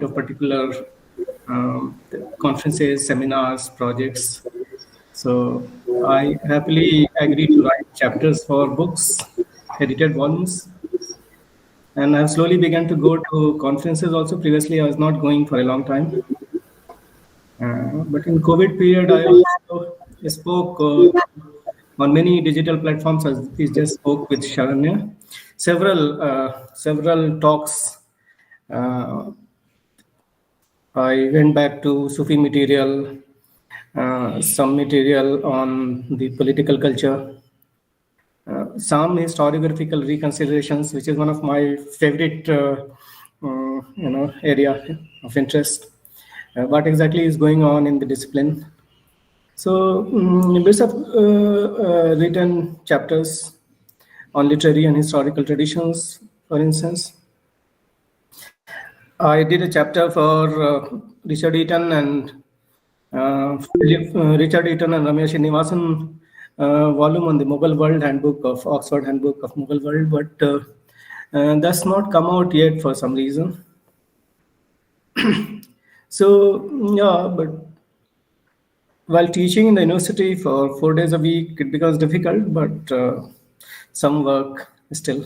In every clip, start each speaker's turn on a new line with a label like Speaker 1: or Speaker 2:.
Speaker 1: of particular conferences, seminars, projects. So I happily agree to write chapters for books, edited volumes. And I've slowly begun to go to conferences also. Previously, I was not going for a long time. But in COVID period, I also spoke on many digital platforms. As we just spoke with Sharanya, several talks. I went back to Sufi material, some material on the political culture, some historiographical reconsiderations, which is one of my favorite area of interest. What exactly is going on in the discipline? So, bits of written chapters on literary and historical traditions, for instance. I did a chapter for Richard Eaton and Richard Eaton and Ramya Srinivasan volume on the Mughal World Handbook of Oxford Handbook of Mughal World, but that's not come out yet for some reason. So yeah, but while teaching in the university for 4 days a week, it becomes difficult, but some work still.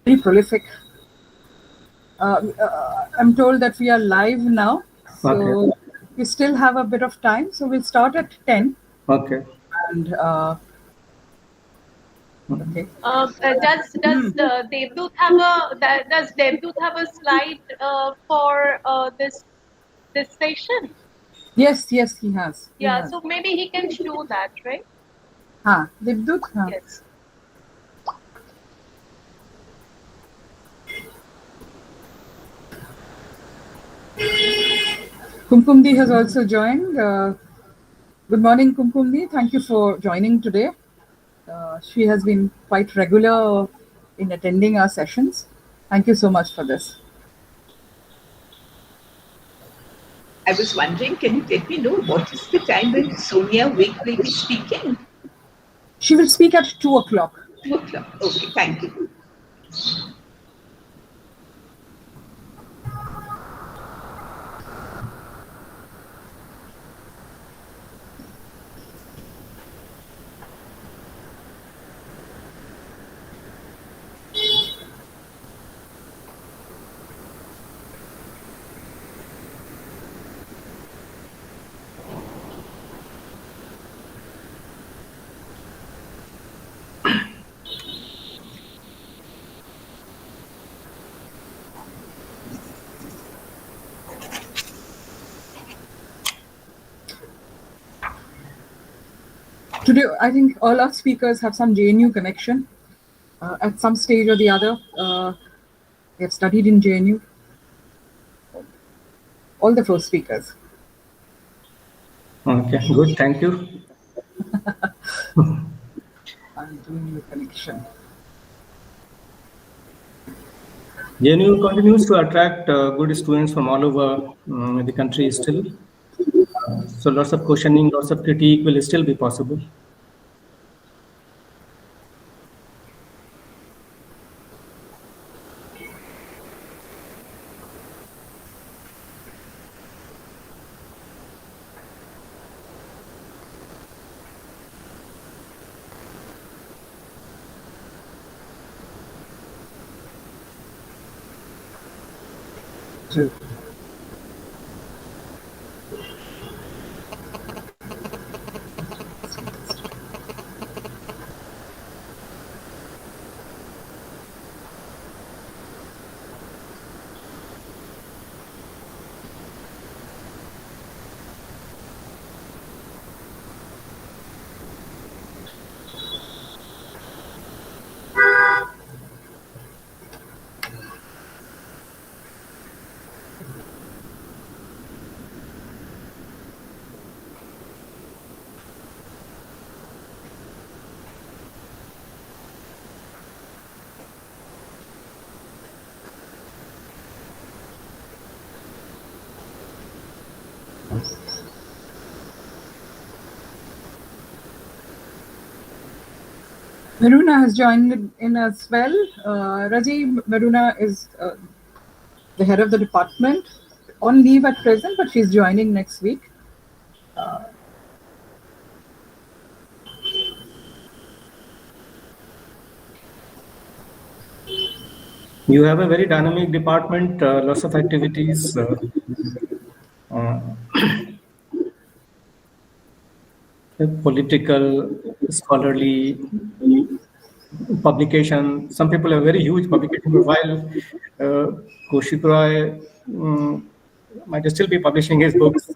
Speaker 2: Very prolific. I'm told that we are live now, so
Speaker 1: Okay.
Speaker 2: we still have a bit of time. So we'll start at 10.
Speaker 1: Okay.
Speaker 2: And okay.
Speaker 3: Does Devdut have a slide for this session?
Speaker 2: Yes, he has.
Speaker 3: Yeah, so maybe he can show that, right?
Speaker 2: Devdut?
Speaker 3: Yes.
Speaker 2: Kumkumdi has also joined. Good morning, Kumkumdi. Thank you for joining today. She has been quite regular in attending our sessions. Thank you so much for this.
Speaker 4: I was wondering, can you let me know what is the time when Sonia Wake will be speaking?
Speaker 2: She will speak at 2 o'clock.
Speaker 4: 2 o'clock. Okay, thank you.
Speaker 2: Today, I think all our speakers have some JNU connection at some stage or the other. They have studied in JNU. All the 4 speakers.
Speaker 1: Okay, good. Thank you.
Speaker 2: I'm doing the connection.
Speaker 1: JNU continues to attract good students from all over the country still. So lots of questioning, lots of critique will still be possible.
Speaker 2: Maruna has joined in as well. Raji, Maruna is the head of the department, on leave at present, but she's joining next week.
Speaker 1: You have a very dynamic department, lots of activities. Political, scholarly publication. Some people have very huge publication profile. Kaushik Roy might still be publishing his books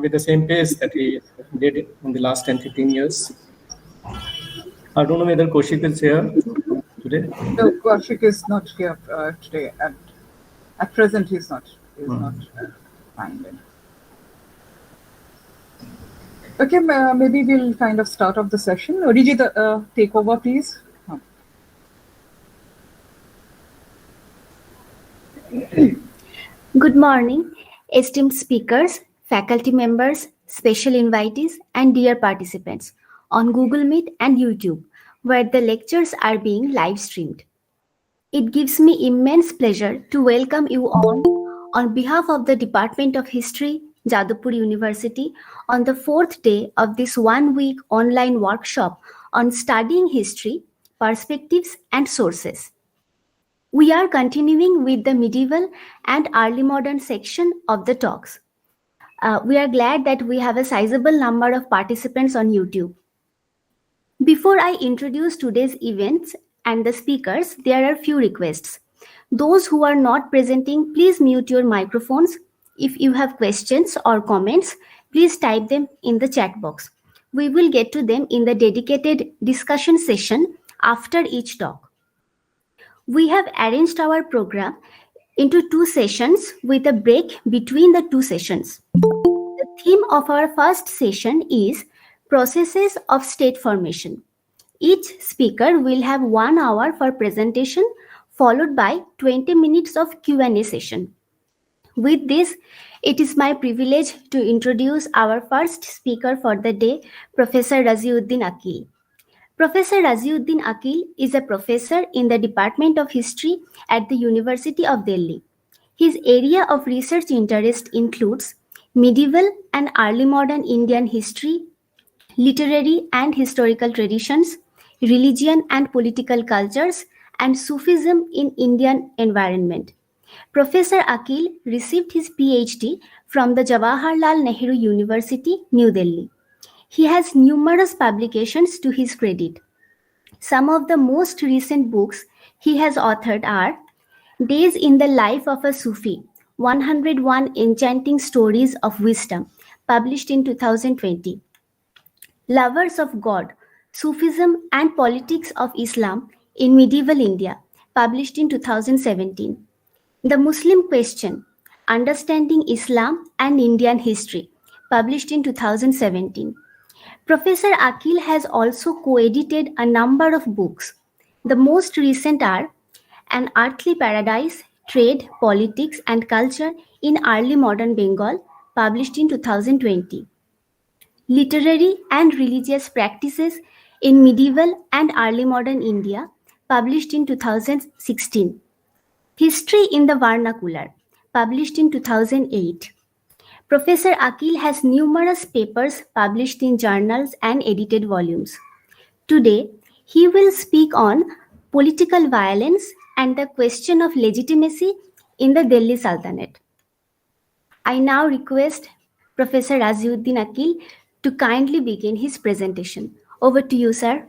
Speaker 1: with the same pace that he did in the last 10-15 years. I don't know whether Kaushik is here today.
Speaker 2: No, Kaushik is not here today. At present, he's not. He's not finding. Okay, maybe we'll kind of start off the session. Orijit, take over, please.
Speaker 5: Good morning, esteemed speakers, faculty members, special invitees, and dear participants on Google Meet and YouTube, where the lectures are being live streamed. It gives me immense pleasure to welcome you all on behalf of the Department of History, Jadavpur University, on the 4th day of this one-week online workshop on studying history, perspectives, and sources. We are continuing with the medieval and early modern section of the talks. We are glad that we have a sizable number of participants on YouTube. Before I introduce today's events and the speakers, there are few requests. Those who are not presenting, please mute your microphones. If you have questions or comments, please type them in the chat box. We will get to them in the dedicated discussion session after each talk. We have arranged our program into 2 sessions with a break between the 2 sessions. The theme of our first session is Processes of State Formation. Each speaker will have 1 hour for presentation, followed by 20 minutes of Q&A session. With this, it is my privilege to introduce our first speaker for the day, Professor Raziuddin Aqil. Professor Raziuddin Aqil is a professor in the Department of History at the University of Delhi. His area of research interest includes medieval and early modern Indian history, literary and historical traditions, religion and political cultures, and Sufism in Indian environment. Professor Aqil received his PhD from the Jawaharlal Nehru University, New Delhi. He has numerous publications to his credit. Some of the most recent books he has authored are Days in the Life of a Sufi, 101 Enchanting Stories of Wisdom, published in 2020. Lovers of God, Sufism and Politics of Islam in Medieval India, published in 2017. The Muslim Question, Understanding Islam and Indian History, published in 2017. Professor Aqil has also co-edited a number of books. The most recent are An Earthly Paradise, Trade, Politics and Culture in Early Modern Bengal, published in 2020. Literary and Religious Practices in Medieval and Early Modern India, published in 2016. History in the Vernacular, published in 2008. Professor Aqil has numerous papers published in journals and edited volumes. Today, he will speak on political violence and the question of legitimacy in the Delhi Sultanate. I now request Professor Raziuddin Aqil to kindly begin his presentation. Over to you, sir.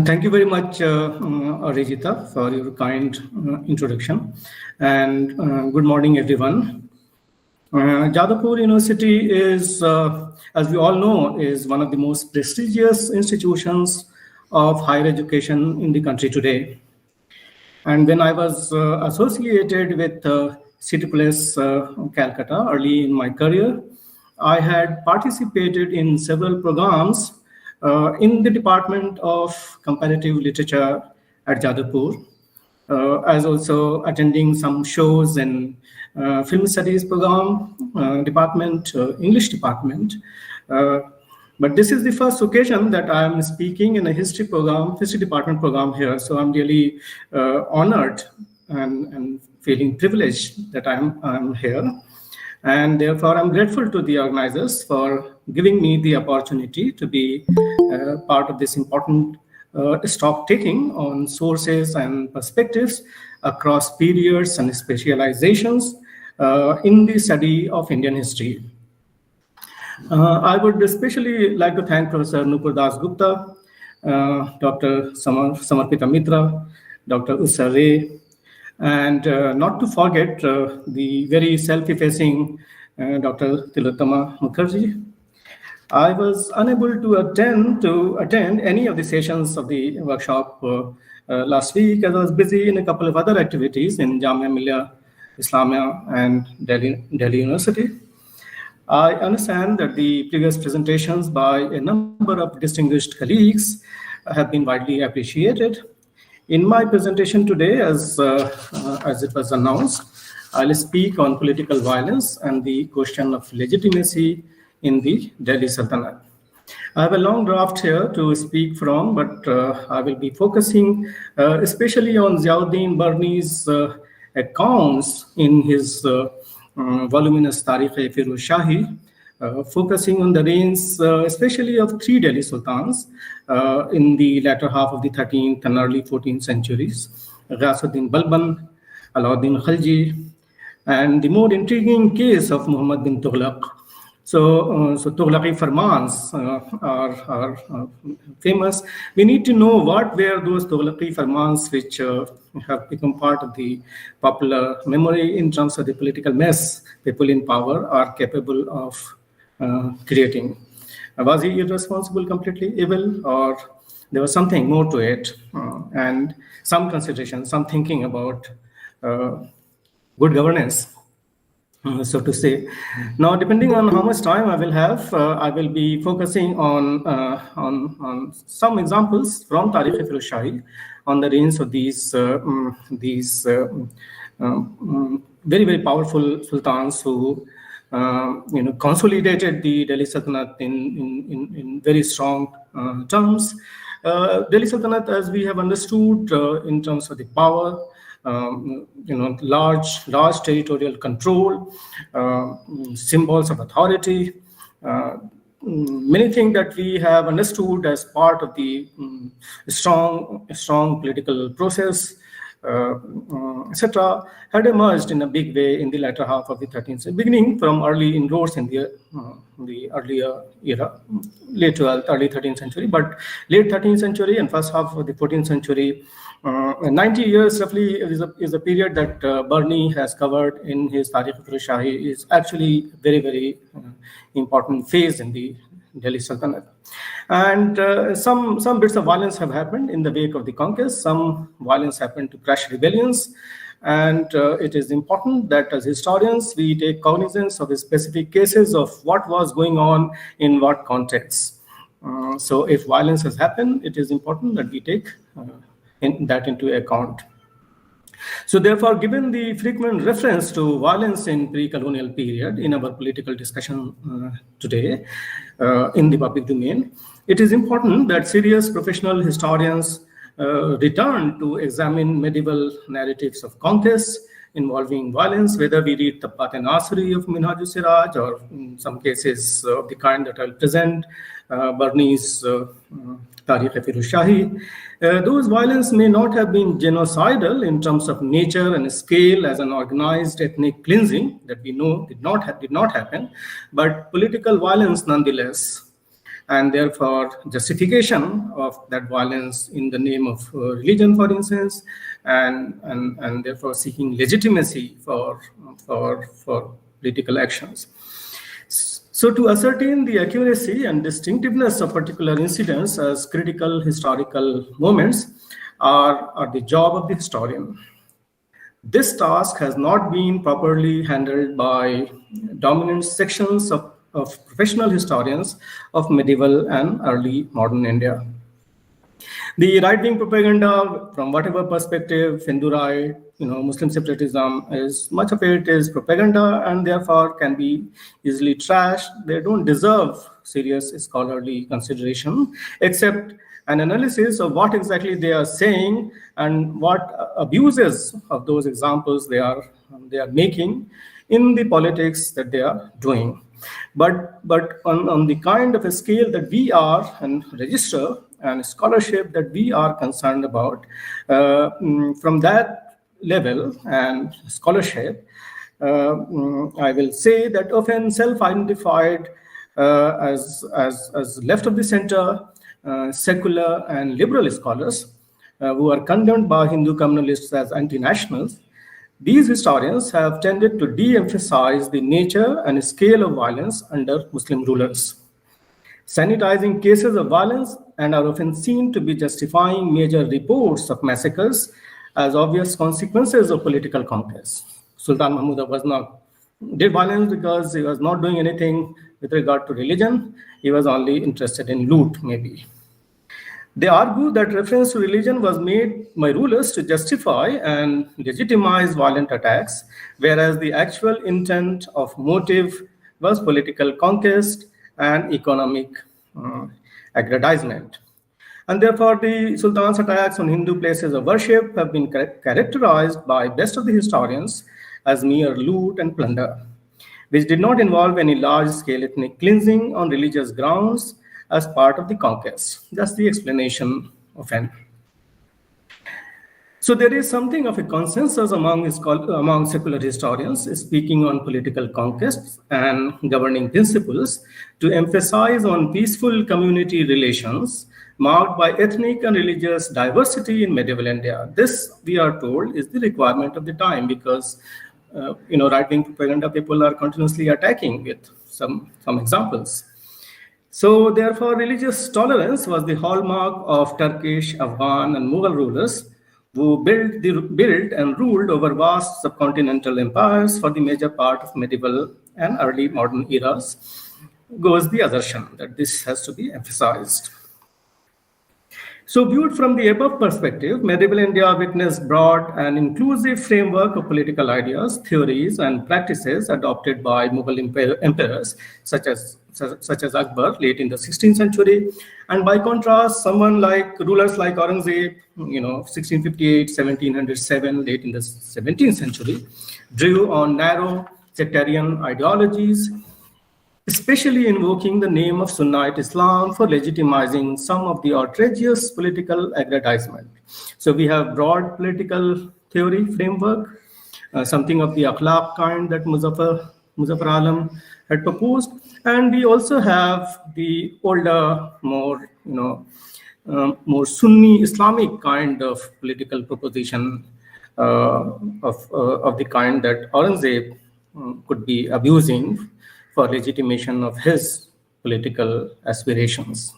Speaker 1: Thank you very much, Arijita, for your kind introduction. And good morning, everyone. Jadavpur University is, as we all know, is one of the most prestigious institutions of higher education in the country today. And when I was associated with CSSS Calcutta early in my career, I had participated in several programs in the Department of Comparative Literature at Jadavpur, as also attending some shows in Film Studies program department, English department. But this is the first occasion that I am speaking in a history department program here. So I'm really honored and feeling privileged that I'm here. And therefore, I'm grateful to the organizers for giving me the opportunity to be part of this important stock taking on sources and perspectives across periods and specializations in the study of Indian history. I would especially like to thank Professor Nupur Das Gupta, Dr. Samarpita Mitra, Dr. Usha Ray, and not to forget the very self-effacing Dr. Tilottama Mukherjee. I was unable to attend any of the sessions of the workshop last week, as I was busy in a couple of other activities in Jamia Millia Islamia and Delhi University. I understand that the previous presentations by a number of distinguished colleagues have been widely appreciated. In my presentation today, as it was announced, I'll speak on political violence and the question of legitimacy in the Delhi Sultanate. I have a long draft here to speak from, but I will be focusing especially on Ziauddin Barni's accounts in his voluminous Tarikh-e-Firuz Shahi, focusing on the reigns especially of 3 Delhi Sultans in the latter half of the 13th and early 14th centuries, Ghiyasuddin Balban, Alauddin Khalji, and the more intriguing case of Muhammad bin Tughlaq. So Tughlaqi Farmans are famous. We need to know what were those Tughlaqi Farmans which have become part of the popular memory in terms of the political mess people in power are capable of creating. Was he irresponsible, completely evil, or there was something more to it? And some consideration, some thinking about good governance, so to say. Now, depending on how much time I will have, I will be focusing on some examples from Tarikh-e-Firuz Shahi on the reigns of these very, very powerful sultans who consolidated the Delhi Sultanate in very strong terms. Delhi Sultanate, as we have understood, in terms of the power, large territorial control, symbols of authority, many things that we have understood as part of the strong political process, etc., had emerged in a big way in the latter half of the 13th century, beginning from early inroads in the earlier era, late 12th, early 13th century, but late 13th century and first half of the 14th century. 90 years roughly is a period that Barni has covered in his Tarikh-e-Firuz Shahi. Is actually very, very important phase in the Delhi Sultanate. And some bits of violence have happened in the wake of the conquest. Some violence happened to crush rebellions. And it is important that as historians, we take cognizance of the specific cases of what was going on in what context. So if violence has happened, it is important that we take that into account. So therefore, given the frequent reference to violence in pre-colonial period in our political discussion today in the public domain, it is important that serious professional historians return to examine medieval narratives of conquest involving violence, whether we read Tabaqat-e-Nasri of Minhaj-u-Siraj or in some cases of the kind that I'll present, Barni's Tarikh-e-Firuz Shahi. Those violence may not have been genocidal in terms of nature and scale as an organized ethnic cleansing that we know did not happen, but political violence nonetheless, and therefore justification of that violence in the name of religion, for instance, and therefore seeking legitimacy for political actions. So to ascertain the accuracy and distinctiveness of particular incidents as critical historical moments are the job of the historian. This task has not been properly handled by dominant sections of of professional historians of medieval and early modern India. The right-wing propaganda, from whatever perspective, Hindu right, Muslim separatism, is much of it is propaganda and therefore can be easily trashed. They don't deserve serious scholarly consideration, except an analysis of what exactly they are saying and what abuses of those examples they are making in the politics that they are doing. But on the kind of a scale that we are and register and scholarship that we are concerned about, from that level and scholarship, I will say that often self-identified as left of the center, secular and liberal scholars who are condemned by Hindu communalists as anti-nationals, these historians have tended to de-emphasize the nature and scale of violence under Muslim rulers, sanitizing cases of violence, and are often seen to be justifying major reports of massacres as obvious consequences of political conquest. Sultan Mahmud did violence because he was not doing anything with regard to religion. He was only interested in loot, maybe. They argue that reference to religion was made by rulers to justify and legitimize violent attacks, whereas the actual intent of motive was political conquest and economic aggrandizement. And therefore, the Sultan's attacks on Hindu places of worship have been characterized by best of the historians as mere loot and plunder, which did not involve any large-scale ethnic cleansing on religious grounds as part of the conquest. That's the explanation of N. So there is something of a consensus among secular historians speaking on political conquests and governing principles to emphasize on peaceful community relations marked by ethnic and religious diversity in medieval India. This, we are told, is the requirement of the time because right-wing propaganda people are continuously attacking with some examples. So therefore, religious tolerance was the hallmark of Turkish, Afghan, and Mughal rulers who built and ruled over vast subcontinental empires for the major part of medieval and early modern eras, goes the assertion that this has to be emphasized. So viewed from the above perspective, medieval India witnessed broad and inclusive framework of political ideas, theories, and practices adopted by Mughal emperors, such as Akbar, late in the 16th century. And by contrast, rulers like Aurangzeb, 1658, 1707, late in the 17th century, drew on narrow sectarian ideologies, especially invoking the name of Sunnite Islam for legitimizing some of the outrageous political aggrandizement. So we have broad political theory framework, something of the akhlaq kind that Muzaffar Alam had proposed, and we also have the older, more Sunni Islamic kind of political proposition of the kind that Aurangzeb could be abusing for legitimation of his political aspirations.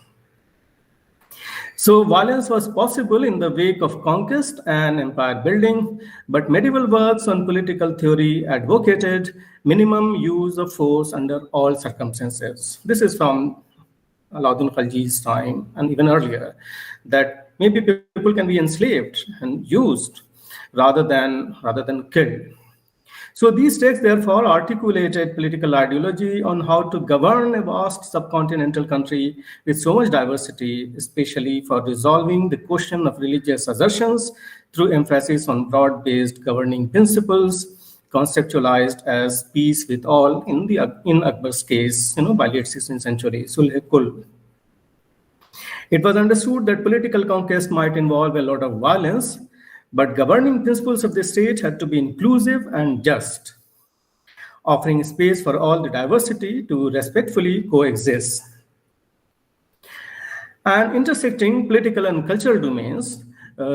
Speaker 1: So violence was possible in the wake of conquest and empire building, but medieval works on political theory advocated minimum use of force under all circumstances. This is from Alauddin Khalji's time and even earlier, that maybe people can be enslaved and used rather than killed. So these texts therefore articulated political ideology on how to govern a vast subcontinental country with so much diversity, especially for resolving the question of religious assertions through emphasis on broad-based governing principles, conceptualized as peace with all in Akbar's case, by late 16th century, Sulh-e-Kul. It was understood that political conquest might involve a lot of violence, but governing principles of the state had to be inclusive and just, offering space for all the diversity to respectfully coexist. And intersecting political and cultural domains,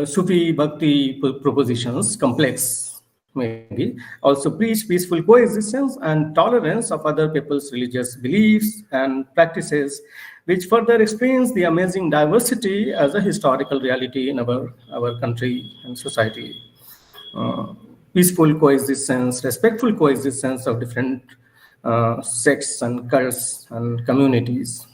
Speaker 1: Sufi Bhakti propositions, complex maybe, also preach peaceful coexistence and tolerance of other people's religious beliefs and practices, which further explains the amazing diversity as a historical reality in our country and society. Peaceful coexistence, respectful coexistence of different sects and cults and communities.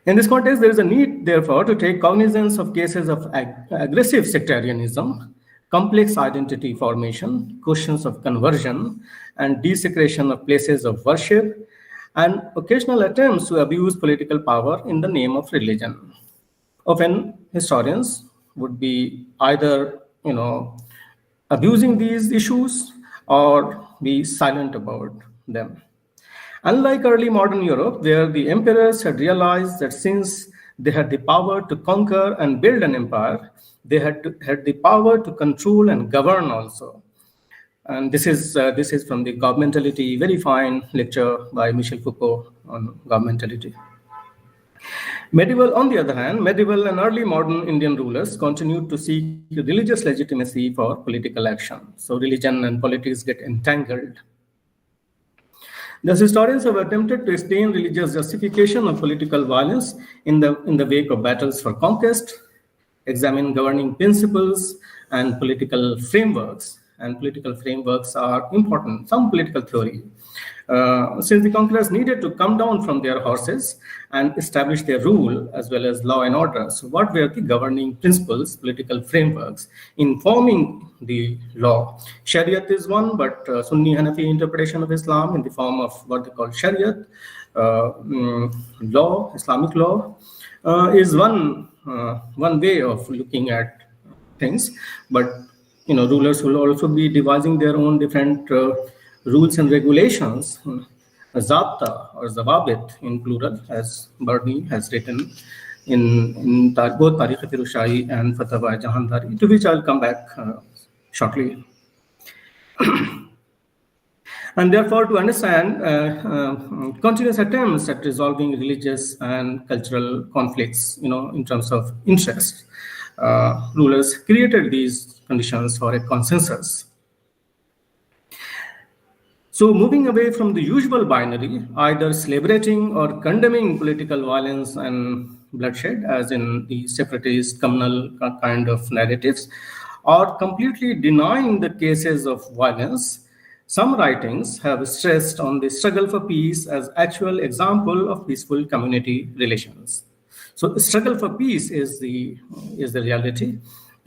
Speaker 1: In this context, there is a need, therefore, to take cognizance of cases of aggressive sectarianism, complex identity formation, questions of conversion, and desecration of places of worship, and occasional attempts to abuse political power in the name of religion. Often, historians would be either, abusing these issues or be silent about them. Unlike early modern Europe, where the emperors had realized that since they had the power to conquer and build an empire, they had the power to control and govern also. And this is from the Governmentality, very fine lecture by Michel Foucault on governmentality. On the other hand, medieval and early modern Indian rulers continued to seek religious legitimacy for political action. So religion and politics get entangled. Thus, historians have attempted to explain religious justification of political violence in the wake of battles for conquest, examine governing principles and political frameworks. And political frameworks are important, some political theory. Since the conquerors needed to come down from their horses and establish their rule as well as law and order. So what were the governing principles, political frameworks informing the law? Shariat is one, but Sunni Hanafi interpretation of Islam in the form of what they call Shariat, law, Islamic law, is one way of looking at things. But rulers will also be devising their own different rules and regulations, Zabta or Zawabit in plural, as Barney has written in both Tarikh-e-Firuz Shahi and Fatwa-e-Jahandari, to which I'll come back shortly. And therefore, to understand continuous attempts at resolving religious and cultural conflicts, in terms of interest, rulers created these conditions for a consensus. So moving away from the usual binary, either celebrating or condemning political violence and bloodshed, as in the separatist communal kind of narratives, or completely denying the cases of violence, some writings have stressed on the struggle for peace as actual example of peaceful community relations. So struggle for peace is the reality.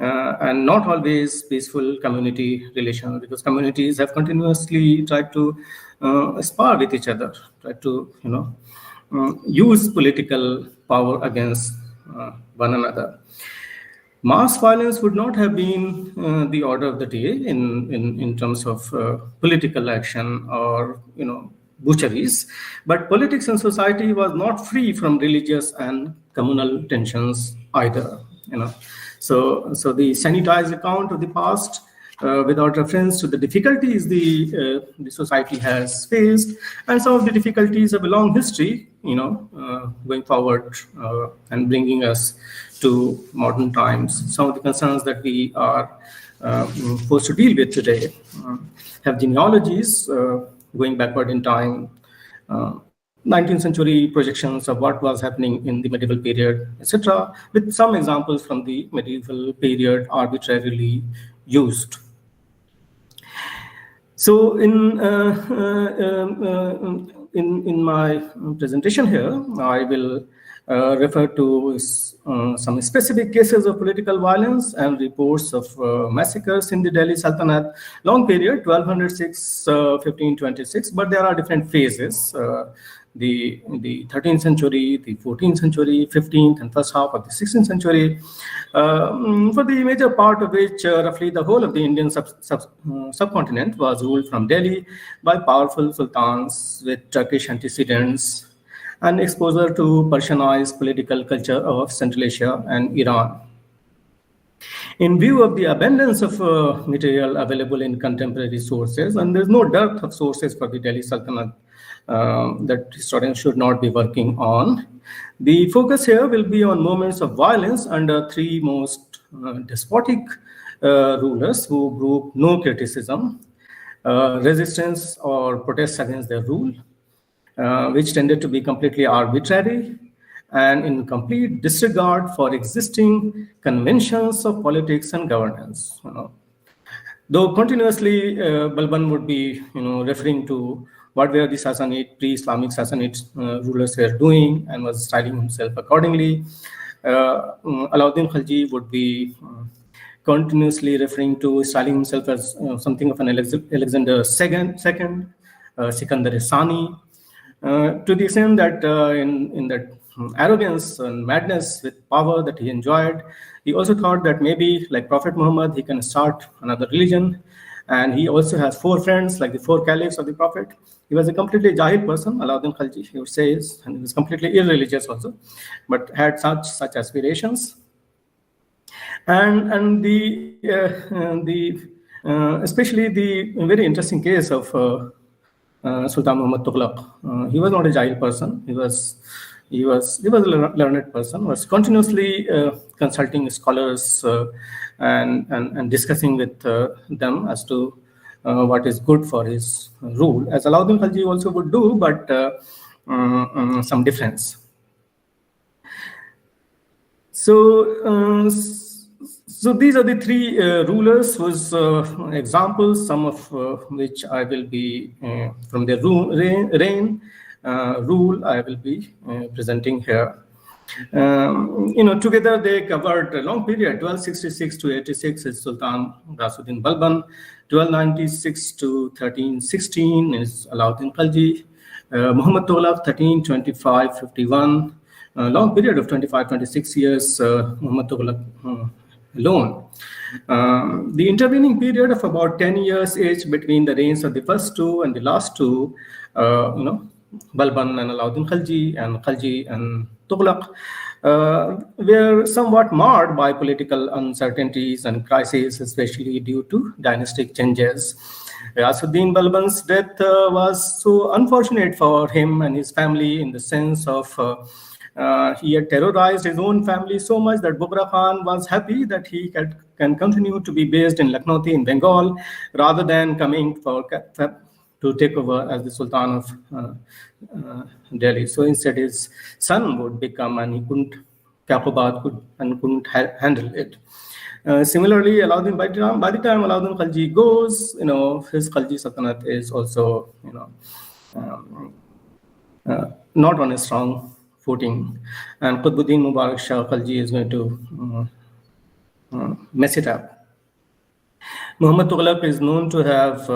Speaker 1: And not always peaceful community relations, because communities have continuously tried to spar with each other, try to use political power against one another. Mass violence would not have been the order of the day in terms of political action or butcheries, but politics and society was not free from religious and communal tensions either. So the sanitized account of the past, without reference to the difficulties the society has faced, and some of the difficulties of a long history, going forward and bringing us to modern times. Some of the concerns that we are forced to deal with today have genealogies going backward in time. 19th century projections of what was happening in the medieval period, etc., with some examples from the medieval period arbitrarily used. So in my presentation here, I will refer to some specific cases of political violence and reports of massacres in the Delhi Sultanate, long period, 1206, 1526, but there are different phases. The 13th century, the 14th century, 15th and first half of the 16th century, for the major part of which roughly the whole of the Indian subcontinent was ruled from Delhi by powerful sultans with Turkish antecedents and exposure to Persianized political culture of Central Asia and Iran. In view of the abundance of material available in contemporary sources, and there's no dearth of sources for the Delhi Sultanate that historians should not be working on, the focus here will be on moments of violence under three most despotic rulers who brooked no criticism, resistance or protests against their rule, which tended to be completely arbitrary and in complete disregard for existing conventions of politics and governance. Though continuously Balban would be referring to what were the Sassanid, pre-Islamic Sassanid rulers were doing, and was styling himself accordingly. Alauddin Khalji would be continuously referring to styling himself as something of an Alexander II, Sikandar Sani, to the extent that in that arrogance and madness with power that he enjoyed, he also thought that maybe, like Prophet Muhammad, he can start another religion. And he also has 4 friends, like the 4 caliphs of the Prophet. He was a completely jahil person, Alauddin Khalji, he would say, and he was completely irreligious also, but had such aspirations. And especially the very interesting case of Sultan Muhammad Tughlaq. He was not a jahil person. He was a learned person. Was continuously consulting scholars and discussing with them as to what is good for his rule, as Alauddin Khalji also would do, but some difference. So these are the 3 rulers whose examples, some of which I will be from their rule I will be presenting here. Together they covered a long period. 1266 to 86 is Sultan Ghiyasuddin Balban. 1296 to 1316 is Alauddin Khalji. Muhammad Tughlaq, 1325-51. Long period of 25-26 years, Muhammad Tughlaq alone. The intervening period of about 10 years each between the reigns of the first 2 and the last 2, Balban and Alauddin Khalji and Tughlaq, were somewhat marred by political uncertainties and crises, especially due to dynastic changes. Ghiyasuddin Balban's death was so unfortunate for him and his family, in the sense of he had terrorized his own family so much that Bughrah Khan was happy that he can continue to be based in Lucknow in Bengal, rather than coming to take over as the Sultan of Delhi. So instead his son would become, and he couldn't handle it. Similarly, Alauddin, by the time Alauddin Khalji goes, his Khalji Sultanate is also, not on a strong footing, and Qutbuddin Mubarak Shah Khalji is going to mess it up. Muhammad Tughlaq is known to have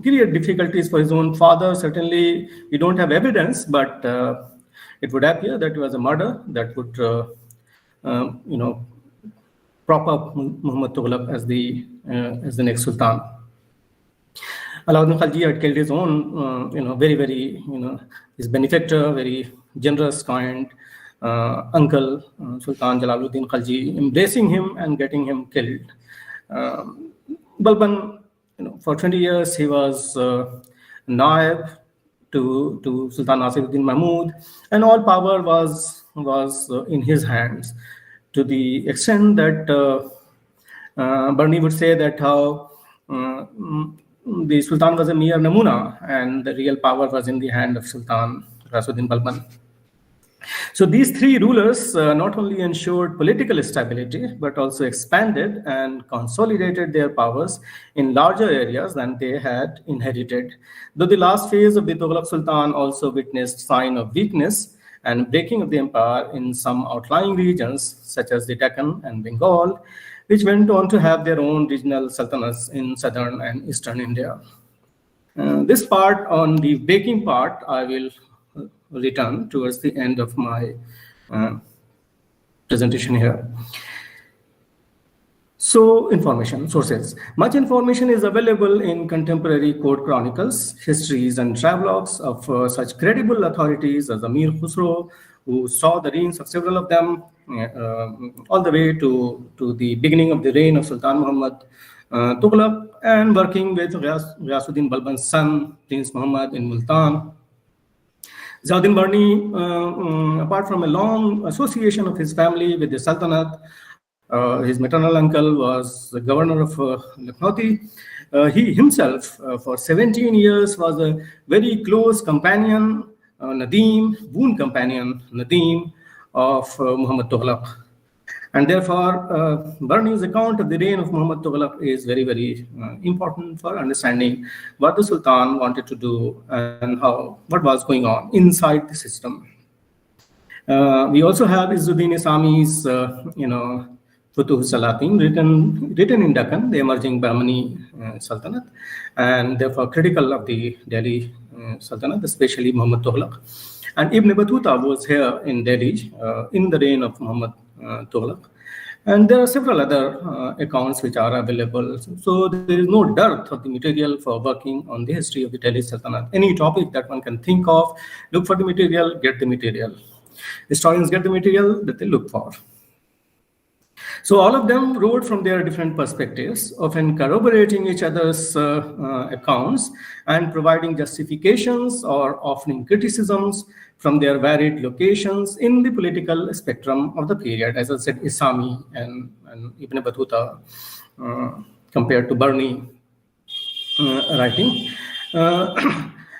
Speaker 1: created difficulties for his own father. Certainly, we don't have evidence, but it would appear that it was a murder that would, prop up Muhammad Tughlaq as the next Sultan. Alauddin Khalji had killed his own, very, his benefactor, very generous, kind uncle, Sultan Jalaluddin Khalji, embracing him and getting him killed. Balban, for 20 years, he was Naib to Sultan Nasiruddin Mahmud, and all power was in his hands, to the extent that Barney would say that how the Sultan was a mere namuna, and the real power was in the hand of Sultan Ghiyasuddin Balban. So these 3 rulers not only ensured political stability, but also expanded and consolidated their powers in larger areas than they had inherited. Though the last phase of the Tughlaq Sultan also witnessed sign of weakness and breaking of the empire in some outlying regions, such as the Deccan and Bengal, which went on to have their own regional sultanates in southern and eastern India. This part, on the breaking part, I will return towards the end of my presentation here. So, information, sources. Much information is available in contemporary court chronicles, histories, and travelogues of such credible authorities as Amir Khusro, who saw the reigns of several of them, all the way to the beginning of the reign of Sultan Muhammad Tughlaq, and working with Ghiyasuddin Balban's son, Prince Muhammad in Multan. Ziauddin Barni, apart from a long association of his family with the Sultanate, his maternal uncle was the governor of Lucknow. He himself, for 17 years, was a very close companion, boon companion, Nadeem, of Muhammad Tughlaq. And therefore, Barni's account of the reign of Muhammad Tughlaq is very, very important for understanding what the Sultan wanted to do and what was going on inside the system. We also have Izzuddin Isami's, Futuh Salatin, written in Deccan, the emerging Bahmani Sultanate, and therefore critical of the Delhi Sultanate, especially Muhammad Tughlaq. And Ibn Battuta was here in Delhi in the reign of Muhammad Tughlaq. And there are several other accounts which are available. So there is no dearth of the material for working on the history of the Delhi Sultanate. Any topic that one can think of, look for the material, get the material. Historians get the material that they look for. So all of them wrote from their different perspectives, often corroborating each other's accounts and providing justifications or offering criticisms from their varied locations in the political spectrum of the period. As I said, Isami and Ibn Battuta compared to Barni writing.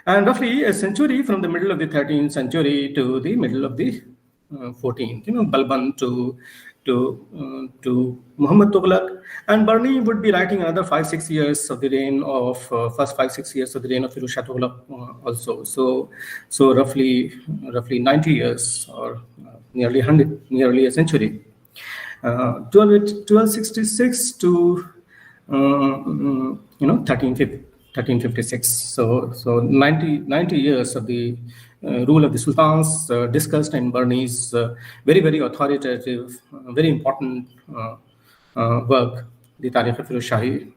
Speaker 1: And roughly a century from the middle of the 13th century to the middle of the 14th, Balban to Muhammad Tughlaq, and Barni would be writing another 5-6 years of the reign of first 5-6 years of the reign of Firuz Shah Tughlaq also. So roughly 90 years or nearly a century. 1266 to 1356. So 90 years of the rule of the sultans discussed in Barni's very, very authoritative, very important work, the Tarikh Firuz Shahi.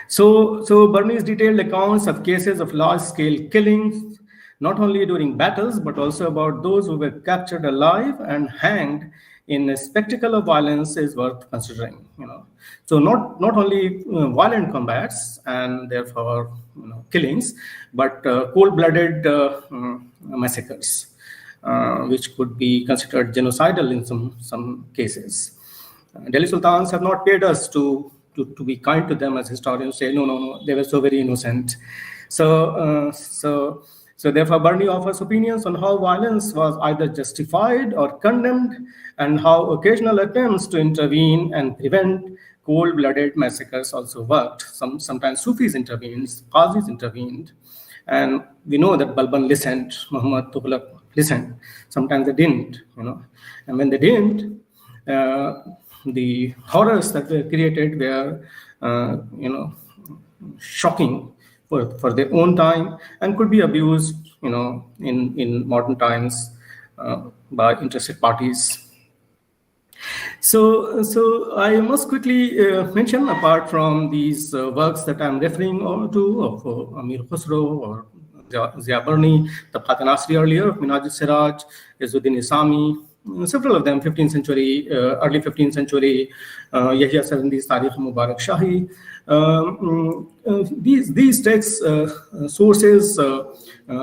Speaker 1: So Barni's detailed accounts of cases of large-scale killings, not only during battles, but also about those who were captured alive and hanged in a spectacle of violence is worth considering. So not only violent combats and therefore killings, but cold-blooded massacres, which could be considered genocidal in some cases. Delhi Sultans have not paid us to be kind to them, as historians say. No, they were so very innocent. So therefore, Barni offers opinions on how violence was either justified or condemned, and how occasional attempts to intervene and prevent cold-blooded massacres also worked. Sometimes Sufis intervened, Qazis intervened, and we know that Balban listened, Muhammad Tughlaq listened. Sometimes they didn't, and when they didn't, the horrors that were created were, shocking for their own time and could be abused, in modern times by interested parties. So I must quickly mention, apart from these works that I'm referring to of Amir Khusro or Zia Barni, Tabqat Nasri earlier, Minhaj al-Siraj, Izzuddin Isami, several of them, 15th century, early 15th century, Yahya Sarhandi's Tarikh Mubarak Shahi. These texts, sources,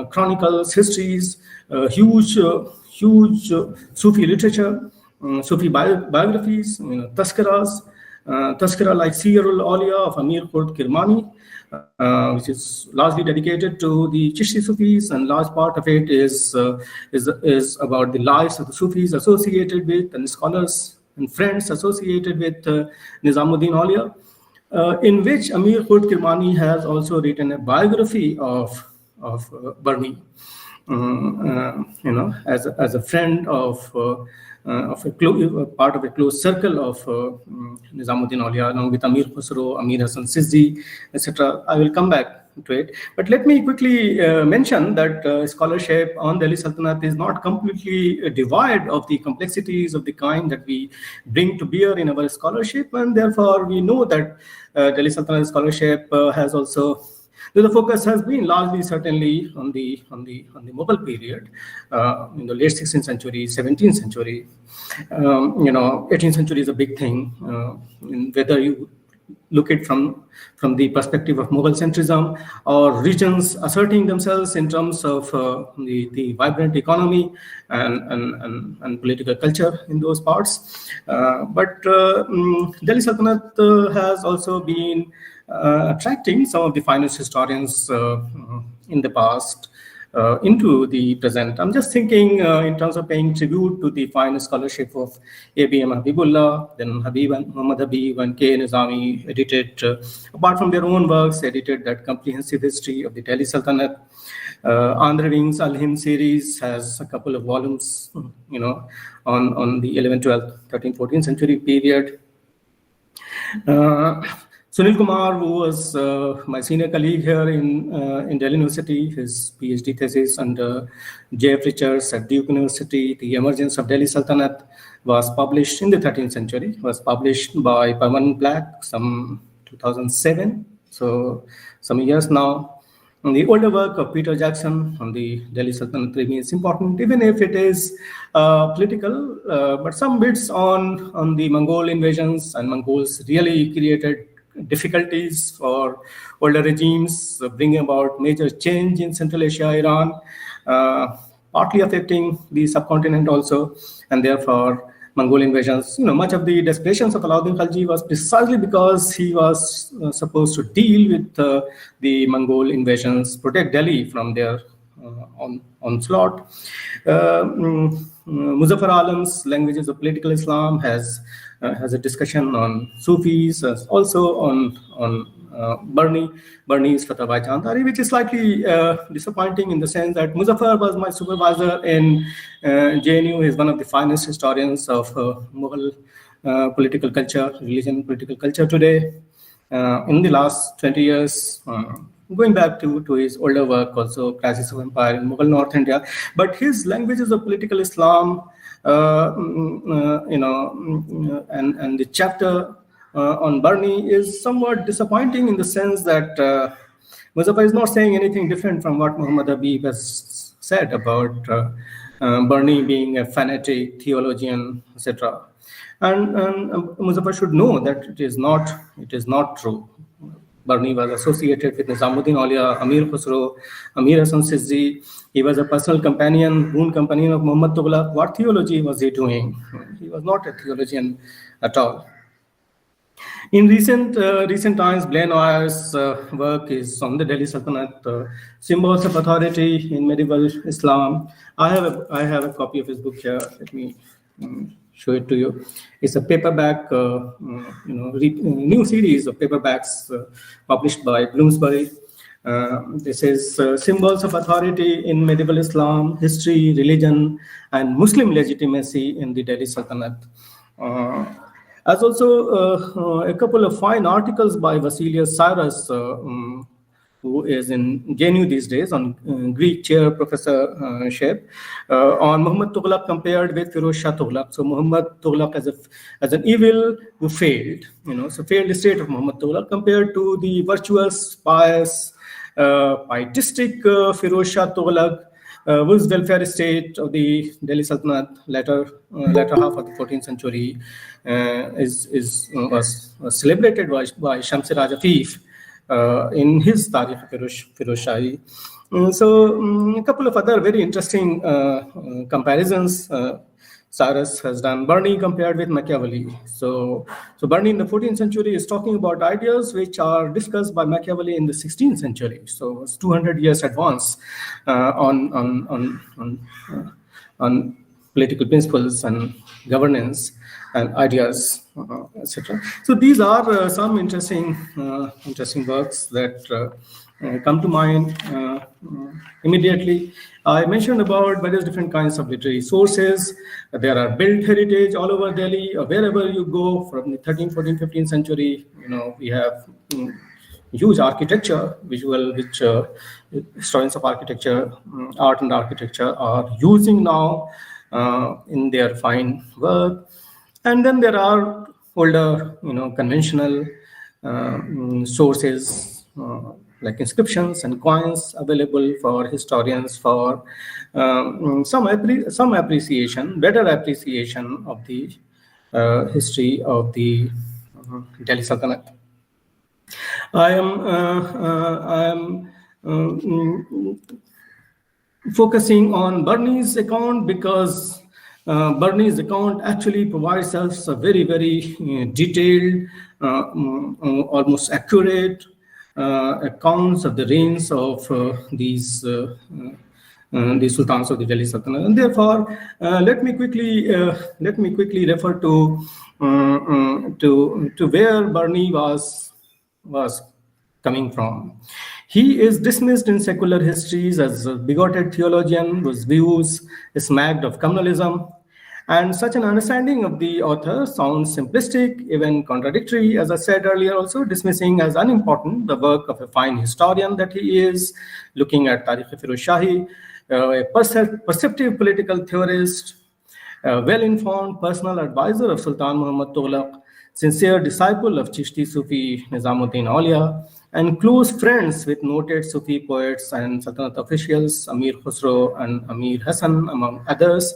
Speaker 1: chronicles, histories, huge Sufi literature, Sufi biographies, Tazkira like Siyarul Awliya of Amir Khurd Kirmani, which is largely dedicated to the Chishti Sufis, and large part of it is about the lives of the Sufis associated with, and scholars and friends associated with Nizamuddin Awliya, in which Amir Khurd Kirmani has also written a biography of Barni, as a friend of part of a close circle of Nizamuddin Awliya, along with Amir Khusro, Amir Hasan Sizzi, etc. I will come back to it. But let me quickly mention that scholarship on Delhi Sultanate is not completely devoid of the complexities of the kind that we bring to bear in our scholarship, and therefore we know that Delhi Sultanate scholarship has also, the focus has been largely certainly on the Mughal period, in the late 16th century, 17th century. 18th century is a big thing. Whether you look at from the perspective of Mughal centrism or regions asserting themselves in terms of the vibrant economy and political culture in those parts. But Delhi Sultanate has also been attracting some of the finest historians in the past, into the present. I'm just thinking in terms of paying tribute to the fine scholarship of A.B.M. Habibullah, then Muhammad Habib and K. Nizami edited, apart from their own works, edited that comprehensive history of the Delhi Sultanate. Andhra Wings Al-Hind series has a couple of volumes, on the 11th, 12th, 13th, 14th century period. Sunil Kumar, who was my senior colleague here in Delhi University, his PhD thesis under J.F. Richards at Duke University, The Emergence of Delhi Sultanate, was published in the 13th century, was published by Permanent Black, some 2007, so some years now. And the older work of Peter Jackson on the Delhi Sultanate remains important, even if it is political, but some bits on the Mongol invasions and Mongols really created difficulties for older regimes, bringing about major change in Central Asia, Iran, partly affecting the subcontinent also, and therefore Mongol invasions. Much of the desperations of Alauddin Khalji was precisely because he was supposed to deal with the Mongol invasions, protect Delhi from their onslaught. Muzaffar Alam's Languages of Political Islam has a discussion on Sufis, also on Barni's Fatah Chandari, which is slightly disappointing in the sense that Muzaffar was my supervisor in JNU. He's one of the finest historians of Mughal political culture, religion, political culture today. In the last 20 years, going back to his older work, also Crisis of Empire in Mughal North India, but his Languages of Political Islam, and the chapter on Barni is somewhat disappointing in the sense that Muzaffar is not saying anything different from what Muhammad Habib has said about Barni being a fanatic theologian, etc. And Muzaffar should know that it is not true. Barni was associated with Nizamuddin Aulia, Amir Khusro, Amir Hasan Sizzi. He was a personal companion, boon companion of Muhammad Tughlaq. What theology was he doing? He was not a theologian at all. In recent times, Blaine Oyer's work is on the Delhi Sultanate, symbols of authority in medieval Islam. I have a copy of his book here. Let me show it to you. It's a paperback, new series of paperbacks published by Bloomsbury. This is Symbols of Authority in Medieval Islam, History, Religion, and Muslim Legitimacy in the Delhi Sultanate. As also a couple of fine articles by Vasilius Cyrus, who is in JNU these days on Greek chair professorship, on Muhammad Tughlaq compared with Firoz Shah Tughlaq. So Muhammad Tughlaq as an evil who failed, so failed state of Muhammad Tughlaq compared to the virtuous, pious, pietistic Firoz Shah Tughlaq, whose welfare state of the Delhi Sultanate latter half of the 14th century was celebrated by Shamsi Raja Afif in his Tarikh Firoz Shahi. So a couple of other very interesting comparisons Cyrus has done. Barni compared with Machiavelli. So Barni in the 14th century is talking about ideas which are discussed by Machiavelli in the 16th century. So it's 200 years advance on political principles and governance and ideas, etc. So these are some interesting works that come to mind immediately. I mentioned about various different kinds of literary sources. There are built heritage all over Delhi, or wherever you go from the 13th, 14th, 15th century. We have huge architecture, visual, which historians of architecture, art and architecture are using now in their fine work. And then there are older, conventional sources like inscriptions and coins available for historians for some appreciation, better appreciation of the history of the Delhi Sultanate. I am focusing on Barni's account because Barni's account actually provides us a very, very detailed, almost accurate accounts of the reigns of these the sultans of the Delhi Sultanate. And therefore, let me quickly refer to where Barni was coming from. He is dismissed in secular histories as a bigoted theologian whose views smacked of communalism. And such an understanding of the author sounds simplistic, even contradictory, as I said earlier, also dismissing as unimportant the work of a fine historian that he is, looking at Tarikh-e-Firoz Shahi, a perceptive political theorist, a well-informed personal advisor of Sultan Muhammad Tughlaq, sincere disciple of Chishti Sufi Nizamuddin Aulia, and close friends with noted Sufi poets and Sultanate officials, Amir Khusro and Amir Hassan, among others.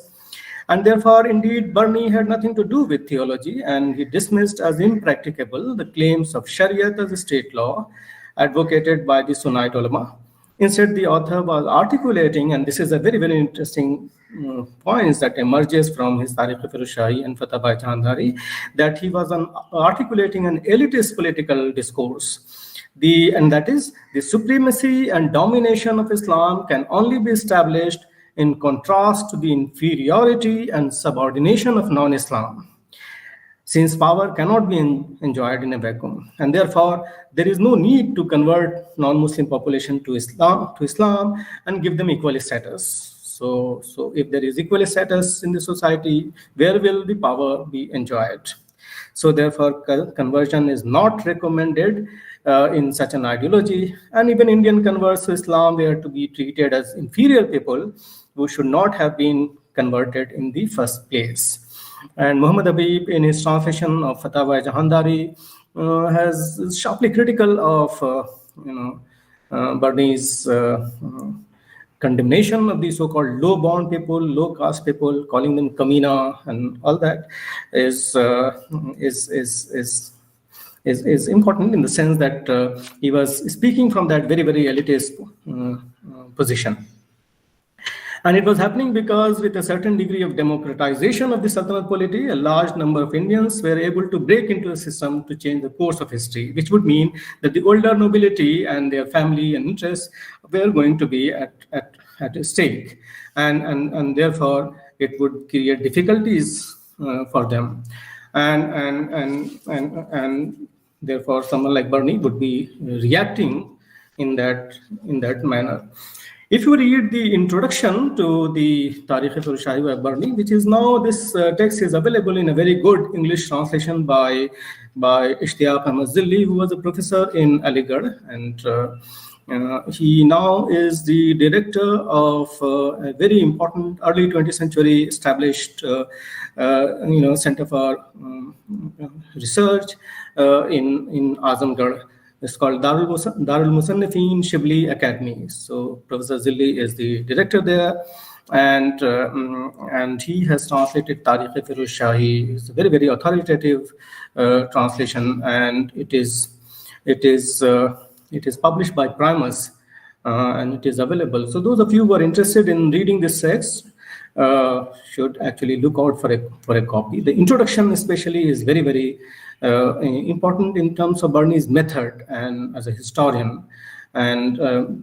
Speaker 1: And therefore, indeed, Barni had nothing to do with theology, and he dismissed as impracticable the claims of Shariat as a state law advocated by the Sunnite ulama. Instead, the author was articulating, and this is a very, very interesting point that emerges from his Tarikh-e-Firoz Shahi and Fatah-e Jahandari, that he was articulating an elitist political discourse. And that is, the supremacy and domination of Islam can only be established in contrast to the inferiority and subordination of non-Islam, since power cannot be enjoyed in a vacuum. And therefore, there is no need to convert non-Muslim population to Islam and give them equal status. So if there is equal status in the society, where will the power be enjoyed? So therefore, conversion is not recommended in such an ideology. And even Indian converts to Islam, they are to be treated as inferior people who should not have been converted in the first place. And Muhammad Habib, in his translation of Fatah-e Jahandari, is sharply critical of Barni's condemnation of the so-called low-born people, low-caste people, calling them kamina, and all that is important in the sense that he was speaking from that very, very elitist position. And it was happening because with a certain degree of democratization of the Sultanate polity, a large number of Indians were able to break into a system to change the course of history, which would mean that the older nobility and their family and interests were going to be at stake. And therefore, it would create difficulties for them. And therefore, someone like Barni would be reacting in that manner. If you read the introduction to the Tarikh-e-Firoz Shahi by Barni, which is now, this text is available in a very good English translation by Ishtiyaq Ahmad Zilli, who was a professor in Aligarh, and he now is the director of a very important early 20th century established Center for Research in Azamgarh. It's called Darul Musannifin Shibli Academy. So Professor Zilli is the director there, and he has translated Tarikh-e-Firoz Shahi. It's a very, very authoritative translation, and it is published by Primus, and it is available. So those of you who are interested in reading this text should actually look out for a copy. The introduction especially is very, very important in terms of Barni's method and as a historian. And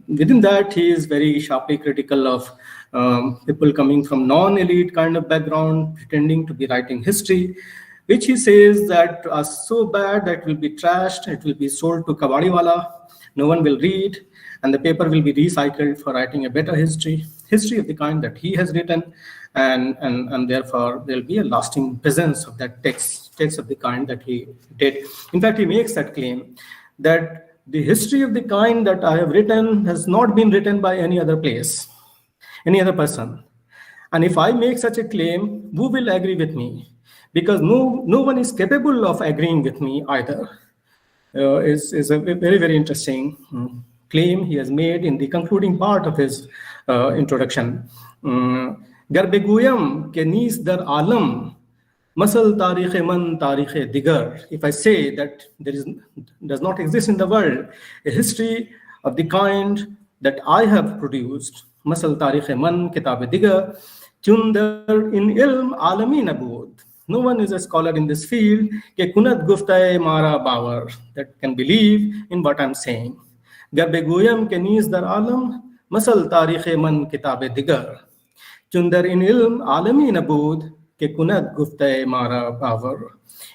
Speaker 1: within that, he is very sharply critical of people coming from non-elite kind of background, pretending to be writing history, which he says that are so bad that it will be trashed, it will be sold to Kabadiwala, no one will read, and the paper will be recycled for writing a better history of the kind that he has written, and therefore there will be a lasting presence of that text of the kind that he did. In fact, he makes that claim that the history of the kind that I have written has not been written by any other place, any other person. And if I make such a claim, who will agree with me? Because no one is capable of agreeing with me either. Is a very, very interesting claim he has made in the concluding part of his introduction. Gar beguyam ke neez dar alam masal tarikh man tarikh digar. If I say that does not exist in the world a history of the kind that I have produced, masal tarikh man kitab digar, chundar in ilm alami nabud. No one is a scholar in this field ke kunat guftae mara bawar, that can believe in what I'm saying. Gar beguyam ke neez dar alam muscle तारीख़ मन किताब दिगर चुंदर इन इल्म आलमी नबूद के कुनद गुफ्ते मारा power.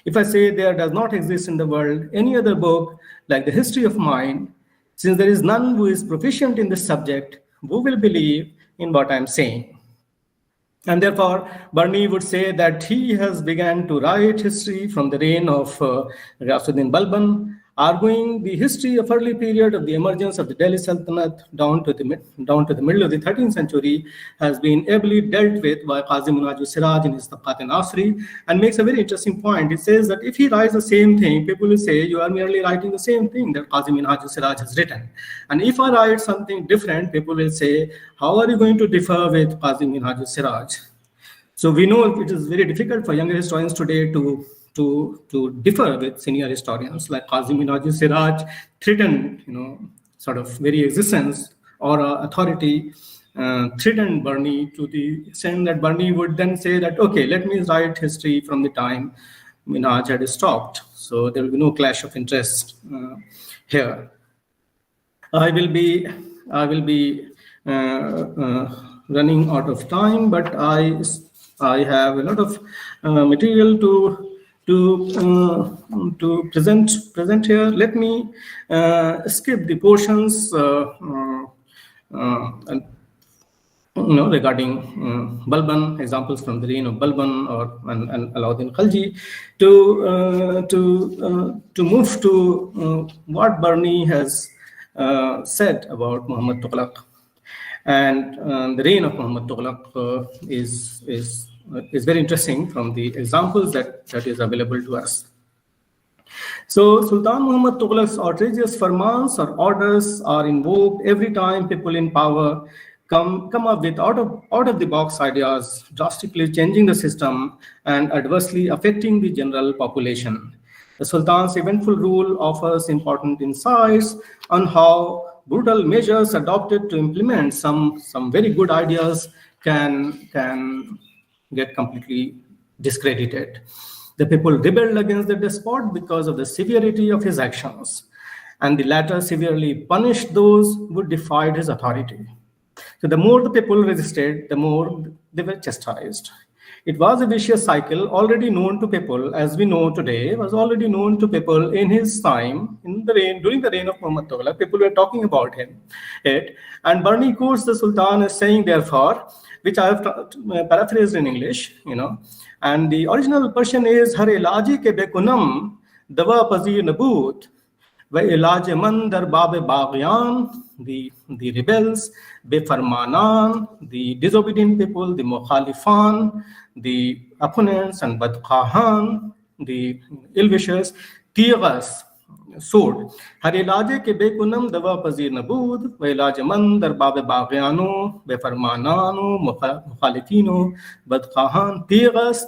Speaker 1: If I say there does not exist in the world any other book like the history of mind, since there is none who is proficient in this subject, who will believe in what I am saying? And therefore, Barni would say that he has begun to write history from the reign of Ghiyasuddin Balban, arguing the history of early period of the emergence of the Delhi Sultanate down to the middle of the 13th century has been ably dealt with by Qazi Munhaj Siraj in his Tabaqat Asri, and makes a very interesting point. It says that if he writes the same thing, people will say you are merely writing the same thing that Qazi Munhaj Siraj has written. And if I write something different, people will say, how are you going to differ with Qazi Munhaj Siraj? So we know it is very difficult for younger historians today to differ with senior historians like Qazi Munhaj Siraj threatened, sort of very existence or authority threatened Barni to the extent that Barni would then say that, okay, let me write history from the time Minhaj had stopped. So there will be no clash of interest here. I will be running out of time, but I have a lot of material to present here. Let me skip the portions regarding Balban, examples from the reign of Balban and Alauddin Khalji, to move to what Barni has said about Muhammad Tughlaq. And the reign of Muhammad Tughlaq is very interesting from the examples that is available to us. So Sultan Muhammad Tughlaq's outrageous farmans or orders are invoked every time people in power come up with out of the box ideas, drastically changing the system and adversely affecting the general population. The Sultan's eventful rule offers important insights on how brutal measures adopted to implement some very good ideas can get completely discredited. The people rebelled against the despot because of the severity of his actions, and the latter severely punished those who defied his authority. So the more the people resisted, the more they were chastised. It was a vicious cycle already known to people, as we know today, was already known to people in his time, during the reign of Muhammad Tughlaq. People were talking about it. And Barni quotes the Sultan as saying, therefore, which I have paraphrased in English, and the original Persian is, Har ilaji ke bekunam dawa pazir nabut, wa ilaj man dar babe baghyan, the rebels, befarmanan, the disobedient people, the mukhalifan, the opponents and badkhahan, the ill-wishers, tiras, sword. Har ilaje ke bekunam dawa pazir nabud, wa ilaj man dar babe baghyano, befarmanano, mukhalifino, badkhahan, tiras,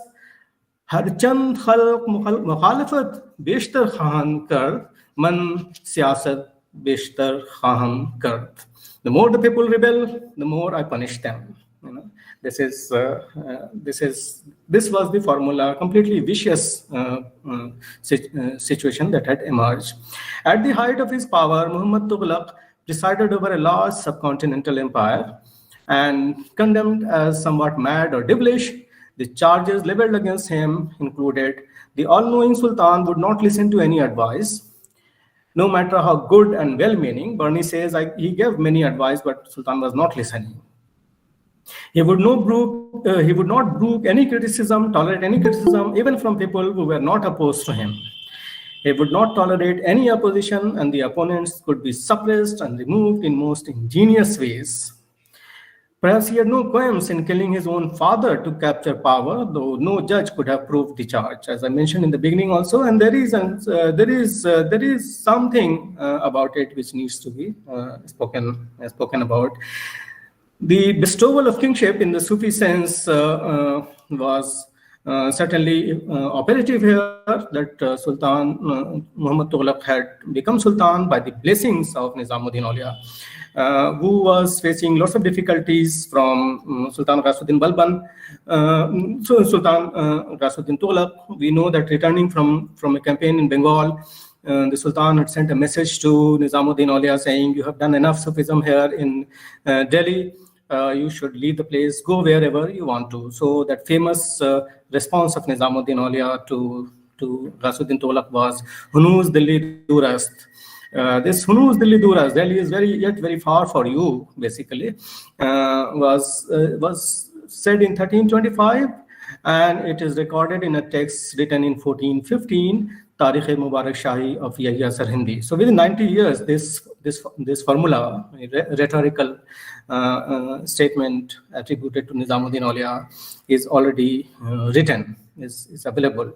Speaker 1: har chand khalq mukhalafat beshtar khan kar, man siyasat beshtar khan kar. The more the people rebel, the more I punish them. This was the formula, completely vicious situation that had emerged. At the height of his power, Muhammad Tughlaq presided over a large subcontinental empire, and condemned as somewhat mad or devilish, the charges leveled against him included the all-knowing Sultan would not listen to any advice, no matter how good and well-meaning. Barni says he gave many advice, but Sultan was not listening. He would not brook any criticism, tolerate any criticism, even from people who were not opposed to him. He would not tolerate any opposition, and the opponents could be suppressed and removed in most ingenious ways. Perhaps he had no qualms in killing his own father to capture power, though no judge could have proved the charge, as I mentioned in the beginning also. And there is something about it which needs to be spoken about. The bestowal of kingship in the Sufi sense was certainly operative here, that Sultan Muhammad Tughlaq had become Sultan by the blessings of Nizamuddin Aulia, who was facing lots of difficulties from Sultan Ghiyasuddin Balban. Sultan Ghiyasuddin Tughlaq, we know that returning from a campaign in Bengal, the Sultan had sent a message to Nizamuddin Aulia saying, you have done enough Sufism here in Delhi. You should leave the place, go wherever you want to. So that famous response of Nizamuddin Aulia to Ghasuddin Tughlaq was, Hunuz Dilli Durast. This Hunuz Dilli Durast, Delhi is very far for you, basically, was said in 1325, and it is recorded in a text written in 1415, Tarikh-e-Mubarak Shahi of Yahya Sarhindi. So within 90 years, this formula, rhetorical statement attributed to Nizamuddin Aulia, is already written, is available.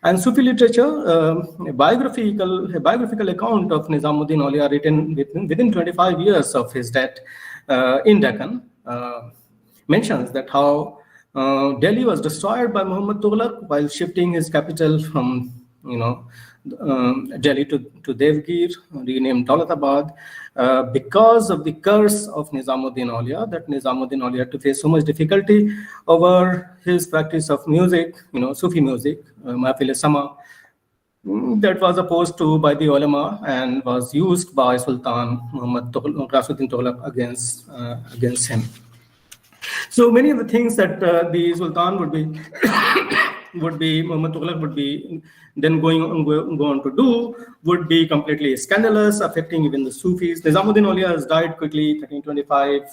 Speaker 1: And Sufi literature, a biographical account of Nizamuddin Aulia written within 25 years of his death in Deccan, mentions that how Delhi was destroyed by Muhammad Tughlaq while shifting his capital from Delhi to Devgir, renamed Daulatabad, because of the curse of Nizamuddin Aulia, that Nizamuddin Aulia had to face so much difficulty over his practice of music, Sufi music, Mahfil-e-Sama, that was opposed to by the ulama and was used by Sultan Muhammad Ghasuddin Tughlaq against him. So many of the things that the Sultan would be Muhammad Tughlaq would be then go on to do would be completely scandalous, affecting even the Sufis. Nizamuddin Aulia has died quickly, 1325.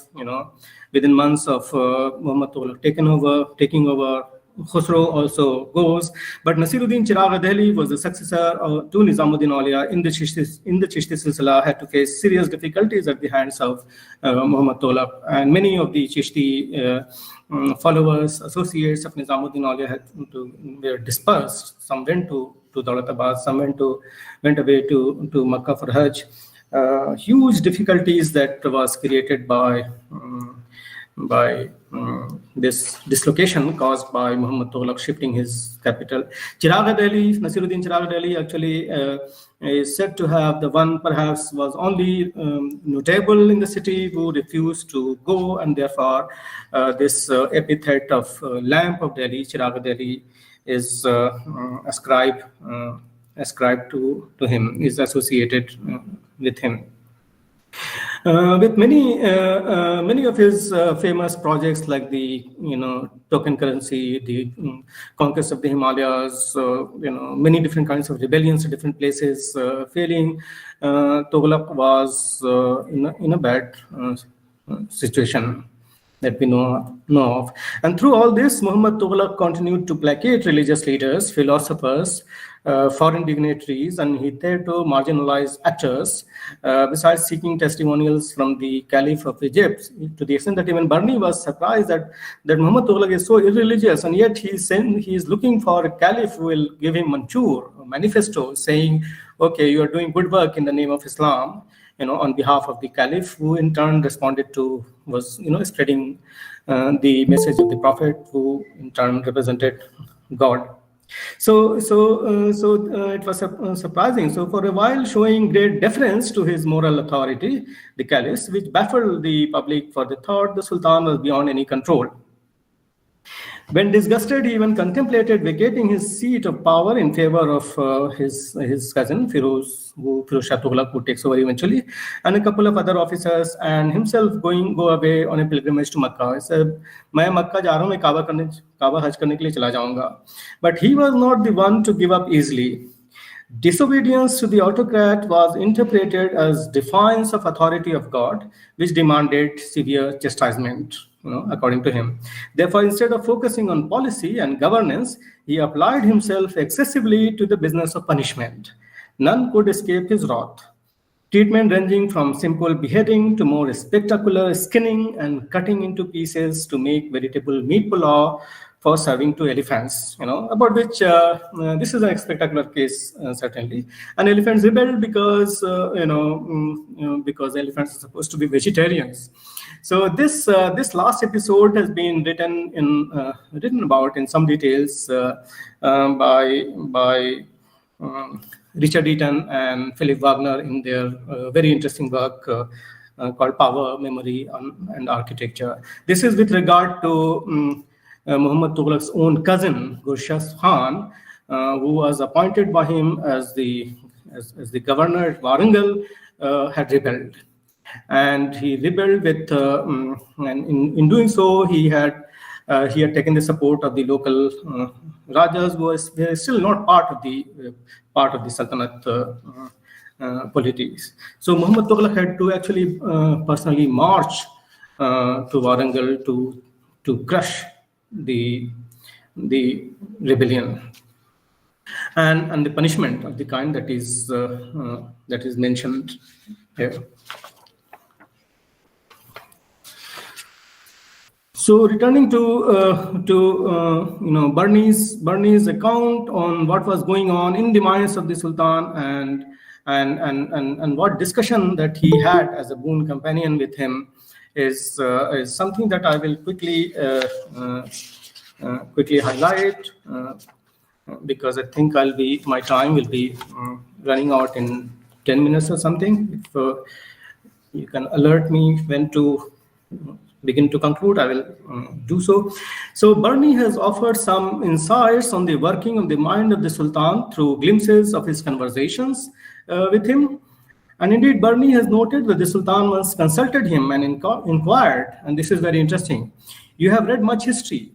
Speaker 1: Within months of Muhammad Tughlaq taking over. Khusro also goes, but Nasiruddin Chiragh Delhi was the successor to Nizamuddin Aulia in the Chishti Silsila, had to face serious difficulties at the hands of Muhammad Tughlaq, and many of the Chishti followers, associates of Nizamuddin Aulia were dispersed. Some went to Daulatabad, some went away to Makkah for Hajj. Huge difficulties that was created by this dislocation caused by Muhammad Tughlaq shifting his capital. Nasiruddin Chiragh Delhi actually is said to have the one perhaps was only notable in the city who refused to go, and therefore this epithet of lamp of Delhi, Chiragh Delhi, is ascribed to him, is associated with him. With many of his famous projects like the token currency, the conquest of the Himalayas, many different kinds of rebellions at different places failing, Tughlaq was in a bad situation that we know of. And through all this, Muhammad Tughlaq continued to placate religious leaders, philosophers, foreign dignitaries, and hitherto marginalized actors, besides seeking testimonials from the Caliph of Egypt, to the extent that even Barni was surprised that Muhammad Tughlaq is so irreligious, and yet he is looking for a Caliph who will give him Manshur, a manifesto, saying, okay, you are doing good work in the name of Islam, on behalf of the Caliph, who in turn was spreading the message of the Prophet, who in turn represented God. So it was surprising. So for a while, showing great deference to his moral authority, the Caliph, which baffled the public, for they thought the Sultan was beyond any control. When disgusted, he even contemplated vacating his seat of power in favor of his cousin Firoz Shah Tughlaq, who takes over eventually, and a couple of other officers, and himself go away on a pilgrimage to Makkah. He said, "मैं मक्का जा रहा हूँ, मैं काबा हज करने के लिए चला जाऊँगा." But he was not the one to give up easily. Disobedience to the autocrat was interpreted as defiance of authority of God, which demanded severe chastisement, according to him. Therefore, instead of focusing on policy and governance, he applied himself excessively to the business of punishment. None could escape his wrath. Treatment ranging from simple beheading to more spectacular skinning and cutting into pieces to make veritable meat pulao for serving to elephants, about which this is a spectacular case, certainly. And elephants rebelled because, because elephants are supposed to be vegetarians. So this last episode has been written about in some details by Richard Eaton and Philip Wagner in their very interesting work called Power, Memory, and Architecture. This is with regard to Muhammad Tughlaq's own cousin, Gurshad Khan, who was appointed by him as the as the governor at Warangal, had rebelled. And he rebelled with, and in doing so, he had taken the support of the local Rajas, who were still not part of the Sultanate politics. So Muhammad Tughlaq had to actually personally march to Warangal to crush the rebellion, and the punishment of the kind that is mentioned here. So returning to Barney's account on what was going on in the minds of the Sultan, and what discussion that he had as a boon companion with him is something that I will quickly highlight, because I think my time will be running out in 10 minutes or something. If you can alert me when to begin to conclude, I will do so. So Barney has offered some insights on the working of the mind of the Sultan through glimpses of his conversations with him. And indeed, Barney has noted that the Sultan once consulted him and inquired, and this is very interesting. You have read much history,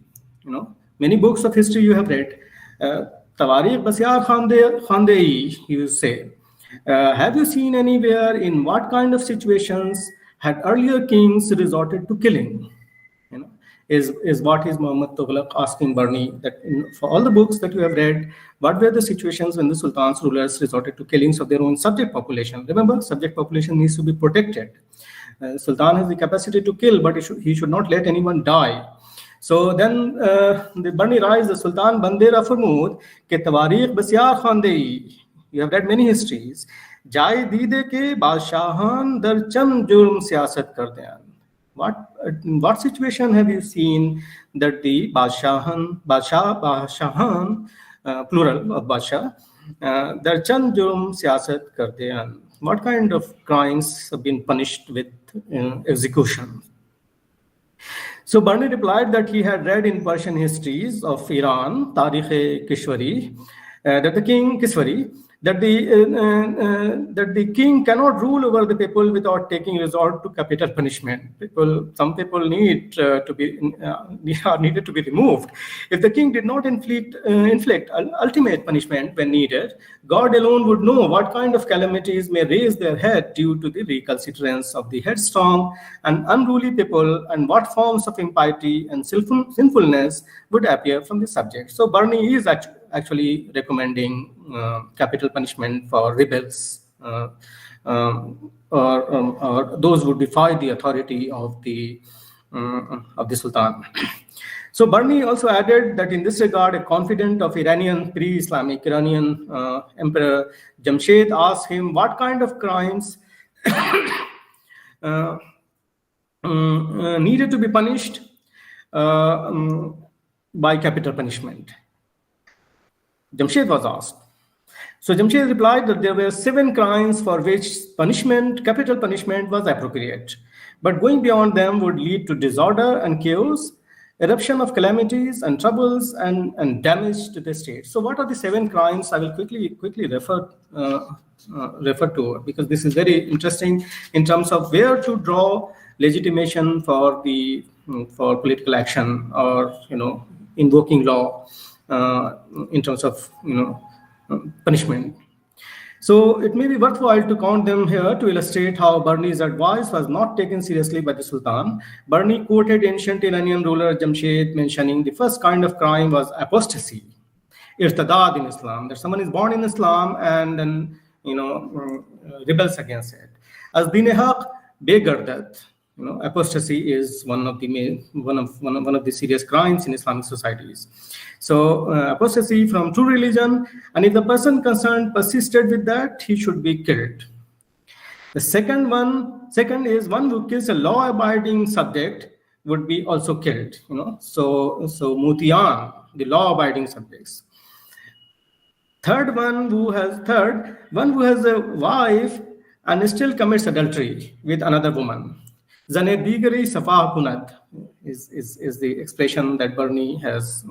Speaker 1: many books of history you have read. Tawarikh Basyar Khandei, he will say, have you seen anywhere in what kind of situations had earlier kings resorted to killing? Is what is Muhammad Tughlaq asking Barney, that for all the books that you have read, what were the situations when the Sultan's rulers resorted to killings of their own subject population? Remember, subject population needs to be protected. Sultan has the capacity to kill, but he should not let anyone die. So then the Barney writes, the Sultan Bandera Farmood ke Tawarikh Basyar Khandei. You have read many histories. Jai dide ke Badshaahan dar chand jurm siyasat kardeyan. What situation have you seen that the Badshaahan, plural of Badshah, dar chand jurm siyasat kardeyan? What kind of crimes have been punished with execution? So Barney replied that he had read in Persian histories of Iran, Tarikh-e-Kishwari, that the king Kiswari, that the king cannot rule over the people without taking resort to capital punishment. Some people needed to be removed. If the king did not inflict ultimate punishment when needed, God alone would know what kind of calamities may raise their head due to the recalcitrance of the headstrong and unruly people, and what forms of impiety and sinfulness would appear from the subject. So Barney is actually recommending capital punishment for rebels or those who defy the authority of the Sultan. So Barney also added that in this regard, a confidant of pre-Islamic Iranian Emperor Jamshed asked him what kind of crimes needed to be punished by capital punishment. Jamshed was asked. So Jamshed replied that there were 7 crimes for which capital punishment was appropriate, but going beyond them would lead to disorder and chaos, eruption of calamities and troubles, and damage to the state. So what are the 7 crimes? I will quickly refer to, because this is very interesting in terms of where to draw legitimation for political action or invoking law in terms of punishment. So it may be worthwhile to count them here to illustrate how Barney's advice was not taken seriously by the Sultan. Barney quoted ancient Iranian ruler Jamshed mentioning the first kind of crime was apostasy, irtadad in Islam, that someone is born in Islam and then rebels against it. As dinehaq begardat, apostasy is one of the serious crimes in Islamic societies. So apostasy from true religion, and if the person concerned persisted with that, he should be killed. The second is one who kills a law-abiding subject would be also killed. So mutiyan, the law-abiding subjects. One who has a wife and still commits adultery with another woman. Zane digari safa kunad is the expression that Barney has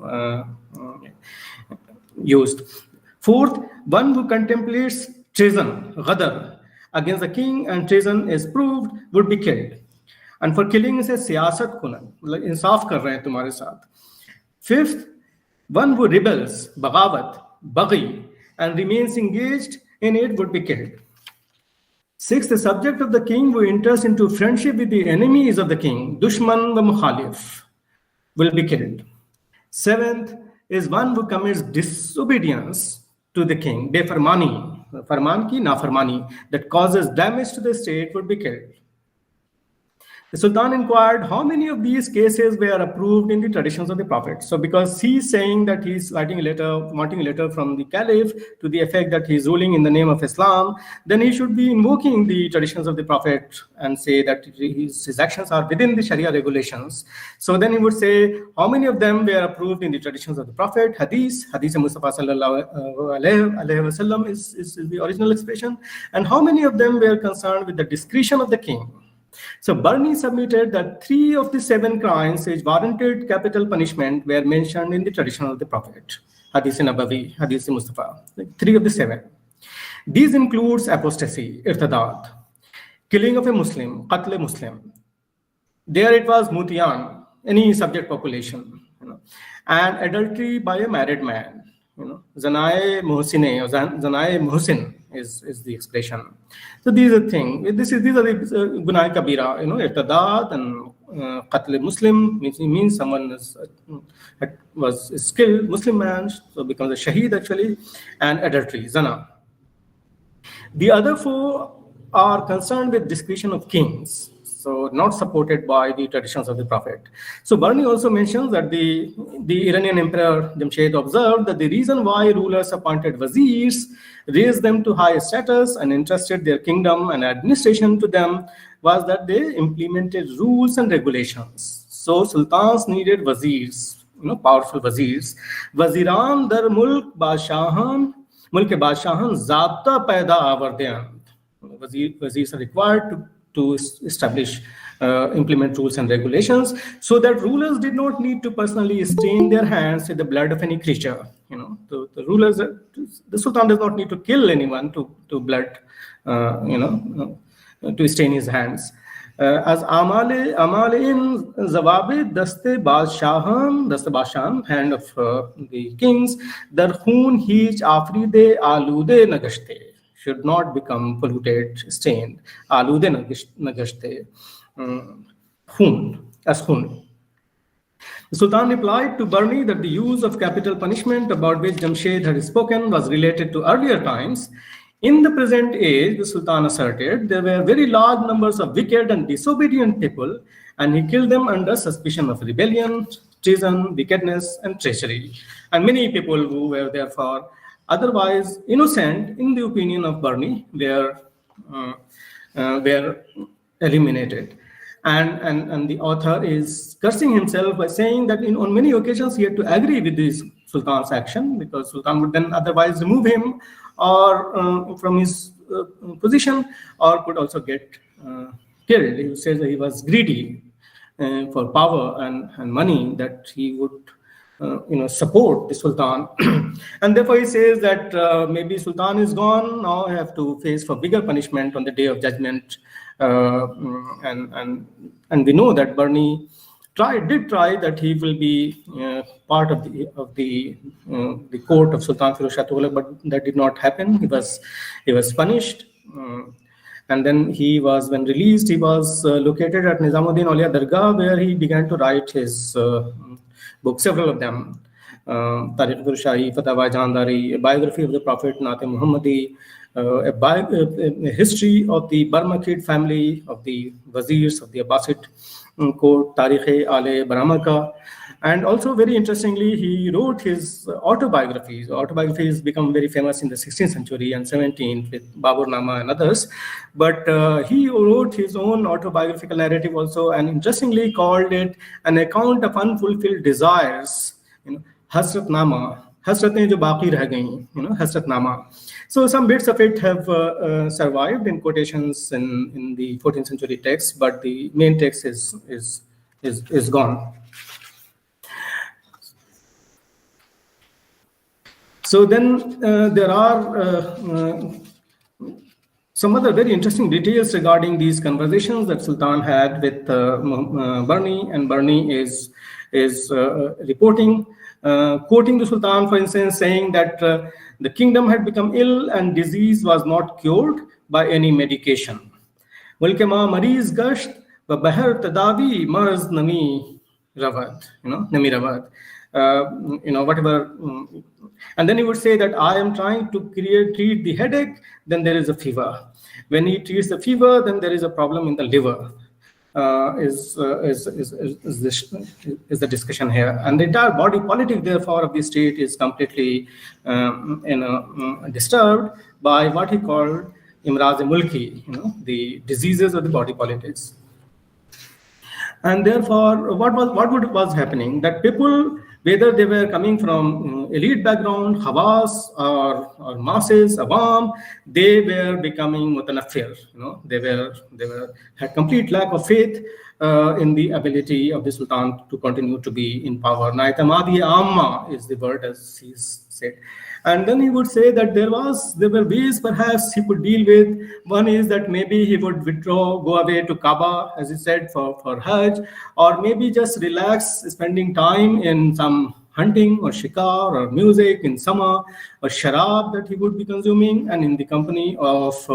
Speaker 1: used. Fourth, one who contemplates treason, ghadar, against the king and treason is proved, would be killed. And for killing is a siyasat kunan, like insaf kar rahe hain tumhare saath. Fifth, one who rebels, bagawat, baghi, and remains engaged in it would be killed. Sixth, the subject of the king who enters into friendship with the enemies of the king, dushman wa mukhalif, will be killed. Seventh is one who commits disobedience to the king, befarmani, farman ki nafarmani, that causes damage to the state would be killed. The Sultan inquired how many of these cases were approved in the traditions of the Prophet. So because he's saying that he's writing a letter, wanting a letter from the Caliph to the effect that he's ruling in the name of Islam, then he should be invoking the traditions of the Prophet and say that his actions are within the Sharia regulations. So then he would say how many of them were approved in the traditions of the Prophet. Hadith Mustafa sallallahu alaihi wasallam is the original expression, and how many of them were concerned with the discretion of the king. So Barni submitted that 3 of the 7 crimes which warranted capital punishment were mentioned in the tradition of the Prophet. Hadith Nabawi, Hadith Mustafa, 3 of the 7. These includes apostasy, irtadad, killing of a Muslim, qatl a Muslim. There it was mutiyan, any subject population, and adultery by a married man. Zanae muhsine, or zanae muhsin is the expression. So these are things. These are the gunai kabira. Irtadad and qatl Muslim means someone was a skilled Muslim man, so becomes a shaheed actually, and adultery, zana. The other 4 are concerned with discretion of kings, so not supported by the traditions of the Prophet. So Barni also mentions that the Iranian Emperor Jamshed observed that the reason why rulers appointed wazirs, raised them to high status and entrusted their kingdom and administration to them was that they implemented rules and regulations. So sultans needed wazirs, powerful wazirs. Waziran dar mulk badshahan, mulk badshahan zabta paida avardeyan. Wazirs are required to establish, implement rules and regulations, so that rulers did not need to personally stain their hands with the blood of any creature. The rulers, the Sultan does not need to kill anyone to blood, to stain his hands. As amale in zawabid daste badshahan, hand of the kings, dar khoon heech afride alude nagashte, should not become polluted, stained. Alude nagashte, khun, as khun. The Sultan replied to Barni that the use of capital punishment about which Jamshed had spoken was related to earlier times. In the present age, the Sultan asserted, there were very large numbers of wicked and disobedient people, and he killed them under suspicion of rebellion, treason, wickedness, and treachery. And many people who were therefore otherwise innocent, in the opinion of Barni, were eliminated. And the author is cursing himself by saying that on many occasions he had to agree with this Sultan's action, because Sultan would then otherwise remove him or from his position, or could also get killed. He says that he was greedy for power and money, that he would support the Sultan. And therefore he says that maybe Sultan is gone, now I have to face for bigger punishment on the day of judgment. And we know that Barni did try that he will be part of the court of Sultan Firoz Shah Tughlaq, but that did not happen. He was punished, and then when released, he was located at Nizamuddin Auliya Dargah, where he began to write his books, several of them. Tariq Shahi, Fatwa Jandari, a biography of the Prophet, Naat Muhammadi, a history of the Barmakid family, of the Wazirs of the Abbasid court, Tarikh Ale Baramaka. And also, very interestingly, he wrote his autobiographies. Autobiographies become very famous in the 16th century and 17th with Babur Nama and others. But he wrote his own autobiographical narrative also, and interestingly called it an account of unfulfilled desires, Hasrat Nama. Hasratein jo baqi reh gayi, Hasrat Nama. So some bits of it have survived in quotations in the 14th century text, but the main text is gone. So then there are some other very interesting details regarding these conversations that Sultan had with Barni, and Barni is reporting, quoting the Sultan, for instance, saying that the kingdom had become ill and disease was not cured by any medication. मुल्क माँ मरीज गश्त व बहर तदावी मर्ज नमी रवद, nami ravad, whatever. And then he would say that I am trying to treat the headache, then there is a fever. When he treats the fever, then there is a problem in the liver. Is the discussion here, and the entire body politic, therefore, of the state is completely disturbed by what he called Imraz-e-Mulki, the diseases of the body politics. And therefore, what was happening? That people, whether they were coming from elite background, Hawas or masses, Awam, they were becoming mutanaffir. They had complete lack of faith in the ability of the Sultan to continue to be in power. Naitamadi Amma is the word, as he said. And then he would say that there were ways perhaps he could deal with. One is that maybe he would withdraw, go away to Kaaba, as he said, for Hajj, or maybe just relax, spending time in some hunting or shikar or music in summer, or sharab that he would be consuming, and in the company of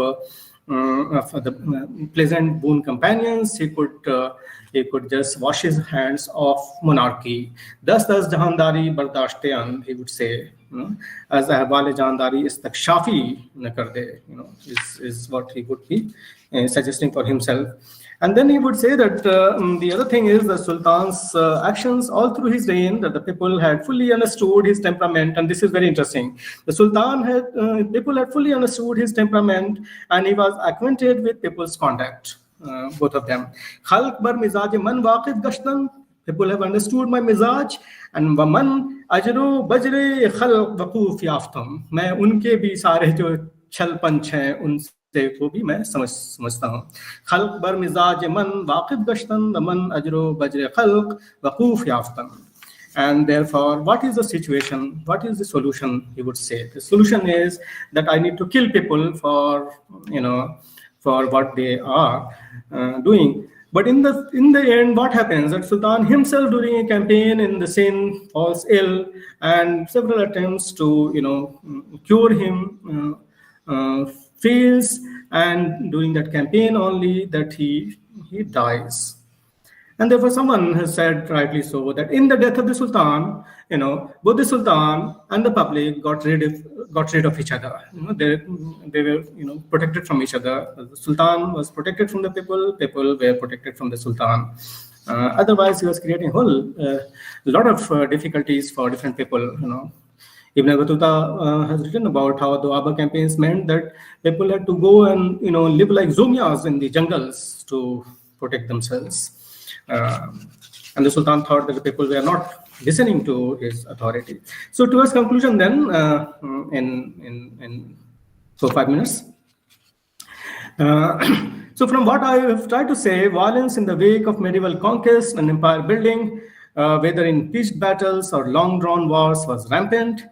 Speaker 1: the pleasant boon companions, he could just wash his hands off monarchy. Das jahandari bardashte, he would say, as ahwal jahandari istakshafi na kar de, is what he would be suggesting for himself. And then he would say that the other thing is the Sultan's actions all through his reign, that the people had fully understood his temperament, and this is very interesting. The Sultan people had fully understood his temperament, and he was acquainted with people's conduct, both of them. Khalq bar mizaj man waqif gashtan, people have understood my mizaj, and waman ajru bajre khalq waquf yaftam, मैं उनके भी सारे जो छल पंच हैं उनसे को भी मैं समझता हूँ. खल्क बर मिजाज मन वाकिफ गश्तन मन अजरो बजरे खल्क वकूफ याफ्तन. And therefore, what is the situation? What is the solution? He would say the solution is that I need to kill people for what they are doing. But in the end, what happens? That Sultan himself, during a campaign in the Sindh, falls ill, and several attempts to cure him fails, and during that campaign only that he dies. And therefore someone has said, rightly so, that in the death of the Sultan, both the Sultan and the public got rid of each other. They were protected from each other. The Sultan was protected from the people were protected from the Sultan. Otherwise he was creating a lot of difficulties for different people. Ibn Battuta has written about how the Doaba campaigns meant that people had to go and live like Zomias in the jungles to protect themselves. And the Sultan thought that the people were not listening to his authority. So towards conclusion then, in 5 minutes. So from what I have tried to say, violence in the wake of medieval conquest and empire building, whether in pitched battles or long-drawn wars, was rampant.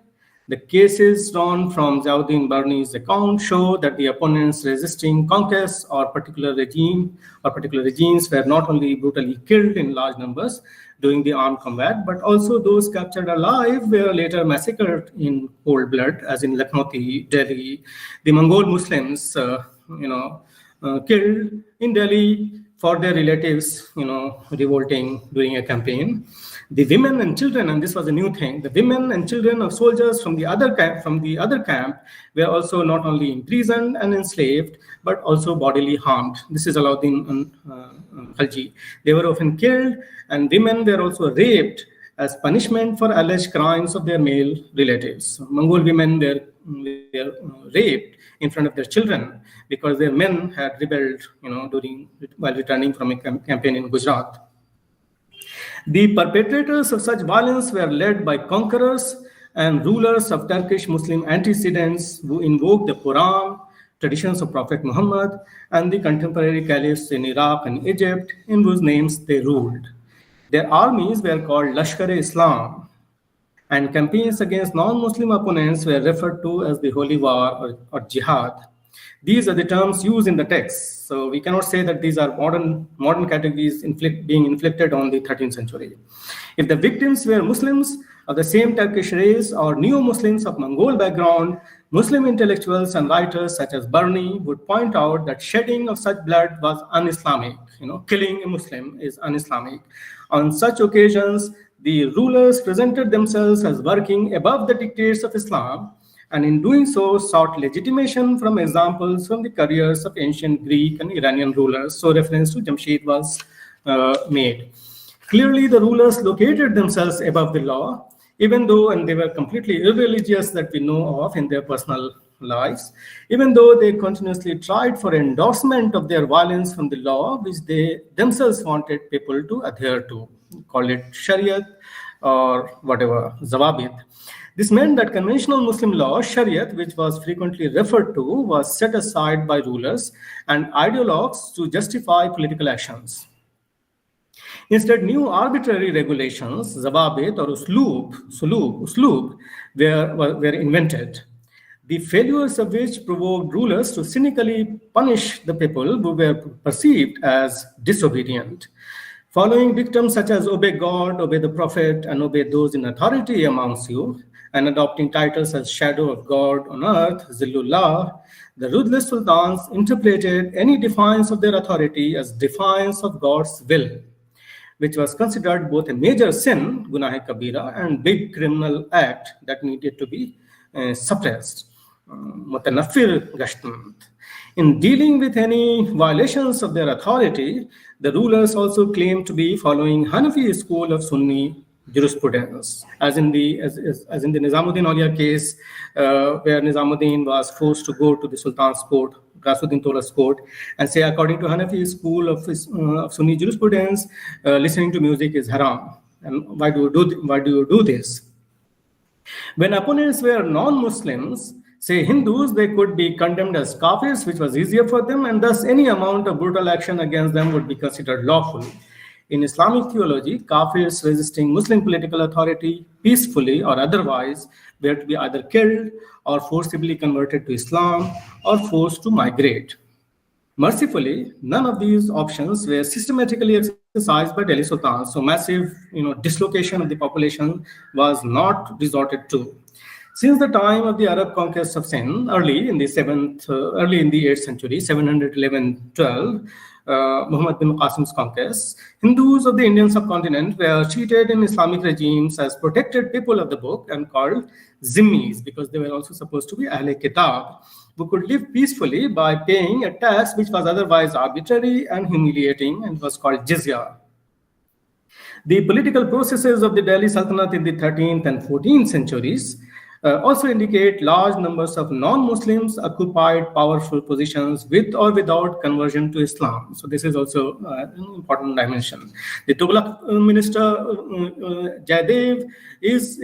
Speaker 1: The cases drawn from Ziauddin Barni's account show that the opponents resisting conquest or particular regimes were not only brutally killed in large numbers during the armed combat, but also those captured alive were later massacred in cold blood, as in Lakhnauti, Delhi. The Mongol Muslims, killed in Delhi for their relatives, revolting during a campaign. The women and children, and this was a new thing, the women and children of soldiers from the other camp were also not only imprisoned and enslaved, but also bodily harmed. This is Alauddin Khalji. They were often killed, and women were also raped as punishment for alleged crimes of their male relatives. Mongol women were raped in front of their children because their men had rebelled, while returning from a campaign in Gujarat. The perpetrators of such violence were led by conquerors and rulers of Turkish Muslim antecedents who invoked the Quran, traditions of Prophet Muhammad, and the contemporary caliphs in Iraq and Egypt, in whose names they ruled. Their armies were called Lashkar-e-Islam, and campaigns against non-Muslim opponents were referred to as the Holy War or Jihad. These are the terms used in the text. So we cannot say that these are modern categories being inflicted on the 13th century. If the victims were Muslims of the same Turkish race or neo-Muslims of Mongol background, Muslim intellectuals and writers such as Barni would point out that shedding of such blood was un-Islamic. Killing a Muslim is un-Islamic. On such occasions, the rulers presented themselves as working above the dictates of Islam, and in doing so sought legitimation from examples from the careers of ancient Greek and Iranian rulers. So reference to Jamshid was made. Clearly, the rulers located themselves above the law, even though, and they were completely irreligious that we know of in their personal lives, even though they continuously tried for endorsement of their violence from the law, which they themselves wanted people to adhere to, call it Shariat or whatever, Zawabit. This meant that conventional Muslim law, Shariat, which was frequently referred to, was set aside by rulers and ideologues to justify political actions. Instead, new arbitrary regulations, Zawabit or Uslub, were invented, the failures of which provoked rulers to cynically punish the people who were perceived as disobedient. Following dictums such as obey God, obey the Prophet, and obey those in authority amongst you, and adopting titles as shadow of God on earth, Zillullah, the ruthless sultans interpreted any defiance of their authority as defiance of God's will, which was considered both a major sin, Gunah Kabira, and big criminal act that needed to be suppressed. Mutanaffir Gashtant. In dealing with any violations of their authority, the rulers also claimed to be following Hanafi school of Sunni jurisprudence, as in the Nizamuddin Aulia case, where Nizamuddin was forced to go to the Sultan's court, Ghiyasuddin Tughlaq's court, and say, according to Hanafi school of Sunni jurisprudence, listening to music is haram. And why do you do this? When opponents were non-Muslims, say Hindus, they could be condemned as kafirs, which was easier for them, and thus any amount of brutal action against them would be considered lawful. In Islamic theology, kafirs resisting Muslim political authority peacefully or otherwise were to be either killed or forcibly converted to Islam or forced to migrate. Mercifully, none of these options were systematically exercised by Delhi sultans, so massive dislocation of the population was not resorted to. Since the time of the Arab conquest of Sindh, early in the 8th century, 711-12, Muhammad bin Qasim's conquest, Hindus of the Indian subcontinent were treated in Islamic regimes as protected people of the book and called Zimmis, because they were also supposed to be Ahle Kitab, who could live peacefully by paying a tax which was otherwise arbitrary and humiliating and was called jizya. The political processes of the Delhi Sultanate in the 13th and 14th centuries also indicate large numbers of non-Muslims occupied powerful positions with or without conversion to Islam. So this is also an important dimension. The Tughlaq minister Jaydev is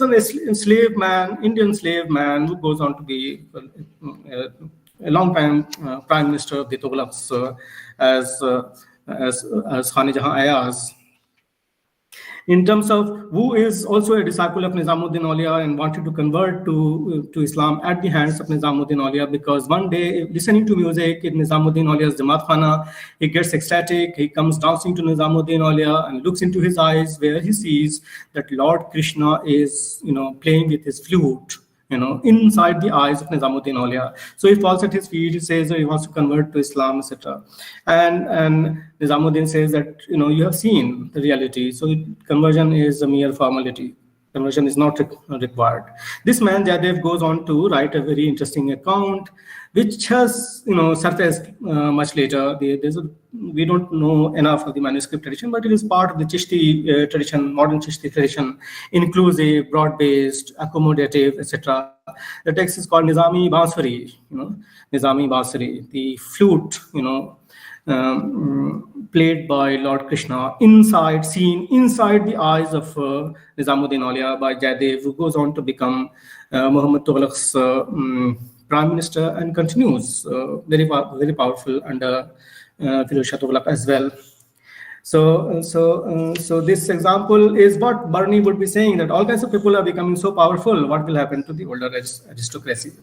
Speaker 1: an enslaved man, Indian slave man, who goes on to be a long time prime minister of the Tughlaqs as Khani Jahan Ayaz. In terms of who is also a disciple of Nizamuddin Aulia and wanted to convert to Islam at the hands of Nizamuddin Aulia, because one day listening to music in Nizamuddin Aulia's Jamaat Khana, he gets ecstatic, he comes dancing to Nizamuddin Aulia and looks into his eyes where he sees that Lord Krishna is playing with his flute inside the eyes of Nizamuddin Aulia. So he falls at his feet, he says he wants to convert to Islam, etc. And Nizamuddin says that, you have seen the reality. So conversion is a mere formality. Conversion is not required. This man, Jaydev, goes on to write a very interesting account, which has, surfaced much later. We don't know enough of the manuscript tradition, but it is part of the Chishti tradition, modern Chishti tradition, inclusive, broad-based, accommodative, etc. The text is called Nizami Bansuri, Nizami Bansuri, the flute, played by Lord Krishna, seen inside the eyes of Nizamuddin Aulia by Jaydev, who goes on to become Muhammad Tughlaq's prime minister and continues very powerful under Firoz Shah Tughlaq as well. So this example is what Barni would be saying, that all kinds of people are becoming so powerful. What will happen to the older aristocracy?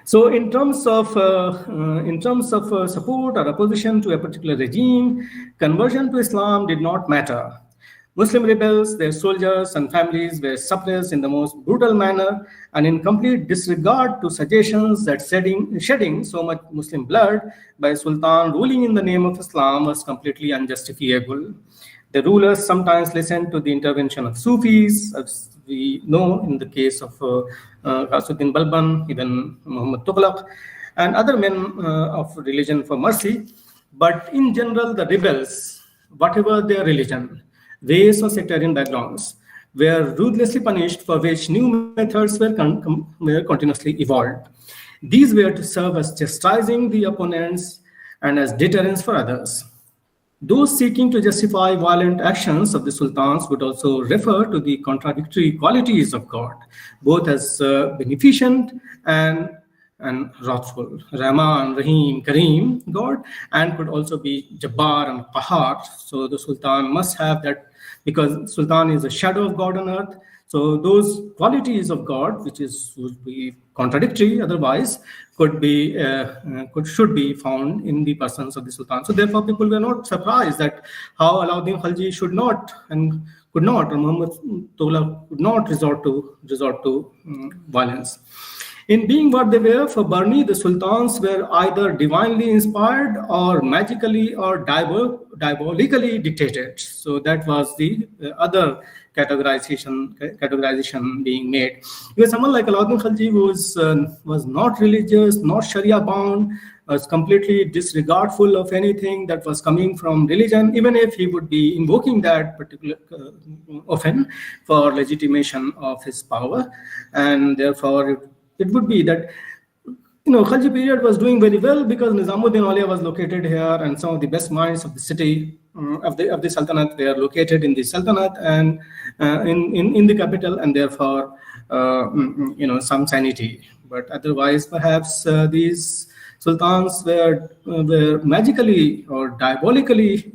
Speaker 1: So in terms of support or opposition to a particular regime, conversion to Islam did not matter. Muslim rebels, their soldiers and families were suppressed in the most brutal manner and in complete disregard to suggestions that shedding so much Muslim blood by a sultan ruling in the name of Islam was completely unjustifiable. The rulers sometimes listened to the intervention of Sufis, as we know in the case of Ghasuddin Balban, even Muhammad Tughlaq, and other men of religion for mercy. But in general, the rebels, whatever their religion, race or sectarian backgrounds, were ruthlessly punished, for which new methods were continuously evolved. These were to serve as chastising the opponents and as deterrence for others. Those seeking to justify violent actions of the sultans would also refer to the contradictory qualities of God, both as beneficent and wrathful, Rahman, Rahim, Kareem, God, and could also be Jabbar and Qahar. So the sultan must have that, because sultan is a shadow of God on earth. So those qualities of God, which would be contradictory otherwise, should be found in the persons of the sultan. So therefore, people were not surprised that how Alauddin Khalji should not and could not, or Muhammad Tughlaq could not resort to violence. In being what they were, for Barni, the sultans were either divinely inspired or magically or diabolically dictated. So that was the other categorization being made. Because someone like Alauddin Khalji was not religious, not Sharia bound, was completely disregardful of anything that was coming from religion, even if he would be invoking that particular often for legitimation of his power. And therefore, it would be that, Khalji period was doing very well because Nizamuddin Auliya was located here, and some of the best minds of the city of the Sultanate were located in the Sultanate and in the capital, and therefore, some sanity. But otherwise, perhaps these sultans were magically or diabolically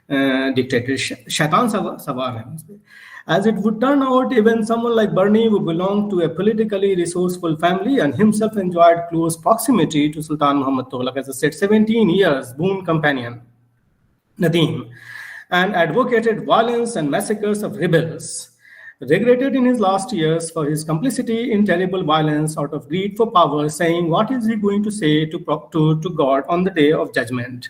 Speaker 1: dictated. Shaitan Sawar. As it would turn out, even someone like Barni, who belonged to a politically resourceful family and himself enjoyed close proximity to Sultan Muhammad Tughlaq, as I said, 17 years, boon companion, Nadim, and advocated violence and massacres of rebels, regretted in his last years for his complicity in terrible violence out of greed for power, saying, what is he going to say to God on the day of judgment?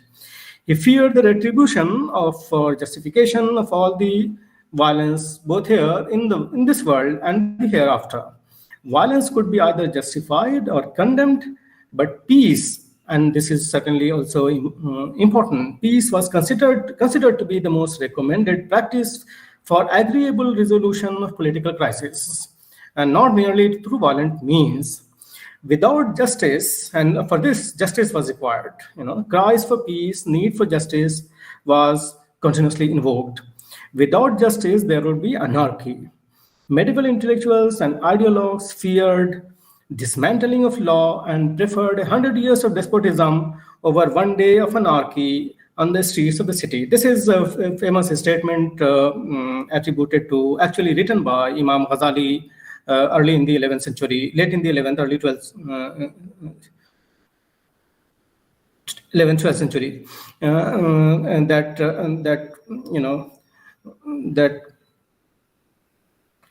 Speaker 1: He feared the retribution or justification of all the violence, both here in this world and the hereafter. Violence could be either justified or condemned, but peace, and this is certainly also important, peace was considered to be the most recommended practice for agreeable resolution of political crisis, and not merely through violent means. Without justice, and for this, justice was required. Cries for peace, need for justice was continuously invoked. Without justice, there would be anarchy. Medieval intellectuals and ideologues feared dismantling of law and preferred 100 years of despotism over one day of anarchy on the streets of the city. This is a famous statement attributed to, actually written by Imam Ghazali early in the 11th century, late in the 11th, early 12th, 11th, 12th century, and that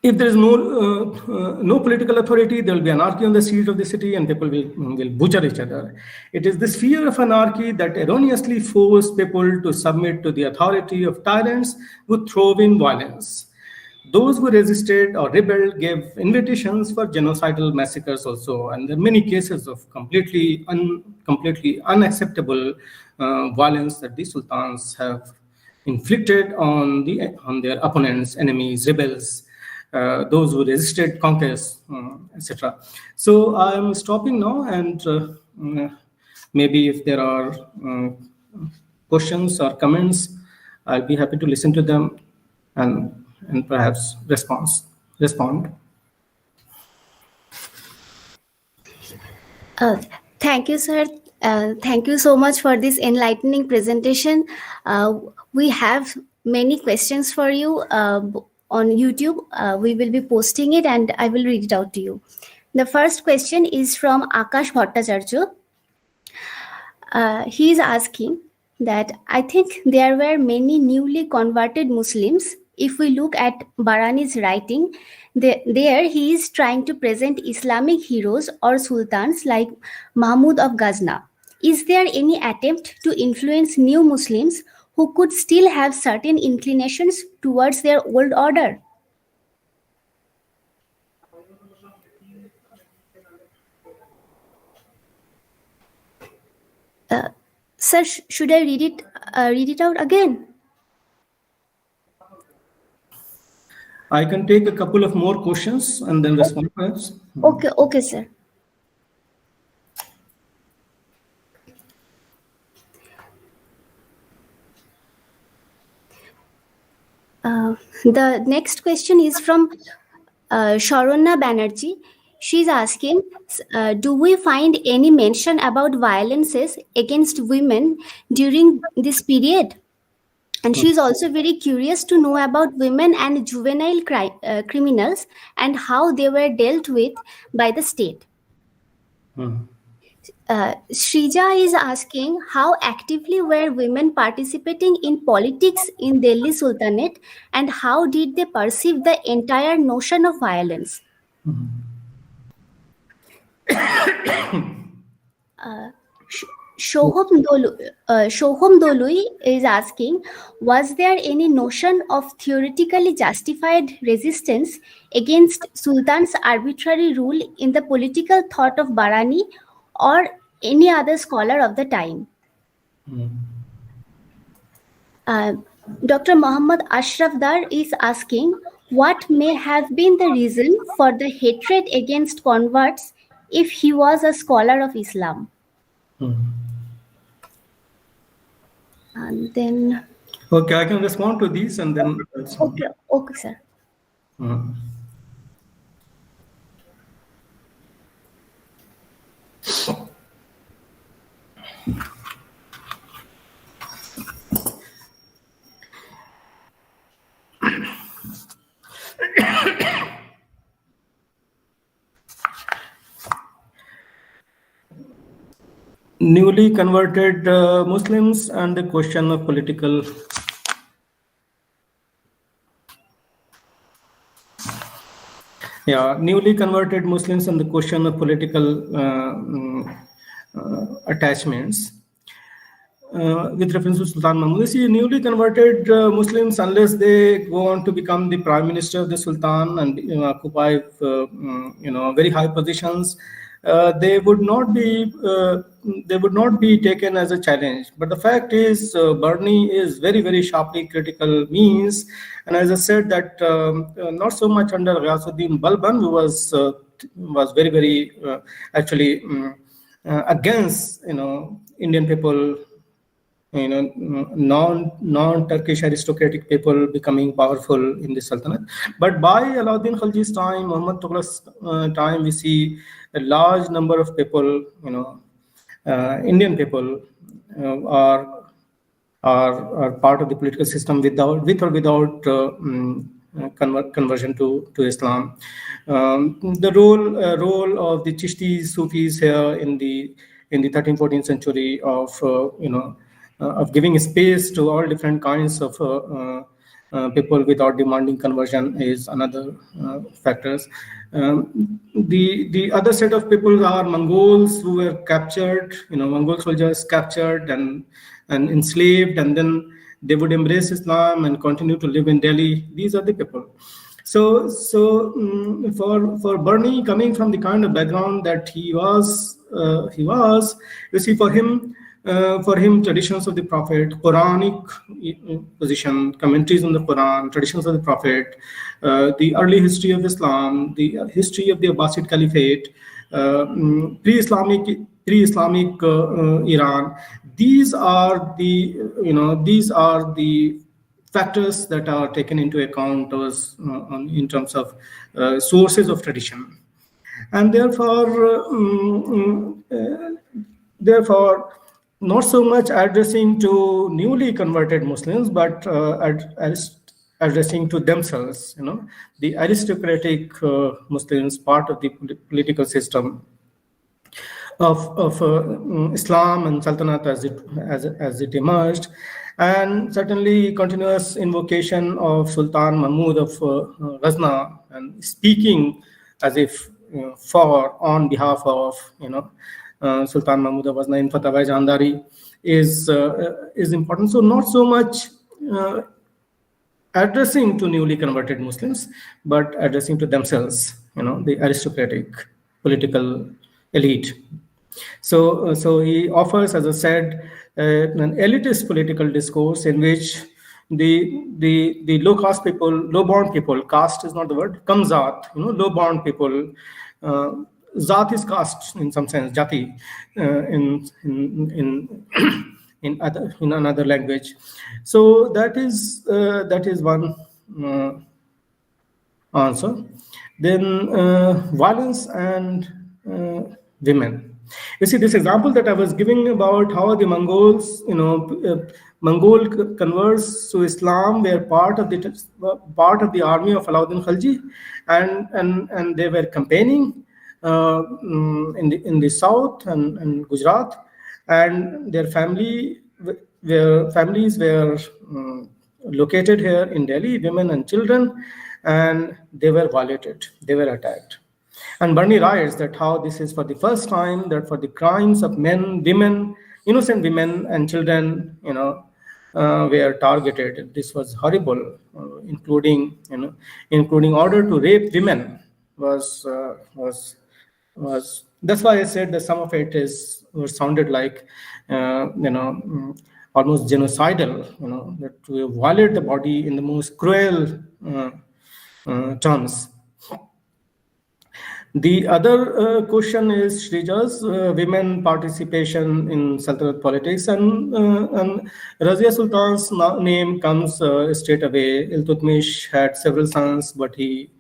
Speaker 1: if there is no political authority, there will be anarchy on the streets of the city and people will butcher each other. It is this fear of anarchy that erroneously forced people to submit to the authority of tyrants who throve in violence. Those who resisted or rebelled gave invitations for genocidal massacres also, and there are many cases of completely unacceptable violence that the sultans have inflicted on their opponents, enemies, rebels, those who resisted conquest, etc. So I'm stopping now, and maybe if there are questions or comments, I'll be happy to listen to them and perhaps respond.
Speaker 5: Thank you, sir. Thank you so much for this enlightening presentation. We have many questions for you on YouTube. We will be posting it and I will read it out to you. The first question is from Akash Bhattacharya. He is asking that I think there were many newly converted Muslims. If we look at Barani's writing, there he is trying to present Islamic heroes or sultans like Mahmud of Ghazna. Is there any attempt to influence new Muslims who could still have certain inclinations towards their old order? Sir, should I read it out again?
Speaker 1: I can take a couple of more questions and then respond perhaps.
Speaker 5: Okay, sir. The next question is from Sharonna Banerjee. She's asking, do we find any mention about violences against women during this period? And she's also very curious to know about women and juvenile criminals and how they were dealt with by the state. Shrija is asking, how actively were women participating in politics in Delhi Sultanate and how did they perceive the entire notion of violence? Shoham Dolui is asking, was there any notion of theoretically justified resistance against Sultan's arbitrary rule in the political thought of Barani or any other scholar of the time? Dr. Muhammad Ashraf Dar is asking, what may have been the reason for the hatred against converts if he was a scholar of Islam? And then...
Speaker 1: Okay, I can respond to these and then...
Speaker 5: Okay, sir.
Speaker 1: Newly converted Muslims and the question of political newly converted Muslims and the question of political attachments. With reference to Sultan Mahmud, you see, newly converted Muslims, unless they go on to become the prime minister of the Sultan and occupy very high positions, they would not be taken as a challenge. But the fact is, Barani is very, very sharply critical means, and as I said, that not so much under Ghiyasuddin Balban, who was very, very actually against Indian people, non-Turkish aristocratic people becoming powerful in the Sultanate. But by Alauddin Khalji's time, Muhammad Tughlaq's time, we see a large number of people, Indian people, are part of the political system with or without conversion to Islam. The role of the Chishti Sufis here in the 13th, 14th century of giving space to all different kinds of people without demanding conversion is another factors. The other set of people are Mongols who were captured, Mongol soldiers captured and enslaved, and then they would embrace Islam and continue to live in Delhi. These are the people. So for Barani, coming from the kind of background that he was, you see, for him, traditions of the Prophet, Quranic position, commentaries on the Quran, traditions of the Prophet, the early history of Islam, the history of the Abbasid Caliphate, pre-Islamic Iran. These are the factors that are taken into account in terms of sources of tradition, and therefore. Not so much addressing to newly converted Muslims, but addressing to themselves, the aristocratic Muslims, part of the political system of Islam and Sultanate as it emerged, and certainly continuous invocation of Sultan Mahmud of Ghazna, and speaking as if on behalf of Sultan Mahmud of Ghazna in Fatawai Jandari is important. So not so much addressing to newly converted Muslims, but addressing to themselves, the aristocratic political elite. So he offers, as I said, an elitist political discourse in which the low-caste people, low-born people, caste is not the word, kamzat, low-born people, zat is caste in some sense, jati, in another language. So that is one answer. Then violence and women. You see, this example that I was giving about how the Mongols, Mongol converts to Islam were part of the army of Alauddin Khalji, and they were campaigning in the south and Gujarat, and their families were located here in Delhi, women and children, and they were violated, they were attacked. And Barney writes that how this is for the first time that for the crimes of men, women, innocent women and children, were targeted. This was horrible, including order to rape women was. That's why I said that some of it sounded like, almost genocidal, that to violate the body in the most cruel terms. The other question is Shrija's women participation in Sultanate politics, and Razia Sultan's name comes straight away. Iltutmish had several sons, but he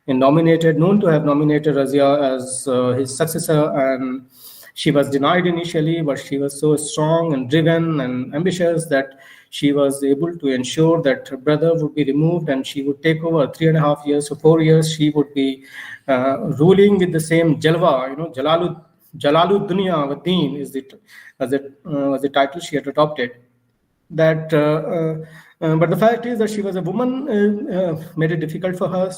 Speaker 1: known to have nominated Razia as his successor, and she was denied initially, but she was so strong and driven and ambitious that she was able to ensure that her brother would be removed and she would take over 3.5 years or 4 years. She would be ruling with the same Jalwa, Jalalud Dunya wa Deen was the title she had adopted. But the fact is that she was a woman, made it difficult for her,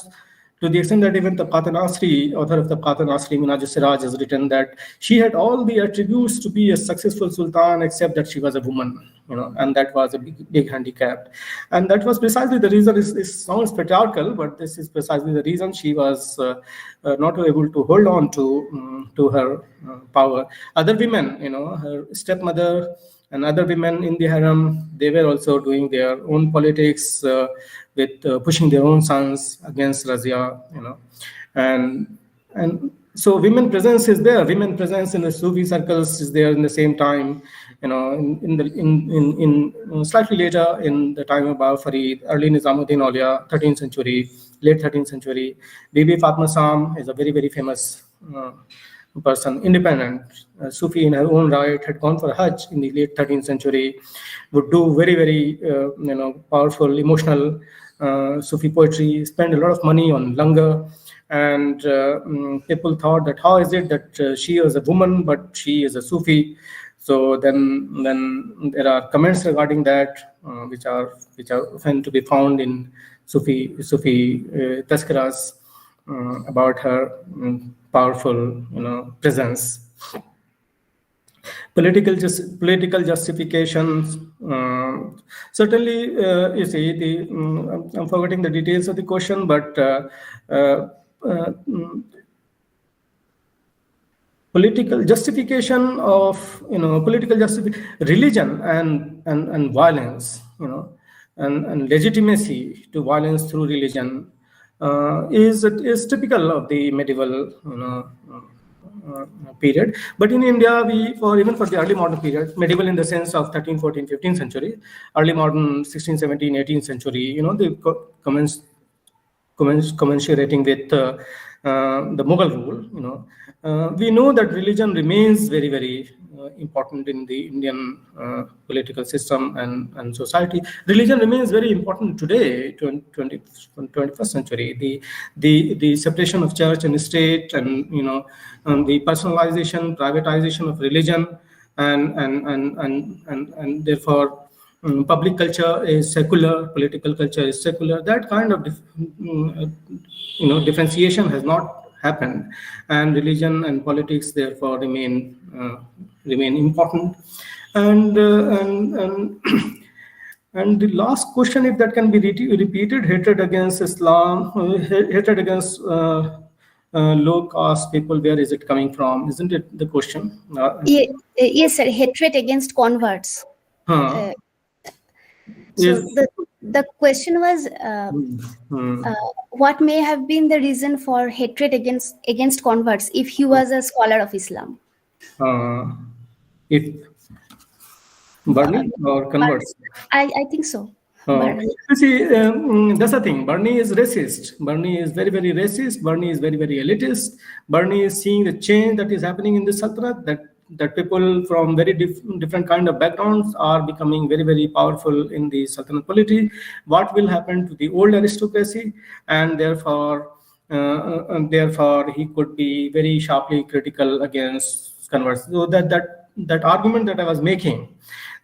Speaker 1: to the extent that even Tabqat Nasri, author of Tabqat Nasri, Minhaj Siraj, has written that she had all the attributes to be a successful sultan, except that she was a woman, and that was a big handicap. And that was precisely the reason. It sounds patriarchal, but this is precisely the reason she was not able to hold on to her power. Other women, her stepmother and other women in the harem, they were also doing their own politics, with pushing their own sons against Razia, and so women presence is there. Women presence in the Sufi circles is there in the same time, in slightly later in the time of Baba Farid, early Nizamuddin Auliya, 13th century, late 13th century. Bibi Fatma Sam is a very, very famous person, independent, Sufi in her own right, had gone for Hajj in the late 13th century, would do very, very, powerful, emotional Sufi poetry, spend a lot of money on langar, and people thought that how is it that she is a woman, but she is a Sufi. So then there are comments regarding that, which are often to be found in Sufi tazkiras about her powerful, presence. Political justifications. Certainly, you see, I'm forgetting the details of the question, but political justification of religion and violence, and legitimacy to violence through religion is typical of the medieval period. But in India, even for the early modern period, medieval in the sense of 13th, 14th, 15th century, early modern 16th, 17th, 18th century, they commensurating with the Mughal rule, we know that religion remains very, very important in the Indian political system and society. Religion remains very important today, 21st century. The separation of church and state, and the personalization, privatization of religion, and therefore public culture is secular, political culture is secular. That kind of differentiation has not happened, and religion and politics therefore remain important. And and the last question, if that can be repeated: hatred against Islam, hatred against low caste people, where is it coming from? Isn't it the question?
Speaker 5: Yes, sir. Hatred against converts. So the question was, what may have been the reason for hatred against converts if he was a scholar of Islam?
Speaker 1: If Barney or converts?
Speaker 5: I think so.
Speaker 1: You see, that's the thing. Barney is racist. Barney is very, very racist. Barney is very, very elitist. Barney is seeing the change that is happening in the Sultanate, that people from very different kind of backgrounds are becoming very, very powerful in the Sultanate polity. What will happen to the old aristocracy? And therefore he could be very sharply critical against converts. So that argument that I was making,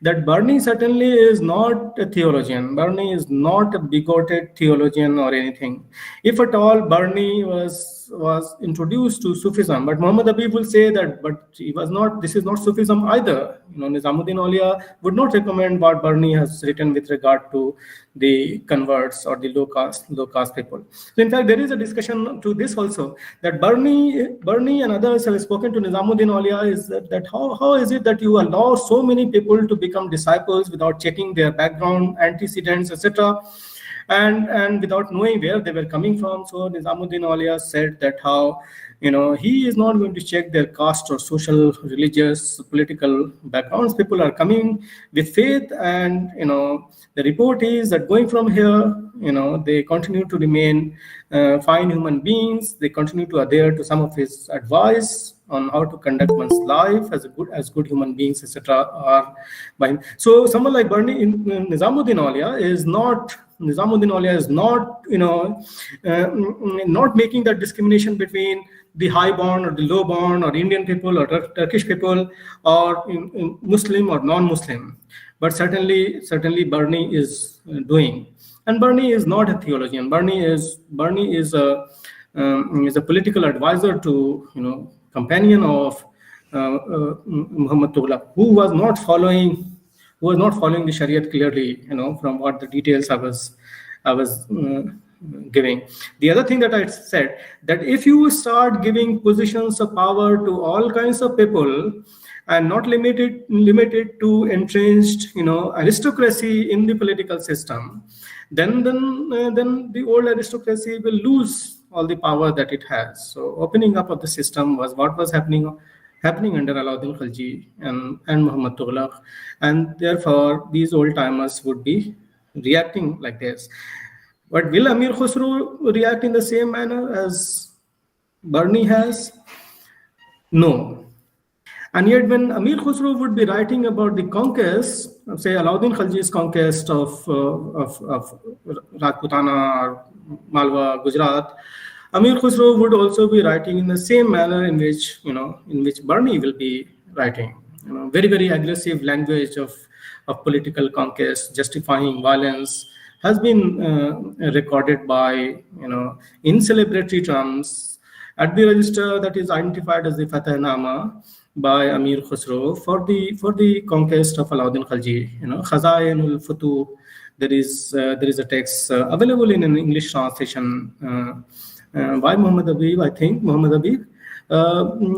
Speaker 1: that Barney certainly is not a theologian. Barney is not a bigoted theologian or anything. If at all, Barney was introduced to Sufism, but Muhammad Habib will say that, but he was not. This is not Sufism either. Nizamuddin Aulia would not recommend what Barney has written with regard to the converts or the low caste people. So in fact, there is a discussion to this also, that Barney and others have spoken to Nizamuddin Aulia, is that how is it that you allow so many people to become disciples without checking their background, antecedents, etc., and without knowing where they were coming from. So Nizamuddin Aulia said that how he is not going to check their caste or social, religious, political backgrounds. People are coming with faith, and the report is that going from here, they continue to remain fine human beings. They continue to adhere to some of his advice on how to conduct one's life as good human beings, etc. are by him. So someone like Barney, Nizamuddin Aulia is not not making that discrimination between the high-born or the low-born, or Indian people or Turkish people, or Muslim or non-Muslim. But certainly Barney is doing. And Barney is not a theologian. Barney is a political advisor to companion of Muhammad Tughlaq, who was not following the Shariat clearly, from what the details I was giving. The other thing that I said, that if you start giving positions of power to all kinds of people and not limited to entrenched, aristocracy in the political system, then the old aristocracy will lose all the power that it has. So opening up of the system was what was happening under Alauddin Khalji and Muhammad Tughlaq, and therefore these old timers would be reacting like this. But will Amir Khusro react in the same manner as Barney has? No. And yet when Amir Khusro would be writing about the conquest, say Alauddin Khalji's conquest of Rajputana or Malwa, Gujarat, Amir Khusro would also be writing in the same manner in which Barney will be writing. Very, very aggressive language of political conquest, justifying violence, has been recorded by, in celebratory terms at the register that is identified as the Fathnama by Amir Khusro for the conquest of Alauddin Khalji. Khazainul Futuh. There is a text available in an English translation by Muhammad Habib, I think. Muhammad Habib.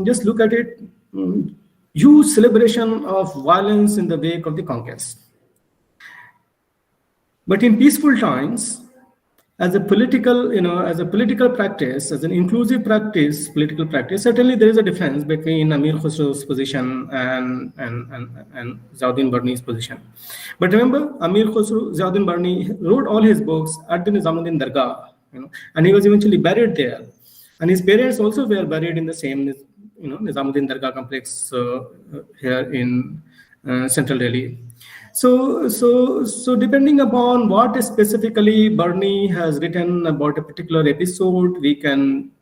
Speaker 1: Just look at it. Huge celebration of violence in the wake of the conquest. But in peaceful times, as a political practice, as an inclusive political practice, certainly there is a difference between Amir Khusro's position and Ziauddin Barni's position. But remember, Amir Khusro, Ziauddin Barni wrote all his books at the Nizamuddin Dargah, and he was eventually buried there. And his parents also were buried in the same, Nizamuddin Dargah complex here in central Delhi. So depending upon what specifically Bernie has written about a particular episode, we can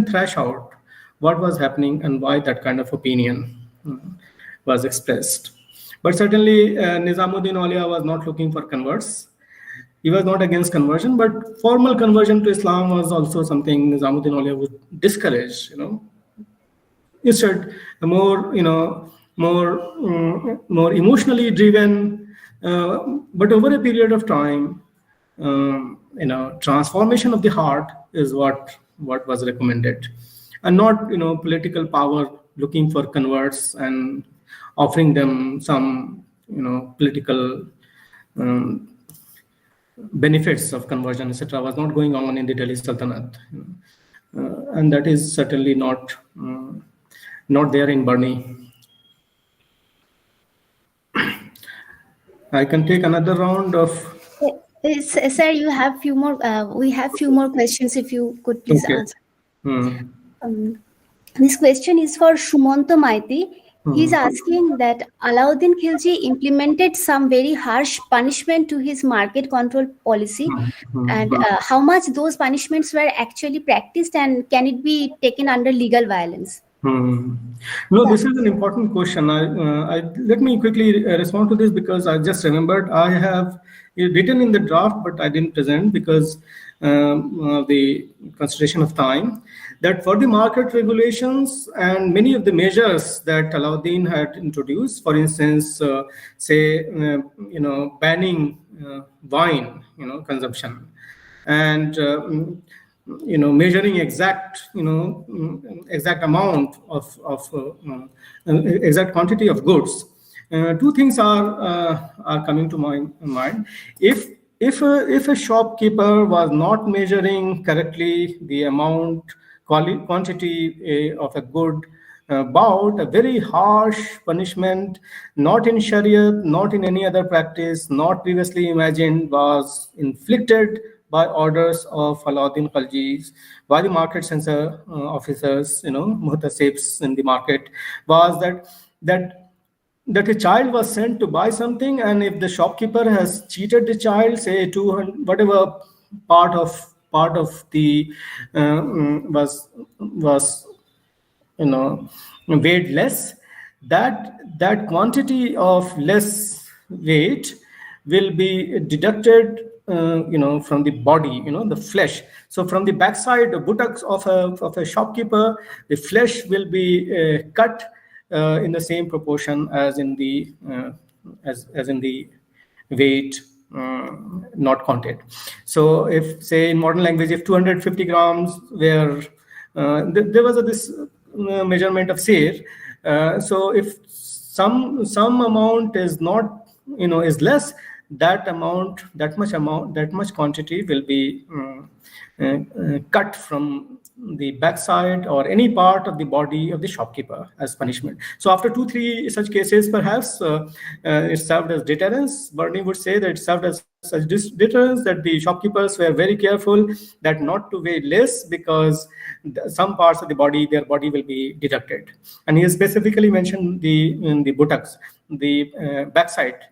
Speaker 1: thrash out what was happening and why that kind of opinion was expressed. But certainly Nizamuddin Aulia was not looking for converts. He was not against conversion, but formal conversion to Islam was also something Nizamuddin Aulia would discourage. Instead, a more emotionally driven, but over a period of time, transformation of the heart is what was recommended, and not political power looking for converts and offering them some political benefits of conversion, etc., was not going on in the Delhi Sultanate, and that is certainly not there in Bernie. I can take another round of.
Speaker 5: Sir, you have few more. We have few more questions. If you could please answer. This question is for Shumanta Maiti. He's asking that Alauddin Khilji implemented some very harsh punishment to his market control policy, and how much those punishments were actually practiced, and can it be taken under legal violence?
Speaker 1: No, this is an important question. Let me quickly respond to this, because I just remembered I have written in the draft, but I didn't present because the consideration of time, that for the market regulations and many of the measures that Alauddin had introduced, for instance, banning wine, consumption, and measuring exact amount of exact quantity of goods. Two things are coming to my mind. If a shopkeeper was not measuring correctly the amount, quantity of a good bought, a very harsh punishment, not in Sharia, not in any other practice, not previously imagined, was inflicted by orders of Alauddin Khilji, by the market censor officers, muhtasibs in the market, was that a child was sent to buy something, and if the shopkeeper has cheated the child, say 200, whatever part of the was weighed less, that quantity of less weight will be deducted from the body, the flesh. So from the backside, the buttocks of a shopkeeper, the flesh will be cut in the same proportion as in the weight not counted. So if, say, in modern language, if 250 grams were there was this measurement of seer, so if some amount is not is less, that much quantity will be cut from the backside or any part of the body of the shopkeeper as punishment. So after 2-3 such cases, perhaps it served as deterrence. Bernie would say that it served as such deterrence, that the shopkeepers were very careful that not to weigh less, because some parts of the body, their body will be deducted. And he specifically mentioned in the buttocks, the backside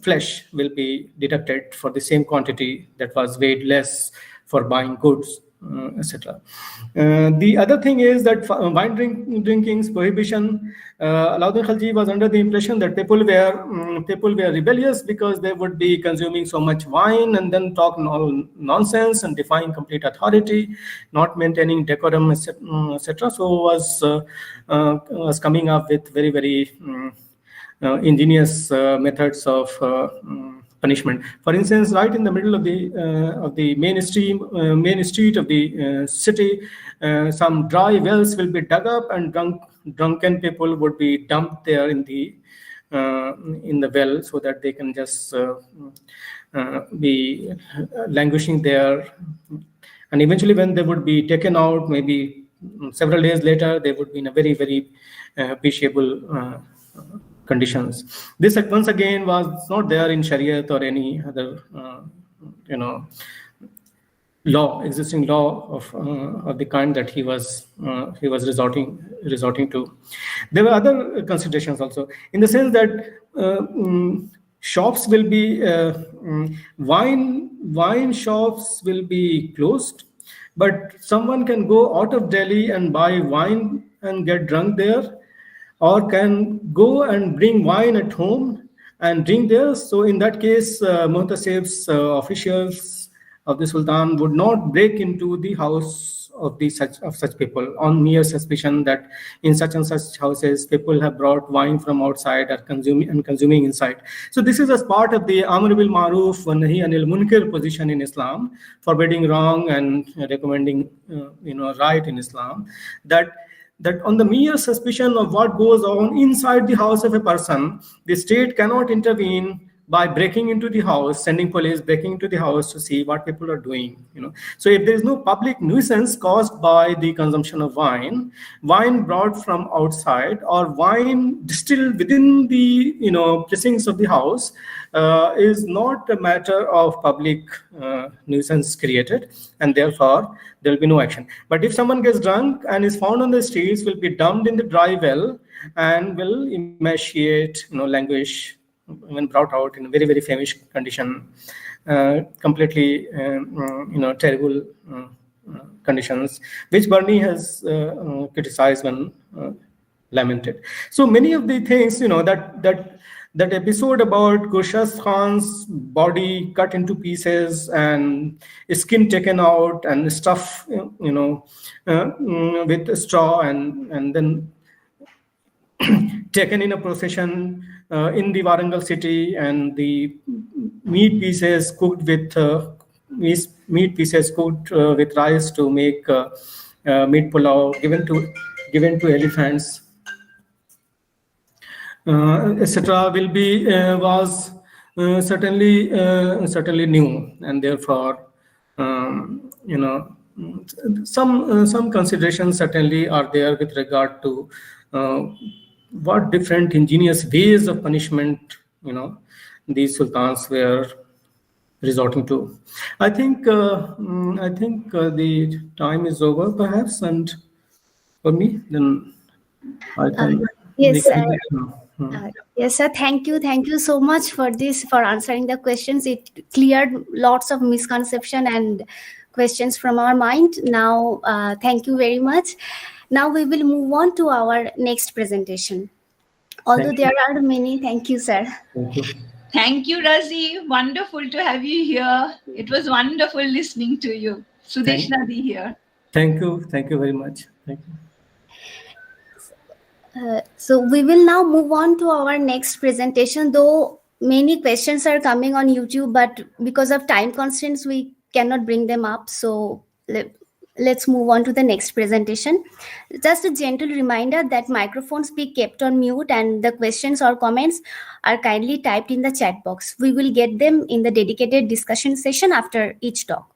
Speaker 1: flesh will be deducted for the same quantity that was weighed less for buying goods, etc. The other thing is that wine drinking's prohibition. Alauddin Khilji was under the impression that people were rebellious because they would be consuming so much wine and then talk nonsense and defying complete authority, not maintaining decorum, etc. So was coming up with very, very ingenious methods of punishment. For instance, right in the middle of the main street of the city, some dry wells will be dug up, and drunken people would be dumped there in the well, so that they can just be languishing there. And eventually, when they would be taken out, maybe several days later, they would be in a very, very peaceable conditions. This once again was not there in Shariat or any other existing law of the kind that he was resorting to. There were other considerations also, in the sense that shops will be wine shops will be closed, but someone can go out of Delhi and buy wine and get drunk there, or can go and bring wine at home and drink there. So in that case, Muhtasib's officials of the Sultan would not break into the house of such people on mere suspicion that in such and such houses people have brought wine from outside or consuming inside. So this is as part of the Amr bil Maruf wa Nahi Anil Munkar position in Islam, forbidding wrong and recommending right in Islam, that on the mere suspicion of what goes on inside the house of a person, the state cannot intervene by breaking into the house, sending police breaking into the house to see what people are doing. So if there is no public nuisance caused by the consumption of wine brought from outside, or wine distilled within the precincts of the house, is not a matter of public nuisance created, and therefore there will be no action. But if someone gets drunk and is found on the streets, will be dumped in the dry well and will emaciate, languish, when brought out in a very, very famished condition, completely, terrible conditions, which Barney has criticized when lamented. So many of the things, that episode about Gurshad Khan's body cut into pieces and skin taken out and stuff, with straw and then taken in a procession in the Warangal city, and the meat pieces cooked with rice to make meat pulao given to elephants, etc. will be was certainly new, and therefore some considerations certainly are there with regard to what different ingenious ways of punishment these sultans were resorting to. I think the time is over, perhaps, and for me, then I can.
Speaker 5: Yes, sir. Yes, sir. Thank you so much for answering the questions. It cleared lots of misconception and questions from our mind. Now, thank you very much. Now we will move on to our next presentation. Although there are many, thank you, sir.
Speaker 1: Thank you.
Speaker 4: Thank you, Razi. Wonderful to have you here. It was wonderful listening to you. Sudesh Nadi here.
Speaker 1: Thank you very much. Thank you.
Speaker 5: So we will now move on to our next presentation, though many questions are coming on YouTube, but because of time constraints, we cannot bring them up. So let's move on to the next presentation. Just a gentle reminder that microphones be kept on mute, and the questions or comments are kindly typed in the chat box. We will get them in the dedicated discussion session after each talk.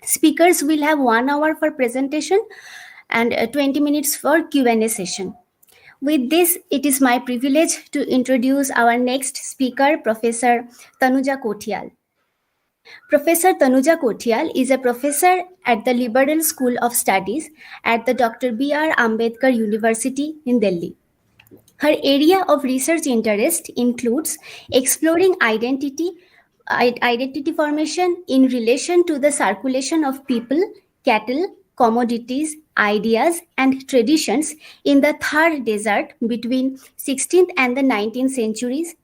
Speaker 5: Speakers will have 1 hour for presentation and 20 minutes for Q&A session. With this, it is my privilege to introduce our next speaker, Professor Tanuja Kothiyal. Professor Tanuja Kothiyal is a professor at the Liberal School of Studies at the Dr. B.R. Ambedkar University in Delhi. Her area of research interest includes exploring identity formation in relation to the circulation of people, cattle, commodities, ideas, and traditions in the Thar Desert between 16th and the 19th centuries,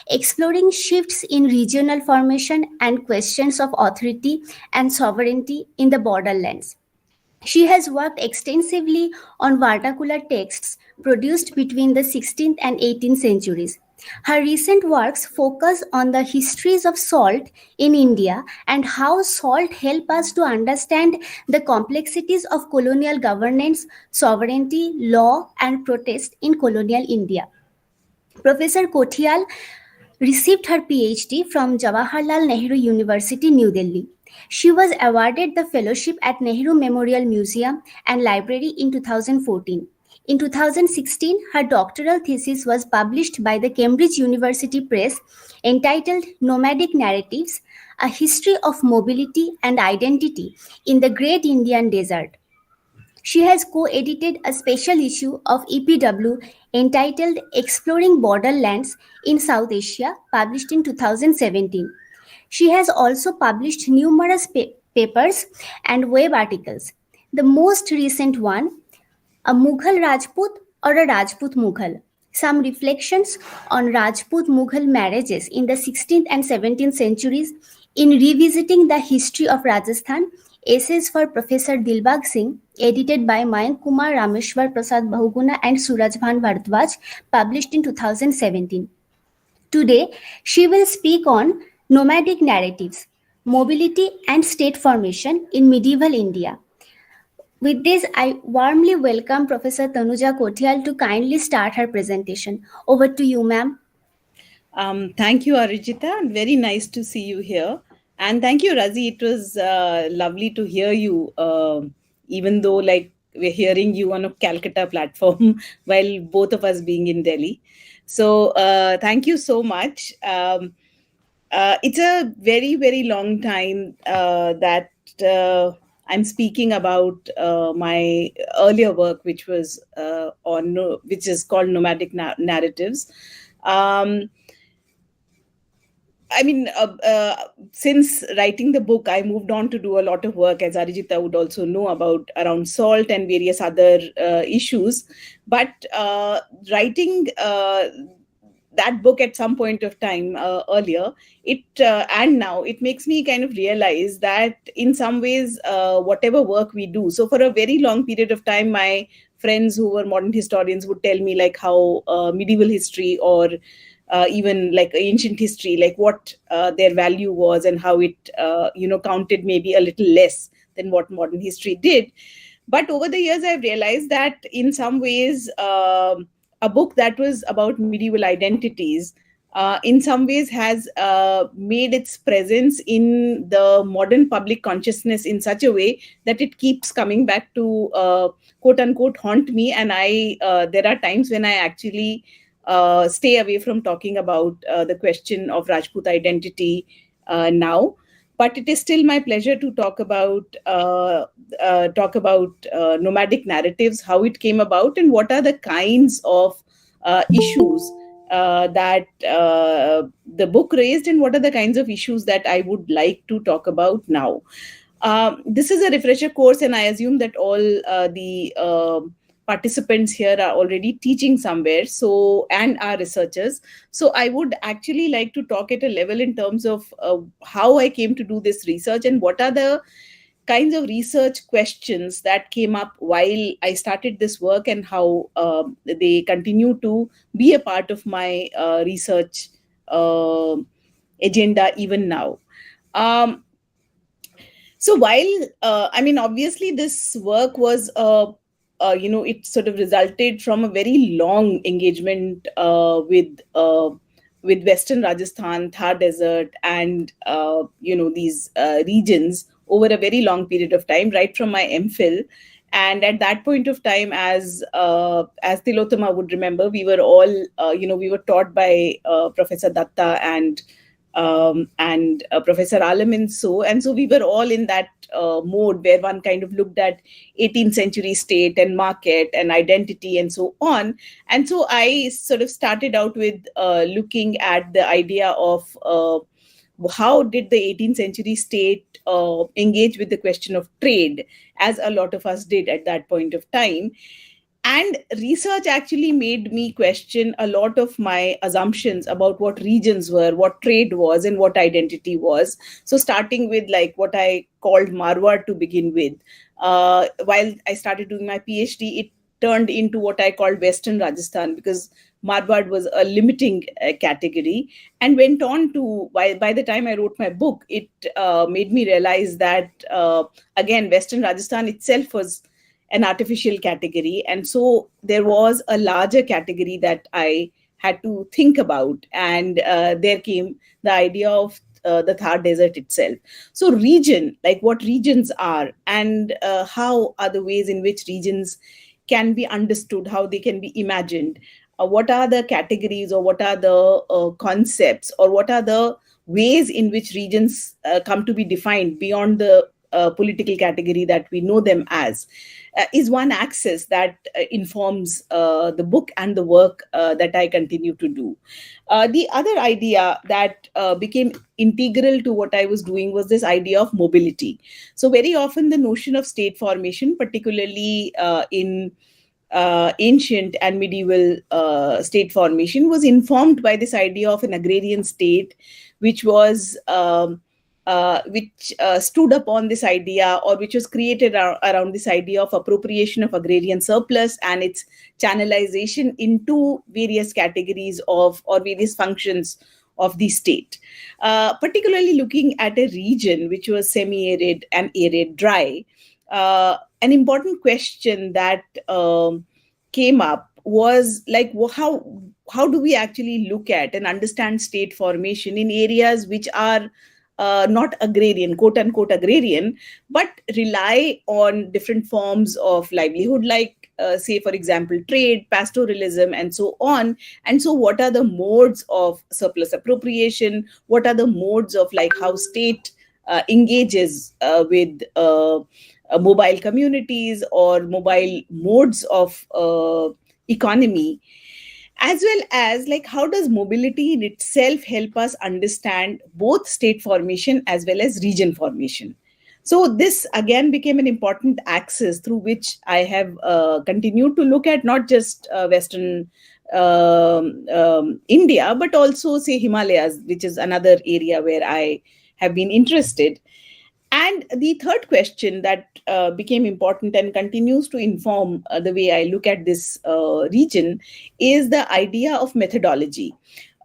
Speaker 5: exploring shifts in regional formation and questions of authority and sovereignty in the borderlands. She has worked extensively on vernacular texts produced between the 16th and 18th centuries. Her recent works focus on the histories of salt in India and how salt helps us to understand the complexities of colonial governance, sovereignty, law, and protest in colonial India. Professor Kothiyal received her PhD from Jawaharlal Nehru University, New Delhi. She was awarded the fellowship at Nehru Memorial Museum and Library in 2014. In 2016, her doctoral thesis was published by the Cambridge University Press entitled Nomadic Narratives, A History of Mobility and Identity in the Great Indian Desert. She has co-edited a special issue of EPW entitled Exploring Borderlands in South Asia, published in 2017. She has also published numerous papers and web articles. The most recent one, A Mughal Rajput or a Rajput Mughal, Some Reflections on Rajput-Mughal Marriages in the 16th and 17th centuries in Revisiting the History of Rajasthan, Essays for Professor Dilbag Singh, edited by Mayank Kumar, Rameshwar Prasad Bahuguna and Surajbhan Bharadwaj, published in 2017. Today, she will speak on nomadic narratives, mobility and state formation in medieval India. With this, I warmly welcome Professor Tanuja Kothial to kindly start her presentation. Over to you, ma'am.
Speaker 6: Thank you, Arijita. Very nice to see you here. And thank you, Razi. It was lovely to hear you, even though we're hearing you on a Calcutta platform while both of us being in Delhi. So thank you so much. It's a very, very long time that I'm speaking about my earlier work, which is called Nomadic Narratives. Since writing the book, I moved on to do a lot of work, as Arijita would also know, around salt and various other issues. But writing that book at some point of time earlier, and now it makes me kind of realize that in some ways, whatever work we do, so for a very long period of time, my friends who were modern historians would tell me how medieval history or even ancient history, what their value was and how it, counted maybe a little less than what modern history did. But over the years, I've realized that in some ways, a book that was about medieval identities, in some ways has made its presence in the modern public consciousness in such a way that it keeps coming back to quote unquote haunt me. And there are times when I actually stay away from talking about the question of Rajput identity now. But it is still my pleasure to talk about nomadic narratives, how it came about, and what are the kinds of issues that the book raised, and what are the kinds of issues that I would like to talk about now. This is a refresher course, and I assume that all the participants here are already teaching somewhere, and are researchers. So I would actually like to talk at a level in terms of how I came to do this research and what are the kinds of research questions that came up while I started this work, and how they continue to be a part of my research agenda even now. So while, obviously this work was it sort of resulted from a very long engagement with Western Rajasthan, Thar Desert, and these regions over a very long period of time, right from my MPhil. And at that point of time, as Tilottama would remember, we were all we were taught by Professor Datta and Professor Alam, and so we were all in that mode where one kind of looked at 18th century state and market and identity and so on. And so I sort of started out with looking at the idea of how did the 18th century state engage with the question of trade, as a lot of us did at that point of time. And research actually made me question a lot of my assumptions about what regions were, what trade was, and what identity was. So starting with what I called Marwar to begin with. While I started doing my PhD, it turned into what I called Western Rajasthan, because Marwar was a limiting category, and went on to, by the time I wrote my book, it made me realize that, again, Western Rajasthan itself was an artificial category. And so there was a larger category that I had to think about. And there came the idea of the Thar Desert itself. So region, what regions are, and how are the ways in which regions can be understood, how they can be imagined. What are the categories, or what are the concepts, or what are the ways in which regions come to be defined beyond the political category that we know them as, is one axis that informs the book and the work that I continue to do. The other idea that became integral to what I was doing was this idea of mobility. So very often the notion of state formation, particularly in ancient and medieval state formation, was informed by this idea of an agrarian state, which was which stood upon this idea, or which was created around this idea of appropriation of agrarian surplus and its channelization into various categories of, or various functions of the state. Particularly looking at a region which was semi-arid and arid dry, an important question that came up was like, how do we actually look at and understand state formation in areas which are not agrarian, quote unquote agrarian, but rely on different forms of livelihood, like say, for example, trade, pastoralism, and so on. And so what are the modes of surplus appropriation? What are the modes of like how state engages with mobile communities or mobile modes of economy? As well as like, how does mobility in itself help us understand both state formation as well as region formation? So this again became an important axis through which I have continued to look at not just Western India, but also say Himalayas, which is another area where I have been interested. And the third question that became important and continues to inform the way I look at this region is the idea of methodology.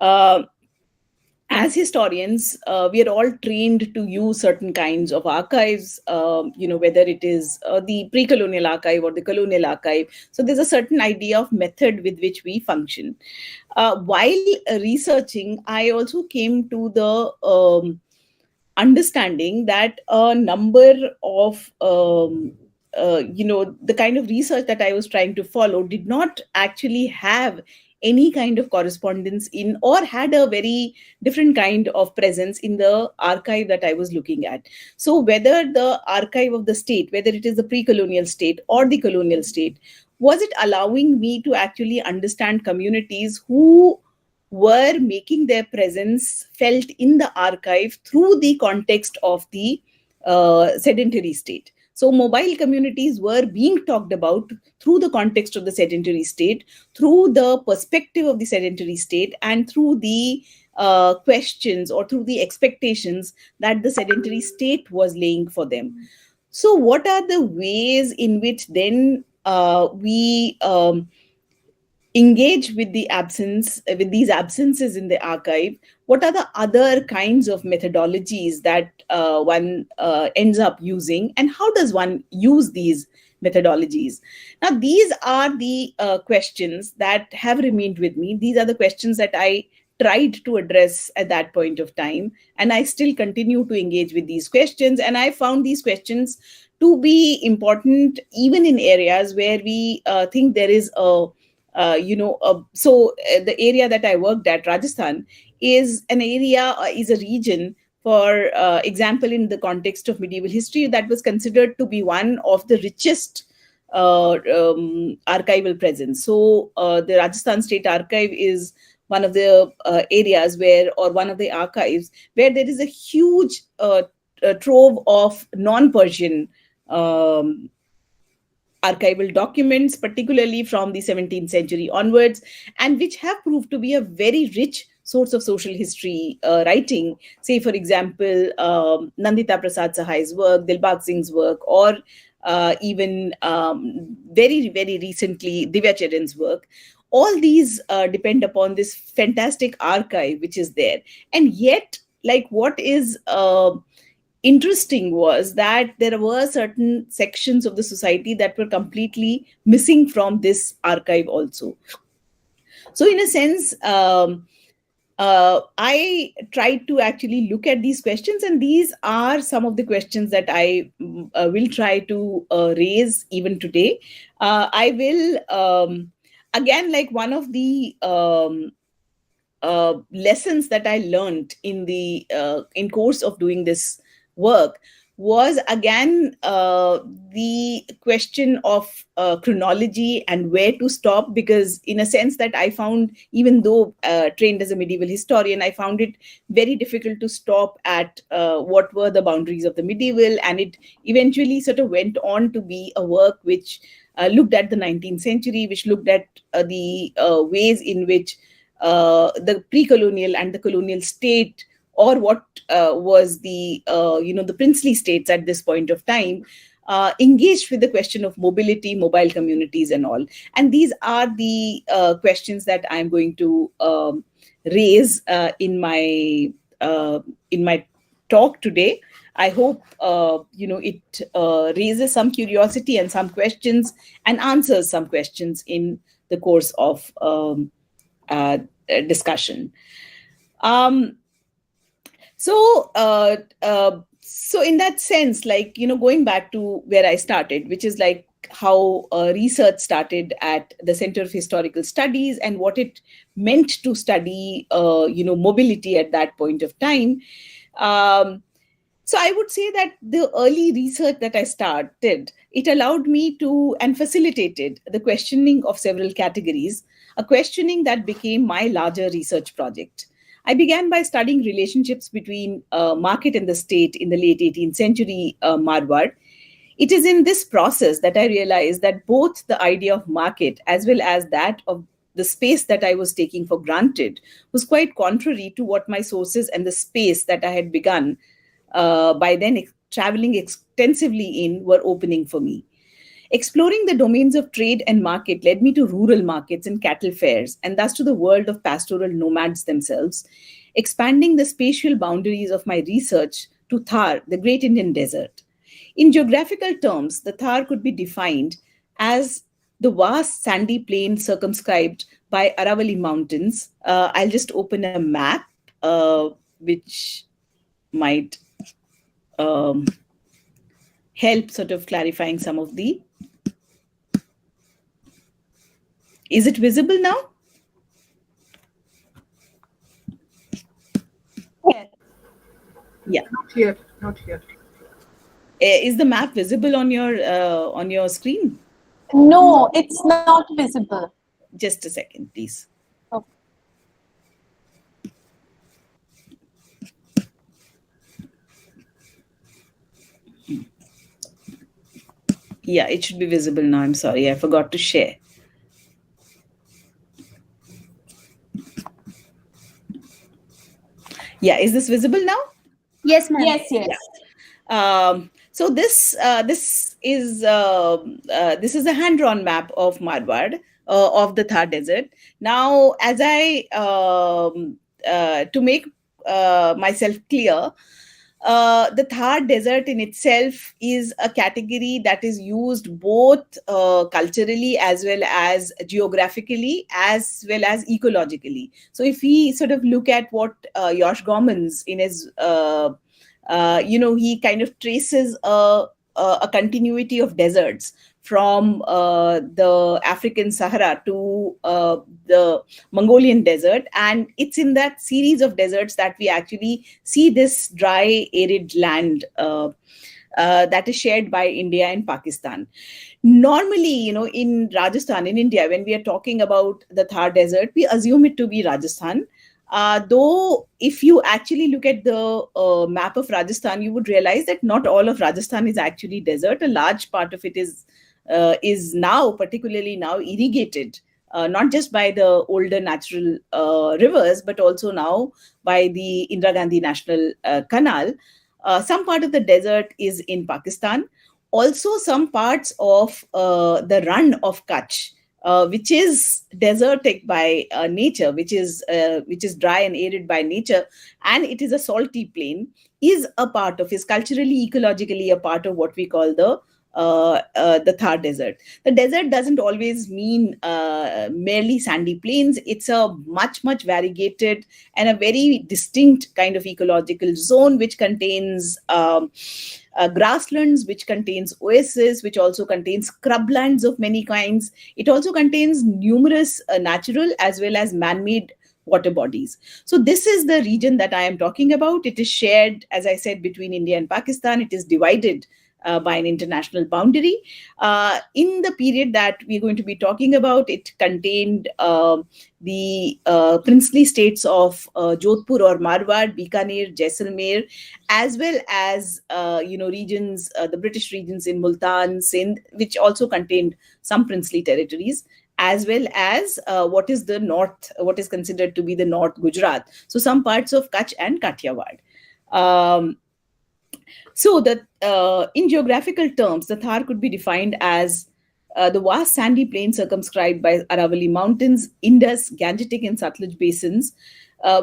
Speaker 6: As historians, we are all trained to use certain kinds of archives, whether it is the pre-colonial archive or the colonial archive. So there's a certain idea of method with which we function. While researching, I also came to the understanding that a number of the kind of research that I was trying to follow did not actually have any kind of correspondence in, or had a very different kind of presence in the archive that I was looking at. So whether the archive of the state, whether it is the pre-colonial state or the colonial state, was it allowing me to actually understand communities who were making their presence felt in the archive through the context of the sedentary state. So mobile communities were being talked about through the context of the sedentary state, through the perspective of the sedentary state, and through the questions or through the expectations that the sedentary state was laying for them. So what are the ways in which then we engage with the absence, with these absences in the archive? What are the other kinds of methodologies that one ends up using, and how does one use these methodologies? Now, these are the questions that have remained with me. These are the questions that I tried to address at that point of time, and I still continue to engage with these questions. And I found these questions to be important even in areas where we think there is the area that I worked at, Rajasthan, is an area, is a region, for example, in the context of medieval history, that was considered to be one of the richest archival presence. So the Rajasthan State Archive is one of the areas where, or one of the archives where there is a huge trove of non-Persian archival documents, particularly from the 17th century onwards, and which have proved to be a very rich source of social history writing. Say, for example, Nandita Prasad Sahai's work, Dilbag Singh's work, or even very, very recently, Divya Charan's work. All these depend upon this fantastic archive which is there. And yet, like, what is interesting was that there were certain sections of the society that were completely missing from this archive also. So in a sense, I tried to actually look at these questions, and these are some of the questions that I will try to raise even today. I will, again, like one of the lessons that I learned in course of doing this work was again the question of chronology and where to stop, because in a sense that I found, even though trained as a medieval historian, I found it very difficult to stop at what were the boundaries of the medieval, and it eventually sort of went on to be a work which looked at the 19th century, which looked at the ways in which the pre-colonial and the colonial state, or what was the the princely states at this point of time, engaged with the question of mobility, mobile communities, and all. And these are the questions that I'm going to raise in my talk today. I hope it raises some curiosity and some questions, and answers some questions in the course of discussion. So in that sense, like, going back to where I started, which is like how research started at the Center of Historical Studies and what it meant to study, mobility at that point of time. So I would say that the early research that I started, it allowed me to and facilitated the questioning of several categories, a questioning that became my larger research project. I began by studying relationships between market and the state in the late 18th century Marwar. It is in this process that I realized that both the idea of market as well as that of the space that I was taking for granted was quite contrary to what my sources and the space that I had begun by then traveling extensively in were opening for me. Exploring the domains of trade and market led me to rural markets and cattle fairs, and thus to the world of pastoral nomads themselves, expanding the spatial boundaries of my research to Thar, the Great Indian Desert. In geographical terms, the Thar could be defined as the vast sandy plain circumscribed by Aravalli Mountains. I'll just open a map, which might help sort of clarifying some of the... Is it visible now?
Speaker 3: Yes.
Speaker 6: Yeah.
Speaker 2: Not here.
Speaker 6: Is the map visible on your screen?
Speaker 3: No, it's not visible.
Speaker 6: Just a second, please.
Speaker 3: Okay.
Speaker 6: Yeah, it should be visible now. I'm sorry, I forgot to share. Yeah, is this visible now?
Speaker 5: Yes, ma'am.
Speaker 3: Yes.
Speaker 6: So this is a hand-drawn map of Marwar, of the Thar Desert. Now, as I to make myself clear, the Thar Desert in itself is a category that is used both culturally as well as geographically as well as ecologically. So if we sort of look at what Josh Gormans in his he kind of traces a continuity of deserts from the African Sahara to the Mongolian desert. And it's in that series of deserts that we actually see this dry, arid land that is shared by India and Pakistan. Normally, in Rajasthan, in India, when we are talking about the Thar Desert, we assume it to be Rajasthan. Though, if you actually look at the map of Rajasthan, you would realize that not all of Rajasthan is actually desert. A large part of it is now, particularly now, irrigated, not just by the older natural rivers, but also now by the Indira Gandhi National Canal. Some part of the desert is in Pakistan. Also, some parts of the Rann of Kutch, which is desertic by nature, which is dry and arid by nature, and it is a salty plain, is culturally, ecologically a part of what we call the the Thar Desert. The desert doesn't always mean merely sandy plains. It's a much variegated and a very distinct kind of ecological zone, which contains grasslands, which contains oases, which also contains scrublands of many kinds. It also contains numerous natural as well as man-made water bodies. So this is the region that I am talking about. It is shared, as I said, between India and Pakistan. It is divided by an international boundary. In the period that we're going to be talking about, it contained the princely states of Jodhpur or Marwar, Bikaner, Jaisalmer, as well as regions, the British regions in Multan, Sindh, which also contained some princely territories, as well as what is the north, what is considered to be the North Gujarat. So some parts of Kutch and Kathiawar. So that in geographical terms, the Thar could be defined as the vast sandy plain circumscribed by Aravalli Mountains, Indus, Gangetic and Satluj basins,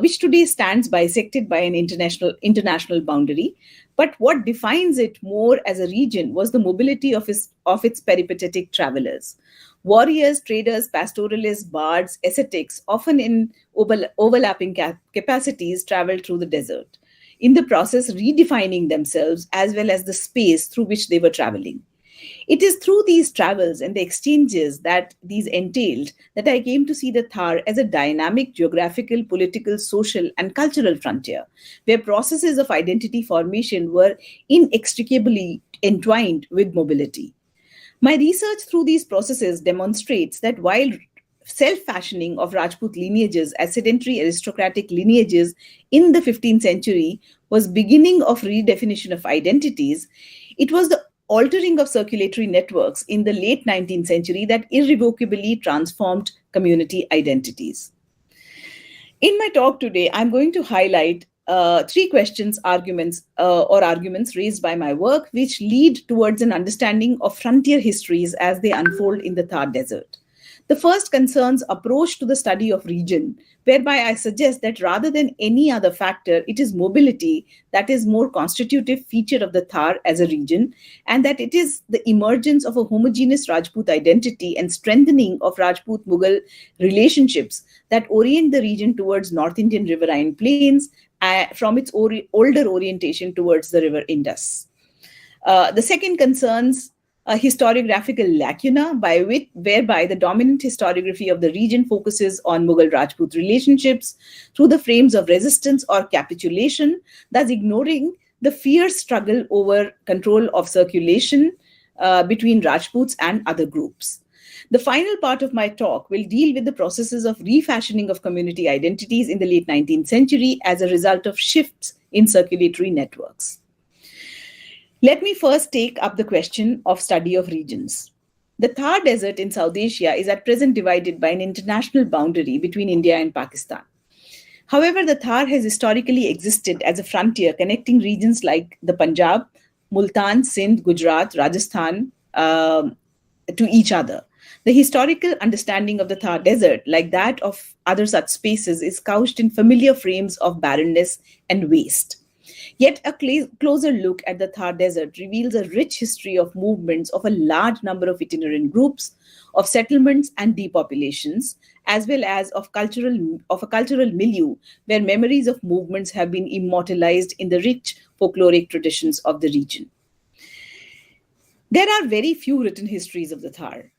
Speaker 6: which today stands bisected by an international boundary. But what defines it more as a region was the mobility of its peripatetic travelers. Warriors, traders, pastoralists, bards, ascetics, often in overlapping capacities, traveled through the desert, in the process redefining themselves as well as the space through which they were traveling. It is through these travels and the exchanges that these entailed that I came to see the Thar as a dynamic geographical, political, social, and cultural frontier, where processes of identity formation were inextricably entwined with mobility. My research through these processes demonstrates that while self-fashioning of Rajput lineages as sedentary aristocratic lineages in the 15th century was beginning of redefinition of identities, it was the altering of circulatory networks in the late 19th century that irrevocably transformed community identities. In my talk today, I'm going to highlight three questions, arguments raised by my work, which lead towards an understanding of frontier histories as they unfold in the Thar Desert. The first concerns approach to the study of region, whereby I suggest that rather than any other factor, it is mobility that is more constitutive feature of the Thar as a region, and that it is the emergence of a homogeneous Rajput identity and strengthening of Rajput-Mughal relationships that orient the region towards North Indian riverine plains from its older orientation towards the river Indus. The second concerns a historiographical lacuna whereby the dominant historiography of the region focuses on Mughal-Rajput relationships through the frames of resistance or capitulation, thus ignoring the fierce struggle over control of circulation between Rajputs and other groups. The final part of my talk will deal with the processes of refashioning of community identities in the late 19th century as a result of shifts in circulatory networks. Let me first take up the question of study of regions. The Thar Desert in South Asia is at present divided by an international boundary between India and Pakistan. However, the Thar has historically existed as a frontier connecting regions like the Punjab, Multan, Sindh, Gujarat, Rajasthan to each other. The historical understanding of the Thar Desert, like that of other such spaces, is couched in familiar frames of barrenness and waste. Yet a closer look at the Thar Desert reveals a rich history of movements of a large number of itinerant groups, of settlements and depopulations, as well as of a cultural milieu where memories of movements have been immortalized in the rich folkloric traditions of the region. There are very few written histories of the Thar.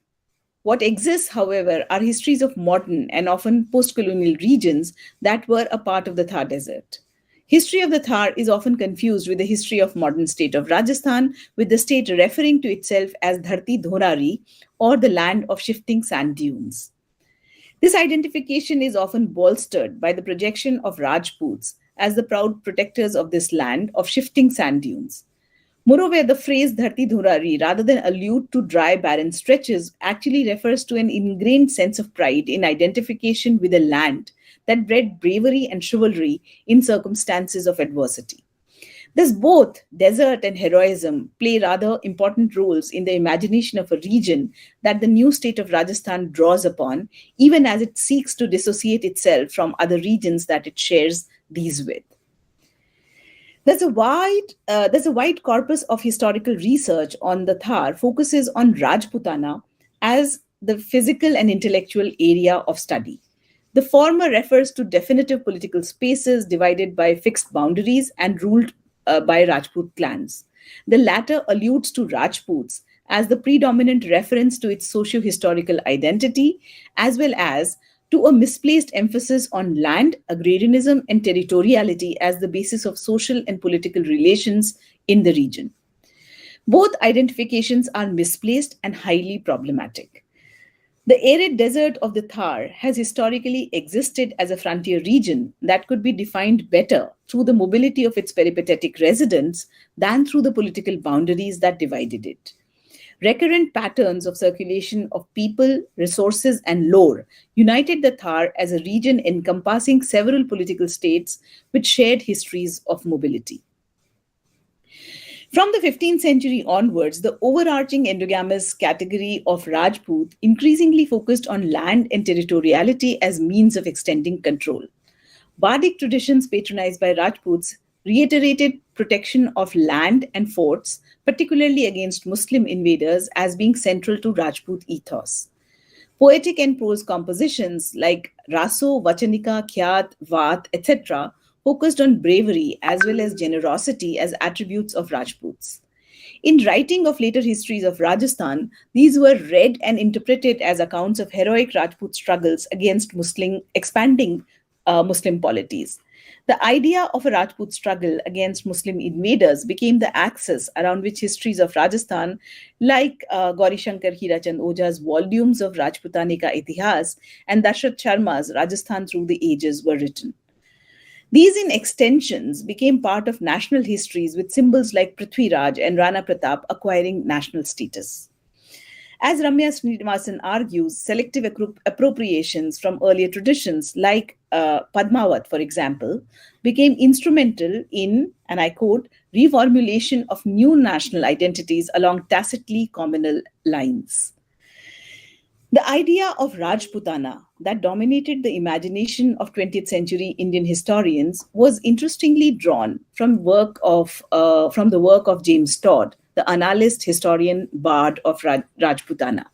Speaker 6: What exists, however, are histories of modern and often post-colonial regions that were a part of the Thar Desert. History of the Thar is often confused with the history of modern state of Rajasthan, with the state referring to itself as Dharti Dhorari, or the land of shifting sand dunes. This identification is often bolstered by the projection of Rajputs as the proud protectors of this land of shifting sand dunes. Moreover, the phrase Dharti Dhorari, rather than allude to dry, barren stretches, actually refers to an ingrained sense of pride in identification with a land that bred bravery and chivalry in circumstances of adversity. Thus, both desert and heroism play rather important roles in the imagination of a region that the new state of Rajasthan draws upon, even as it seeks to dissociate itself from other regions that it shares these with. There's a wide corpus of historical research on the Thar focuses on Rajputana as the physical and intellectual area of study. The former refers to definitive political spaces divided by fixed boundaries and ruled by Rajput clans. The latter alludes to Rajputs as the predominant reference to its socio-historical identity, as well as to a misplaced emphasis on land, agrarianism, and territoriality as the basis of social and political relations in the region. Both identifications are misplaced and highly problematic. The arid desert of the Thar has historically existed as a frontier region that could be defined better through the mobility of its peripatetic residents than through the political boundaries that divided it. Recurrent patterns of circulation of people, resources, and lore united the Thar as a region encompassing several political states with shared histories of mobility. From the 15th century onwards, the overarching endogamous category of Rajput increasingly focused on land and territoriality as means of extending control. Bardic traditions patronized by Rajputs reiterated protection of land and forts, particularly against Muslim invaders, as being central to Rajput ethos. Poetic and prose compositions like Raso, Vachanika, Khyat, Vat, etc. focused on bravery as well as generosity as attributes of Rajputs. In writing of later histories of Rajasthan, these were read and interpreted as accounts of heroic Rajput struggles against expanding Muslim polities. The idea of a Rajput struggle against Muslim invaders became the axis around which histories of Rajasthan, like Gauri Shankar Hirachand Oja's volumes of Rajputanika Itihas and Dashrath Sharma's Rajasthan Through the Ages, were written. These in extensions became part of national histories with symbols like Prithvi Raj and Rana Pratap acquiring national status. As Ramya Srinivasan argues, selective appropriations from earlier traditions like Padmavat, for example, became instrumental in, and I quote, reformulation of new national identities along tacitly communal lines. The idea of Rajputana that dominated the imagination of 20th century Indian historians was interestingly drawn from the work of James Todd, the annalist, historian, bard of Rajputana.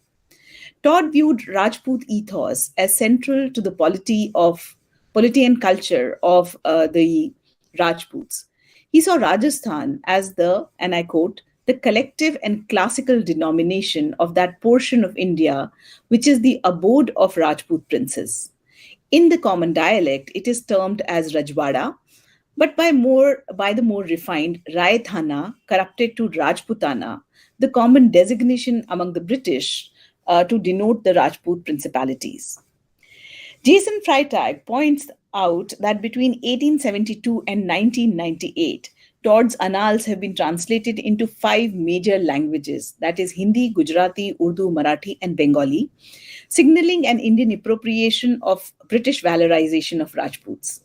Speaker 6: Todd viewed Rajput ethos as central to the polity and culture of the Rajputs. He saw Rajasthan as the, and I quote, the collective and classical denomination of that portion of India which is the abode of Rajput princes. In the common dialect, it is termed as Rajwada, but by the more refined Raithana, corrupted to Rajputana, the common designation among the British to denote the Rajput principalities. Jason Freitag points out that between 1872 and 1998, Todd's annals have been translated into 5 major languages, that is Hindi, Gujarati, Urdu, Marathi, and Bengali, signaling an Indian appropriation of British valorization of Rajputs.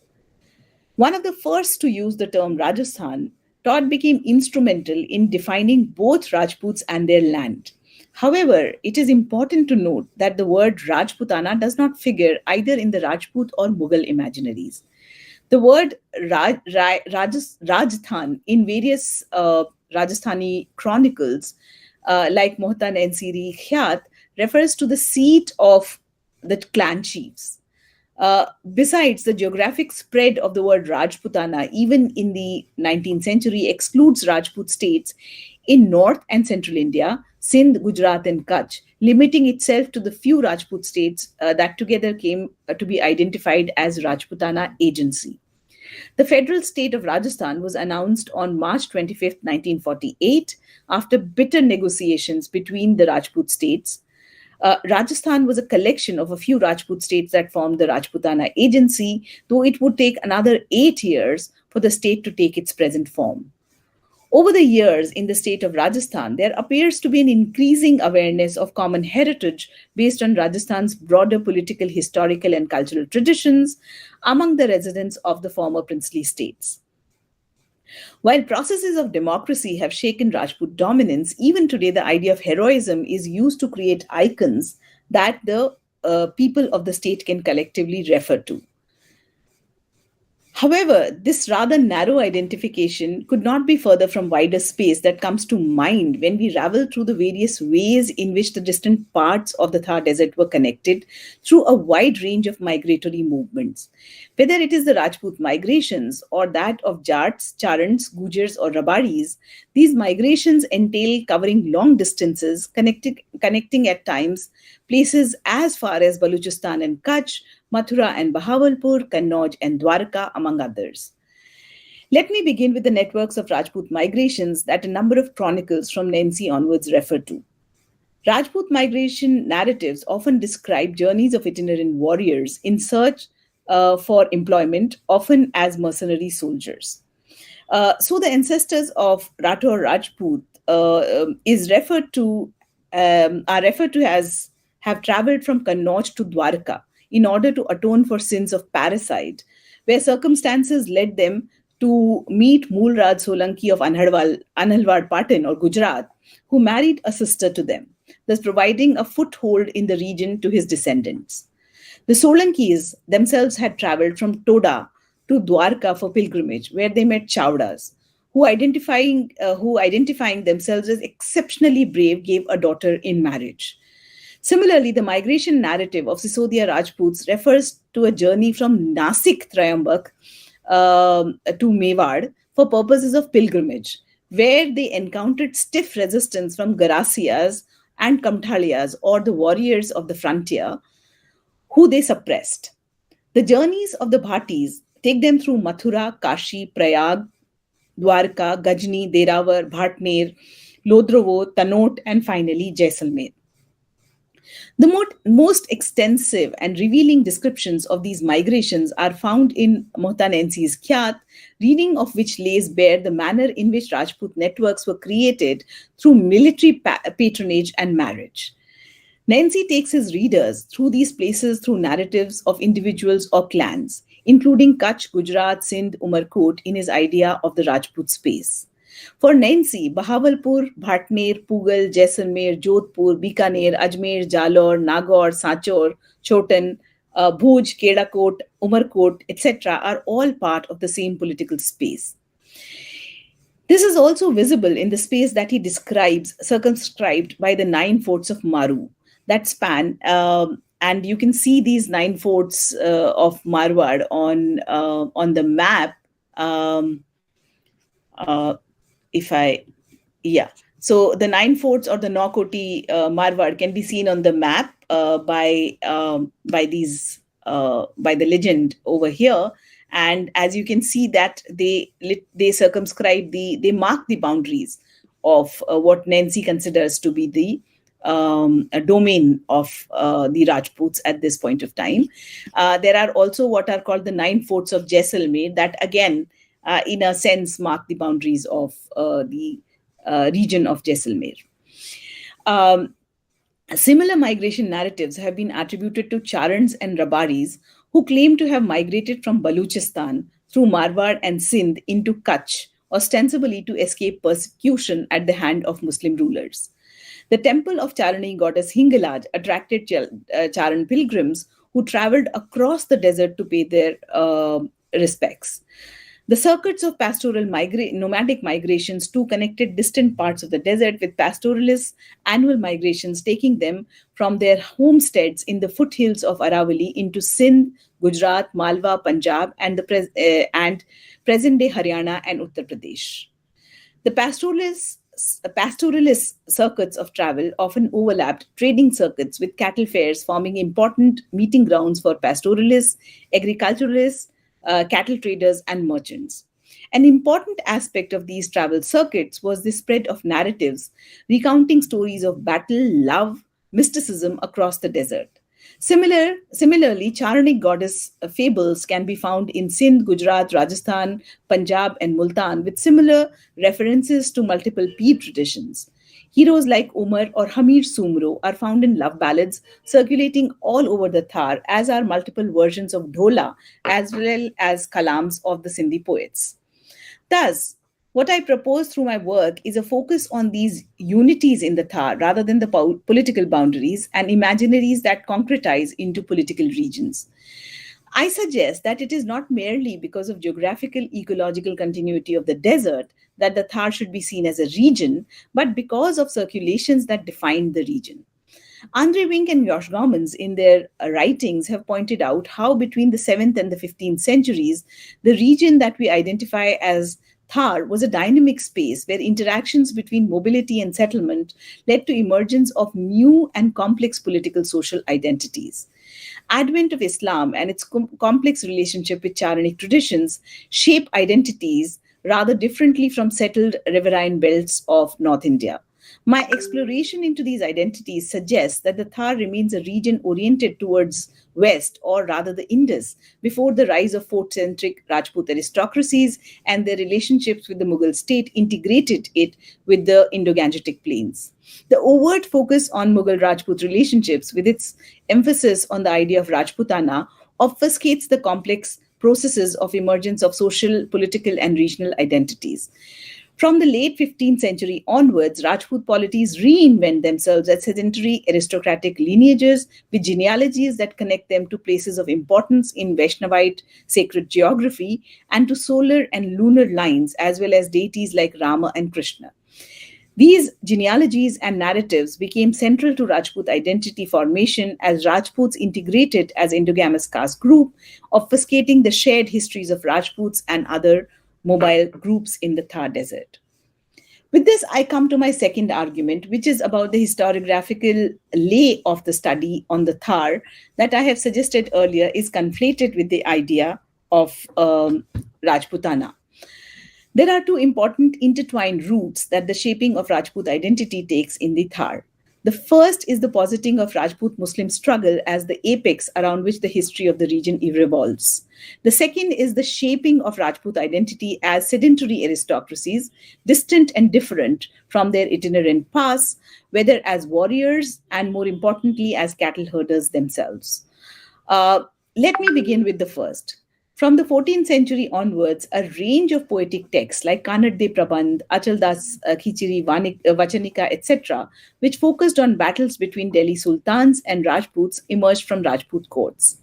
Speaker 6: One of the first to use the term Rajasthan, Todd became instrumental in defining both Rajputs and their land. However, it is important to note that the word Rajputana does not figure either in the Rajput or Mughal imaginaries. The word Rajasthan in various Rajasthani chronicles, like Mohtan Ensiri Khyat, refers to the seat of the clan chiefs. Besides, the geographic spread of the word Rajputana, even in the 19th century, excludes Rajput states in North and Central India, Sindh, Gujarat, and Kutch, limiting itself to the few Rajput states that together came to be identified as Rajputana Agency. The federal state of Rajasthan was announced on March 25, 1948, after bitter negotiations between the Rajput states. Rajasthan was a collection of a few Rajput states that formed the Rajputana Agency, though it would take another 8 years for the state to take its present form. Over the years in the state of Rajasthan, there appears to be an increasing awareness of common heritage based on Rajasthan's broader political, historical, and cultural traditions among the residents of the former princely states. While processes of democracy have shaken Rajput dominance, even today the idea of heroism is used to create icons that the people of the state can collectively refer to. However, this rather narrow identification could not be further from wider space that comes to mind when we ravel through the various ways in which the distant parts of the Thar Desert were connected through a wide range of migratory movements. Whether it is the Rajput migrations or that of Jats, Charans, Gujars, or Rabaris, these migrations entail covering long distances, connecting at times places as far as Baluchistan and Kutch, Mathura and Bahawalpur, Kannauj and Dwarka, among others. Let me begin with the networks of Rajput migrations that a number of chronicles from Nancy onwards refer to. Rajput migration narratives often describe journeys of itinerant warriors in search for employment, often as mercenary soldiers. So the ancestors of Rathore Rajput are referred to as have traveled from Kannauj to Dwarka in order to atone for sins of parricide, where circumstances led them to meet Mulraj Solanki of Anhalwad Patin or Gujarat, who married a sister to them, thus providing a foothold in the region to his descendants. The Solankis themselves had traveled from Toda to Dwarka for pilgrimage, where they met Chawdas, who identifying themselves as exceptionally brave, gave a daughter in marriage. Similarly, the migration narrative of Sisodia Rajputs refers to a journey from Nasik Trayambak to Mewad for purposes of pilgrimage, where they encountered stiff resistance from Garasias and Kamthaliyas, or the warriors of the frontier, who they suppressed. The journeys of the Bhatis take them through Mathura, Kashi, Prayag, Dwarka, Gajni, Deravar, Bhatner, Lodrovo, Tanot, and finally Jaisalmer. The most extensive and revealing descriptions of these migrations are found in Mohta Nancy's Khyat, reading of which lays bare the manner in which Rajput networks were created through military patronage and marriage. Nancy takes his readers through these places through narratives of individuals or clans, including Kutch, Gujarat, Sindh, Umarkot in his idea of the Rajput space. For Nancy, Bahawalpur, Bhatner, Pugal, Jaisalmer, Jodhpur, Bikaner, Ajmer, Jalore, Nagaur, Sachor, Chotan, Bhuj, Kedakot, Umarkot, etc. are all part of the same political space. This is also visible in the space that he describes, circumscribed by the 9 forts of Maru that span, and you can see these 9 forts of Marwar on the map. So the 9 forts or the Naukoti Marwar can be seen on the map by the legend over here, and as you can see that they circumscribe they mark the boundaries of what Nancy considers to be the domain of the Rajputs at this point of time. There are also what are called the 9 forts of Jaisalmer that again in a sense mark the boundaries of the region of Jaisalmer. Similar migration narratives have been attributed to Charans and Rabaris, who claim to have migrated from Baluchistan through Marwar and Sindh into Kutch, ostensibly to escape persecution at the hand of Muslim rulers. The temple of Charani goddess Hingalaj attracted Charan pilgrims who traveled across the desert to pay their respects. The circuits of pastoral nomadic migrations too connected distant parts of the desert, with pastoralists' annual migrations taking them from their homesteads in the foothills of Aravalli into Sindh, Gujarat, Malwa, Punjab, and present-day Haryana and Uttar Pradesh. The pastoralist circuits of travel often overlapped trading circuits, with cattle fairs forming important meeting grounds for pastoralists, agriculturalists, cattle traders, and merchants. An important aspect of these travel circuits was the spread of narratives recounting stories of battle, love, mysticism across the desert. Similarly, Charanic goddess fables can be found in Sindh, Gujarat, Rajasthan, Punjab, and Multan, with similar references to multiple Peer traditions. Heroes like Umar or Hamir Sumro are found in love ballads circulating all over the Thar, as are multiple versions of Dhola, as well as kalams of the Sindhi poets. Thus, what I propose through my work is a focus on these unities in the Thar rather than the political boundaries and imaginaries that concretize into political regions. I suggest that it is not merely because of geographical ecological continuity of the desert that the Thar should be seen as a region, but because of circulations that define the region. Andre Wink and Josh Gomans, in their writings, have pointed out how between the 7th and the 15th centuries, the region that we identify as Thar was a dynamic space where interactions between mobility and settlement led to emergence of new and complex political social identities. Advent of Islam and its complex relationship with Charanic traditions shape identities rather differently from settled riverine belts of North India. My exploration into these identities suggests that the Thar remains a region oriented towards West, or rather the Indus, before the rise of fort-centric Rajput aristocracies and their relationships with the Mughal state integrated it with the Indo-Gangetic plains. The overt focus on Mughal Rajput relationships, with its emphasis on the idea of Rajputana, obfuscates the complex processes of emergence of social, political, and regional identities. From the late 15th century onwards, Rajput polities reinvent themselves as sedentary aristocratic lineages with genealogies that connect them to places of importance in Vaishnavite sacred geography and to solar and lunar lines, as well as deities like Rama and Krishna. These genealogies and narratives became central to Rajput identity formation as Rajputs integrated as endogamous caste group, obfuscating the shared histories of Rajputs and other mobile groups in the Thar Desert. With this, I come to my second argument, which is about the historiographical lay of the study on the Thar that I have suggested earlier is conflated with the idea of Rajputana. There are two important intertwined routes that the shaping of Rajput identity takes in the Thar. The first is the positing of Rajput Muslim struggle as the apex around which the history of the region revolves. The second is the shaping of Rajput identity as sedentary aristocracies, distant and different from their itinerant past, whether as warriors and, more importantly, as cattle herders themselves. Let me begin with the first. From the 14th century onwards, a range of poetic texts like Kannada De Prabandh, Achal Das Khichiri, Vachanika, etc., which focused on battles between Delhi Sultans and Rajputs, emerged from Rajput courts.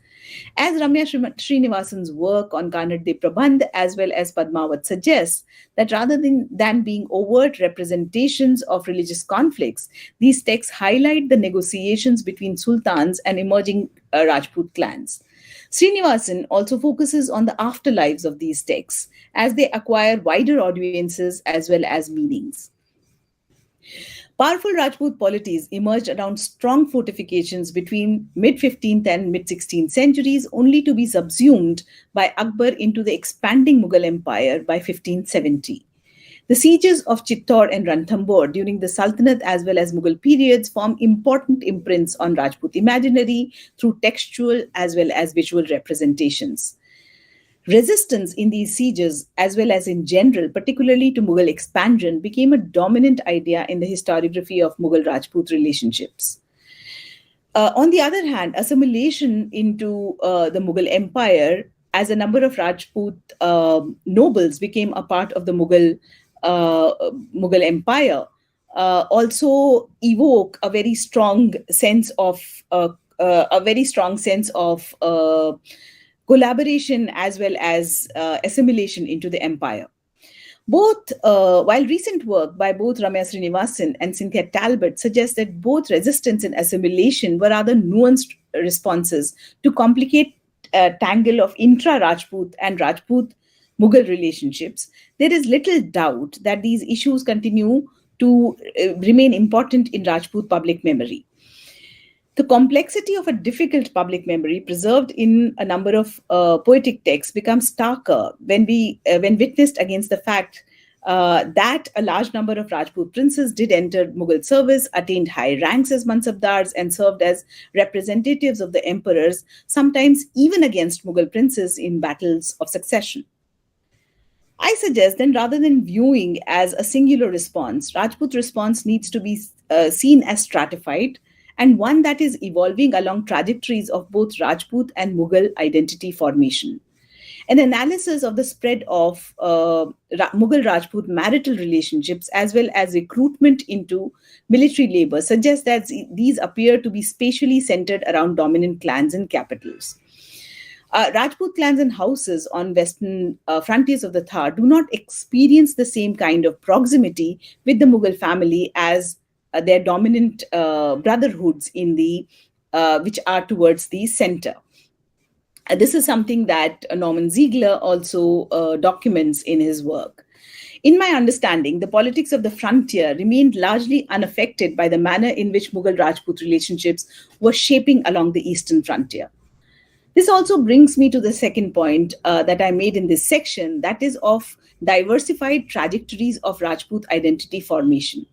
Speaker 6: As Ramya Srinivasan's work on Kannada De Prabandh as well as Padmavat suggests, that rather than being overt representations of religious conflicts, these texts highlight the negotiations between sultans and emerging Rajput clans. Srinivasan also focuses on the afterlives of these texts as they acquire wider audiences as well as meanings. Powerful Rajput polities emerged around strong fortifications between mid-15th and mid-16th centuries, only to be subsumed by Akbar into the expanding Mughal Empire by 1570. The sieges of Chittor and Ranthambore during the Sultanate as well as Mughal periods form important imprints on Rajput imaginary through textual as well as visual representations. Resistance in these sieges, as well as in general, particularly to Mughal expansion, became a dominant idea in the historiography of Mughal-Rajput relationships. On the other hand, assimilation into the Mughal Empire, as a number of Rajput nobles became a part of the Mughal Empire, also evoke a very strong sense of collaboration as well as assimilation into the empire. While recent work by both Ramya Srinivasan and Cynthia Talbot suggests that both resistance and assimilation were rather nuanced responses to complicate tangle of intra-Rajput and Rajput-Mughal relationships, there is little doubt that these issues continue to remain important in Rajput public memory. The complexity of a difficult public memory preserved in a number of poetic texts becomes starker when witnessed against the fact that a large number of Rajput princes did enter Mughal service, attained high ranks as Mansabdars, and served as representatives of the emperors, sometimes even against Mughal princes in battles of succession. I suggest then, rather than viewing as a singular response, Rajput response needs to be seen as stratified, and one that is evolving along trajectories of both Rajput and Mughal identity formation. An analysis of the spread of Mughal-Rajput marital relationships as well as recruitment into military labor suggests that these appear to be spatially centered around dominant clans and capitals. Rajput clans and houses on western frontiers of the Thar do not experience the same kind of proximity with the Mughal family as their dominant brotherhoods in the which are towards the center. This is something that Norman Ziegler also documents in his work. In my understanding, the politics of the frontier remained largely unaffected by the manner in which Mughal-Rajput relationships were shaping along the eastern frontier. This also brings me to the second point that I made in this section, that is of diversified trajectories of Rajput identity formation.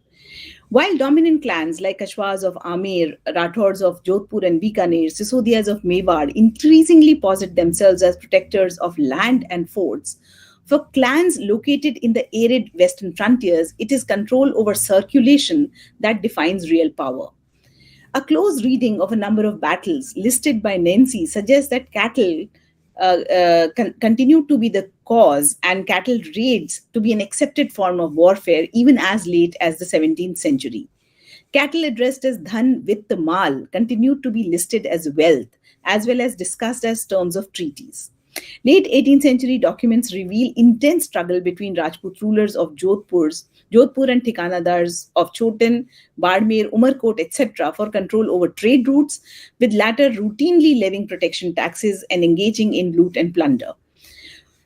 Speaker 6: While dominant clans like Kashwas of Amer, Rathors of Jodhpur and Bikaner, Sisodias of Mewar increasingly posit themselves as protectors of land and forts, for clans located in the arid western frontiers, it is control over circulation that defines real power. A close reading of a number of battles listed by Nancy suggests that cattle continued to be the cause and cattle raids to be an accepted form of warfare even as late as the 17th century. Cattle addressed as dhan with the mal continued to be listed as wealth, as well as discussed as terms of treaties. Late 18th century documents reveal intense struggle between Rajput rulers of Jodhpur and Thikanadars of Chotan, Badmer, Umarkot, etc. for control over trade routes, with latter routinely levying protection taxes and engaging in loot and plunder.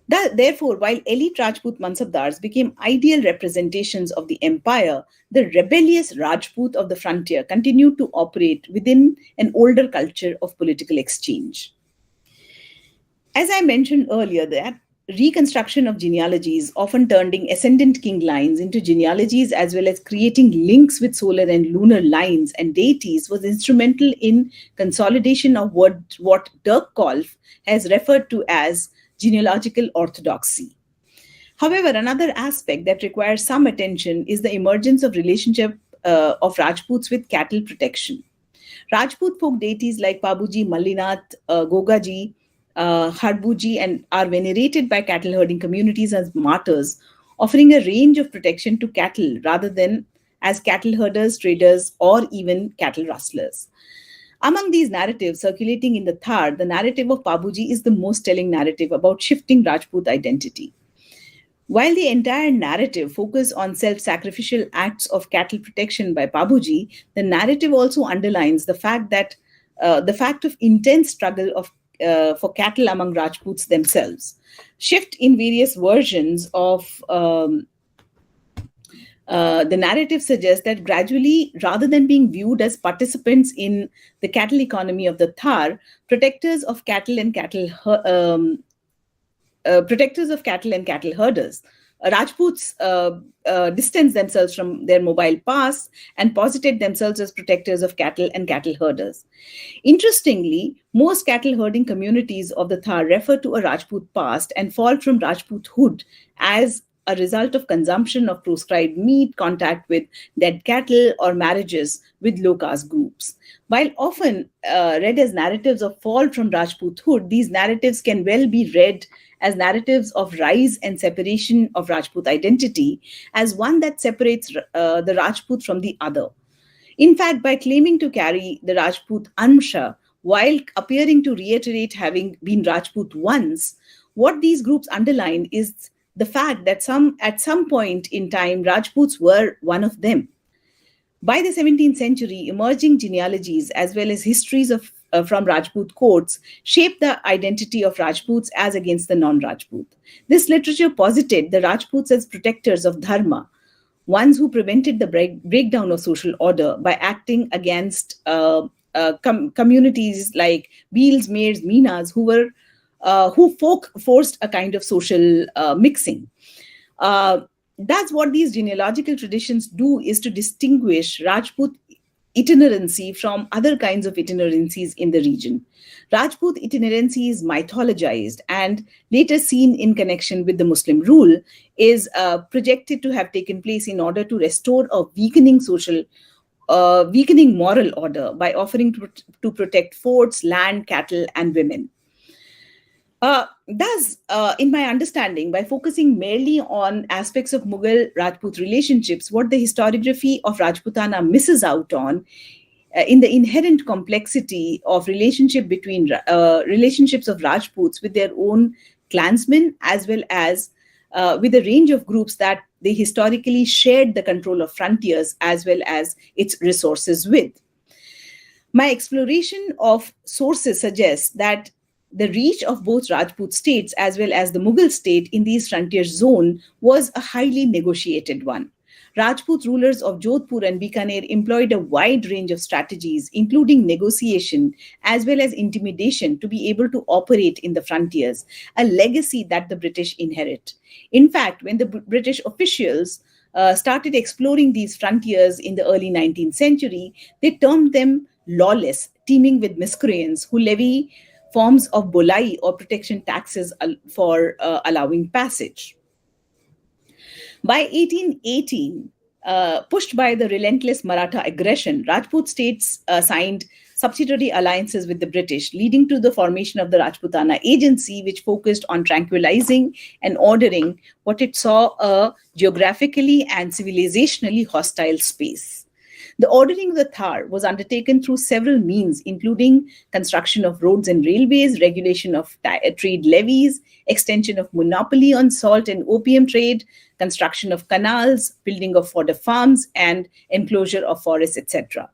Speaker 6: Therefore, while elite Rajput Mansabdars became ideal representations of the empire, the rebellious Rajput of the frontier continued to operate within an older culture of political exchange. As I mentioned earlier, that reconstruction of genealogies, often turning ascendant king lines into genealogies as well as creating links with solar and lunar lines and deities, was instrumental in consolidation of what Dirk Kolff has referred to as genealogical orthodoxy. However, another aspect that requires some attention is the emergence of relationship of Rajputs with cattle protection. Rajput folk deities like Pabuji, Mallinath, Gogaji, Harbuji and are venerated by cattle herding communities as martyrs, offering a range of protection to cattle rather than as cattle herders, traders, or even cattle rustlers. Among these narratives circulating in the Thar, the narrative of Pabuji is the most telling narrative about shifting Rajput identity. While the entire narrative focuses on self-sacrificial acts of cattle protection by Pabuji, the narrative also underlines the fact of intense struggle for cattle among Rajputs themselves. Shift in various versions of the narrative suggests that gradually, rather than being viewed as participants in the cattle economy of the Thar, protectors of cattle and cattle herders, Rajputs distanced themselves from their mobile past and posited themselves as protectors of cattle and cattle herders. Interestingly, most cattle herding communities of the Thar refer to a Rajput past and fall from Rajputhood as a result of consumption of proscribed meat, contact with dead cattle, or marriages with low-caste groups. While often read as narratives of fall from Rajputhood, these narratives can well be read as narratives of rise and separation of Rajput identity as one that separates the Rajput from the other. In fact, by claiming to carry the Rajput Amsha while appearing to reiterate having been Rajput once, what these groups underline is the fact that at some point in time, Rajputs were one of them. By the 17th century, emerging genealogies as well as histories from Rajput courts shaped the identity of Rajputs as against the non-Rajput. This literature posited the Rajputs as protectors of dharma, ones who prevented the breakdown of social order by acting against communities like Beels, Mayrs, Meenas, who forced a kind of social mixing. That's what these genealogical traditions do, is to distinguish Rajput itinerancy from other kinds of itinerancies in the region. Rajput itinerancy is mythologized and later seen in connection with the Muslim rule is projected to have taken place in order to restore a weakening moral order by offering to protect forts, land, cattle, and women. Thus, in my understanding, by focusing merely on aspects of Mughal-Rajput relationships, what the historiography of Rajputana misses out on in the inherent complexity of relationships of Rajputs with their own clansmen, as well as with a range of groups that they historically shared the control of frontiers as well as its resources with. My exploration of sources suggests that the reach of both Rajput states as well as the Mughal state in these frontier zone was a highly negotiated one. Rajput rulers of Jodhpur and Bikaner employed a wide range of strategies, including negotiation as well as intimidation, to be able to operate in the frontiers, a legacy that the British inherit. In fact, when the British officials started exploring these frontiers in the early 19th century, they termed them lawless, teeming with miscreants who levy forms of bolai or protection taxes for allowing passage. By 1818, pushed by the relentless Maratha aggression, Rajput states signed subsidiary alliances with the British, leading to the formation of the Rajputana Agency, which focused on tranquilizing and ordering what it saw a geographically and civilizationally hostile space. The ordering of the Thar was undertaken through several means, including construction of roads and railways, regulation of trade levies, extension of monopoly on salt and opium trade, construction of canals, building of fodder farms, and enclosure of forests, etc.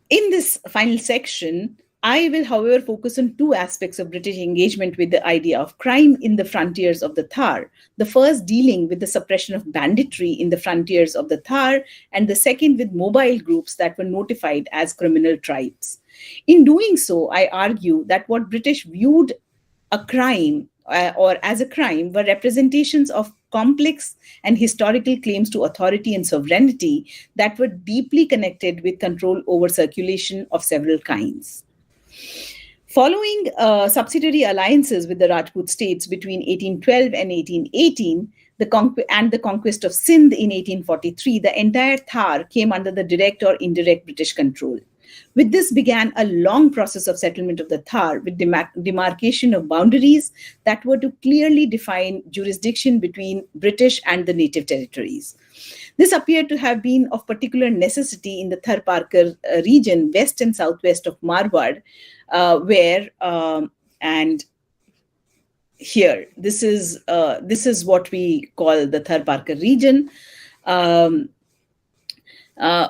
Speaker 6: In this final section, I will, however, focus on two aspects of British engagement with the idea of crime in the frontiers of the Thar. The first dealing with the suppression of banditry in the frontiers of the Thar, and the second with mobile groups that were notified as criminal tribes. In doing so, I argue that what British viewed a crime or as a crime were representations of complex and historical claims to authority and sovereignty that were deeply connected with control over circulation of several kinds. Following subsidiary alliances with the Rajput states between 1812 and 1818, and the conquest of Sindh in 1843, the entire Thar came under the direct or indirect British control. With this began a long process of settlement of the Thar, with demarcation of boundaries that were to clearly define jurisdiction between British and the native territories. This appeared to have been of particular necessity in the Tharparkar region, west and southwest of Marwar, where and here this is what we call the Tharparkar region,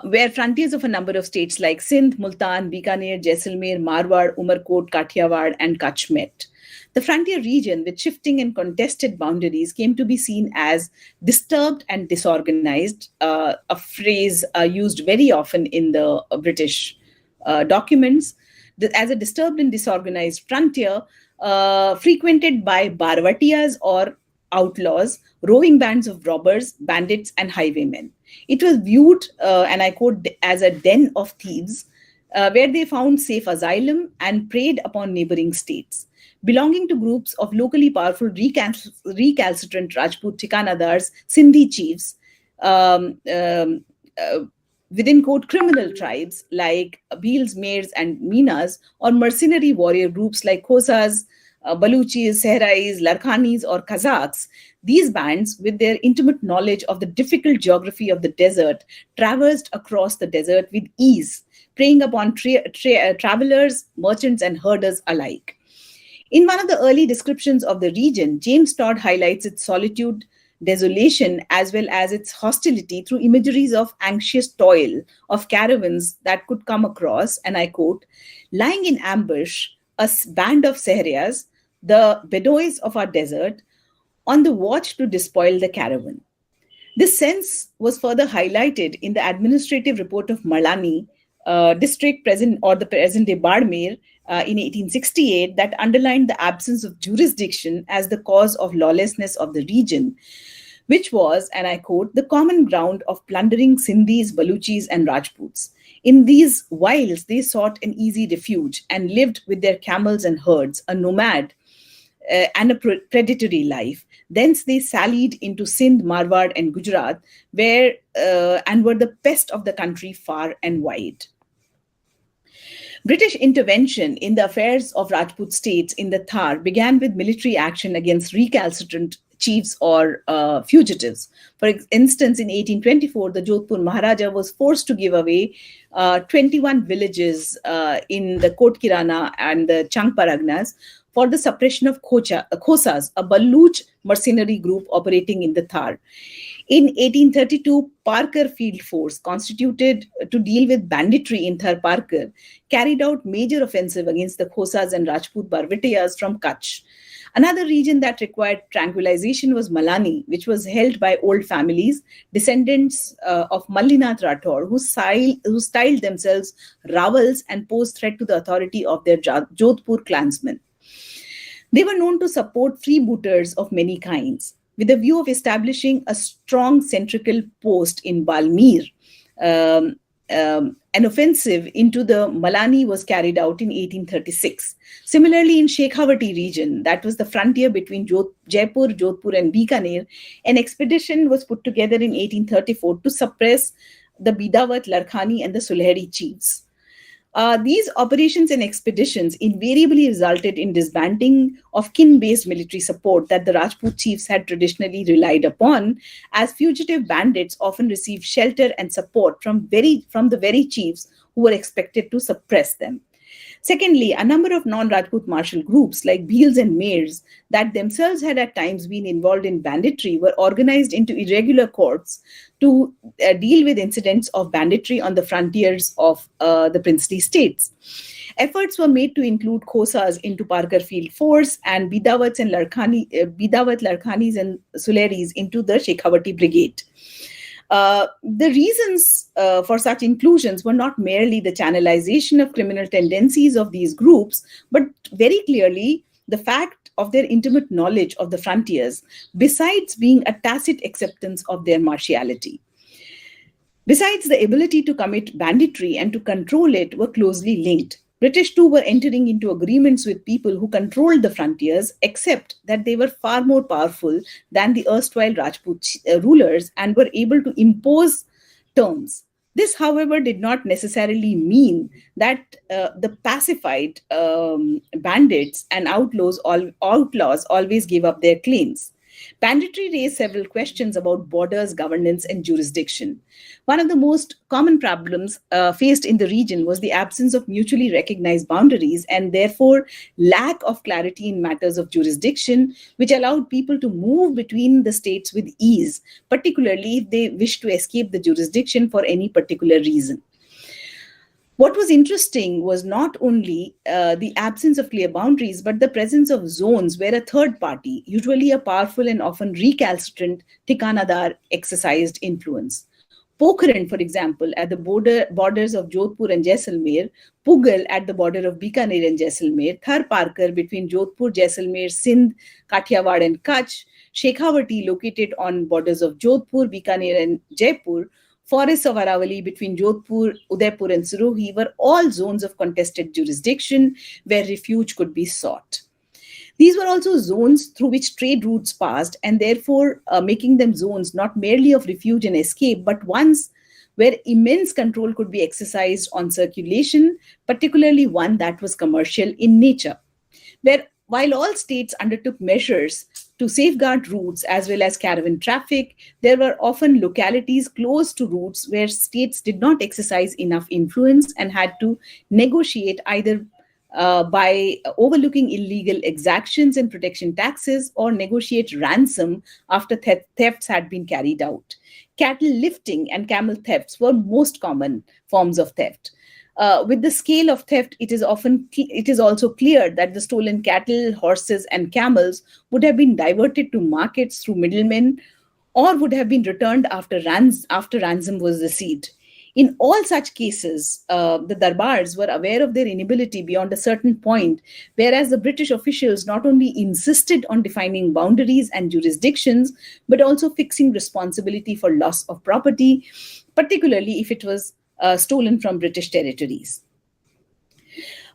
Speaker 6: where frontiers of a number of states like Sindh, Multan, Bikaner, Jaisalmer, Marwar, Umarkot, Kathiawar, and Kutch met. The frontier region, with shifting and contested boundaries, came to be seen as disturbed and disorganized, a phrase used very often in the British documents, as a disturbed and disorganized frontier frequented by Barwatiyas or outlaws, roving bands of robbers, bandits, and highwaymen. It was viewed, and I quote, as a den of thieves, where they found safe asylum and preyed upon neighboring states. Belonging to groups of locally powerful recalcitrant Rajput Thikanadars, Sindhi chiefs, within quote criminal tribes like Bhils, Mairs, and Minas, or mercenary warrior groups like Khosas, Baluchis, Sehrais, Larkhanis, or Kazakhs. These bands, with their intimate knowledge of the difficult geography of the desert, traversed across the desert with ease, preying upon travelers, merchants, and herders alike. In one of the early descriptions of the region, James Todd highlights its solitude, desolation, as well as its hostility through imageries of anxious toil of caravans that could come across, and I quote, lying in ambush, a band of Sehriyas, the Bedois of our desert, on the watch to despoil the caravan. This sense was further highlighted in the administrative report of Malani district, the present-day Badmer, in 1868, that underlined the absence of jurisdiction as the cause of lawlessness of the region, which was, and I quote, the common ground of plundering Sindhis, Baluchis, and Rajputs. In these wilds, they sought an easy refuge and lived with their camels and herds, a nomad and a predatory life. Thence they sallied into Sindh, Marwar, and Gujarat, where and were the pest of the country far and wide. British intervention in the affairs of Rajput states in the Thar began with military action against recalcitrant chiefs or fugitives. For instance, in 1824, the Jodhpur Maharaja was forced to give away 21 villages in the Kot Kirana and the Changparagnas for the suppression of Khosas, a Baluch mercenary group operating in the Thar. In 1832, Parker Field Force, constituted to deal with banditry in Thar Parker, carried out major offensive against the Khosas and Rajput Barvatiyas from Kutch. Another region that required tranquilization was Malani, which was held by old families, descendants of Mallinath Rathore, who styled themselves Ravals and posed threat to the authority of their Jodhpur clansmen. They were known to support freebooters of many kinds, with a view of establishing a strong centrical post in Balmir. An offensive into the Malani was carried out in 1836. Similarly, in Shekhawati region, that was the frontier between Jaipur, Jodhpur and Bikaner, an expedition was put together in 1834 to suppress the Bidawat, Larkhani and the Sulheri chiefs. These operations and expeditions invariably resulted in disbanding of kin-based military support that the Rajput chiefs had traditionally relied upon, as fugitive bandits often received shelter and support from the very chiefs who were expected to suppress them. Secondly, a number of non-Rajput martial groups like Bhils and Mairs that themselves had at times been involved in banditry were organized into irregular corps to deal with incidents of banditry on the frontiers of the princely states. Efforts were made to include Khosas into Parker Field Force and Bidawat, Larkhanis and Sulheris into the Shekhawati Brigade. The reasons for such inclusions were not merely the channelization of criminal tendencies of these groups, but very clearly the fact of their intimate knowledge of the frontiers, besides being a tacit acceptance of their martiality. Besides, the ability to commit banditry and to control it were closely linked. British too were entering into agreements with people who controlled the frontiers, except that they were far more powerful than the erstwhile Rajput rulers and were able to impose terms. This, however, did not necessarily mean that the pacified bandits and outlaws always gave up their claims. Banditry raised several questions about borders, governance, and jurisdiction. One of the most common problems faced in the region was the absence of mutually recognized boundaries and therefore lack of clarity in matters of jurisdiction, which allowed people to move between the states with ease, particularly if they wished to escape the jurisdiction for any particular reason. What was interesting was not only the absence of clear boundaries, but the presence of zones where a third party, usually a powerful and often recalcitrant Tikanadar, exercised influence. Pokhran, for example, at the borders of Jodhpur and Jaisalmer, Pugal at the border of Bikaner and Jaisalmer, Thar Parker between Jodhpur, Jaisalmer, Sindh, Kathiawar and Kutch, Shekhawati located on borders of Jodhpur, Bikaner and Jaipur, forests of Aravalli between Jodhpur, Udaipur and Sirohi were all zones of contested jurisdiction where refuge could be sought. These were also zones through which trade routes passed, and therefore making them zones not merely of refuge and escape, but ones where immense control could be exercised on circulation, particularly one that was commercial in nature. While all states undertook measures to safeguard routes as well as caravan traffic, there were often localities close to routes where states did not exercise enough influence and had to negotiate either by overlooking illegal exactions and protection taxes or negotiate ransom after thefts had been carried out. Cattle lifting and camel thefts were most common forms of theft. With the scale of theft, it is also clear that the stolen cattle, horses, and camels would have been diverted to markets through middlemen or would have been returned after ransom was received. In all such cases, the Darbars were aware of their inability beyond a certain point, whereas the British officials not only insisted on defining boundaries and jurisdictions, but also fixing responsibility for loss of property, particularly if it was stolen from British territories.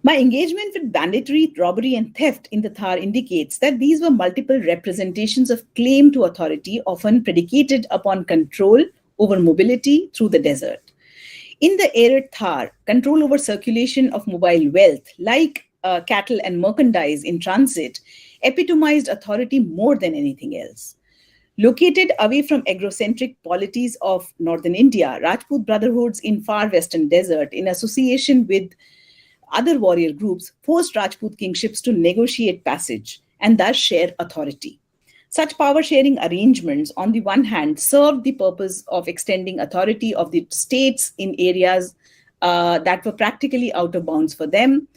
Speaker 6: My engagement with banditry, robbery, and theft in the Thar indicates that these were multiple representations of claim to authority, often predicated upon control over mobility through the desert. In the arid Thar, control over circulation of mobile wealth, like cattle and merchandise in transit, epitomized authority more than anything else. Located away from agrocentric polities of northern India, Rajput brotherhoods in far western desert, in association with other warrior groups, forced Rajput kingships to negotiate passage and thus share authority. Such power-sharing arrangements, on the one hand, served the purpose of extending authority of the states in areas that were practically out of bounds for them.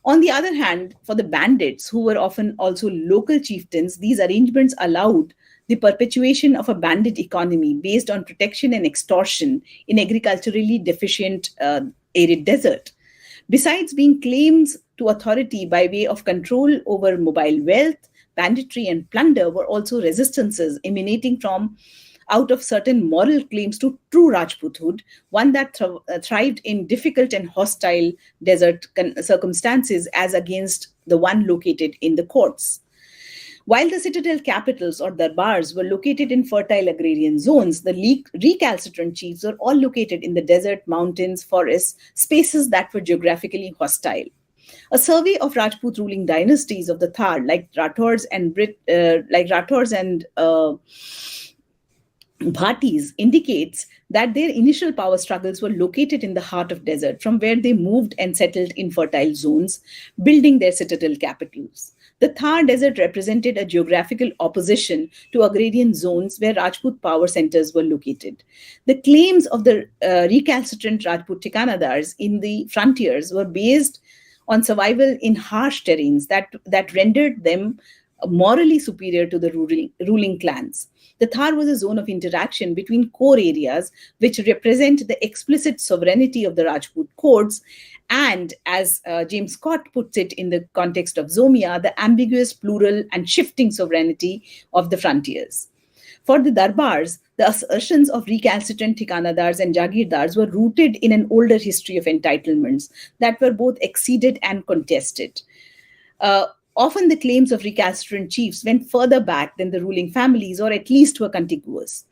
Speaker 6: On the other hand, for the bandits, who were often also local chieftains, these arrangements allowed the perpetuation of a bandit economy based on protection and extortion in agriculturally deficient arid desert. Besides being claims to authority by way of control over mobile wealth, banditry and plunder were also resistances emanating from out of certain moral claims to true Rajputhood, one that thrived in difficult and hostile desert circumstances as against the one located in the courts. While the citadel capitals or darbars were located in fertile agrarian zones, the recalcitrant chiefs were all located in the desert, mountains, forests, spaces that were geographically hostile. A survey of Rajput ruling dynasties of the Thar, like Rathors and Bhatis, indicates that their initial power struggles were located in the heart of desert, from where they moved and settled in fertile zones, building their citadel capitals. The Thar desert represented a geographical opposition to agrarian zones where Rajput power centers were located. The claims of the recalcitrant Rajput Thikanadars in the frontiers were based on survival in harsh terrains that rendered them morally superior to the ruling clans. The Thar was a zone of interaction between core areas which represent the explicit sovereignty of the Rajput courts and, as James Scott puts it in the context of Zomia, the ambiguous, plural and shifting sovereignty of the frontiers. For the Darbars, the assertions of recalcitrant Thikanadars and Jagirdars were rooted in an older history of entitlements that were both exceeded and contested. Often the claims of recalcitrant chiefs went further back than the ruling families, or at least were contiguous.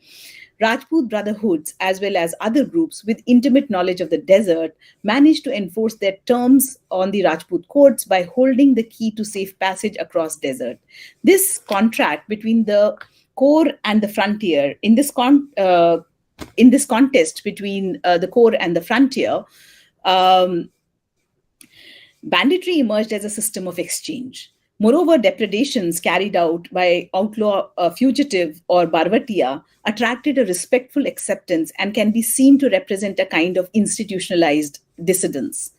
Speaker 6: Rajput brotherhoods, as well as other groups with intimate knowledge of the desert, managed to enforce their terms on the Rajput courts by holding the key to safe passage across desert. This contract between the core and the frontier, in this contest between the core and the frontier, banditry emerged as a system of exchange. Moreover, depredations carried out by outlaw fugitive or Barvatia attracted a respectful acceptance and can be seen to represent a kind of institutionalized dissidence.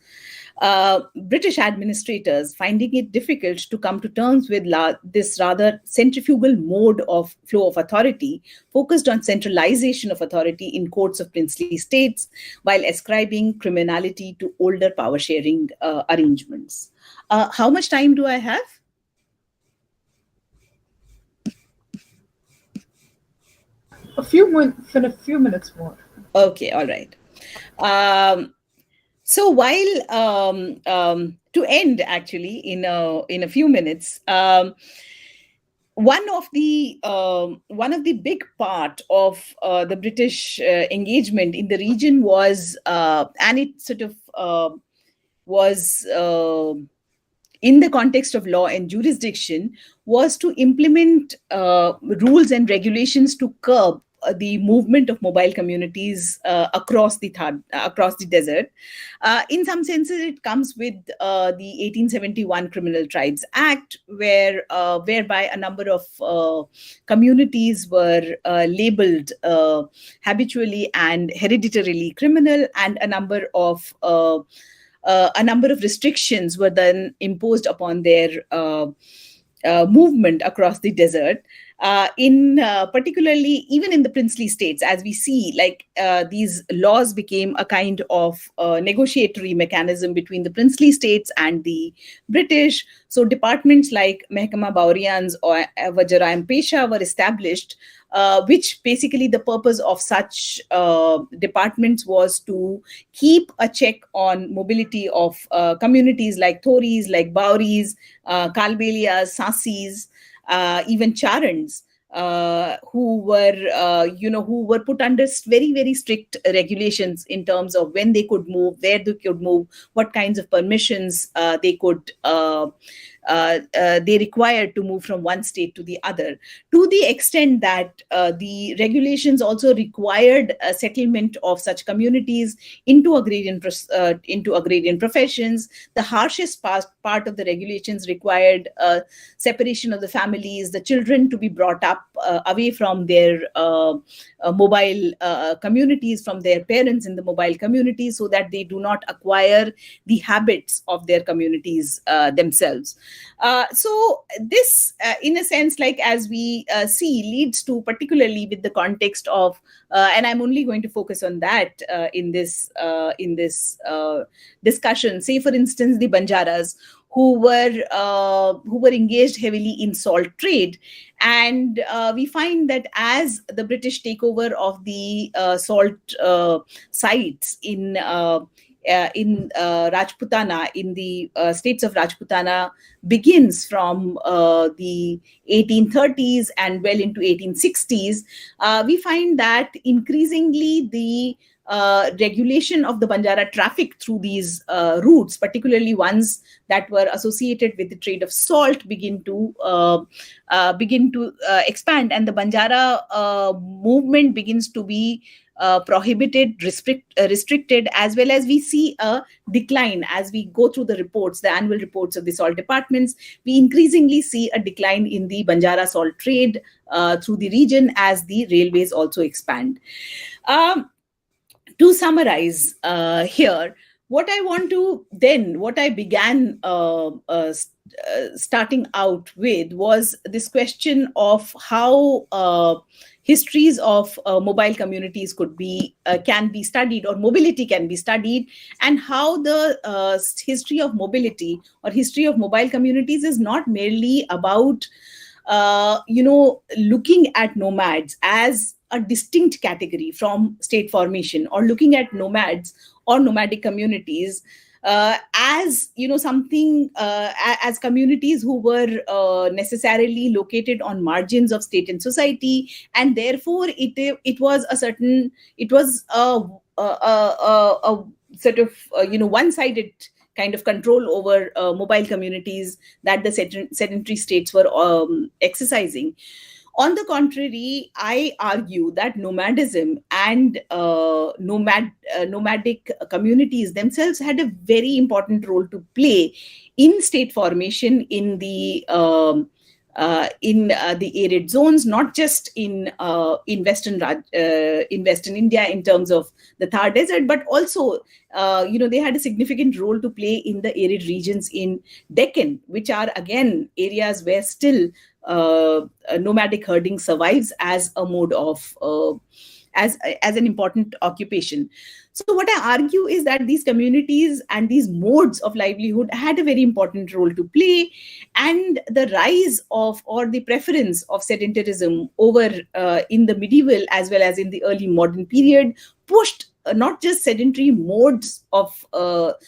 Speaker 6: British administrators, finding it difficult to come to terms with this rather centrifugal mode of flow of authority, focused on centralization of authority in courts of princely states while ascribing criminality to older power-sharing arrangements. How much time do I have?
Speaker 2: A few minutes more.
Speaker 6: Okay, all right. So while to end actually in a few minutes, one of the big part of the British engagement in the region was, and it sort of was in the context of law and jurisdiction, was to implement rules and regulations to curb the movement of mobile communities across the desert. In some senses, it comes with the 1871 Criminal Tribes Act, whereby a number of communities were labeled habitually and hereditarily criminal, and a number of restrictions were then imposed upon their movement across the desert. Particularly even in the princely states, as we see, like these laws became a kind of negotiatory mechanism between the princely states and the British. So departments like Mehkama Baurians or Vajraim Pesha were established, which basically the purpose of such departments was to keep a check on mobility of communities like Thoris, like Bauris, Kalbelias, Sasis, even Charans, who were put under very, very strict regulations in terms of when they could move, where they could move, what kinds of permissions they could they required to move from one state to the other, to the extent that the regulations also required a settlement of such communities into agrarian professions. The harshest part of the regulations required separation of the families, the children to be brought up away from their mobile communities, from their parents in the mobile communities, so that they do not acquire the habits of their communities themselves. So this, in a sense, like as we see, leads to, particularly with the context of, and I'm only going to focus on that in this discussion. Say, for instance, the Banjaras, who were engaged heavily in salt trade, and we find that as the British takeover of the salt sites in Rajputana, in the states of Rajputana, begins from the 1830s and well into 1860s, we find that increasingly the regulation of the Banjara traffic through these routes, particularly ones that were associated with the trade of salt, begin to expand, and the Banjara movement begins to be prohibited, restricted, as well as we see a decline as we go through the reports, the annual reports of the salt departments. We increasingly see a decline in the Banjara salt trade through the region as the railways also expand. To summarize here, what I began starting out with was this question of how histories of mobile communities can be studied, or mobility can be studied, and how the history of mobility or history of mobile communities is not merely about looking at nomads as a distinct category from state formation, or looking at nomads or nomadic communities as something as communities who were necessarily located on margins of state and society, and therefore it was a sort of one-sided kind of control over mobile communities that the sedentary states were exercising. On the contrary, I argue that nomadism and nomadic communities themselves had a very important role to play in state formation in the arid zones, not just in Western India in terms of the Thar Desert, but also they had a significant role to play in the arid regions in Deccan, which are again areas where still nomadic herding survives as a mode of as an important occupation. So what I argue is that these communities and these modes of livelihood had a very important role to play, and the rise of, or the preference of, sedentarism over in the medieval as well as in the early modern period pushed not just sedentary modes of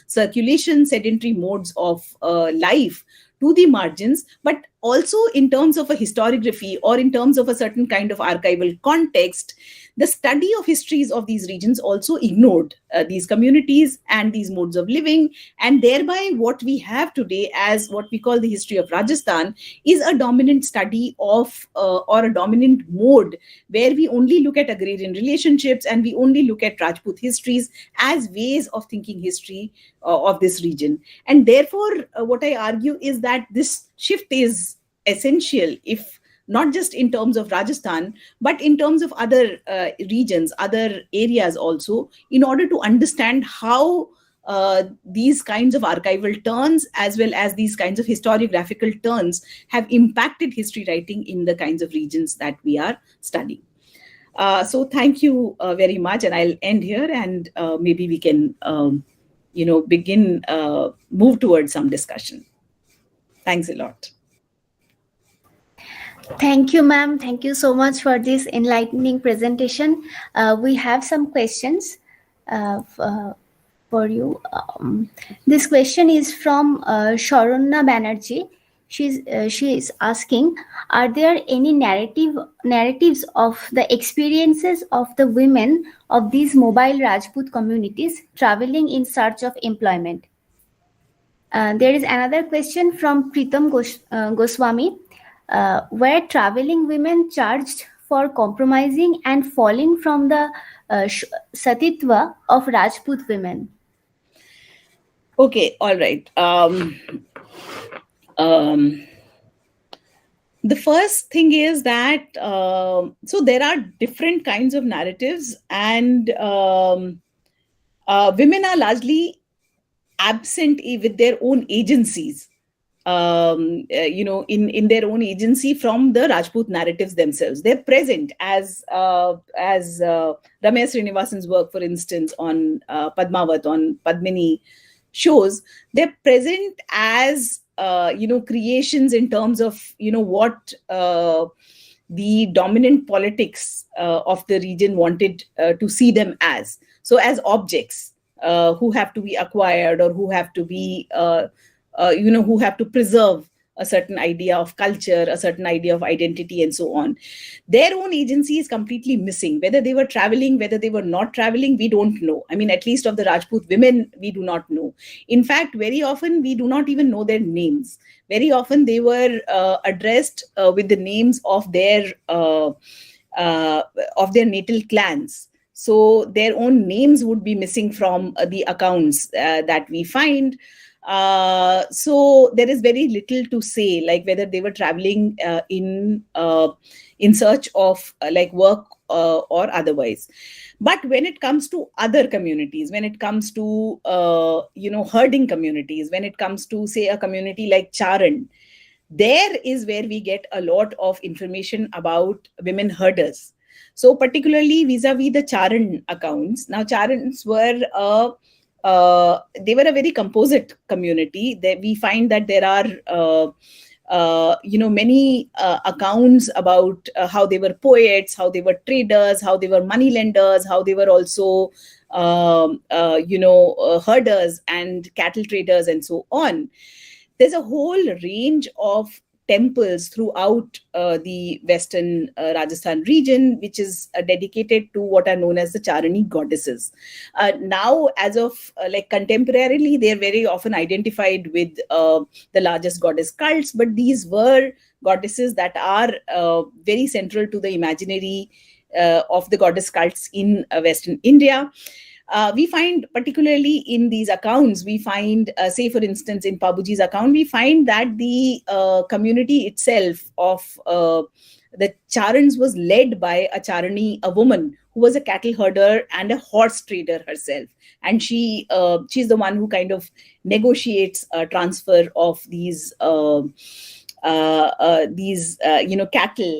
Speaker 6: circulation, sedentary modes of life to the margins, but also in terms of a historiography or in terms of a certain kind of archival context. The study of histories of these regions also ignored these communities and these modes of living, and thereby what we have today as what we call the history of Rajasthan is a dominant study of or a dominant mode where we only look at agrarian relationships and we only look at Rajput histories as ways of thinking history of this region. And therefore, what I argue is that this shift is essential, if not just in terms of Rajasthan, but in terms of other regions, other areas also, in order to understand how these kinds of archival turns as well as these kinds of historiographical turns have impacted history writing in the kinds of regions that we are studying. So thank you very much, and I'll end here, and maybe we can move towards some discussion. Thanks a lot.
Speaker 5: Thank you, ma'am. Thank you so much for this enlightening presentation. We have some questions for you. This question is from Sharonna Banerjee. She is asking, are there any narratives of the experiences of the women of these mobile Rajput communities traveling in search of employment? There is another question from Pritam Goswami. Were traveling women charged for compromising and falling from the satitva of Rajput women?
Speaker 6: Okay, all right. The first thing is that so there are different kinds of narratives, and women are largely absent with their own agencies, in their own agency from the Rajput narratives themselves. They're present as Ramaya Srinivasan's work, for instance, on Padmavat, on Padmini shows. They're present as creations in terms of what the dominant politics of the region wanted to see them as. So as objects who have to be acquired, or who have to be who have to preserve a certain idea of culture, a certain idea of identity, and so on. Their own agency is completely missing. Whether they were traveling, whether they were not traveling, we don't know. I mean, at least of the Rajput women, we do not know. In fact, very often we do not even know their names. Very often they were addressed with the names of their natal clans. So their own names would be missing from the accounts that we find. So there is very little to say, like whether they were traveling in search of work or otherwise. But when it comes to other communities, when it comes to herding communities, when it comes to, say, a community like Charan, there is where we get a lot of information about women herders. So particularly vis-a-vis the Charan accounts. Now, Charans were they were a very composite community. We find that there are many accounts about how they were poets, how they were traders, how they were moneylenders, how they were also herders and cattle traders, and so on. There's a whole range of temples throughout the western Rajasthan region, which is dedicated to what are known as the Charani goddesses. Now, as of contemporarily, they're very often identified with the largest goddess cults, but these were goddesses that are very central to the imaginary of the goddess cults in Western India. We find, particularly in these accounts, we find, say, for instance, in Pabuji's account, we find that the community itself of the Charans was led by a Charani, a woman who was a cattle herder and a horse trader herself. And she's the one who kind of negotiates a transfer of these cattle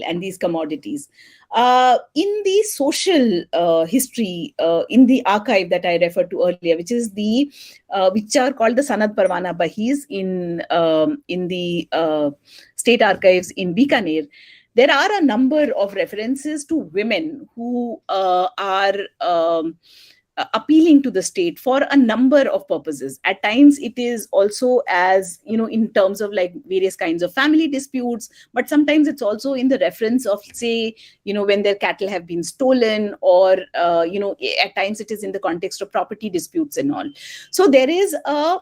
Speaker 6: and these commodities. In the social history, in the archive that I referred to earlier, which is which are called the Sanad Parwana Bahis in the state archives in Bikaner, there are a number of references to women who are appealing to the state for a number of purposes. At times it is also as, in terms of various kinds of family disputes, but sometimes it's also in the reference of, say, when their cattle have been stolen, or, at times it is in the context of property disputes and all. So there's a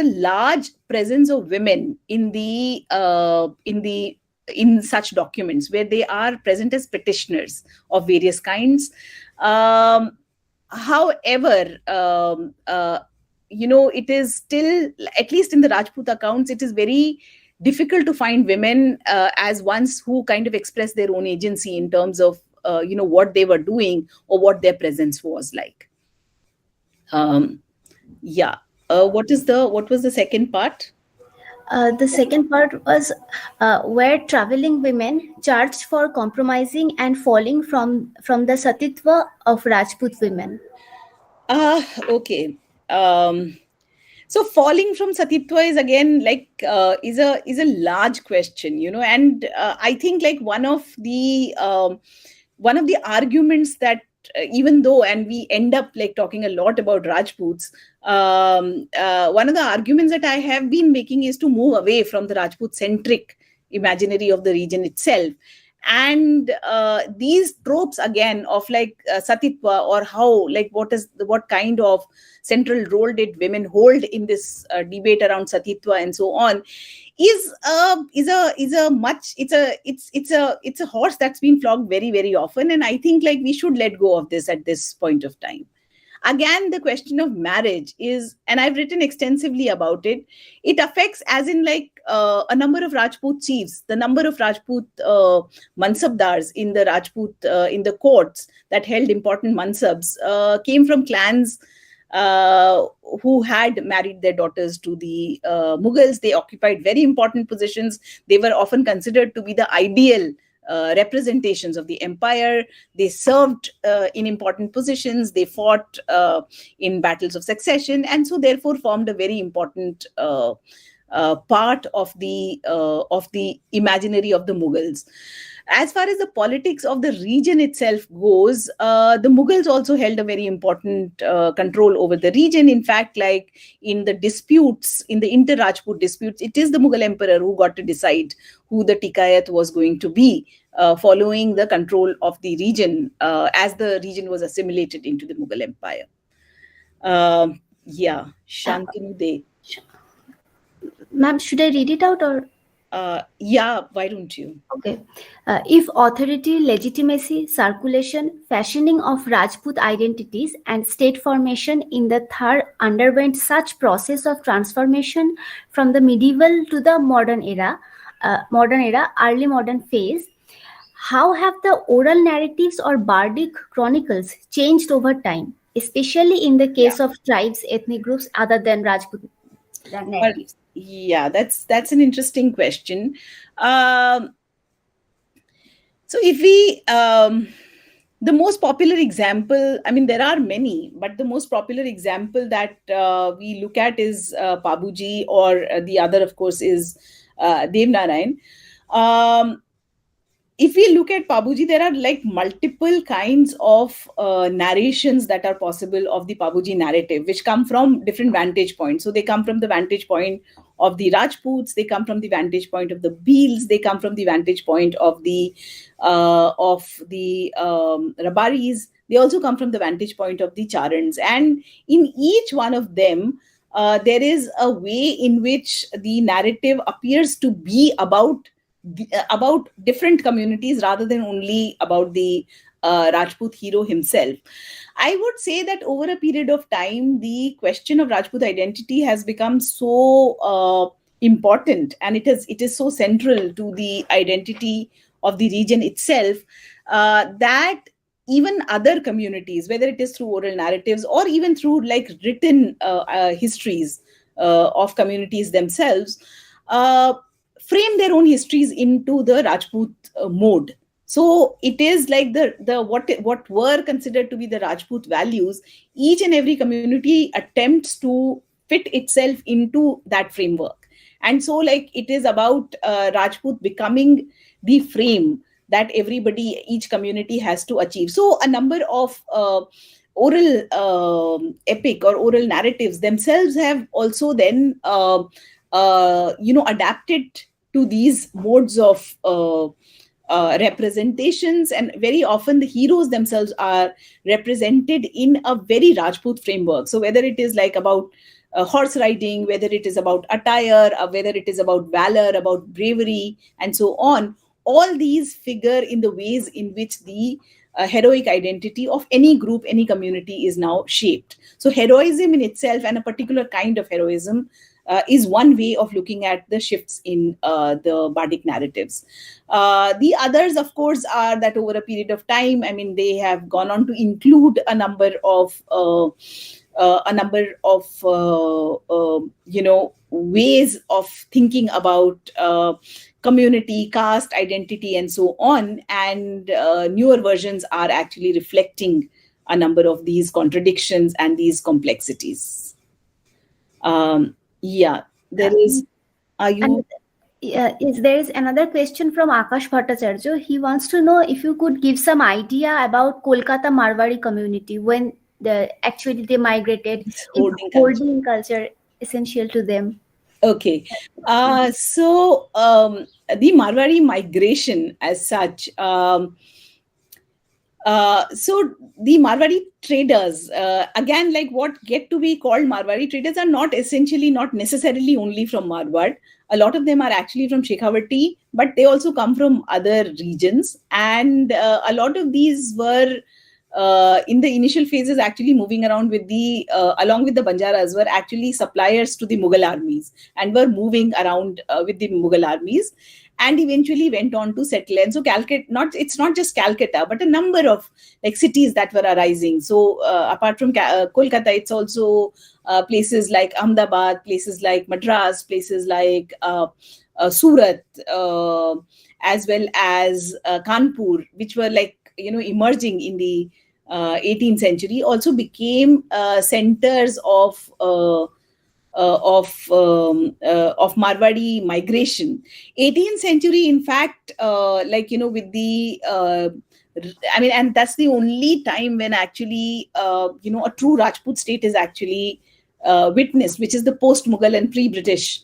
Speaker 6: large presence of women in such documents, where they are present as petitioners of various kinds. However, it is still, at least in the Rajput accounts, it is very difficult to find women as ones who kind of express their own agency in terms of, what they were doing or what their presence was like. What was the second part?
Speaker 5: The second part was where traveling women charged for compromising and falling from the satitva of Rajput women.
Speaker 6: Okay. So falling from satitva is again is a large question, and I think one of the arguments that, even though, and we end up talking a lot about Rajputs, one of the arguments that I have been making is to move away from the Rajput centric imaginary of the region itself, And these tropes again of like satitva, or how, like what kind of central role did women hold in this debate around satitva and so on, is a horse that's been flogged very, very often. And I think like we should let go of this at this point of time. Again, the question of marriage is, and I've written extensively about it, it affects, as in like a number of Rajput chiefs, the number of Rajput mansabdars in the Rajput, in the courts that held important mansabs, came from clans who had married their daughters to the Mughals. They occupied very important positions. They were often considered to be the ideal representations of the empire. They served in important positions. They fought in battles of succession, and so therefore formed a very important part of the imaginary of the Mughals. As far as the politics of the region itself goes, the Mughals also held a very important control over the region. In fact, like in the disputes, in the inter-Rajput disputes, it is the Mughal emperor who got to decide who the Tikayat was going to be, following the control of the region as the region was assimilated into the Mughal empire. Shantanu De.
Speaker 5: Ma'am, should I read it out or?
Speaker 6: Yeah, why don't you?
Speaker 5: Okay. If authority, legitimacy, circulation, fashioning of Rajput identities and state formation in the Thar underwent such process of transformation from the medieval to the modern era, early modern phase, how have the oral narratives or bardic chronicles changed over time, especially in the case of tribes, ethnic groups other than Rajput narratives?
Speaker 6: Yeah, that's an interesting question. So if we, the most popular example, I mean, there are many, but the most popular example that we look at is Pabuji, or the other, of course, is Devnarayan. If we look at Pabuji, there are like multiple kinds of narrations that are possible of the Pabuji narrative, which come from different vantage points. So they come from the vantage point of the Rajputs, they come from the vantage point of the Bhils, they come from the vantage point of the Rabaris, they also come from the vantage point of the Charans. And in each one of them, there is a way in which the narrative appears to be about different communities rather than only about the Rajput hero himself. I would say that over a period of time, the question of Rajput identity has become so important, and it is so central to the identity of the region itself, that even other communities, whether it is through oral narratives or even through like written histories of communities themselves, frame their own histories into the Rajput mode. So it is like the what were considered to be the Rajput values. Each and every community attempts to fit itself into that framework, and so like it is about Rajput becoming the frame that each community has to achieve. So a number of oral epic or oral narratives themselves have also then adapted to these modes of representations, and very often the heroes themselves are represented in a very Rajput framework. So whether it is like about horse riding, whether it is about attire, whether it is about valor, about bravery, and so on, all these figure in the ways in which the heroic identity of any group, any community is now shaped. So heroism in itself, and a particular kind of heroism, is one way of looking at the shifts in the bardic narratives. The others, of course, are that over a period of time, I mean, they have gone on to include a number of ways of thinking about community, caste, identity, and so on. And newer versions are actually reflecting a number of these contradictions and these complexities. There is.
Speaker 5: There is another question from Akash Bhattacharya. He wants to know if you could give some idea about Kolkata Marwari community when they migrated, holding culture essential to them.
Speaker 6: Okay. The Marwari migration as such. So the Marwari traders, again, like what get to be called Marwari traders are not necessarily only from Marwar. A lot of them are actually from Shekhawati, but they also come from other regions. And a lot of these were in the initial phases actually moving around with along with the Banjaras, were actually suppliers to the Mughal armies and were moving around with the Mughal armies, and eventually went on to settle. And so Calcutta, it's not just Calcutta, but a number of like cities that were arising. So apart from Kolkata, it's also places like Ahmedabad, places like Madras, places like Surat, as well as Kanpur, which were like, emerging in the 18th century, also became centers of Marwari migration. 18th century, in fact, with the and that's the only time when actually a true Rajput state is actually witnessed, which is the post-Mughal and pre-British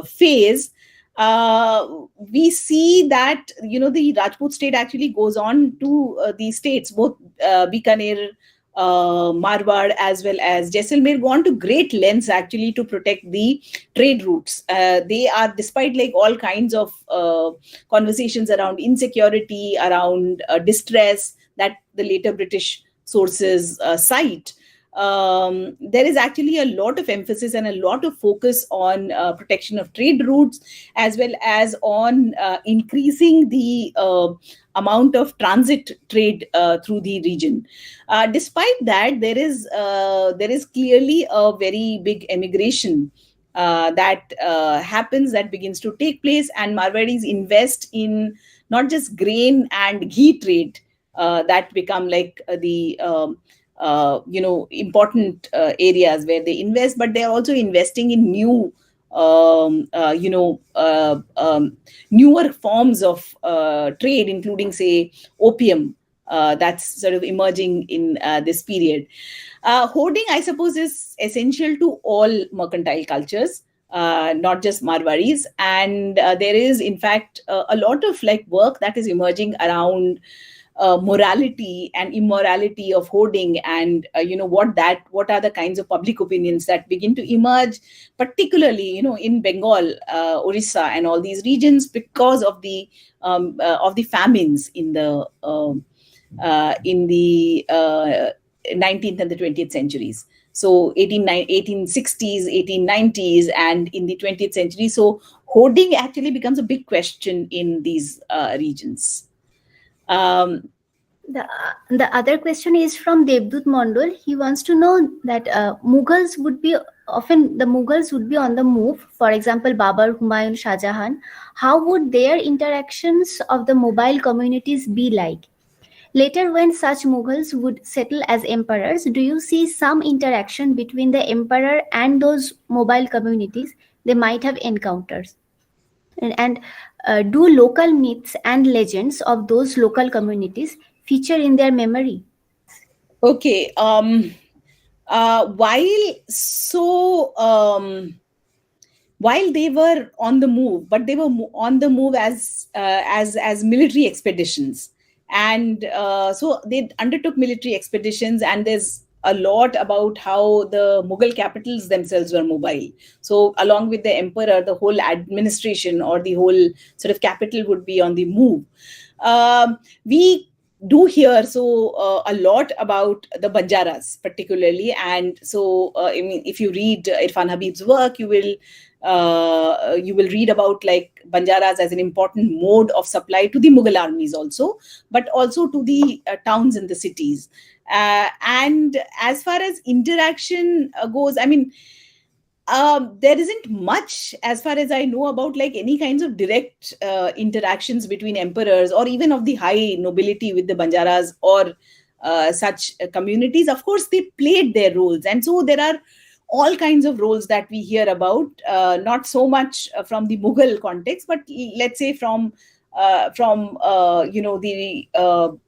Speaker 6: phase. We see that the Rajput state actually goes on to these states, both Bikaner, Marwar, as well as Jaisalmer, go on to great lengths actually to protect the trade routes. They are, despite like all kinds of conversations around insecurity, around distress that the later British sources cite, there is actually a lot of emphasis and a lot of focus on protection of trade routes, as well as on increasing the amount of transit trade through the region. Despite that, there is clearly a very big emigration that happens, that begins to take place, and Marwadis invest in not just grain and ghee trade that become like the important areas where they invest, but they are also investing in new newer forms of trade, including, say, opium, that's sort of emerging in this period. Hoarding, I suppose, is essential to all mercantile cultures, not just Marwaris. And there is, in fact, a lot of like work that is emerging around morality and immorality of hoarding, and what are the kinds of public opinions that begin to emerge, particularly in Bengal, Orissa, and all these regions, because of the famines in the 19th and the 20th centuries. So 1860s, 1890s, and in the 20th century. So hoarding actually becomes a big question in these regions.
Speaker 5: The other question is from Devdut Mondol. He wants to know that Mughals would be on the move. For example, Babur, Humayun, Shah Jahan. How would their interactions of the mobile communities be like? Later, when such Mughals would settle as emperors, do you see some interaction between the emperor and those mobile communities they might have encountered? And do local myths and legends of those local communities feature in their memory?
Speaker 6: Okay. While they were on the move, but they were on the move as military expeditions, and so they undertook military expeditions, and there's a lot about how the Mughal capitals themselves were mobile. So along with the emperor, the whole administration or the whole sort of capital would be on the move. We do hear a lot about the Banjaras particularly, and so if you read Irfan Habib's work, you will read about like Banjaras as an important mode of supply to the Mughal armies also, but also to the towns and the cities. And as far as interaction goes, there isn't much, as far as I know, about like any kinds of direct interactions between emperors or even of the high nobility with the Banjaras or such communities. Of course, they played their roles, and so there are all kinds of roles that we hear about, not so much from the Mughal context, but let's say from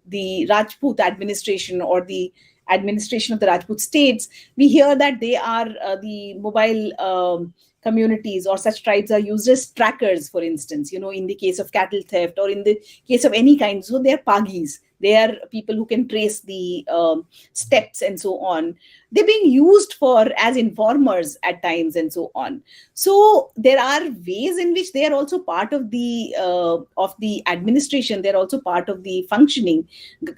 Speaker 6: the Rajput administration or the administration of the Rajput states. We hear that they are the mobile communities or such tribes are used as trackers, for instance, in the case of cattle theft or in the case of any kind. So they're pagis. They are people who can trace the steps and so on. They're being used as informers at times and so on. So there are ways in which they are also part of the administration. They're also part of the functioning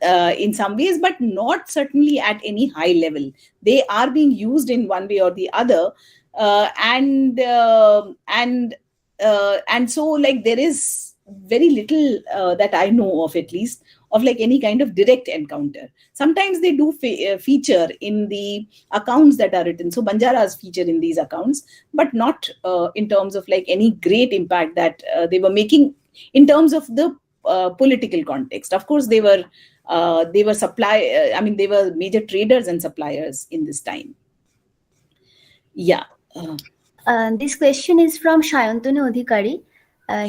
Speaker 6: in some ways, but not certainly at any high level. They are being used in one way or the other, and so like there is very little that I know of, at least, of like any kind of direct encounter. Sometimes they do feature in the accounts that are written. So Banjaras feature in these accounts, but not in terms of like any great impact that they were making in terms of the political context. Of course, they were they were major traders and suppliers in this time. Yeah.
Speaker 5: This question is from Shayantanu Adhikari.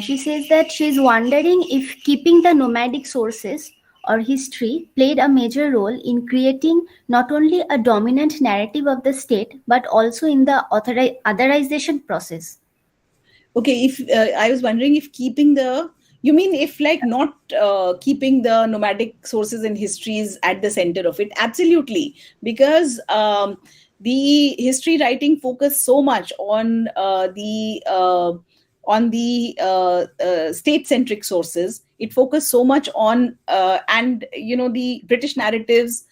Speaker 5: She says that she's wondering if keeping the nomadic sources or history played a major role in creating not only a dominant narrative of the state, but also in the otherization process.
Speaker 6: Okay, if I was wondering if you mean if like not keeping the nomadic sources and histories at the center of it? Absolutely, because the history writing focused so much on the state-centric sources. It focused so much on, and the British narratives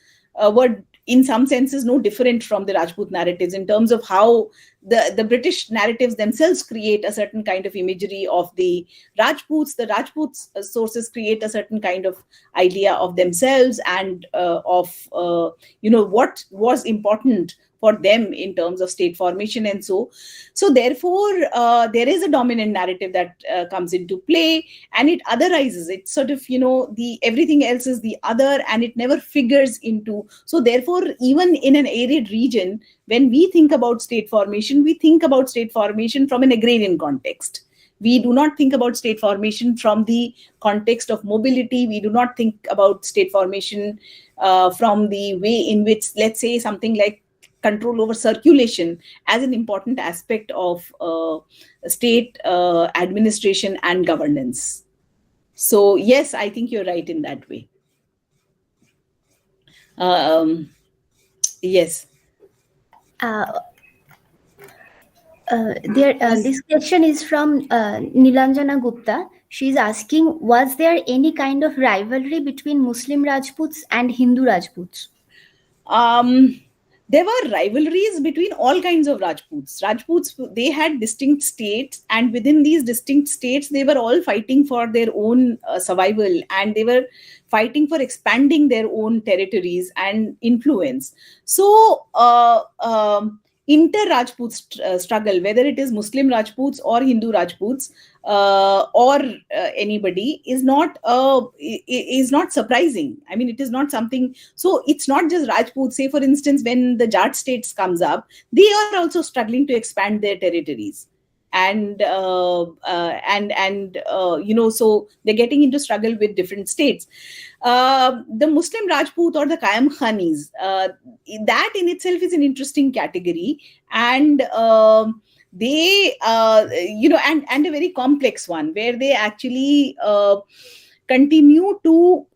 Speaker 6: were in some senses no different from the Rajput narratives in terms of how the British narratives themselves create a certain kind of imagery of the Rajputs. The Rajputs sources create a certain kind of idea of themselves and of what was important for them in terms of state formation. And so therefore there is a dominant narrative that comes into play, and it otherizes. It's sort of the everything else is the other, and it never figures into. So therefore, even in an arid region, when we think about state formation, we think about state formation from an agrarian context. We do not think about state formation from the context of mobility. We do not think about state formation from the way in which, let's say, something like control over circulation as an important aspect of state administration and governance. So yes, I think you're right in that way. Yes.
Speaker 5: This question is from Nilanjana Gupta. She's asking, was there any kind of rivalry between Muslim Rajputs and Hindu Rajputs?
Speaker 6: There were rivalries between all kinds of Rajputs. Rajputs, they had distinct states, and within these distinct states, they were all fighting for their own survival, and they were fighting for expanding their own territories and influence. So, inter-Rajput struggle, whether it is Muslim Rajputs or Hindu Rajputs or anybody, is not surprising. I mean, it is not something. So it's not just Rajputs. Say, for instance, when the Jat states comes up, they are also struggling to expand their territories. And so they're getting into struggle with different states. The Muslim Rajput or the Kayam Khanis, that in itself is an interesting category, and they and a very complex one, where they actually continue to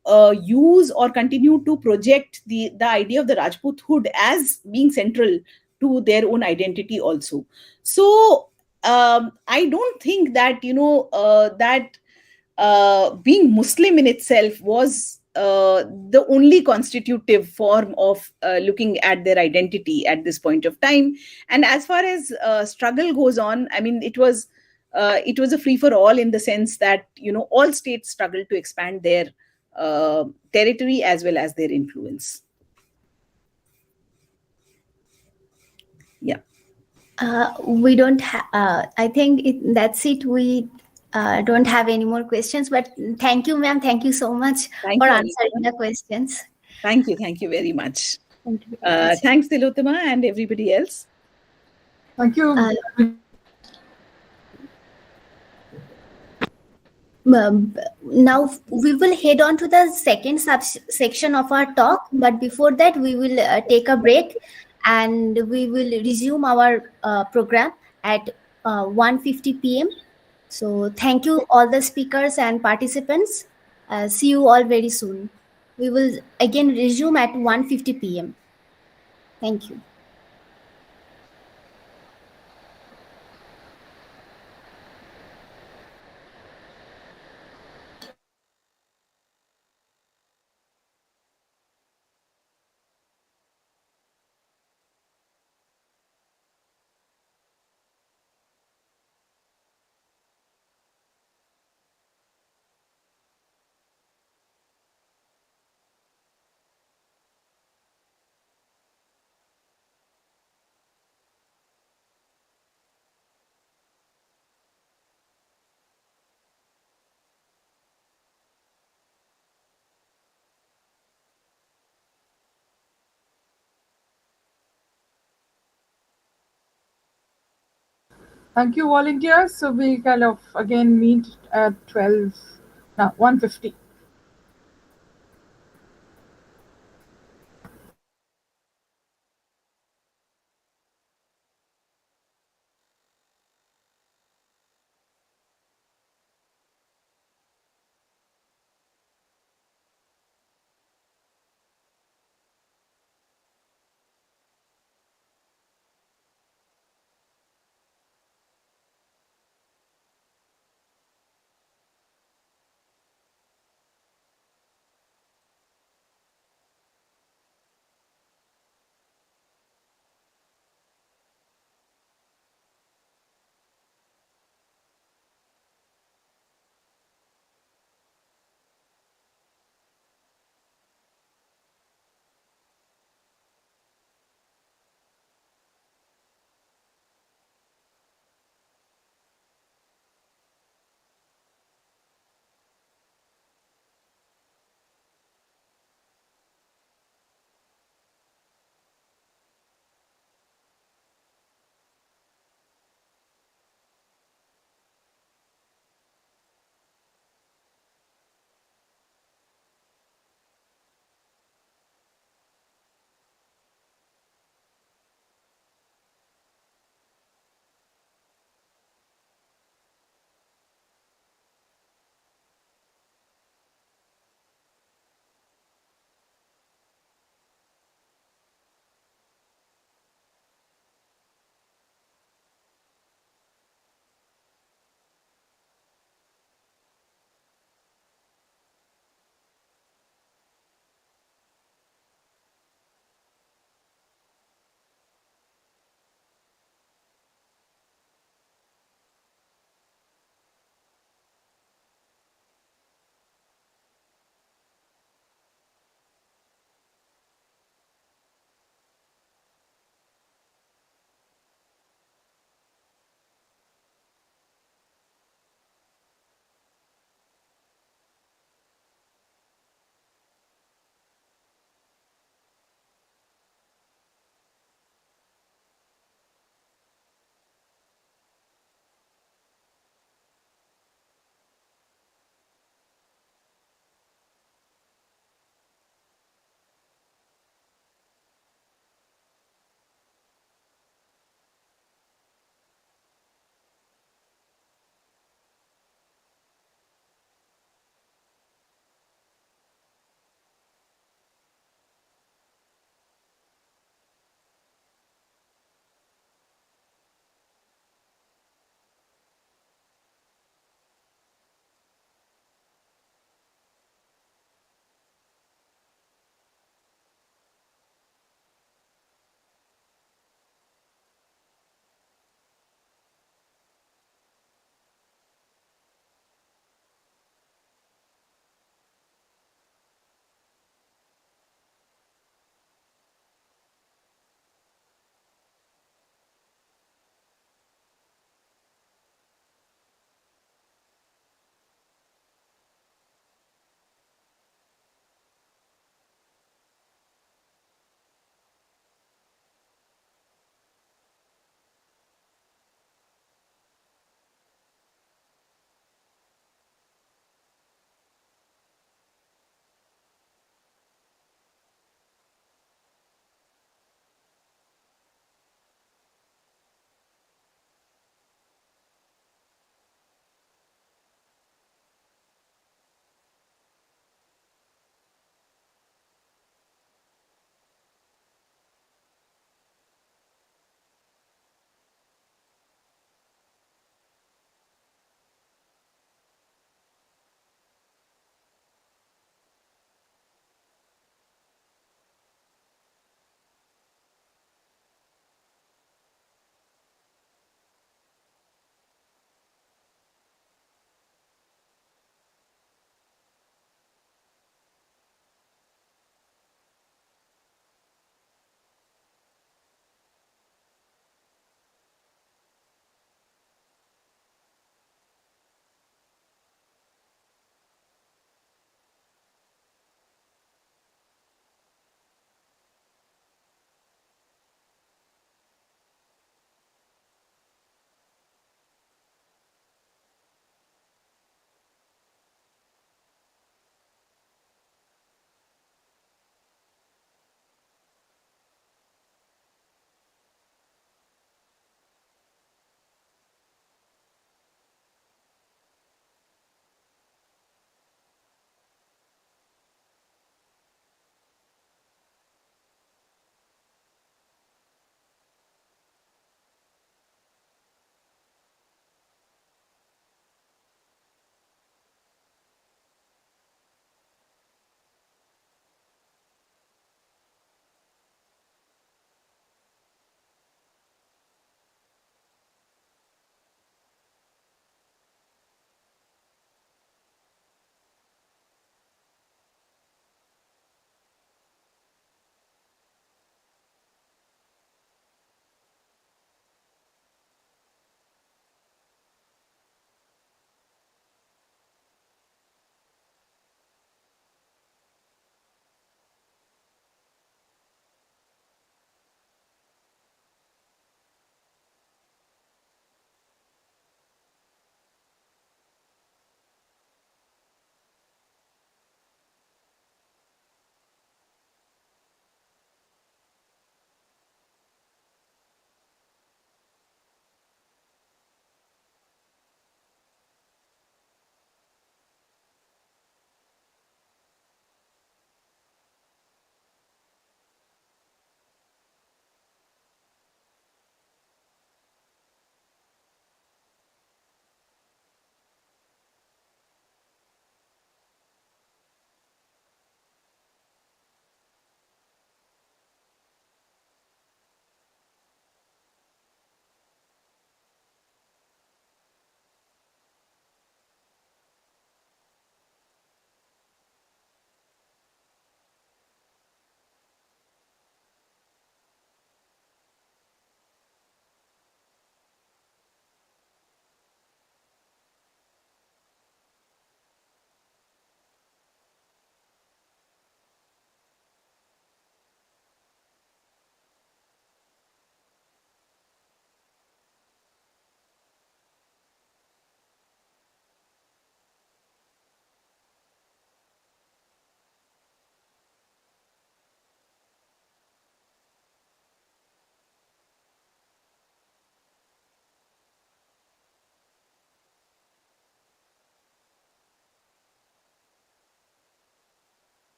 Speaker 6: use or continue to project the idea of the Rajputhood as being central to their own identity also. So I don't think that being Muslim in itself was the only constitutive form of looking at their identity at this point of time. And as far as struggle goes on, I mean, it was a free for all, in the sense that all states struggled to expand their territory as well as their influence. Yeah.
Speaker 5: We don't I think that's it. We don't have any more questions, but thank you, ma'am. Thank you so much for answering the questions.
Speaker 6: Thank you very much.
Speaker 5: Thank you.
Speaker 6: Thanks, Tilottama, and everybody else.
Speaker 2: Thank you.
Speaker 5: Now we will head on to the second section of our talk, but before that we will take a break, and we will resume our program at 1:50 p.m. So thank you all the speakers and participants. See you all very soon. We will again resume at 1:50 p.m. Thank you.
Speaker 2: Thank you, volunteers. So we kind of again meet at 12, no, 1:50.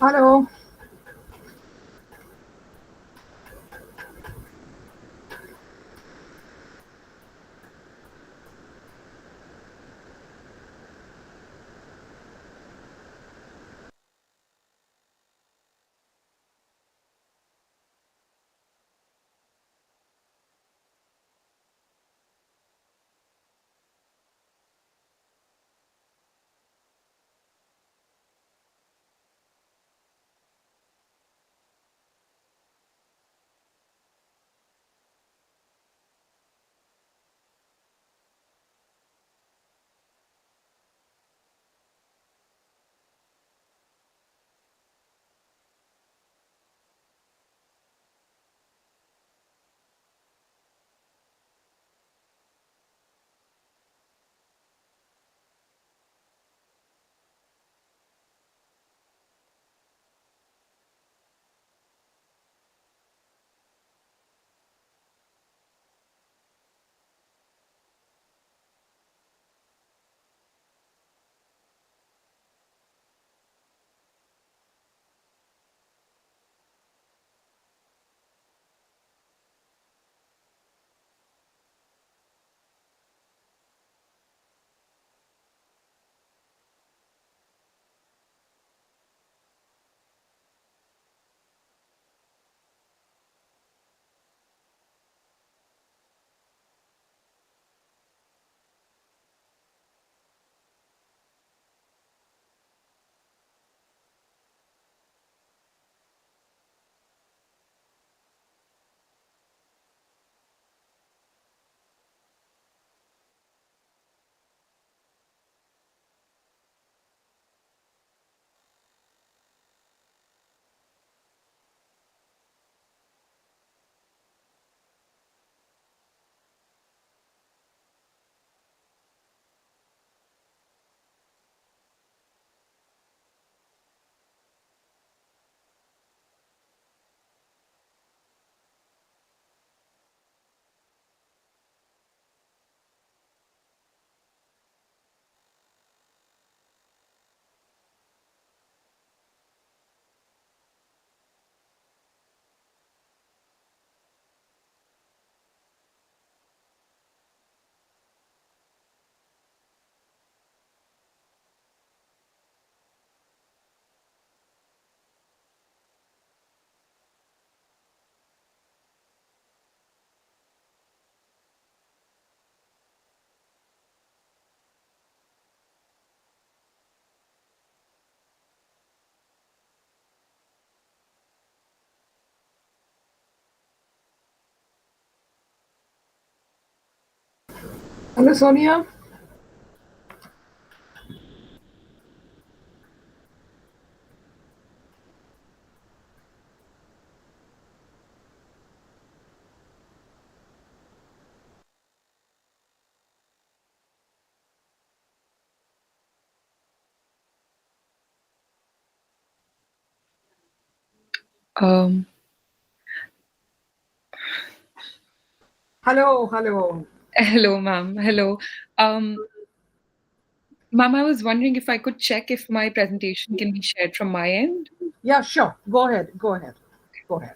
Speaker 2: Hello. Hello, Sonia.
Speaker 7: Um,
Speaker 2: Hello, hello.
Speaker 7: Hello, ma'am. Hello. Ma'am, I was wondering if I could check if my presentation can be shared from my end.
Speaker 2: Yeah, sure. Go ahead. Go ahead. Go ahead.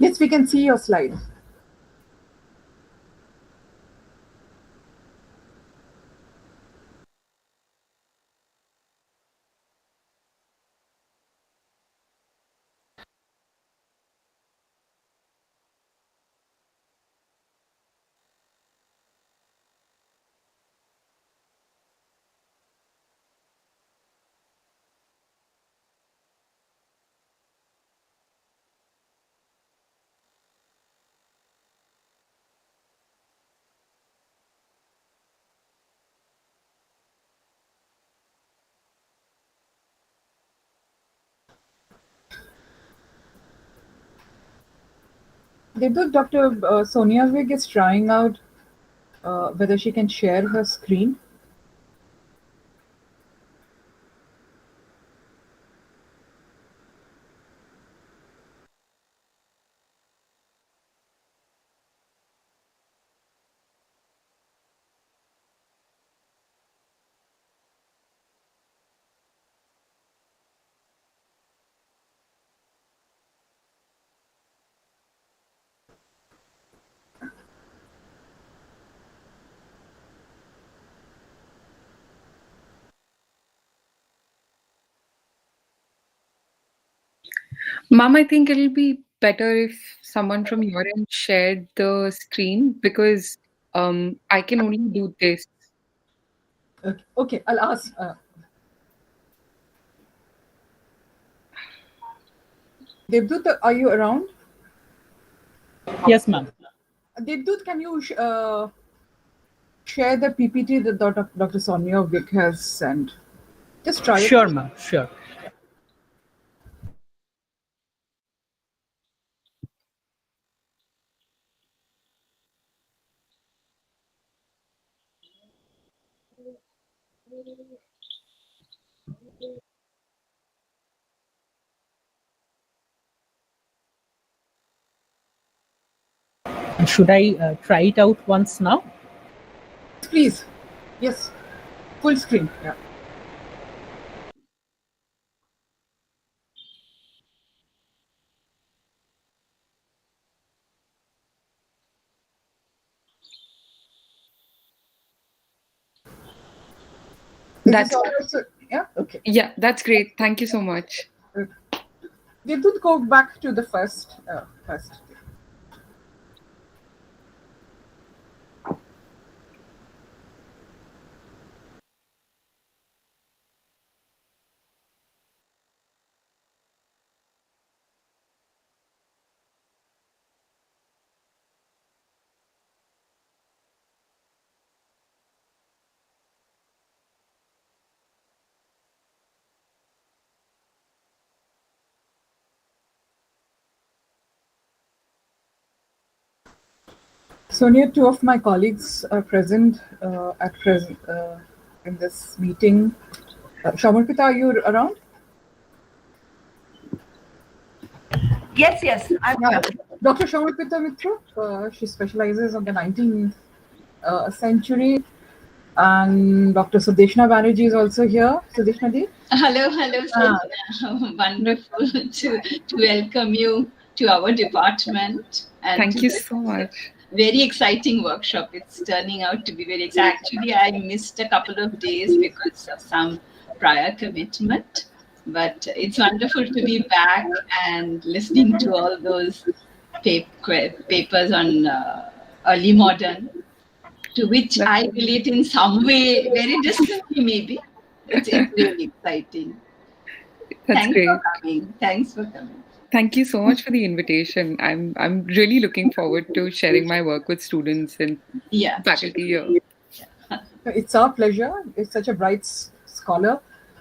Speaker 2: Yes, we can see your slide. Dr. Sonia Vig is trying out whether she can share her screen.
Speaker 7: Ma'am, I think it'll be better if someone from your end shared the screen because I can only do this.
Speaker 2: Okay, I'll ask. Devdut, are you around?
Speaker 8: Yes, ma'am.
Speaker 2: Devdut, can you share the PPT that Dr. Sonia Vig has sent? Just try it.
Speaker 8: Sure, ma'am. Sure. Should I try it out once now?
Speaker 2: Please. Yes. Full screen. Yeah.
Speaker 7: That's
Speaker 2: yeah. Okay.
Speaker 7: yeah, that's great. Thank you so much.
Speaker 2: Devdut, go back to the first. Sonia, two of my colleagues are present in this meeting. Shamarpita, are you around?
Speaker 4: Yes, I'm here.
Speaker 2: Dr. Shamarpita Mitra, she specializes on the 19th century. And Dr. Sudeshna Banerjee is also here. Sudeshna Di?
Speaker 9: Hello, Sonia. Wonderful to welcome you to our department. And
Speaker 7: Thank you so much.
Speaker 9: Very exciting workshop. It's turning out to be very exciting. Actually, I missed a couple of days because of some prior commitment. But it's wonderful to be back and listening to all those papers on early modern, to which I relate in some way, very distantly maybe. It's really exciting. Thanks for coming.
Speaker 7: Thank you so much for the invitation. I'm really looking forward to sharing my work with students and faculty here.
Speaker 2: It's our pleasure. It's such a bright scholar.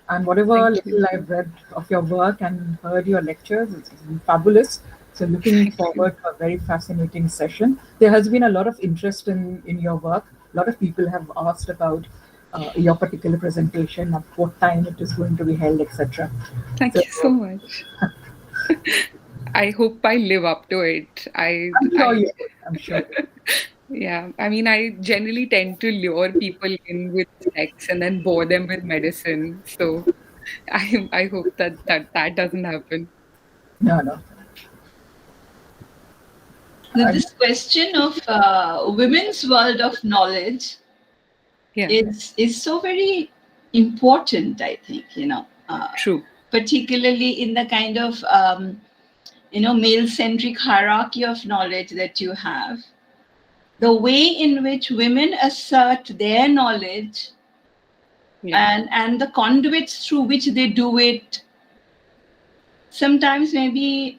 Speaker 2: And whatever little I've read of your work and heard your lectures, it's been fabulous. So looking forward to a very fascinating session. There has been a lot of interest in your work. A lot of people have asked about your particular presentation, at what time it is going to be held, etc.
Speaker 7: Thank you so much. I hope I live up to it. I'm
Speaker 2: sure.
Speaker 7: Yeah, I mean, I generally tend to lure people in with sex and then bore them with medicine. So I hope that doesn't happen.
Speaker 2: No.
Speaker 9: This question of women's world of knowledge
Speaker 7: Yeah.
Speaker 9: is so very important, I think,
Speaker 7: True.
Speaker 9: particularly in the kind of male-centric hierarchy of knowledge that you have. The way in which women assert their knowledge and the conduits through which they do it, sometimes maybe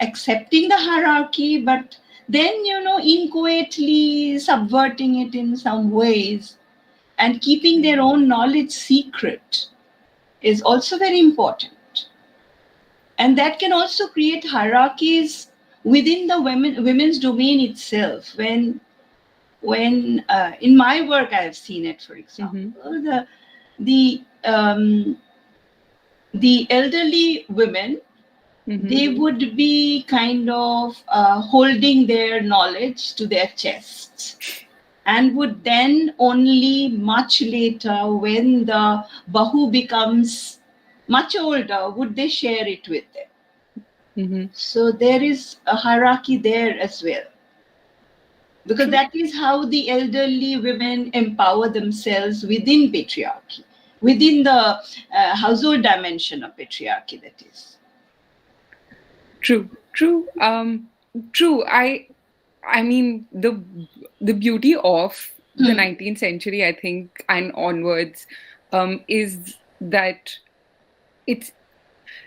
Speaker 9: accepting the hierarchy, but then, inchoately subverting it in some ways and keeping their own knowledge secret is also very important. And that can also create hierarchies within the women's domain itself. When in my work I have seen it, for example, the elderly women, they would be kind of holding their knowledge to their chests, and would then only much later, when the Bahu becomes much older, would they share it with them. So there is a hierarchy there as well. Because that is how the elderly women empower themselves within patriarchy, within the household dimension of patriarchy, that is.
Speaker 7: True. I mean, the beauty of the 19th century, I think, and onwards, is that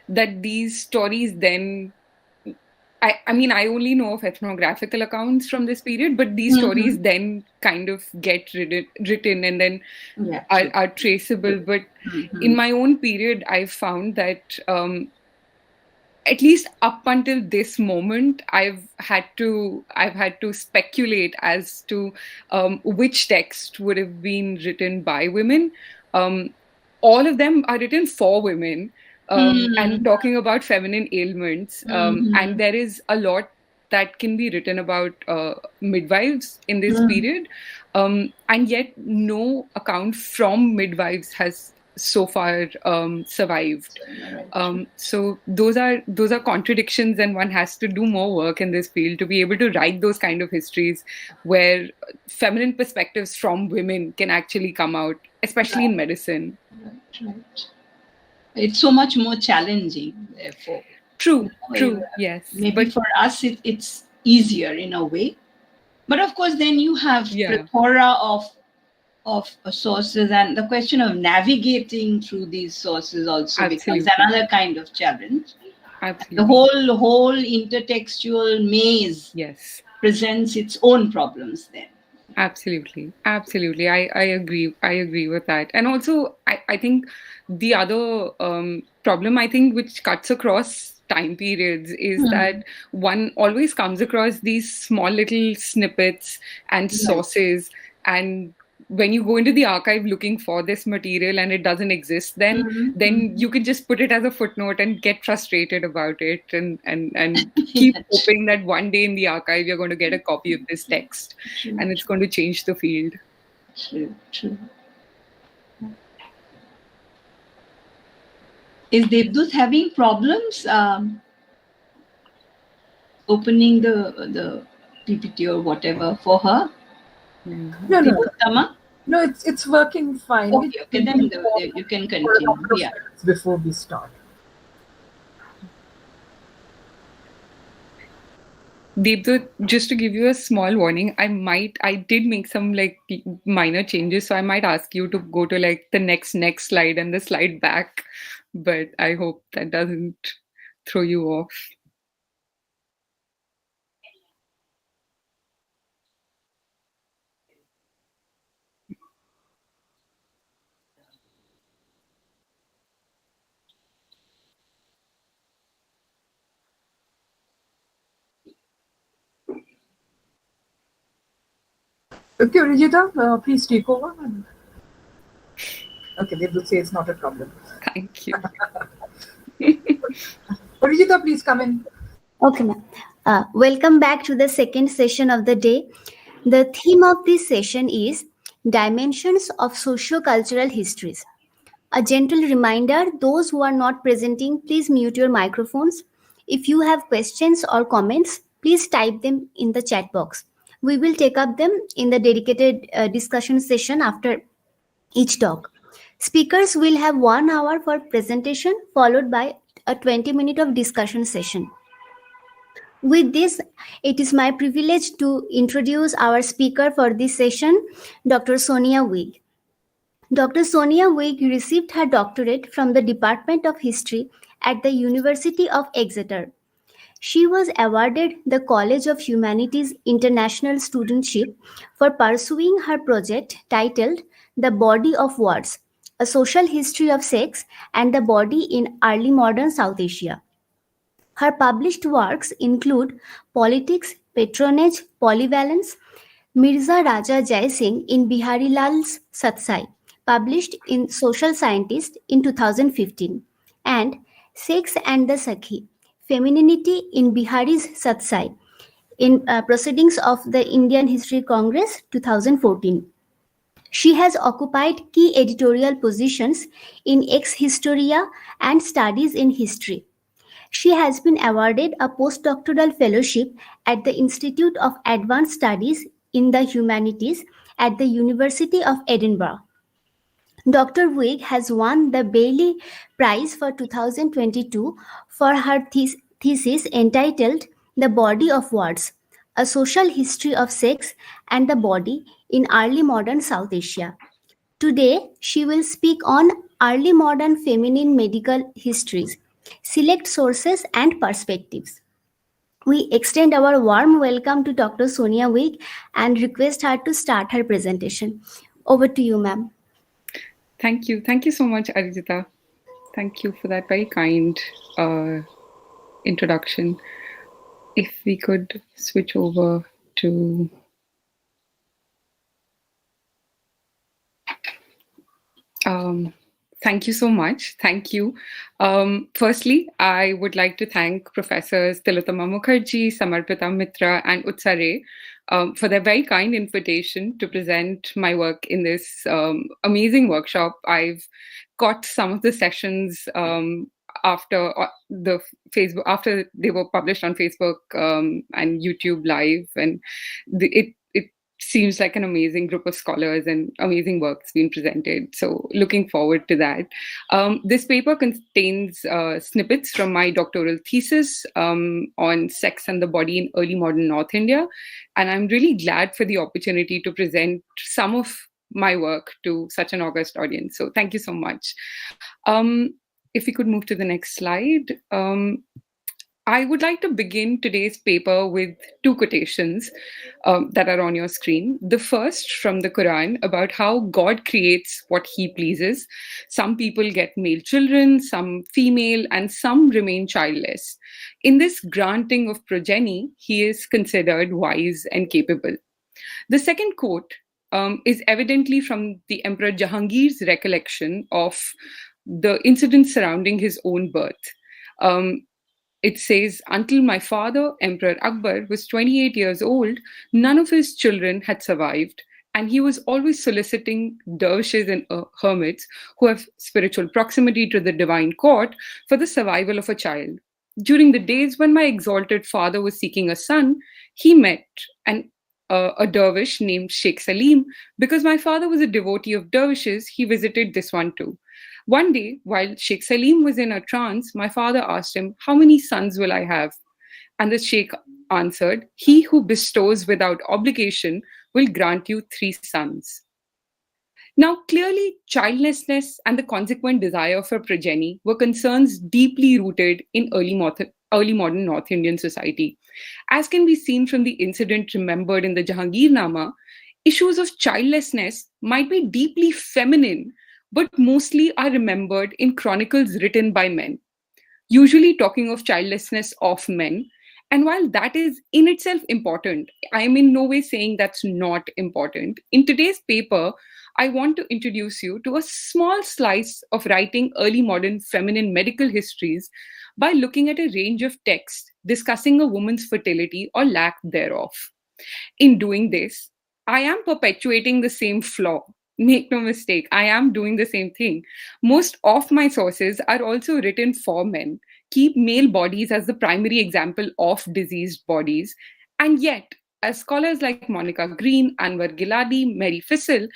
Speaker 7: these stories then. I mean, I only know of ethnographical accounts from this period, but these stories then kind of get written and then are traceable. But in my own period, I've found that at least up until this moment, I've had to speculate as to which text would have been written by women. All of them are written for women. And talking about feminine ailments, and there is a lot that can be written about midwives in this period, and yet no account from midwives has so far survived. So those are contradictions, and one has to do more work in this field to be able to write those kind of histories where feminine perspectives from women can actually come out, especially in medicine.
Speaker 9: Right. It's so much more challenging, therefore.
Speaker 7: True, yes.
Speaker 9: Maybe for us, it's easier in a way. But of course, then you have plethora of sources, and the question of navigating through these sources also becomes another kind of challenge.
Speaker 7: Absolutely.
Speaker 9: The whole intertextual maze presents its own problems then.
Speaker 7: Absolutely. I agree with that. And also, I think the other problem, I think, which cuts across time periods is that one always comes across these small little snippets and sources, and when you go into the archive looking for this material and it doesn't exist, then you can just put it as a footnote and get frustrated about it and keep hoping that one day in the archive you're going to get a copy of this text and it's going to change the field.
Speaker 9: True. Is Devdutt having problems opening the PPT or whatever for her?
Speaker 2: No, it's working fine.
Speaker 9: Okay, then you can continue. Yeah.
Speaker 2: Before we start.
Speaker 7: Devdutt, just to give you a small warning, I did make some minor changes, so I might ask you to go to the next slide and the slide back, but I hope that doesn't throw you off.
Speaker 2: Okay, Rijita, please take over. Okay, they would say it's not a problem.
Speaker 7: Thank you.
Speaker 2: Rijita, please come in.
Speaker 5: Okay, ma'am. Welcome back to the second session of the day. The theme of this session is Dimensions of Socio-Cultural Histories. A gentle reminder, those who are not presenting, please mute your microphones. If you have questions or comments, please type them in the chat box. We will take up them in the dedicated discussion session after each talk. Speakers will have 1 hour for presentation followed by a 20-minute of discussion session. With this, it is my privilege to introduce our speaker for this session, Dr. Sonia Wig. Dr. Sonia Wig received her doctorate from the Department of History at the University of Exeter. She was awarded the College of Humanities International Studentship for pursuing her project titled The Body of Words, A Social History of Sex and the Body in Early Modern South Asia. Her published works include Politics, Patronage, Polyvalence, Mirza Raja Jai Singh in Bihari Lal's Satsai, published in Social Scientist in 2015, and Sex and the Sakhi, Femininity in Bihari's Satsai, in Proceedings of the Indian History Congress 2014. She has occupied key editorial positions in Ex Historia and Studies in History. She has been awarded a postdoctoral fellowship at the Institute of Advanced Studies in the Humanities at the University of Edinburgh. Dr. Wig has won the Bailey Prize for 2022 for her thesis entitled The Body of Words, A Social History of Sex and the Body in Early Modern South Asia. Today, she will speak on early modern feminine medical histories, select sources and perspectives. We extend our warm welcome to Dr. Sonia Wig and request her to start her presentation. Over to you, ma'am.
Speaker 7: Thank you. Thank you so much, Arijita. Thank you for that very kind introduction. If we could switch over to... Thank you so much. Thank you. Firstly, I would like to thank Professors Tilottama Mukherjee, Samarpita Mitra, and Utsa Ray for their very kind invitation to present my work in this amazing workshop. I've got some of the sessions after after they were published on Facebook and YouTube Live, and it seems like an amazing group of scholars and amazing works being presented. So looking forward to that. This paper contains snippets from my doctoral thesis on sex and the body in early modern North India. And I'm really glad for the opportunity to present some of my work to such an august audience. So thank you so much. If we could move to the next slide. I would like to begin today's paper with 2 quotations that are on your screen. The first from the Quran about how God creates what he pleases. Some people get male children, some female, and some remain childless. In this granting of progeny, he is considered wise and capable. The second quote is evidently from the Emperor Jahangir's recollection of the incident surrounding his own birth. It says, until my father, Emperor Akbar, was 28 years old, none of his children had survived, and he was always soliciting dervishes and hermits who have spiritual proximity to the divine court for the survival of a child. During the days when my exalted father was seeking a son, he met a dervish named Sheikh Salim. Because my father was a devotee of dervishes, he visited this one too. One day, while Sheikh Salim was in a trance, my father asked him, how many sons will I have? And the Sheikh answered, he who bestows without obligation will grant you 3 sons. Now, clearly, childlessness and the consequent desire for progeny were concerns deeply rooted in early modern North Indian society. As can be seen from the incident remembered in the Jahangirnama, issues of childlessness might be deeply feminine, but mostly are remembered in chronicles written by men, usually talking of childlessness of men. And while that is in itself important, I am in no way saying that's not important. In today's paper, I want to introduce you to a small slice of writing early modern feminine medical histories by looking at a range of texts discussing a woman's fertility or lack thereof. In doing this, I am perpetuating the same flaw. Make no mistake, I am doing the same thing. Most of my sources are also written for men, keep male bodies as the primary example of diseased bodies. And yet, as scholars like Monica Green, Anwar Giladi, Mary Fissel,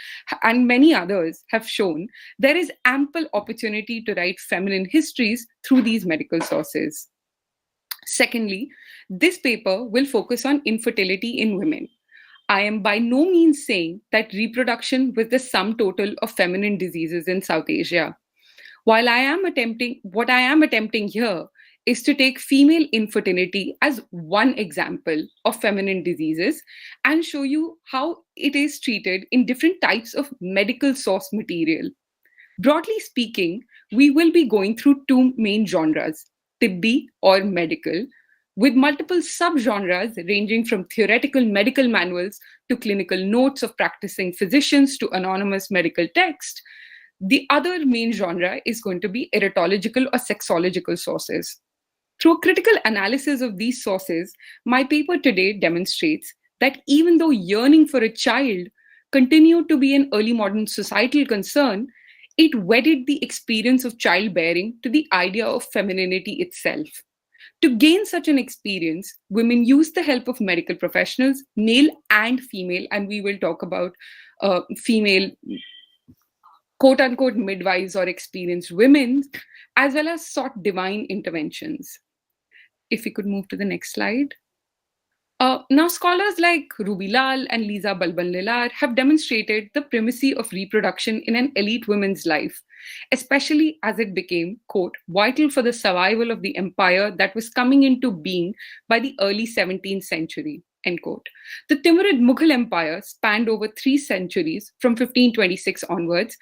Speaker 7: and many others have shown, there is ample opportunity to write feminine histories through these medical sources. Secondly, this paper will focus on infertility in women. I am by no means saying that reproduction was the sum total of feminine diseases in South Asia. What I am attempting here is to take female infertility as one example of feminine diseases and show you how it is treated in different types of medical source material. Broadly speaking, we will be going through two main genres, Tibbi or medical, with multiple subgenres ranging from theoretical medical manuals to clinical notes of practicing physicians to anonymous medical text. The other main genre is going to be eretological or sexological sources. Through a critical analysis of these sources, my paper today demonstrates that even though yearning for a child continued to be an early modern societal concern, it wedded the experience of childbearing to the idea of femininity itself. To gain such an experience, women used the help of medical professionals, male and female, and we will talk about female quote-unquote midwives or experienced women, as well as sought divine interventions. If we could move to the next slide. Now, scholars like Ruby Lal and Lisa Balban-Lilar have demonstrated the primacy of reproduction in an elite woman's life, especially as it became, quote, vital for the survival of the empire that was coming into being by the early 17th century, end quote. The Timurid Mughal Empire spanned over 3 centuries from 1526 onwards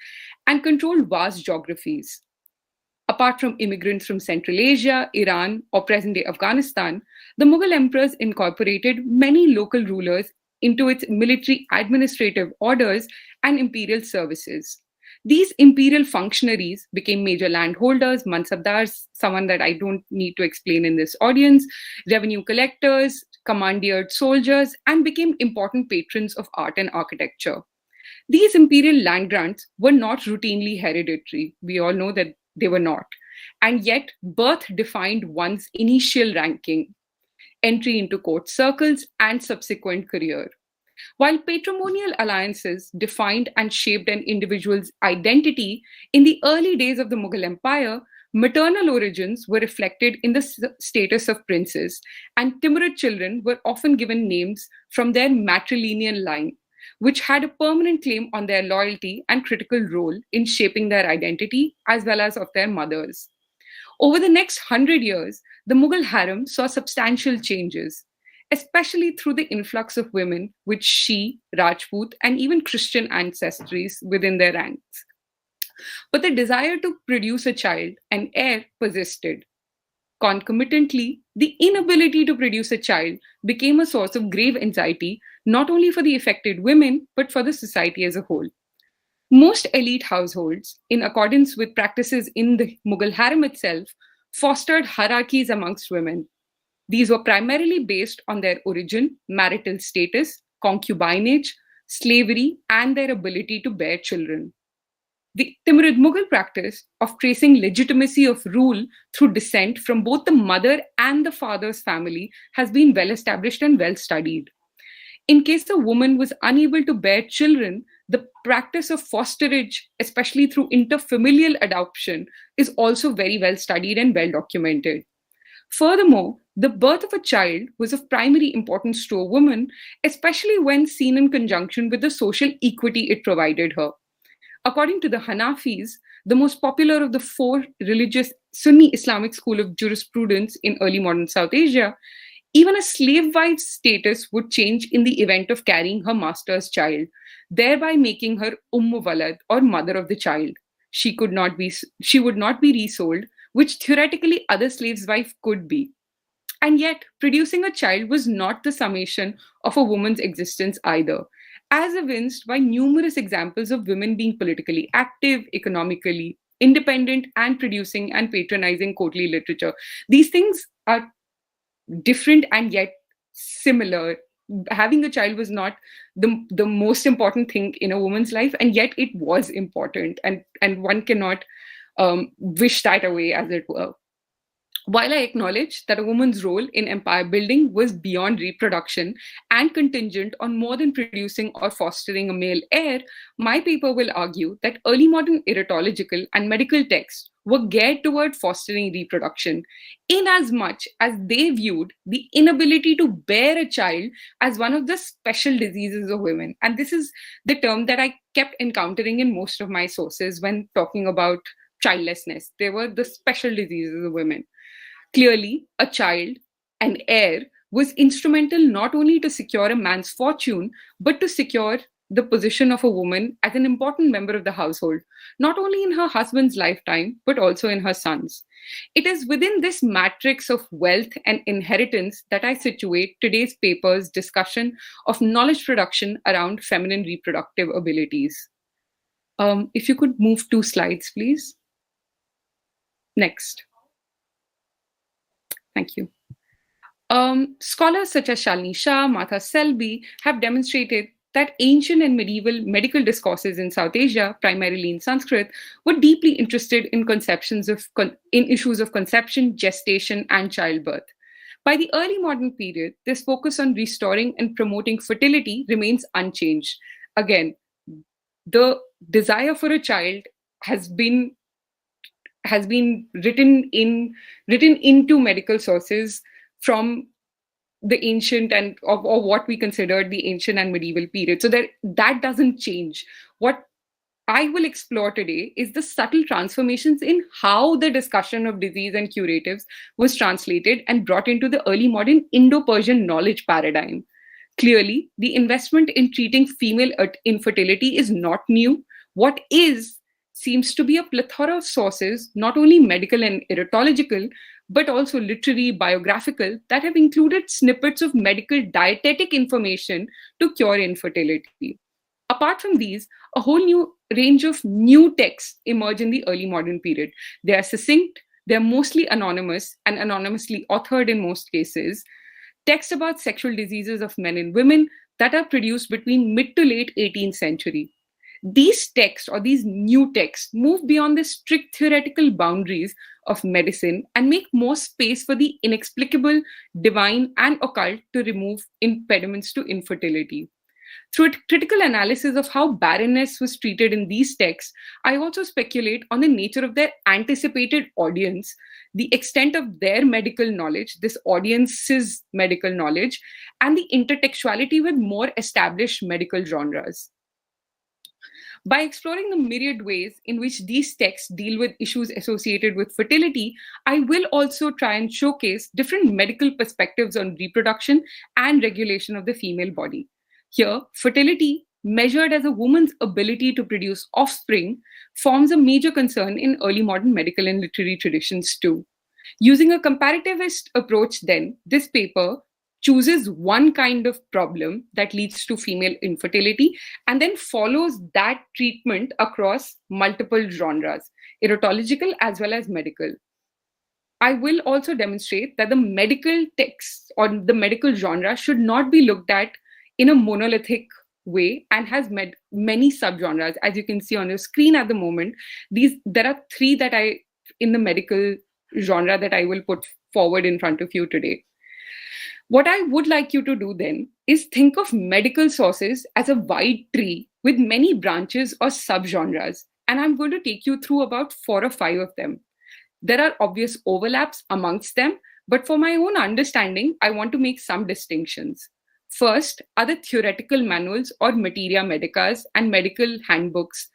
Speaker 7: and controlled vast geographies. Apart from immigrants from Central Asia, Iran, or present-day Afghanistan, the Mughal emperors incorporated many local rulers into its military administrative orders and imperial services. These imperial functionaries became major landholders, mansabdars, someone that I don't need to explain in this audience, revenue collectors, commandeered soldiers, and became important patrons of art and architecture. These imperial land grants were not routinely hereditary. We all know that they were not. And yet, birth defined one's initial ranking, entry into court circles, and subsequent career. While patrimonial alliances defined and shaped an individual's identity, in the early days of the Mughal Empire, maternal origins were reflected in the status of princes, and Timurid children were often given names from their matrilineal line, which had a permanent claim on their loyalty and critical role in shaping their identity as well as of their mothers. Over the next 100 years, the Mughal harem saw substantial changes, especially through the influx of women with Shi, Rajput, and even Christian ancestries within their ranks. But the desire to produce a child, an heir, persisted. Concomitantly, the inability to produce a child became a source of grave anxiety, not only for the affected women, but for the society as a whole. Most elite households, in accordance with practices in the Mughal harem itself, fostered hierarchies amongst women. These were primarily based on their origin, marital status, concubinage, slavery, and their ability to bear children. The Timurid Mughal practice of tracing legitimacy of rule through descent from both the mother and the father's family has been well established and well studied. In case a woman was unable to bear children, the practice of fosterage, especially through interfamilial adoption, is also very well studied and well documented. Furthermore, the birth of a child was of primary importance to a woman, especially when seen in conjunction with the social equity it provided her. According to the Hanafis, the most popular of the 4 religious Sunni Islamic school of jurisprudence in early modern South Asia, even a slave wife's status would change in the event of carrying her master's child, thereby making her Walad, or mother of the child. She would not be resold, which theoretically other slaves' wife could be. And yet, producing a child was not the summation of a woman's existence either, as evinced by numerous examples of women being politically active, economically independent, and producing and patronizing courtly literature. These things are different and yet similar. Having a child was not the most important thing in a woman's life, and yet it was important, and one cannot wish that away, as it were. While I acknowledge that a woman's role in empire building was beyond reproduction and contingent on more than producing or fostering a male heir, my paper will argue that early modern eritological and medical texts were geared toward fostering reproduction, inasmuch as they viewed the inability to bear a child as one of the special diseases of women. And this is the term that I kept encountering in most of my sources when talking about childlessness. They were the special diseases of women. Clearly, a child, an heir, was instrumental not only to secure a man's fortune, but to secure the position of a woman as an important member of the household, not only in her husband's lifetime, but also in her son's. It is within this matrix of wealth and inheritance that I situate today's paper's discussion of knowledge production around feminine reproductive abilities. If you could move 2 slides, please. Next. Thank you. Scholars such as Shalini Shah, Martha Selby have demonstrated that ancient and medieval medical discourses in South Asia, primarily in Sanskrit, were deeply interested in issues of conception, gestation, and childbirth. By the early modern period, this focus on restoring and promoting fertility remains unchanged. Again, the desire for a child has been written into medical sources from the ancient and or what we considered the ancient and medieval period. So that doesn't change. What I will explore today is the subtle transformations in how the discussion of disease and curatives was translated and brought into the early modern Indo-Persian knowledge paradigm. Clearly, the investment in treating female infertility is not new. What seems to be a plethora of sources, not only medical and eritological, but also literary, biographical, that have included snippets of medical dietetic information to cure infertility. Apart from these, a whole new range of new texts emerge in the early modern period. They are succinct, they're mostly anonymous and anonymously authored in most cases. Texts about sexual diseases of men and women that are produced between mid to late 18th century. These texts or these new texts move beyond the strict theoretical boundaries of medicine and make more space for the inexplicable, divine, and occult to remove impediments to infertility. Through a critical analysis of how barrenness was treated in these texts, I also speculate on the nature of their anticipated audience, the extent of their medical knowledge, this audience's medical knowledge, and the intertextuality with more established medical genres. By exploring the myriad ways in which these texts deal with issues associated with fertility, I will also try and showcase different medical perspectives on reproduction and regulation of the female body. Here, fertility, measured as a woman's ability to produce offspring, forms a major concern in early modern medical and literary traditions too. Using a comparativist approach then, this paper chooses one kind of problem that leads to female infertility and then follows that treatment across multiple genres, eritological as well as medical. I will also demonstrate that the medical text or the medical genre should not be looked at in a monolithic way and has many subgenres. As you can see on your screen at the moment, there are 3 that in the medical genre that I will put forward in front of you today. What I would like you to do then is think of medical sources as a wide tree with many branches or subgenres, and I'm going to take you through about 4 or 5 of them. There are obvious overlaps amongst them, but for my own understanding, I want to make some distinctions. First are the theoretical manuals or materia medicas and medical handbooks.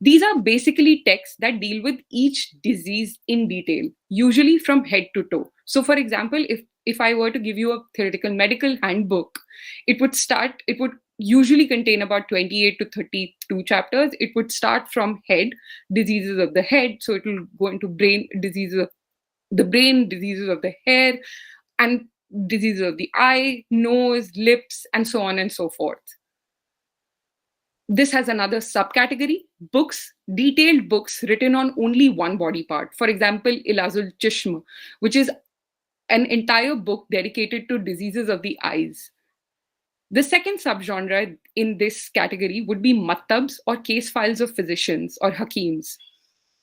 Speaker 7: These are basically texts that deal with each disease in detail, usually from head to toe. So for example, if I were to give you a theoretical medical handbook, it would usually contain about 28 to 32 chapters. It would start from head, diseases of the head. So it will go into brain, diseases of the brain, diseases of the hair, and diseases of the eye, nose, lips, and so on and so forth. This has another subcategory, books, detailed books written on only one body part. For example, Ilazul Chishma, which is an entire book dedicated to diseases of the eyes. The second subgenre in this category would be mattabs or case files of physicians or hakims.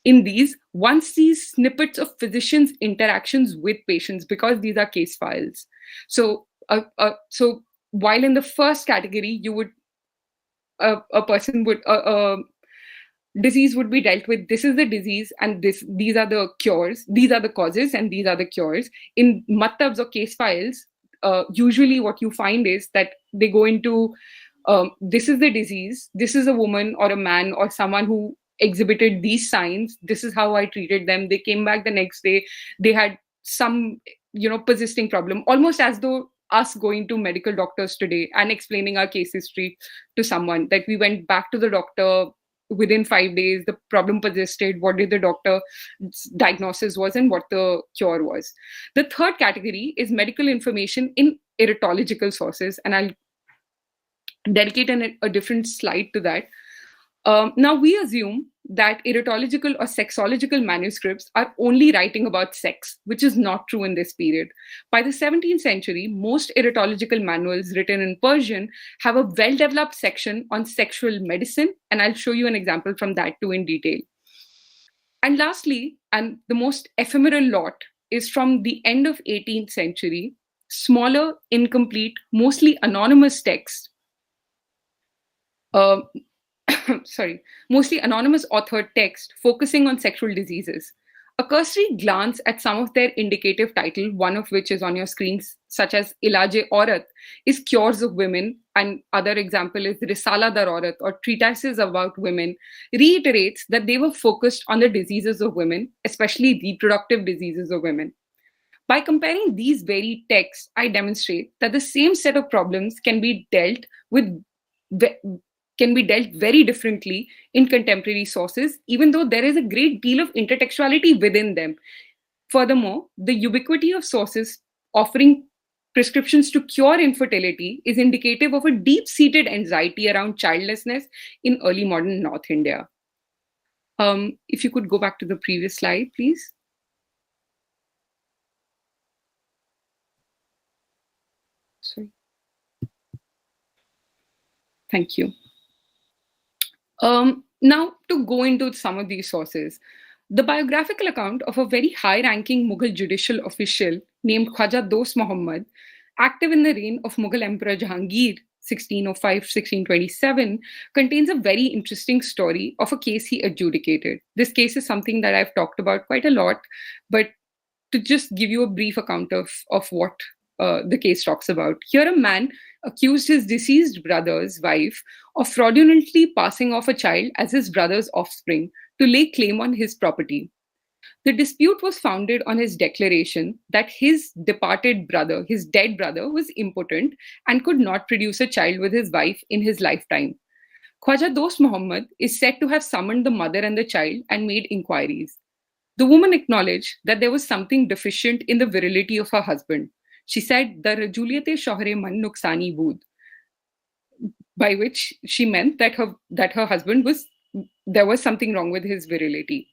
Speaker 7: in these, one sees snippets of physicians' interactions with patients because these are case files. So while in the first category, you would a person would disease would be dealt with. This is the disease, and these are the cures. These are the causes, and these are the cures. In mattabs or case files, usually what you find is that they go into this is the disease. This is a woman or a man or someone who exhibited these signs. This is how I treated them. They came back the next day. They had some persisting problem, almost as though us going to medical doctors today and explaining our case history to someone, that we went back to the doctor within 5 days, the problem persisted, what did the doctor's diagnosis was and what the cure was. The third category is medical information in erotological sources, and I'll dedicate a different slide to that. Now, we assume that erotological or sexological manuscripts are only writing about sex, which is not true in this period. By the 17th century, most erotological manuals written in Persian have a well-developed section on sexual medicine, and I'll show you an example from that too in detail. And lastly, and the most ephemeral lot, is from the end of 18th century, smaller, incomplete, mostly anonymous text, mostly anonymous authored text focusing on sexual diseases. A cursory glance at some of their indicative title, one of which is on your screens, such as Ilaj-e-Aurat, is Cures of Women, and other example is Risala dar Aurat, or Treatises about Women, reiterates that they were focused on the diseases of women, especially reproductive diseases of women. By comparing these very texts, I demonstrate that the same set of problems can be dealt very differently in contemporary sources, even though there is a great deal of intertextuality within them. Furthermore, the ubiquity of sources offering prescriptions to cure infertility is indicative of a deep-seated anxiety around childlessness in early modern North India. If you could go back to the previous slide, please. Sorry. Thank you. Now, to go into some of these sources, the biographical account of a very high-ranking Mughal judicial official named Khwaja Dost Muhammad, active in the reign of Mughal Emperor Jahangir, 1605-1627, contains a very interesting story of a case he adjudicated. This case is something that I've talked about quite a lot, but to just give you a brief account of what the case talks about. Here, a man accused his deceased brother's wife of fraudulently passing off a child as his brother's offspring to lay claim on his property. The dispute was founded on his declaration that his departed brother, his dead brother, was impotent and could not produce a child with his wife in his lifetime. Khwaja Dost Muhammad is said to have summoned the mother and the child and made inquiries. The woman acknowledged that there was something deficient in the virility of her husband. She said, "The Rajuliyate Shohre Man Nuksani Bood," by which she meant that her husband there was something wrong with his virility.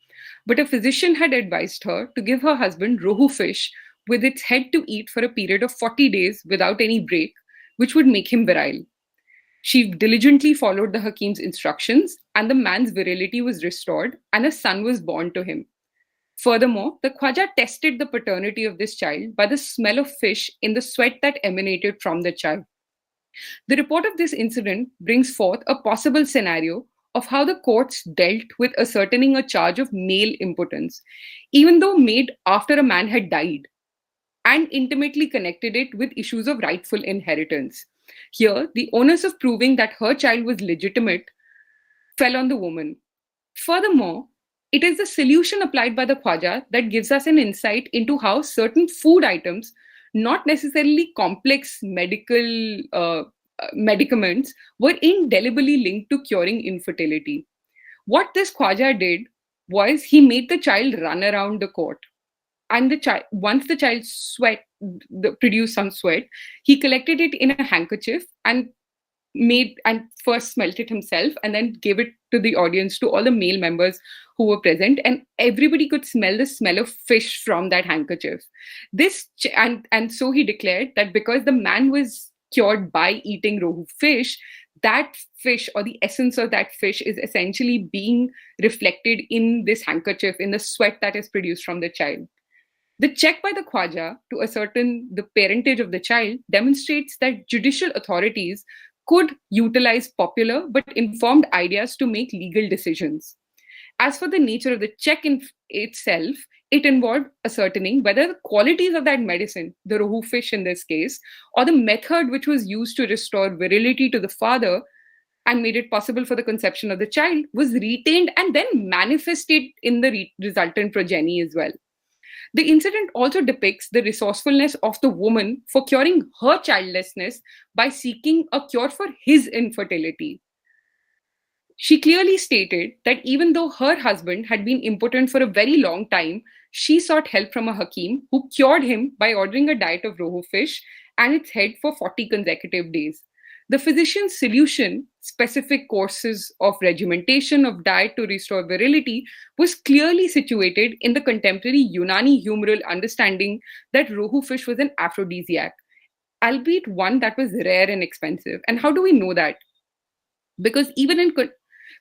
Speaker 7: But a physician had advised her to give her husband rohu fish with its head to eat for a period of 40 days without any break, which would make him virile. She diligently followed the Hakim's instructions, and the man's virility was restored, and a son was born to him. Furthermore, the Khwaja tested the paternity of this child by the smell of fish in the sweat that emanated from the child. The report of this incident brings forth a possible scenario of how the courts dealt with ascertaining a charge of male impotence, even though made after a man had died, and intimately connected it with issues of rightful inheritance. Here, the onus of proving that her child was legitimate fell on the woman. Furthermore, it is the solution applied by the Khwaja that gives us an insight into how certain food items, not necessarily complex medical medicaments, were indelibly linked to curing infertility. What this Khwaja did was he made the child run around the court. And once the child produced some sweat, he collected it in a handkerchief and first smelt it himself and then gave it to the audience, to all the male members who were present, and everybody could smell the smell of fish from that handkerchief. And so he declared that because the man was cured by eating rohu fish, that fish, or the essence of that fish, is essentially being reflected in this handkerchief, in the sweat that is produced from the child. The check by the Khwaja to ascertain the parentage of the child demonstrates that judicial authorities could utilize popular but informed ideas to make legal decisions. As for the nature of the check in itself, it involved ascertaining whether the qualities of that medicine, the rohu fish in this case, or the method which was used to restore virility to the father and made it possible for the conception of the child was retained and then manifested in the resultant progeny as well. The incident also depicts the resourcefulness of the woman for curing her childlessness by seeking a cure for his infertility. She clearly stated that even though her husband had been impotent for a very long time, she sought help from a Hakim who cured him by ordering a diet of rohu fish and its head for 40 consecutive days. The physician's solution, specific courses of regimentation of diet to restore virility, was clearly situated in the contemporary Unani humoral understanding that rohu fish was an aphrodisiac, albeit one that was rare and expensive. And how do we know that? Because even in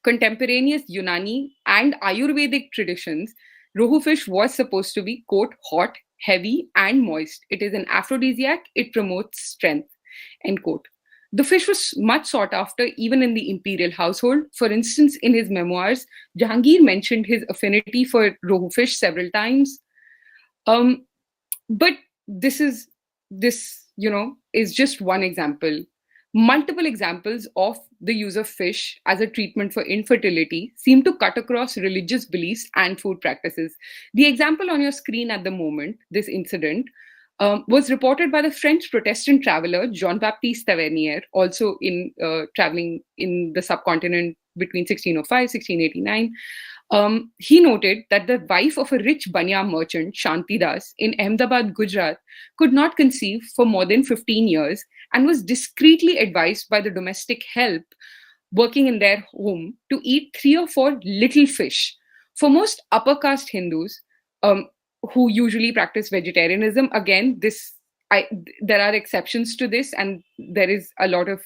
Speaker 7: contemporaneous Unani and Ayurvedic traditions, rohu fish was supposed to be, quote, hot, heavy, and moist. It is an aphrodisiac. It promotes strength, end quote. The fish was much sought after even in the imperial household. For instance, in his memoirs, Jahangir mentioned his affinity for rohu fish several times. But this is just one example. Multiple examples of the use of fish as a treatment for infertility seem to cut across religious beliefs and food practices. The example on your screen at the moment, this incident, was reported by the French Protestant traveler Jean-Baptiste Tavernier, also traveling in the subcontinent between 1605 1689. He noted that the wife of a rich banya merchant, Shanti Das, in Ahmedabad, Gujarat, could not conceive for more than 15 years and was discreetly advised by the domestic help working in their home to eat 3 or 4 little fish. For most upper caste Hindus, who usually practice vegetarianism, again, there are exceptions to this, and there is a lot of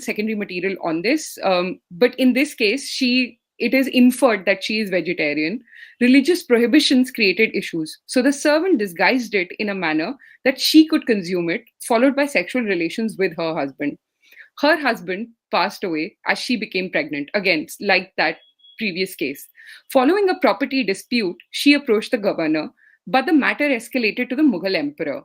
Speaker 7: secondary material on this. But in this case, it is inferred that she is vegetarian. Religious prohibitions created issues. So the servant disguised it in a manner that she could consume it, followed by sexual relations with her husband. Her husband passed away as she became pregnant. Again, like that previous case. Following a property dispute, she approached the governor, but the matter escalated to the Mughal emperor.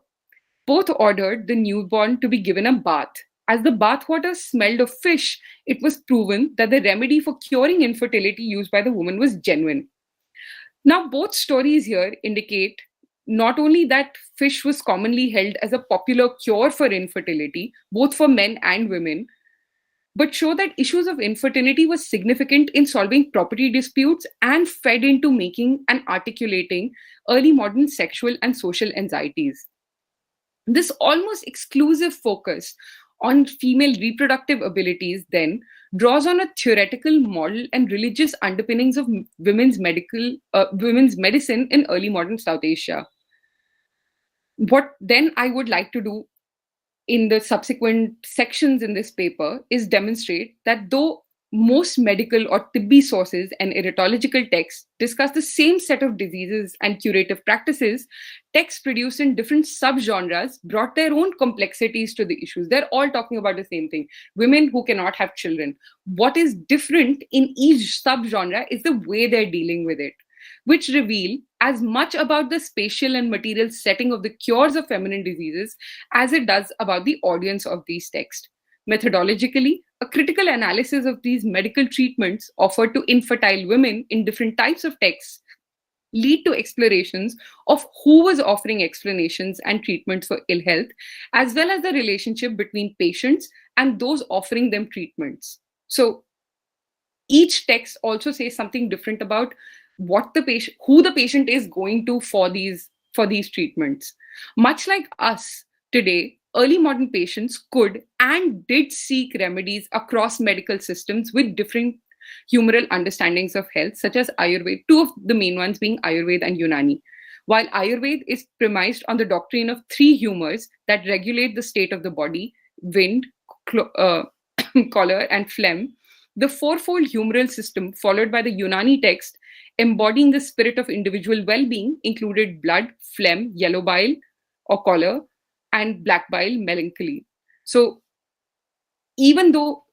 Speaker 7: Both ordered the newborn to be given a bath. As the bathwater smelled of fish, it was proven that the remedy for curing infertility used by the woman was genuine. Now, both stories here indicate not only that fish was commonly held as a popular cure for infertility, both for men and women, but show that issues of infertility was significant in solving property disputes and fed into making and articulating early modern sexual and social anxieties. This almost exclusive focus on female reproductive abilities then draws on a theoretical, moral, and religious underpinnings of women's medicine in early modern South Asia. What then I would like to do in the subsequent sections in this paper is demonstrate that though most medical or tibbi sources and erytological texts discuss the same set of diseases and curative practices, texts produced in different subgenres brought their own complexities to the issues. They're all talking about the same thing: women who cannot have children. What is different in each subgenre is the way they're dealing with it, which reveal as much about the spatial and material setting of the cures of feminine diseases as it does about the audience of these texts. Methodologically, a critical analysis of these medical treatments offered to infertile women in different types of texts lead to explorations of who was offering explanations and treatments for ill health, as well as the relationship between patients and those offering them treatments. So each text also says something different about who the patient is going to for these treatments. Much like us today, early modern patients could and did seek remedies across medical systems with different humoral understandings of health, such as Ayurveda, two of the main ones being Ayurveda and Unani. while Ayurveda is premised on the doctrine of 3 humors that regulate the state of the body: wind, color, and phlegm. The fourfold humoral system followed by the Unani text, embodying the spirit of individual well-being, included blood, phlegm, yellow bile or choler, and black bile, melancholy. So even though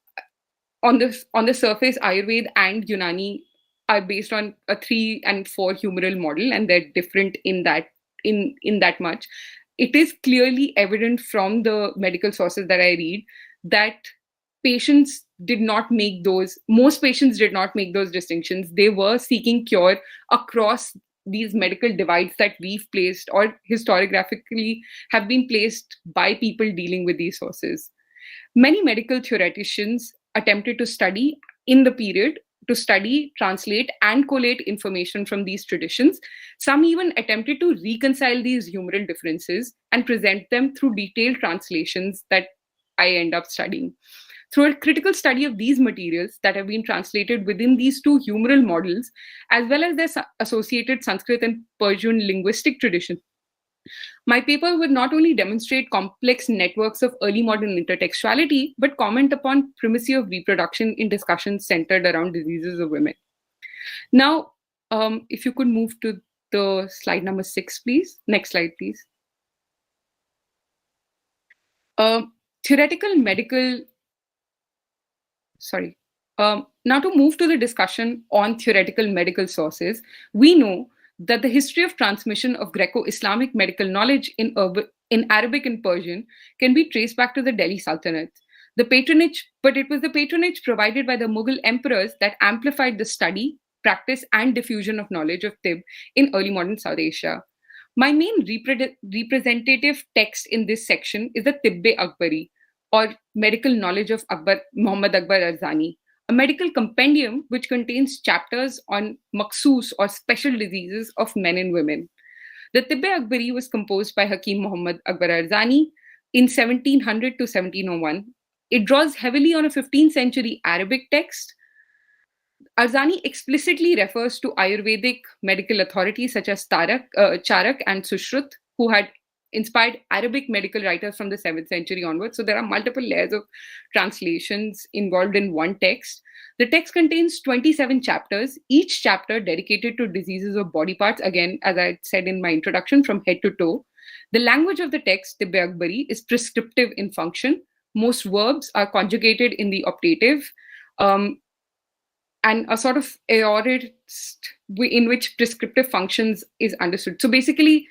Speaker 7: on the surface Ayurveda and Unani are based on a 3 and 4 humoral model, and they're different in that much, it is clearly evident from the medical sources that I read that most patients did not make those distinctions. They were seeking cure across these medical divides that we've placed or historiographically have been placed by people dealing with these sources. Many medical theoreticians attempted to study in the period, to study, translate, and collate information from these traditions. Some even attempted to reconcile these humoral differences and present them through detailed translations that I end up studying. Through a critical study of these materials that have been translated within these 2 humoral models, as well as their associated Sanskrit and Persian linguistic tradition, my paper would not only demonstrate complex networks of early modern intertextuality, but comment upon primacy of reproduction in discussions centered around diseases of women. Now, if you could move to the slide number 6, please. Next slide, please. Now to move to the discussion on theoretical medical sources, we know that the history of transmission of Greco-Islamic medical knowledge in Arabic and Persian can be traced back to the Delhi Sultanate. But it was the patronage provided by the Mughal emperors that amplified the study, practice, and diffusion of knowledge of Tibb in early modern South Asia. My main representative text in this section is the Tibb-e-Akbari, or Medical Knowledge of Muhammad Akbar Arzani, a medical compendium which contains chapters on maksus or special diseases of men and women. The Tibb-e-Akbari was composed by Hakim Muhammad Akbar Arzani in 1700 to 1701. It draws heavily on a 15th century Arabic text. Arzani explicitly refers to Ayurvedic medical authorities such as Charak and Sushrut, who had inspired Arabic medical writers from the 7th century onwards. So there are multiple layers of translations involved in one text. The text contains 27 chapters, each chapter dedicated to diseases of body parts, again, as I said in my introduction, from head to toe. The language of the text, Tibb-e-Akbari, is prescriptive in function. Most verbs are conjugated in the optative, and a sort of aorist in which prescriptive functions is understood. So basically,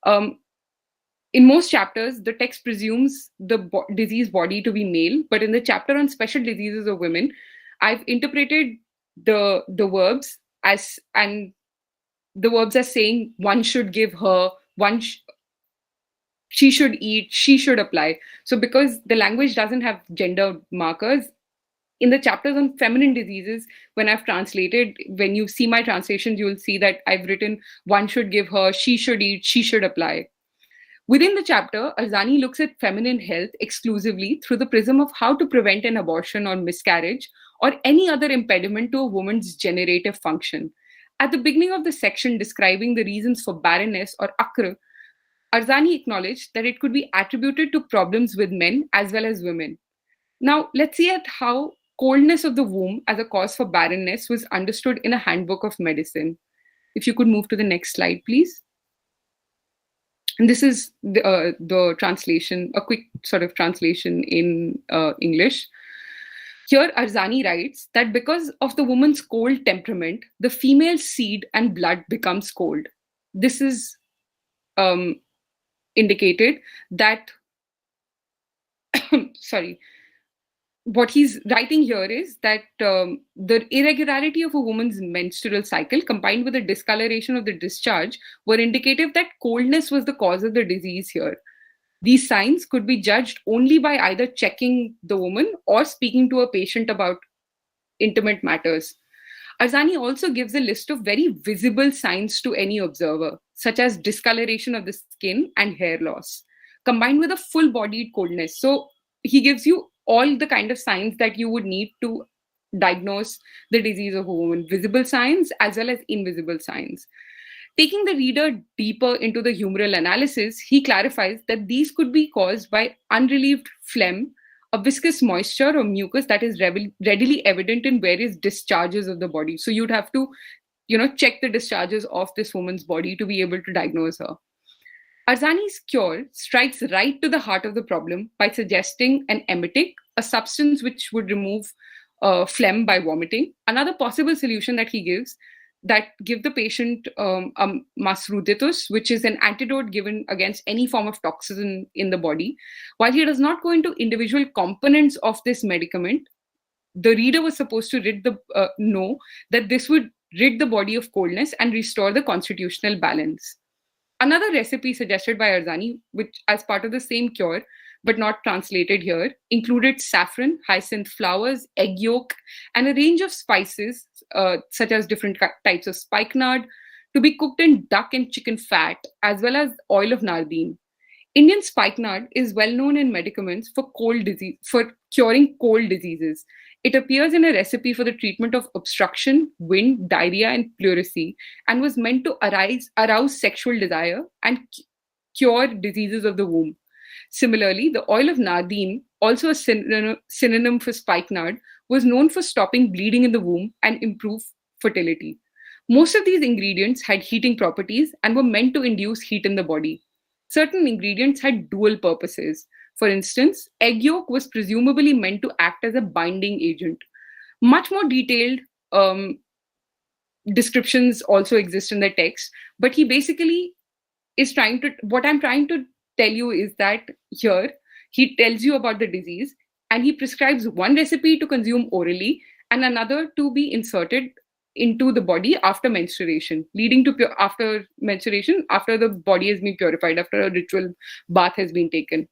Speaker 7: in most chapters, the text presumes the disease body to be male, but in the chapter on special diseases of women, I've interpreted the verbs as saying one should give her, she should eat, she should apply. So because the language doesn't have gender markers, in the chapters on feminine diseases, when I've translated, when you see my translations, you'll see that I've written one should give her, she should eat, she should apply. Within the chapter, Arzani looks at feminine health exclusively through the prism of how to prevent an abortion or miscarriage or any other impediment to a woman's generative function. At the beginning of the section describing the reasons for barrenness or akra, Arzani acknowledged that it could be attributed to problems with men as well as women. Now, let's see at how coldness of the womb as a cause for barrenness was understood in a handbook of medicine. If you could move to the next slide, please. And this is the translation, a quick sort of translation in English. Here, Arzani writes that because of the woman's cold temperament, the female seed and blood becomes cold. This is indicated that, what he's writing here is that the irregularity of a woman's menstrual cycle combined with the discoloration of the discharge were indicative that coldness was the cause of the disease here. These signs could be judged only by either checking the woman or speaking to a patient about intimate matters. Arzani also gives a list of very visible signs to any observer, such as discoloration of the skin and hair loss, combined with a full-bodied coldness. So he gives you all the kind of signs that you would need to diagnose the disease of a woman, visible signs as well as invisible signs. Taking the reader deeper into the humoral analysis, he clarifies that these could be caused by unrelieved phlegm, a viscous moisture or mucus that is readily evident in various discharges of the body. So you'd have to, check the discharges of this woman's body to be able to diagnose her. Arzani's cure strikes right to the heart of the problem by suggesting an emetic, a substance which would remove phlegm by vomiting. Another possible solution that he gives that give the patient masruditus, which is an antidote given against any form of toxin in the body. While he does not go into individual components of this medicament, the reader was supposed to know that this would rid the body of coldness and restore the constitutional balance. Another recipe suggested by Arzani, which as part of the same cure, but not translated here, included saffron, hyacinth flowers, egg yolk, and a range of spices, such as different types of spikenard, to be cooked in duck and chicken fat, as well as oil of nardine. Indian spikenard is well known in medicaments for curing cold diseases. It appears in a recipe for the treatment of obstruction, wind, diarrhea, and pleurisy, and was meant to arouse sexual desire and cure diseases of the womb. Similarly, the oil of nardine, also a synonym for spikenard, was known for stopping bleeding in the womb and improve fertility. Most of these ingredients had heating properties and were meant to induce heat in the body. Certain ingredients had dual purposes. For instance, egg yolk was presumably meant to act as a binding agent. Much more detailed descriptions also exist in the text, but he basically is what I'm trying to tell you is that here he tells you about the disease and he prescribes one recipe to consume orally and another to be inserted into the body after menstruation, leading to after menstruation, after the body has been purified, after a ritual bath has been taken.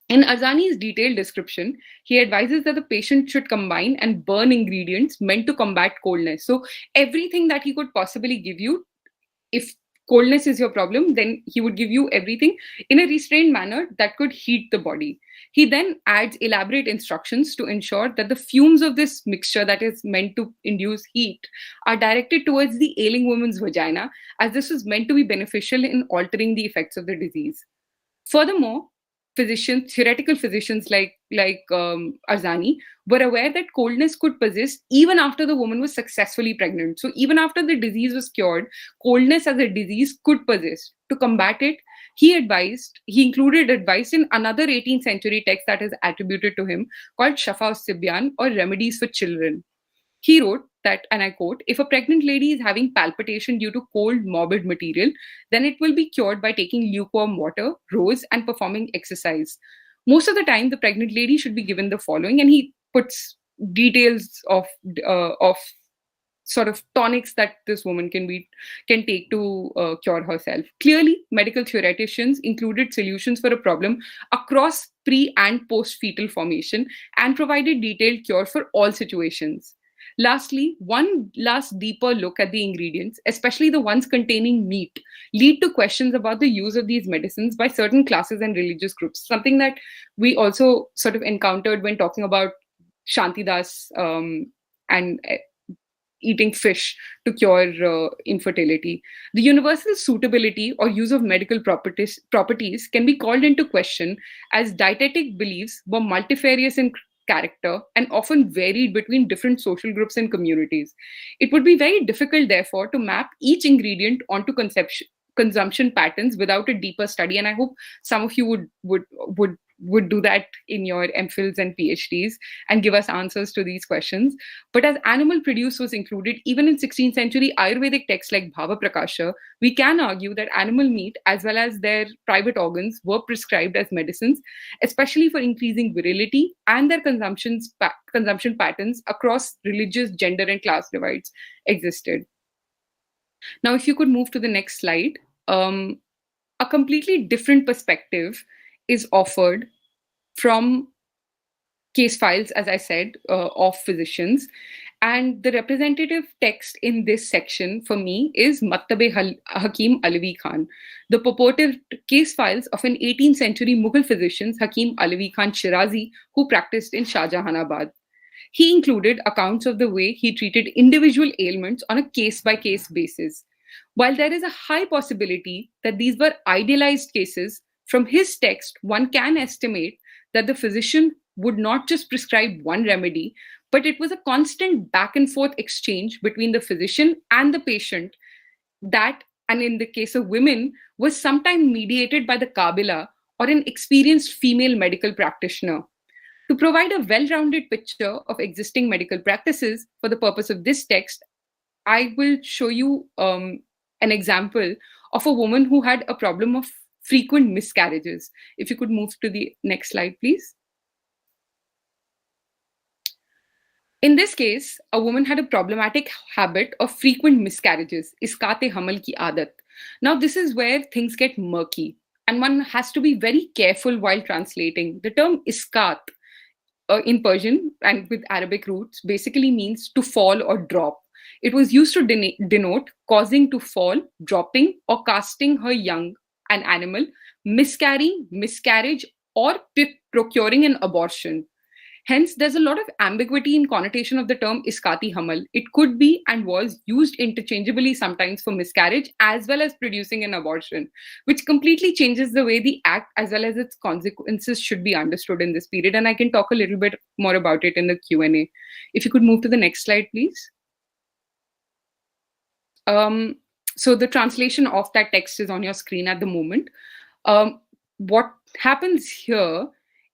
Speaker 7: In Arzani's detailed description, he advises that the patient should combine and burn ingredients meant to combat coldness. So everything that he could possibly give you, if coldness is your problem, then he would give you everything in a restrained manner that could heat the body. He then adds elaborate instructions to ensure that the fumes of this mixture that is meant to induce heat are directed towards the ailing woman's vagina, as this is meant to be beneficial in altering the effects of the disease. Furthermore, theoretical physicians like Arzani were aware that coldness could persist even after the woman was successfully pregnant. So even after the disease was cured, coldness as a disease could persist. To combat it, he included advice in another 18th century text that is attributed to him called Shafa-us-Sibyan, or Remedies for Children. He wrote that, and I quote, "If a pregnant lady is having palpitation due to cold, morbid material, then it will be cured by taking lukewarm water, rose, and performing exercise. Most of the time, the pregnant lady should be given the following," and he puts details of sort of tonics that this woman can take to cure herself. Clearly, medical theoreticians included solutions for a problem across pre and post-fetal formation and provided detailed cure for all situations. Lastly, one last deeper look at the ingredients, especially the ones containing meat, lead to questions about the use of these medicines by certain classes and religious groups, something that we also sort of encountered when talking about Shantidas and eating fish to cure infertility. The universal suitability or use of medical properties can be called into question, as dietetic beliefs were multifarious in character and often varied between different social groups and communities. It would be very difficult, therefore, to map each ingredient onto consumption patterns without a deeper study. And I hope some of you would do that in your MPhils and PhDs and give us answers to these questions. But as animal produce was included even in 16th century Ayurvedic texts like Bhava Prakasha, we can argue that animal meat as well as their private organs were prescribed as medicines, especially for increasing virility, and their consumption patterns across religious, gender, and class divides existed. Now, if you could move to the next slide, a completely different perspective is offered from case files, as I said, of physicians. And the representative text in this section for me is Maktab-e-Hakim Alavi Khan, the purported case files of an 18th century Mughal physician, Hakim Alavi Khan Shirazi, who practiced in Shah Jahanabad. He included accounts of the way he treated individual ailments on a case-by-case basis. While there is a high possibility that these were idealized cases, from his text, one can estimate that the physician would not just prescribe one remedy, but it was a constant back and forth exchange between the physician and the patient that, and in the case of women, was sometimes mediated by the Kabila or an experienced female medical practitioner. To provide a well-rounded picture of existing medical practices for the purpose of this text, I will show you an example of a woman who had a problem of frequent miscarriages. If you could move to the next slide, please. In this case, a woman had a problematic habit of frequent miscarriages, iskate hamal ki aadat. Now, this is where things get murky, and one has to be very careful while translating. The term iskat in Persian and with Arabic roots basically means to fall or drop. It was used to denote causing to fall, dropping, or casting her young, an animal, miscarrying, miscarriage, or procuring an abortion. Hence, there's a lot of ambiguity in connotation of the term iskati hamal. It could be and was used interchangeably sometimes for miscarriage as well as producing an abortion, which completely changes the way the act as well as its consequences should be understood in this period. And I can talk a little bit more about it in the Q&A. If you could move to the next slide, please. So the translation of that text is on your screen at the moment. What happens here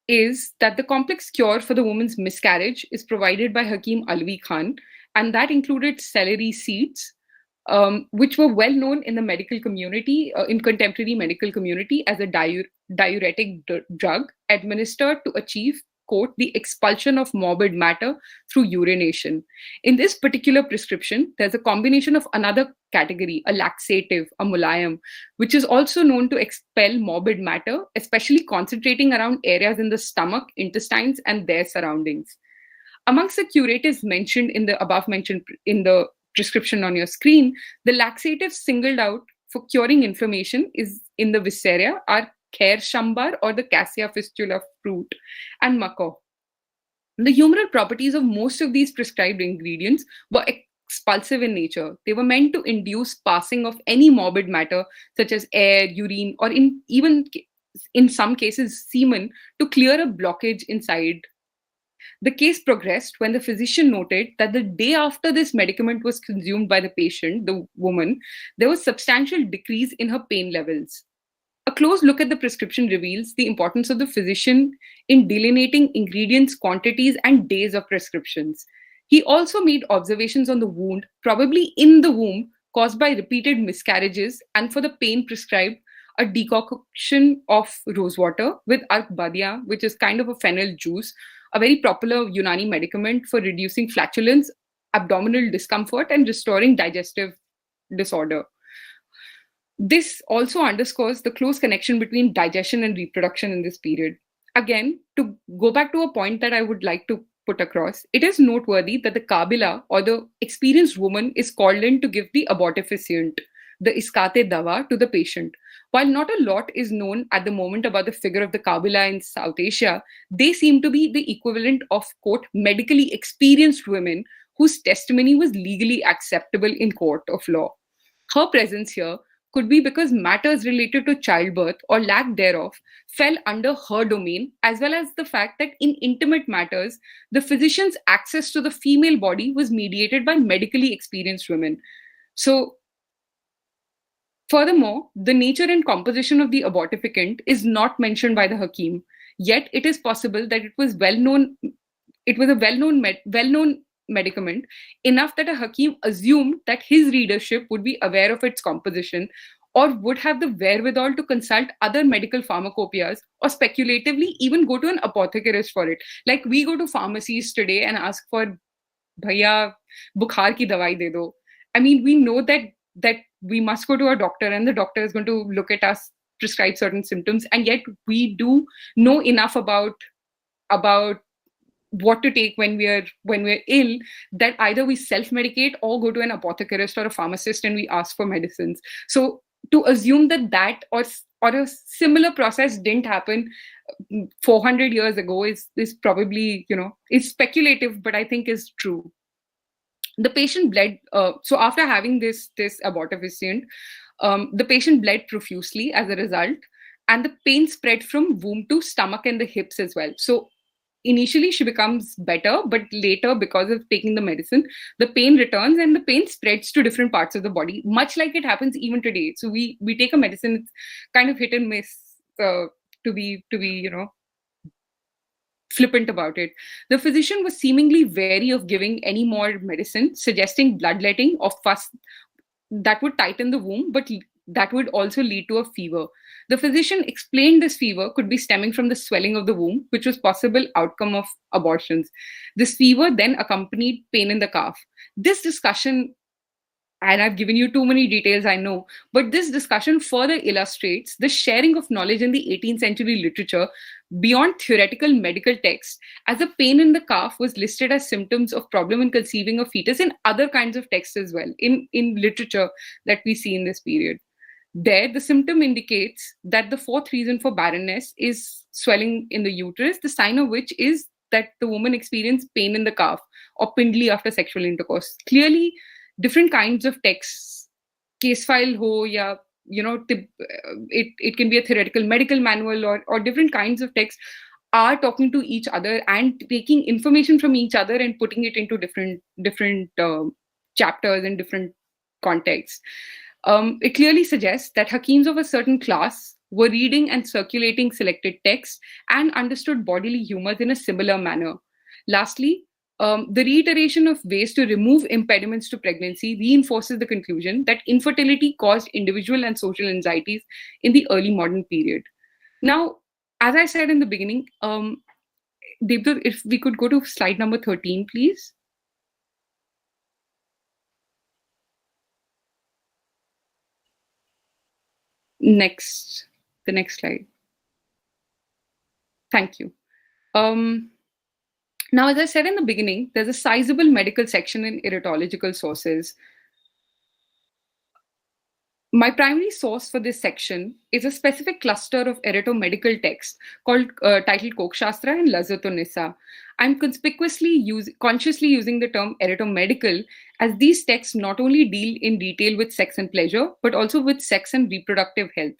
Speaker 7: is that the complex cure for the woman's miscarriage is provided by Hakim Alvi Khan, and that included celery seeds, which were well known in the medical community, in contemporary medical community, as a diuretic drug administered to achieve, quote, the expulsion of morbid matter through urination. In this particular prescription, there's a combination of another category, a laxative, a mulayam, which is also known to expel morbid matter, especially concentrating around areas in the stomach, intestines, and their surroundings. Amongst the curatives mentioned in the above mentioned in the prescription on your screen, the laxatives singled out for curing inflammation is in the viscera are khair shambar or the cassia fistula fruit and mako. The humoral properties of most of these prescribed ingredients were expulsive in nature. They were meant to induce passing of any morbid matter such as air, urine, or even in some cases semen to clear a blockage inside. The case progressed when the physician noted that the day after this medicament was consumed by the patient, the woman, there was substantial decrease in her pain levels. A close look at the prescription reveals the importance of the physician in delineating ingredients, quantities, and days of prescriptions. He also made observations on the wound, probably in the womb, caused by repeated miscarriages, and for the pain prescribed a decoction of rosewater with arkbadia, which is kind of a fennel juice, a very popular Unani medicament for reducing flatulence, abdominal discomfort, and restoring digestive disorder. This also underscores the close connection between digestion and reproduction in this period. Again, to go back to a point that I would like to put across, it is noteworthy that the Kabila or the experienced woman is called in to give the abortifacient, the iskate dawa, to the patient. While not a lot is known at the moment about the figure of the Kabila in South Asia, they seem to be the equivalent of, quote, medically experienced women whose testimony was legally acceptable in court of law. Her presence here could be because matters related to childbirth or lack thereof fell under her domain, as well as the fact that in intimate matters, the physician's access to the female body was mediated by medically experienced women. So, furthermore, the nature and composition of the abortifacient is not mentioned by the Hakim, yet it is possible that it was a well-known medicament enough that a Hakim assumed that his readership would be aware of its composition or would have the wherewithal to consult other medical pharmacopoeias or speculatively even go to an apothecarist for it. Like we go to pharmacies today and ask for bhaiya bukhar ki dawai de do. I mean, we know that we must go to a doctor and the doctor is going to look at us, prescribe certain symptoms, and yet we do know enough about what to take when we're ill, that either we self-medicate or go to an apothecarist or a pharmacist and we ask for medicines. So to assume that or a similar process didn't happen 400 years ago is probably, is speculative, but I think is true. The patient bled. So after having this abortifacient, the patient bled profusely as a result, and the pain spread from womb to stomach and the hips as well. So initially she becomes better, but later, because of taking the medicine, the pain returns and the pain spreads to different parts of the body, much like it happens even today. So we take a medicine, it's kind of hit and miss, to be flippant about it. The physician was seemingly wary of giving any more medicine, suggesting bloodletting or fuss that would tighten the womb, but that would also lead to a fever. The physician explained this fever could be stemming from the swelling of the womb, which was possible outcome of abortions. This fever then accompanied pain in the calf. This discussion, and I've given you too many details, I know, but this discussion further illustrates the sharing of knowledge in the 18th century literature beyond theoretical medical texts, as the pain in the calf was listed as symptoms of problem in conceiving a fetus in other kinds of texts as well, in literature that we see in this period. There, the symptom indicates that the fourth reason for barrenness is swelling in the uterus, the sign of which is that the woman experienced pain in the calf or pindli after sexual intercourse. Clearly, different kinds of texts, case file ho, ya, it can be a theoretical medical manual or different kinds of texts are talking to each other and taking information from each other and putting it into different chapters and different contexts. It clearly suggests that Hakims of a certain class were reading and circulating selected texts and understood bodily humors in a similar manner. Lastly, the reiteration of ways to remove impediments to pregnancy reinforces the conclusion that infertility caused individual and social anxieties in the early modern period. Now, as I said in the beginning, Devdutt, if we could go to slide number 13, please. The next slide. Thank you. Now, as I said in the beginning, there's a sizable medical section in erytological sources. My primary source for this section is a specific cluster of erytomedical texts titled Kokshastra and Lazat-un-Nisa. I'm consciously using the term erytomedical, as these texts not only deal in detail with sex and pleasure, but also with sex and reproductive health.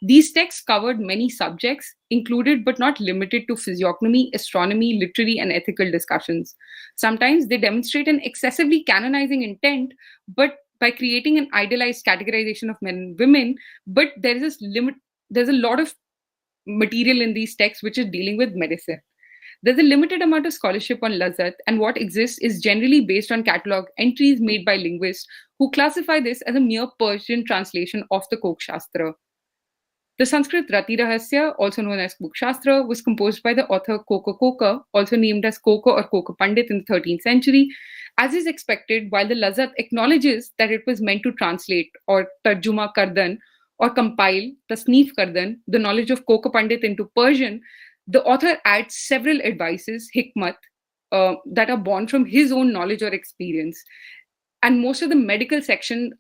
Speaker 7: These texts covered many subjects, included but not limited to physiognomy, astronomy, literary, and ethical discussions. Sometimes they demonstrate an excessively canonizing intent, but by creating an idealized categorization of men and women, but there's a lot of material in these texts which is dealing with medicine. There's a limited amount of scholarship on Lazat, and what exists is generally based on catalogue entries made by linguists who classify this as a mere Persian translation of the Kokshastra. The Sanskrit Rati Rahasya, also known as Kokshastra, was composed by the author Koka, also named as Koka or Koka Pandit in the 13th century. As is expected, while the Lazat acknowledges that it was meant to translate or tarjuma kardan or compile, tasneef kardan, the knowledge of Koka Pandit into Persian, the author adds several advices, hikmat, that are born from his own knowledge or experience. And most of the medical section,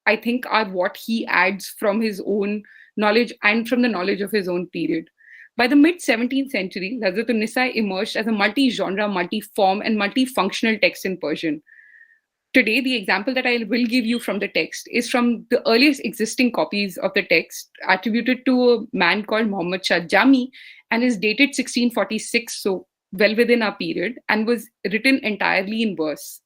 Speaker 7: I think, are what he adds from his own knowledge and from the knowledge of his own period. By the mid-17th century, Lazat-un-Nisa emerged as a multi-genre, multi-form, and multi-functional text in Persian. Today, the example that I will give you from the text is from the earliest existing copies of the text, attributed to a man called Muhammad Shah Jami, and is dated 1646, so well within our period, and was written entirely in verse.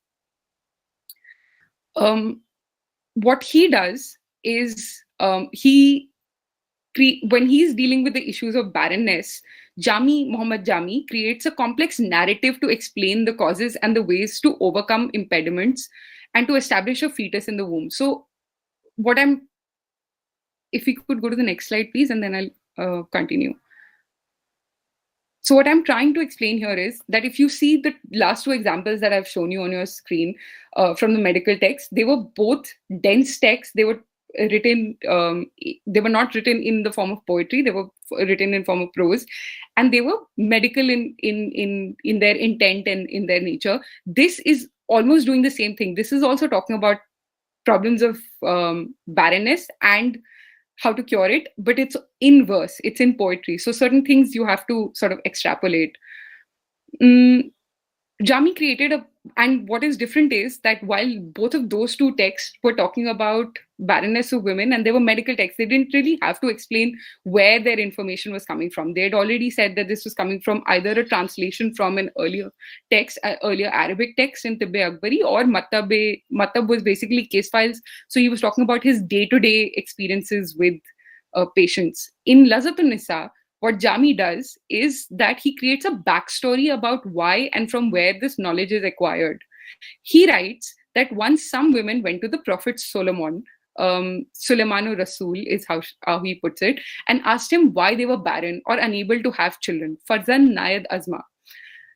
Speaker 7: What he does is when he's dealing with the issues of barrenness, Muhammad Jami creates a complex narrative to explain the causes and the ways to overcome impediments and to establish a fetus in the womb. So if we could go to the next slide, please, and then I'll continue. So what I'm trying to explain here is that if you see the last two examples that I've shown you on your screen from the medical text, they were both dense texts. They were written, they were not written in the form of poetry, they were written in form of prose, and they were medical in their intent and in their nature. This is almost doing the same thing. This is also talking about problems of barrenness and how to cure it, but it's in verse, it's in poetry. So certain things you have to sort of extrapolate. Jami created a And what is different is that while both of those two texts were talking about barrenness of women, and they were medical texts, they didn't really have to explain where their information was coming from. They had already said that this was coming from either a translation from an earlier text, earlier Arabic text in Tibb-e-Akbari, or Matab was basically case files. So he was talking about his day-to-day experiences with patients. In Lazzat-un-Nisa, what Jami does is that he creates a backstory about why and from where this knowledge is acquired. He writes that once some women went to the Prophet Solomon, Suleimanu Rasul is how he puts it, and asked him why they were barren or unable to have children. Farzan Nayad Azma.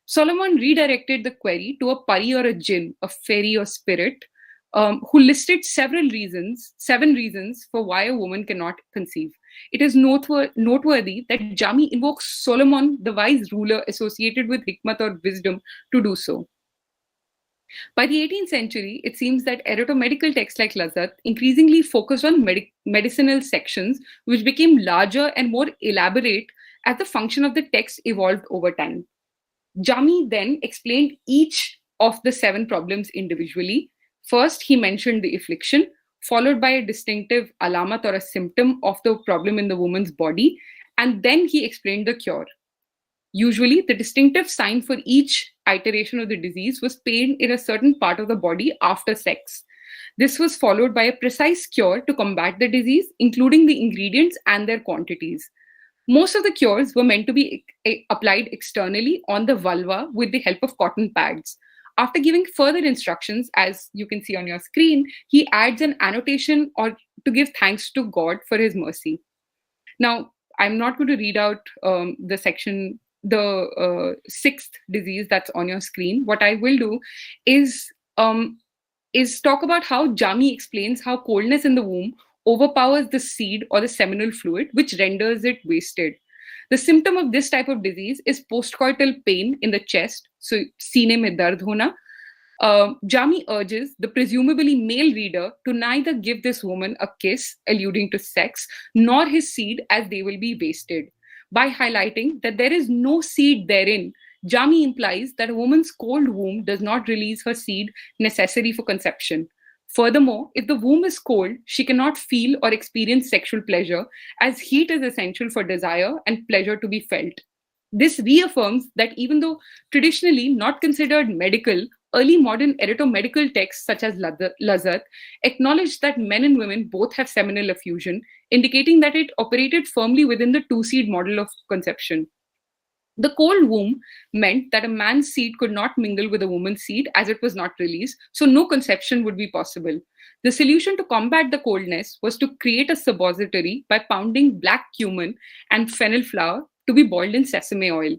Speaker 7: Solomon redirected the query to a pari or a jinn, a fairy or spirit, who listed seven reasons for why a woman cannot conceive. It is noteworthy that Jami invokes Solomon, the wise ruler associated with hikmat or wisdom, to do so. By the 18th century, it seems that erotomedical texts like Lazzat increasingly focused on medicinal sections, which became larger and more elaborate as the function of the text evolved over time. Jami then explained each of the 7 problems individually. First, he mentioned the affliction, followed by a distinctive alamat or a symptom of the problem in the woman's body, and then he explained the cure. Usually, the distinctive sign for each iteration of the disease was pain in a certain part of the body after sex. This was followed by a precise cure to combat the disease, including the ingredients and their quantities. Most of the cures were meant to be applied externally on the vulva with the help of cotton pads. After giving further instructions, as you can see on your screen, he adds an annotation or to give thanks to God for his mercy. Now, I'm not going to read out the section, the 6th disease that's on your screen. What I will do is talk about how Jami explains how coldness in the womb overpowers the seed or the seminal fluid, which renders it wasted. The symptom of this type of disease is postcoital pain in the chest, so seene mein dard hona. Jami urges the presumably male reader to neither give this woman a kiss, alluding to sex, nor his seed, as they will be wasted. By highlighting that there is no seed therein, Jami implies that a woman's cold womb does not release her seed necessary for conception. Furthermore, if the womb is cold, she cannot feel or experience sexual pleasure, as heat is essential for desire and pleasure to be felt. This reaffirms that even though traditionally not considered medical, early modern erotomedical texts such as Lazzat acknowledge that men and women both have seminal effusion, indicating that it operated firmly within the 2-seed model of conception. The cold womb meant that a man's seed could not mingle with a woman's seed as it was not released, so no conception would be possible. The solution to combat the coldness was to create a suppository by pounding black cumin and fennel flour to be boiled in sesame oil.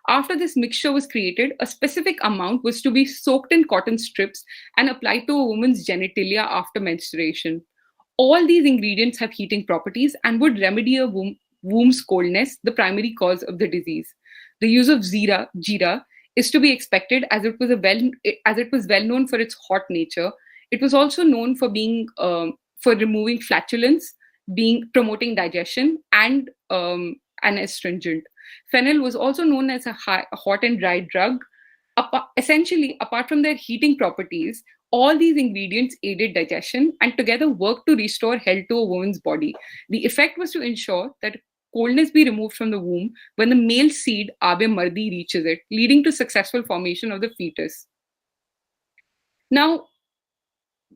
Speaker 7: After this mixture was created, a specific amount was to be soaked in cotton strips and applied to a woman's genitalia after menstruation. All these ingredients have heating properties and would remedy a womb's coldness, the primary cause of the disease. The use of jeera is to be expected as it was well known for its hot nature. It was also known for being for removing flatulence, promoting digestion, and an astringent. Fennel was also known as a hot and dry drug. Essentially, apart from their heating properties, all these ingredients aided digestion and together worked to restore health to a woman's body. The effect was to ensure that coldness be removed from the womb when the male seed, Abe Mardi, reaches it, leading to successful formation of the fetus. Now,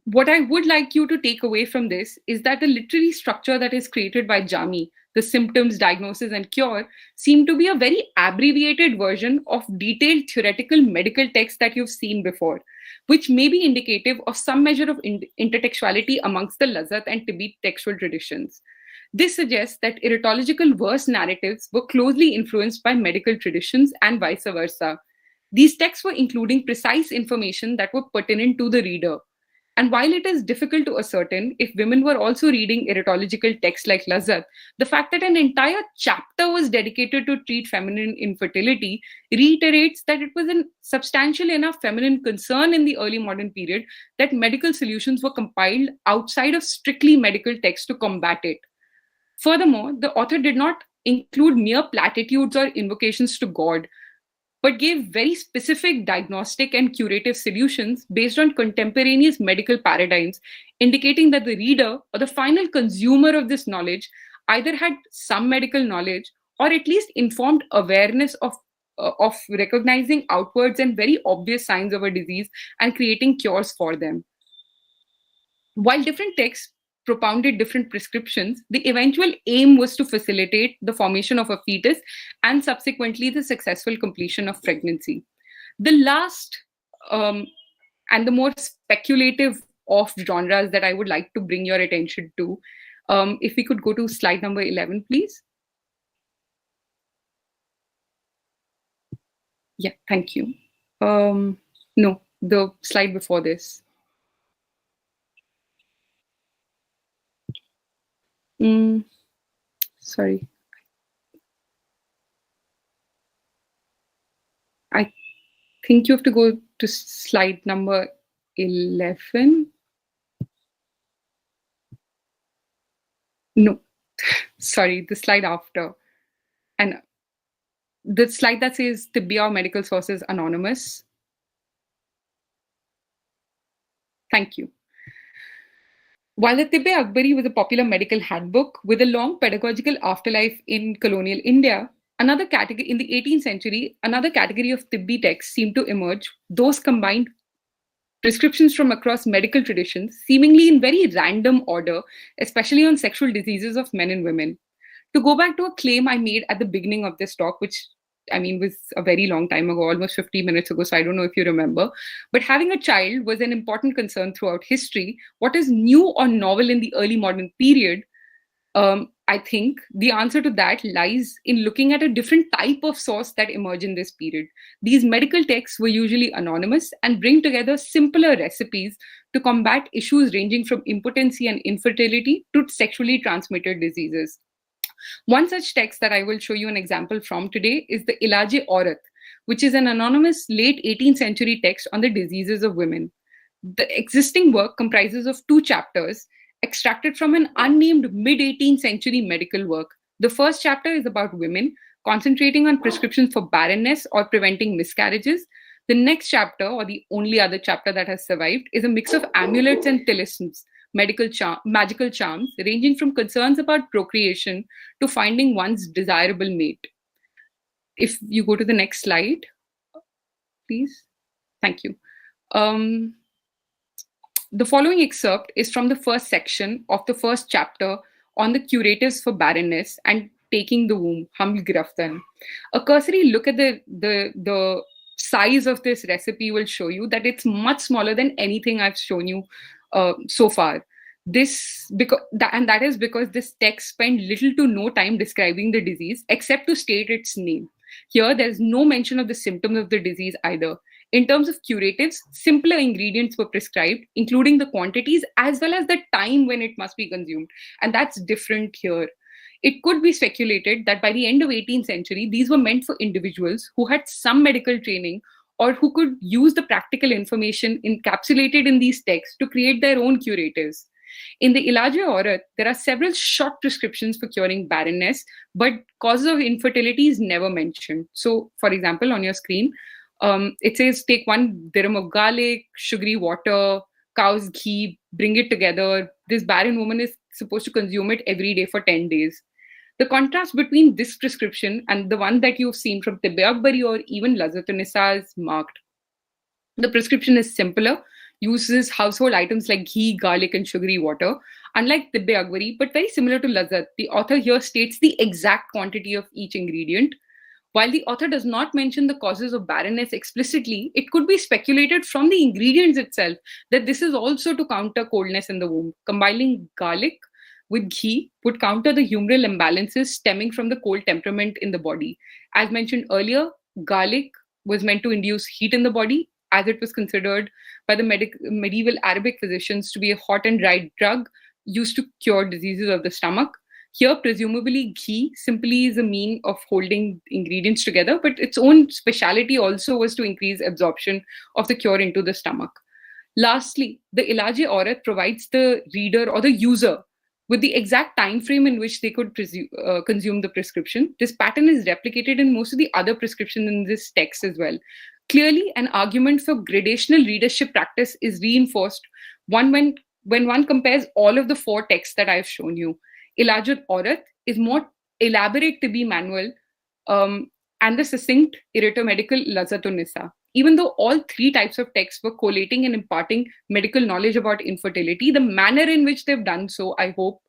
Speaker 7: what I would like you to take away from this is that the literary structure that is created by Jami, the symptoms, diagnosis, and cure, seem to be a very abbreviated version of detailed theoretical medical texts that you've seen before, which may be indicative of some measure of intertextuality amongst the Lazzat and Tibbi textual traditions. This suggests that erotological verse narratives were closely influenced by medical traditions and vice versa. These texts were including precise information that were pertinent to the reader. And while it is difficult to ascertain if women were also reading erotological texts like Lazzat, the fact that an entire chapter was dedicated to treat feminine infertility reiterates that it was a substantial enough feminine concern in the early modern period that medical solutions were compiled outside of strictly medical texts to combat it. Furthermore, the author did not include mere platitudes or invocations to God. but gave very specific diagnostic and curative solutions based on contemporaneous medical paradigms, indicating that the reader or the final consumer of this knowledge either had some medical knowledge or at least informed awareness of recognizing outwards and very obvious signs of a disease and creating cures for them. While different texts propounded different prescriptions, the eventual aim was to facilitate the formation of a fetus and subsequently the successful completion of pregnancy. The last and the more speculative of genres that I would like to bring your attention to, if we could go to slide number 11, please. Yeah, thank you. No, the slide before this. Sorry. I think you have to go to slide number 11. No, sorry, the slide after. And the slide that says Tibbiya Medical Sources Anonymous. Thank you. While the Tibbi-Akbari was a popular medical handbook with a long pedagogical afterlife in colonial India, another category in the 18th century, another category of Tibbi texts seemed to emerge. Those combined prescriptions from across medical traditions, seemingly in very random order, especially on sexual diseases of men and women. To go back to a claim I made at the beginning of this talk, which I mean was a very long time ago, almost 50 minutes ago, so I don't know if you remember, but having a child was an important concern throughout history. What is new or novel in the early modern period? I think the answer to that lies in looking at a different type of source that emerged in this period. These medical texts were usually anonymous and bring together simpler recipes to combat issues ranging from impotency and infertility to sexually transmitted diseases. One such text that I will show you an example from today is the Ilaj-e-Aurat, which is an anonymous late 18th century text on the diseases of women. The existing work comprises of 2 chapters extracted from an unnamed mid-18th century medical work. The first chapter is about women, concentrating on prescriptions for barrenness or preventing miscarriages. The next chapter, or the only other chapter that has survived, is a mix of amulets and talismans, magical charms, ranging from concerns about procreation to finding one's desirable mate. If you go to the next slide, please. Thank you. The following excerpt is from the first section of the first chapter on the curatives for barrenness and taking the womb, Haml Giraftan. A cursory look at the size of this recipe will show you that it's much smaller than anything I've shown you so far. That is because this text spent little to no time describing the disease except to state its name. Here, there's no mention of the symptoms of the disease either. In terms of curatives, simpler ingredients were prescribed, including the quantities as well as the time when it must be consumed. And that's different here. It could be speculated that by the end of 18th century, these were meant for individuals who had some medical training or who could use the practical information encapsulated in these texts to create their own curatives. In the Ilaj-e-Aurat, there are several short prescriptions for curing barrenness, but causes of infertility is never mentioned. So, for example, on your screen, it says take 1 dirham of garlic, sugary water, cow's ghee, bring it together. This barren woman is supposed to consume it every day for 10 days. The contrast between this prescription and the one that you've seen from Tibbi-Akbari or even Lazat-un-Nisa is marked. The prescription is simpler, uses household items like ghee, garlic, and sugary water. Unlike Tibbi-Akbari, but very similar to Lazat, the author here states the exact quantity of each ingredient. While the author does not mention the causes of barrenness explicitly, it could be speculated from the ingredients itself that this is also to counter coldness in the womb. Combining garlic with ghee would counter the humoral imbalances stemming from the cold temperament in the body. As mentioned earlier, garlic was meant to induce heat in the body, as it was considered by the medieval Arabic physicians to be a hot and dry drug used to cure diseases of the stomach. Here, presumably, ghee simply is a mean of holding ingredients together, but its own speciality also was to increase absorption of the cure into the stomach. Lastly, the Ilaj-e-Aurat provides the reader or the user with the exact time frame in which they could consume the prescription. This pattern is replicated in most of the other prescriptions in this text as well. Clearly, an argument for gradational readership practice is reinforced when one compares all of the 4 texts that I've shown you. Ilaj-ul-Aurat is more elaborate tibbi manual, and the succinct irato-medical Lazzat-un-Nisa. Even though all 3 types of texts were collating and imparting medical knowledge about infertility, the manner in which they've done so, I hope,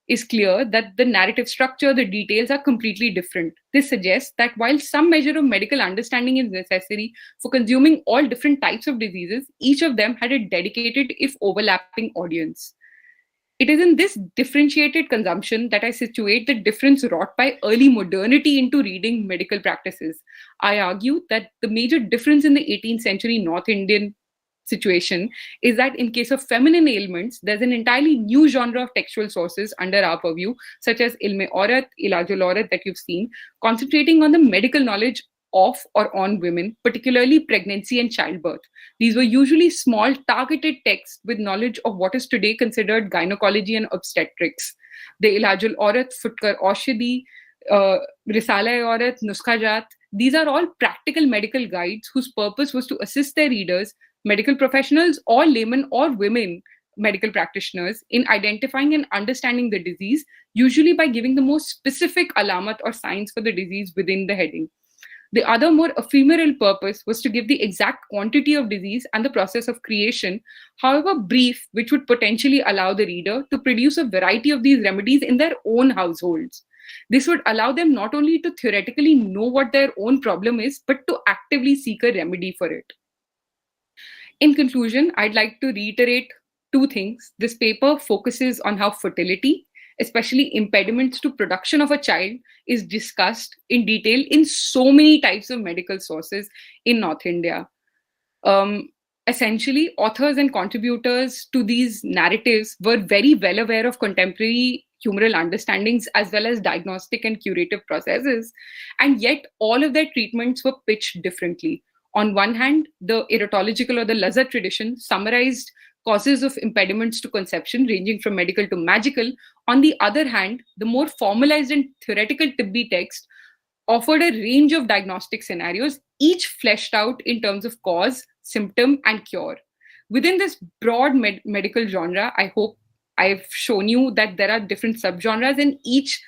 Speaker 7: is clear that the narrative structure, the details are completely different. This suggests that while some measure of medical understanding is necessary for consuming all different types of diseases, each of them had a dedicated, if overlapping, audience. It is in this differentiated consumption that I situate the difference wrought by early modernity into reading medical practices. I argue that the major difference in the 18th century North Indian situation is that in case of feminine ailments, there's an entirely new genre of textual sources under our purview, such as Ilm-e-Aurat, Ilaj-ul-Aurat that you've seen, concentrating on the medical knowledge of or on women, particularly pregnancy and childbirth. These were usually small, targeted texts with knowledge of what is today considered gynecology and obstetrics. The Ilaj-ul-Aurat, Futkar Aushadhi, Risala-e-Aurat, Nuskha-Jat, these are all practical medical guides whose purpose was to assist their readers, medical professionals or laymen or women medical practitioners, in identifying and understanding the disease, usually by giving the most specific alamat or signs for the disease within the heading. The other more ephemeral purpose was to give the exact quantity of disease and the process of creation, however brief, which would potentially allow the reader to produce a variety of these remedies in their own households. This would allow them not only to theoretically know what their own problem is, but to actively seek a remedy for it. In conclusion, I'd like to reiterate 2 things. This paper focuses on how fertility, especially impediments to production of a child, is discussed in detail in so many types of medical sources in North India. Essentially, authors and contributors to these narratives were very well aware of contemporary humoral understandings as well as diagnostic and curative processes, and yet all of their treatments were pitched differently. On one hand, the erotological or the Lazzat tradition summarized causes of impediments to conception ranging from medical to magical. On the other hand, the more formalized and theoretical Tibbi text offered a range of diagnostic scenarios, each fleshed out in terms of cause, symptom, and cure. Within this broad medical genre, I hope I've shown you that there are different subgenres and each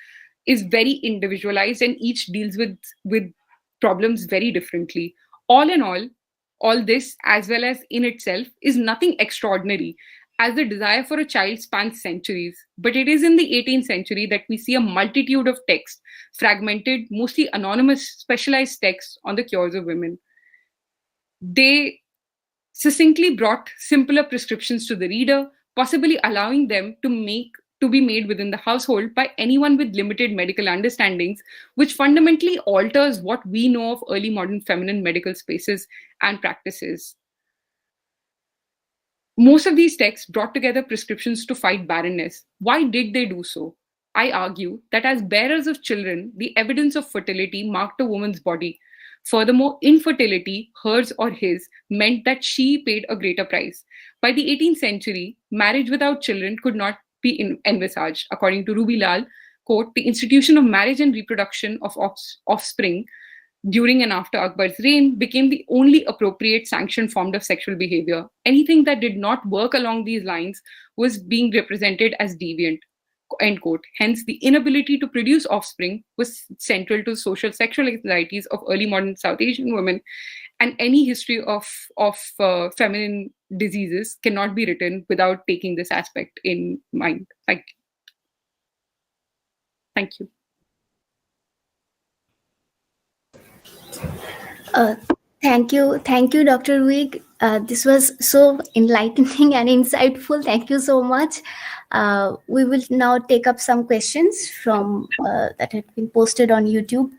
Speaker 7: is very individualized and each deals with problems very differently. All in all this, as well as in itself, is nothing extraordinary, as the desire for a child spans centuries. But it is in the 18th century that we see a multitude of texts, fragmented, mostly anonymous, specialized texts on the cures of women. They succinctly brought simpler prescriptions to the reader, possibly allowing them to be made within the household by anyone with limited medical understandings, which fundamentally alters what we know of early modern feminine medical spaces and practices. Most of these texts brought together prescriptions to fight barrenness. Why did they do so? I argue that as bearers of children, the evidence of fertility marked a woman's body. Furthermore, infertility, hers or his, meant that she paid a greater price. By the 18th century, marriage without children could not be envisaged. According to Ruby Lal, quote, the institution of marriage and reproduction of offspring during and after Akbar's reign became the only appropriate sanctioned form of sexual behavior. Anything that did not work along these lines was being represented as deviant, end quote. Hence, the inability to produce offspring was central to social sexual anxieties of early modern South Asian women, and any history of feminine diseases cannot be written without taking this aspect in mind. Thank you.
Speaker 5: Thank you, Dr. Wig. This was so enlightening and insightful. Thank you so much. We will now take up some questions from that have been posted on YouTube.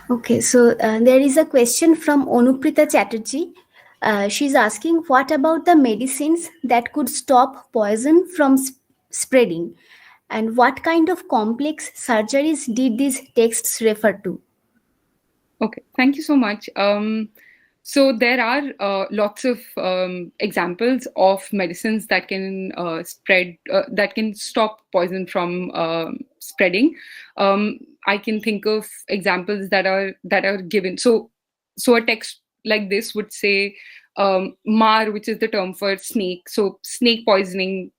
Speaker 5: Okay, so there is a question from Anuprita Chatterjee. She's asking, what about the medicines that could stop poison from spreading? And what kind of complex surgeries did these texts refer to?
Speaker 7: Okay, thank you so much. So there are lots of examples of medicines that can spread, that can stop poison from spreading. I can think of examples that are given. So a text like this would say MAR, which is the term for snake. So snake poisoning,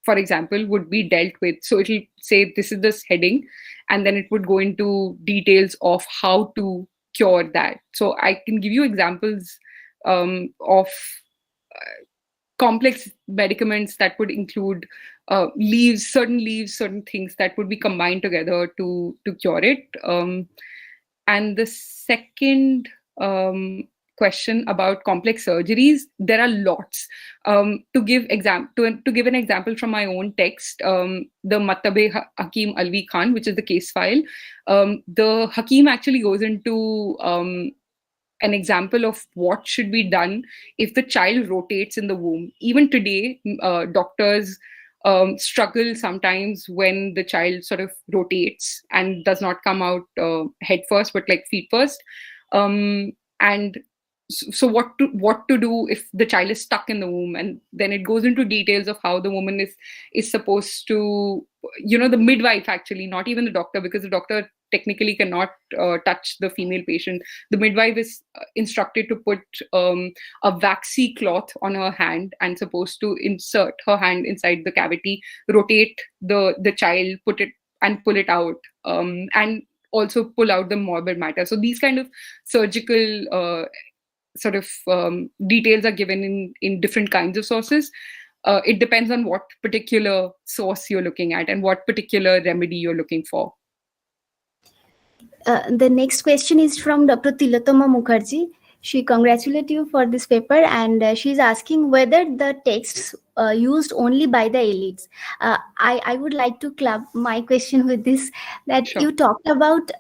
Speaker 7: for example, would be dealt with. So it'll say this is this heading, and then it would go into details of how to cure that. So I can give you examples of complex medicaments that would include leaves, certain things that would be combined together to cure it. And the second question about complex surgeries, there are lots. To give an example from my own text, the Mattabe Hakim Alvi Khan, which is the case file, the Hakim actually goes into an example of what should be done if the child rotates in the womb. Even today, doctors struggle sometimes when the child sort of rotates and does not come out head first, but like feet first. And so what to do if the child is stuck in the womb? And then it goes into details of how the woman is supposed to, the midwife actually, not even the doctor, because the doctor technically cannot touch the female patient. The midwife is instructed to put a waxy cloth on her hand and supposed to insert her hand inside the cavity, rotate the child, put it and pull it out, and also pull out the morbid matter. So these kind of surgical details are given in different kinds of sources. It depends on what particular source you're looking at and what particular remedy you're looking for.
Speaker 5: The next question is from Dr. Tilotoma Mukherjee. She congratulates you for this paper, and she's asking whether the texts used only by the elites. I would like to club my question with this, that
Speaker 7: Sure.
Speaker 5: You talked about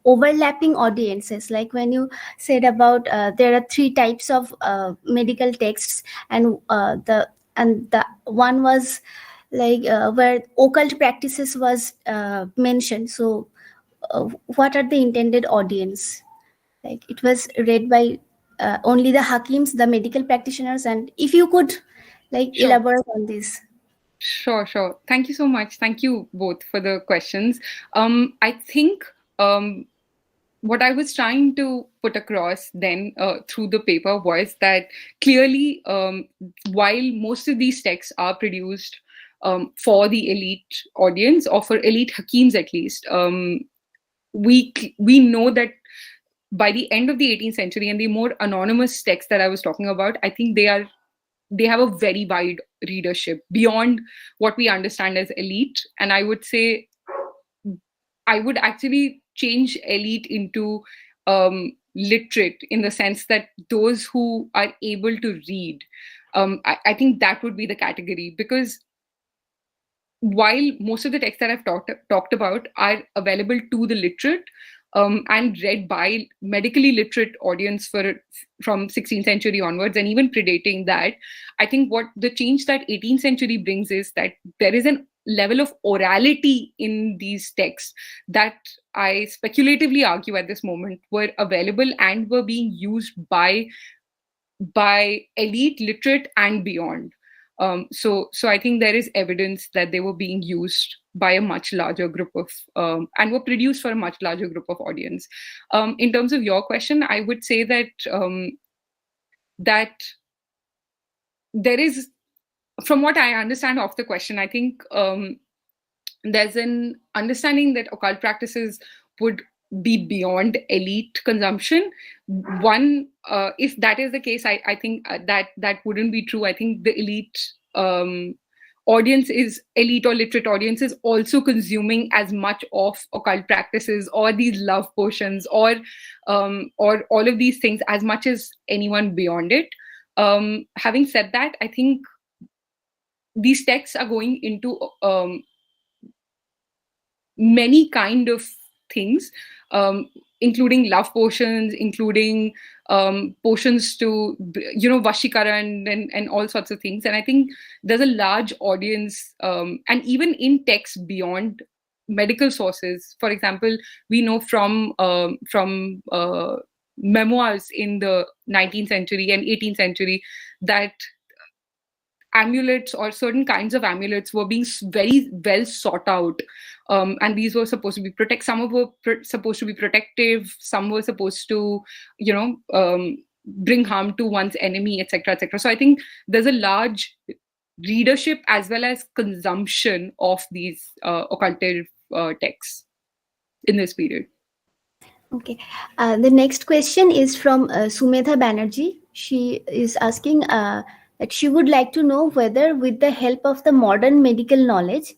Speaker 5: overlapping audiences, like when you said about there are 3 types of medical texts, and the one was like where occult practices was mentioned. So what are the intended audience? Like it was read by only the Hakims, the medical practitioners, and if you could
Speaker 7: Sure.
Speaker 5: elaborate on this.
Speaker 7: Sure. Thank you so much. Thank you both for the questions. I think what I was trying to put across then through the paper was that clearly, while most of these texts are produced for the elite audience, or for elite Hakims at least, we know that by the end of the 18th century and the more anonymous texts that I was talking about, I think they have a very wide readership beyond what we understand as elite. And I would say I would actually change elite into literate, in the sense that those who are able to read. I think that would be the category, because while most of the texts that I've talked about are available to the literate and read by medically literate audience from 16th century onwards, and even predating that, I think what the change that 18th century brings is that there is a level of orality in these texts that I speculatively argue at this moment were available and were being used by elite, literate, and beyond. So I think there is evidence that they were being used by a much larger group of, and were produced for a much larger group of audience. In terms of your question, I would say that that there is, from what I understand of the question, I think there's an understanding that occult practices would be beyond elite consumption. One, if that is the case, I think that wouldn't be true. I think the elite audience is elite or literate audience is also consuming as much of occult practices or these love potions or all of these things as much as anyone beyond it. Having said that, I think these texts are going into many kind of things, including love potions, including potions to, Vashikaran and all sorts of things. And I think there's a large audience, and even in texts beyond medical sources. For example, we know from memoirs in the 19th century and 18th century that amulets or certain kinds of amulets were being very well sought out, and these were supposed to be some were supposed to be protective, some were supposed to bring harm to one's enemy, etc., etc. So I think there's a large readership as well as consumption of these occulted texts in this period.
Speaker 5: Okay. The next question is from Sumedha Banerjee. She is asking that she would like to know whether, with the help of the modern medical knowledge,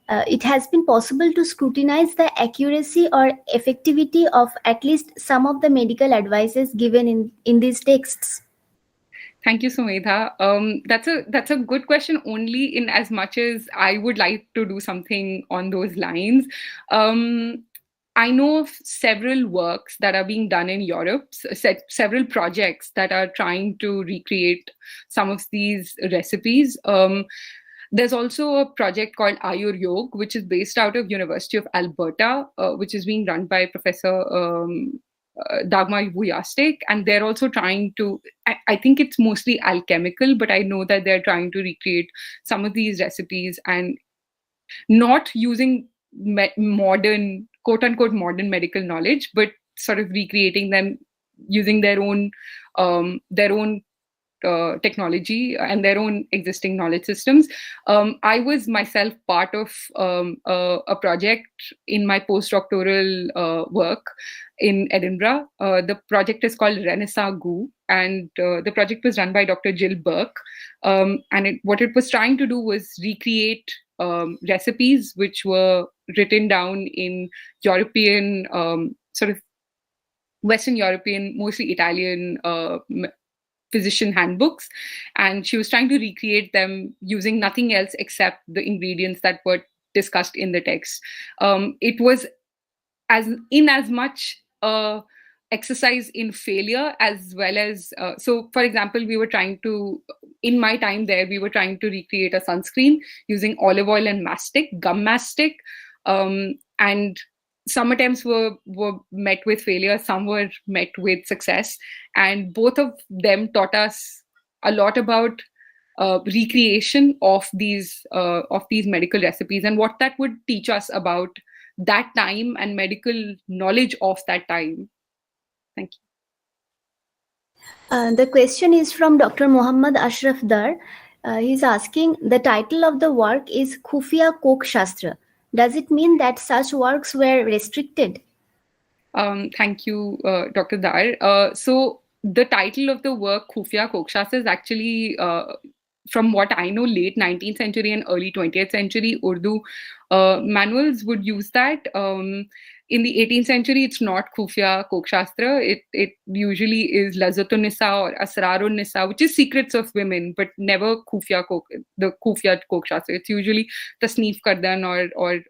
Speaker 5: it has been possible to scrutinize the accuracy or effectivity of at least some of the medical advices given in these texts.
Speaker 7: Thank you, Sumedha. That's a good question, only in as much as I would like to do something on those lines. I know of several works that are being done in Europe, several projects that are trying to recreate some of these recipes. There's also a project called Ayur Yoga, which is based out of University of Alberta, which is being run by Professor Dagmar Vujastek, and they're also trying to, I think it's mostly alchemical, but I know that they're trying to recreate some of these recipes and not using modern, quote-unquote modern medical knowledge, but sort of recreating them using their own technology and their own existing knowledge systems. I was myself part of a project in my postdoctoral work in Edinburgh. The project is called Renaissance Goo, and the project was run by Dr. Jill Burke. What it was trying to do was recreate recipes which were written down in European, sort of Western European, mostly Italian physician handbooks, and she was trying to recreate them using nothing else except the ingredients that were discussed in the text. It was as much exercise in failure as well as so, for example, we were trying to, in my time there, we were trying to recreate a sunscreen using olive oil and gum mastic, and some attempts were met with failure, some were met with success, and both of them taught us a lot about recreation of these medical recipes and what that would teach us about that time and medical knowledge of that time. Thank you.
Speaker 5: The question is from Dr. Muhammad Ashraf Dar. He's asking, the title of the work is Khufia Kok Shastra. Does it mean that such works were restricted?
Speaker 7: Thank you, Dr. Dar. So the title of the work, Khufia Kok Shastra, is actually, from what I know, late 19th century and early 20th century Urdu manuals would use that. In the 18th century, it's not Khufia Kok Shastra. It usually is Lazatun Nisa or Asrarun Nisa, which is secrets of women, but never Khufia Kok Shastra. It's usually Tasneef Kardan or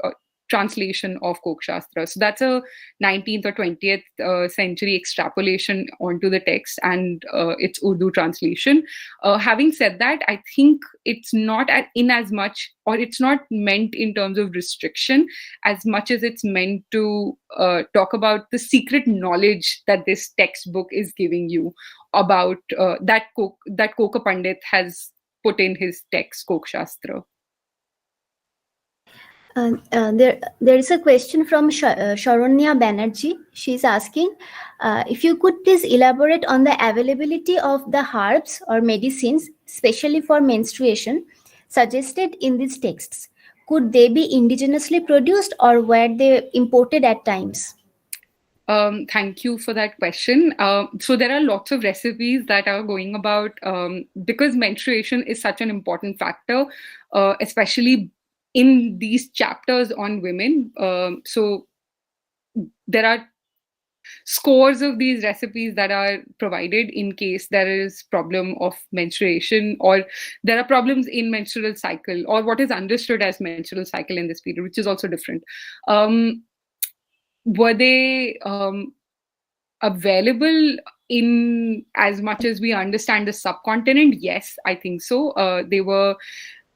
Speaker 7: translation of Kok Shastra. So that's a 19th or 20th century extrapolation onto the text and its Urdu translation. Having said that, I think it's not in as much, or it's not meant in terms of restriction as much as it's meant to talk about the secret knowledge that this textbook is giving you about that Koka Pandit has put in his text, Kok Shastra.
Speaker 5: There is a question from Sharanya Banerjee. She's asking if you could please elaborate on the availability of the herbs or medicines, especially for menstruation, suggested in these texts. Could they be indigenously produced or were they imported at times?
Speaker 7: Thank you for that question. So there are lots of recipes that are going about because menstruation is such an important factor, especially in these chapters on women. So there are scores of these recipes that are provided in case there is problem of menstruation or there are problems in menstrual cycle or what is understood as menstrual cycle in this period, which is also different. Were they available in as much as we understand the subcontinent? Yes, I think so. They were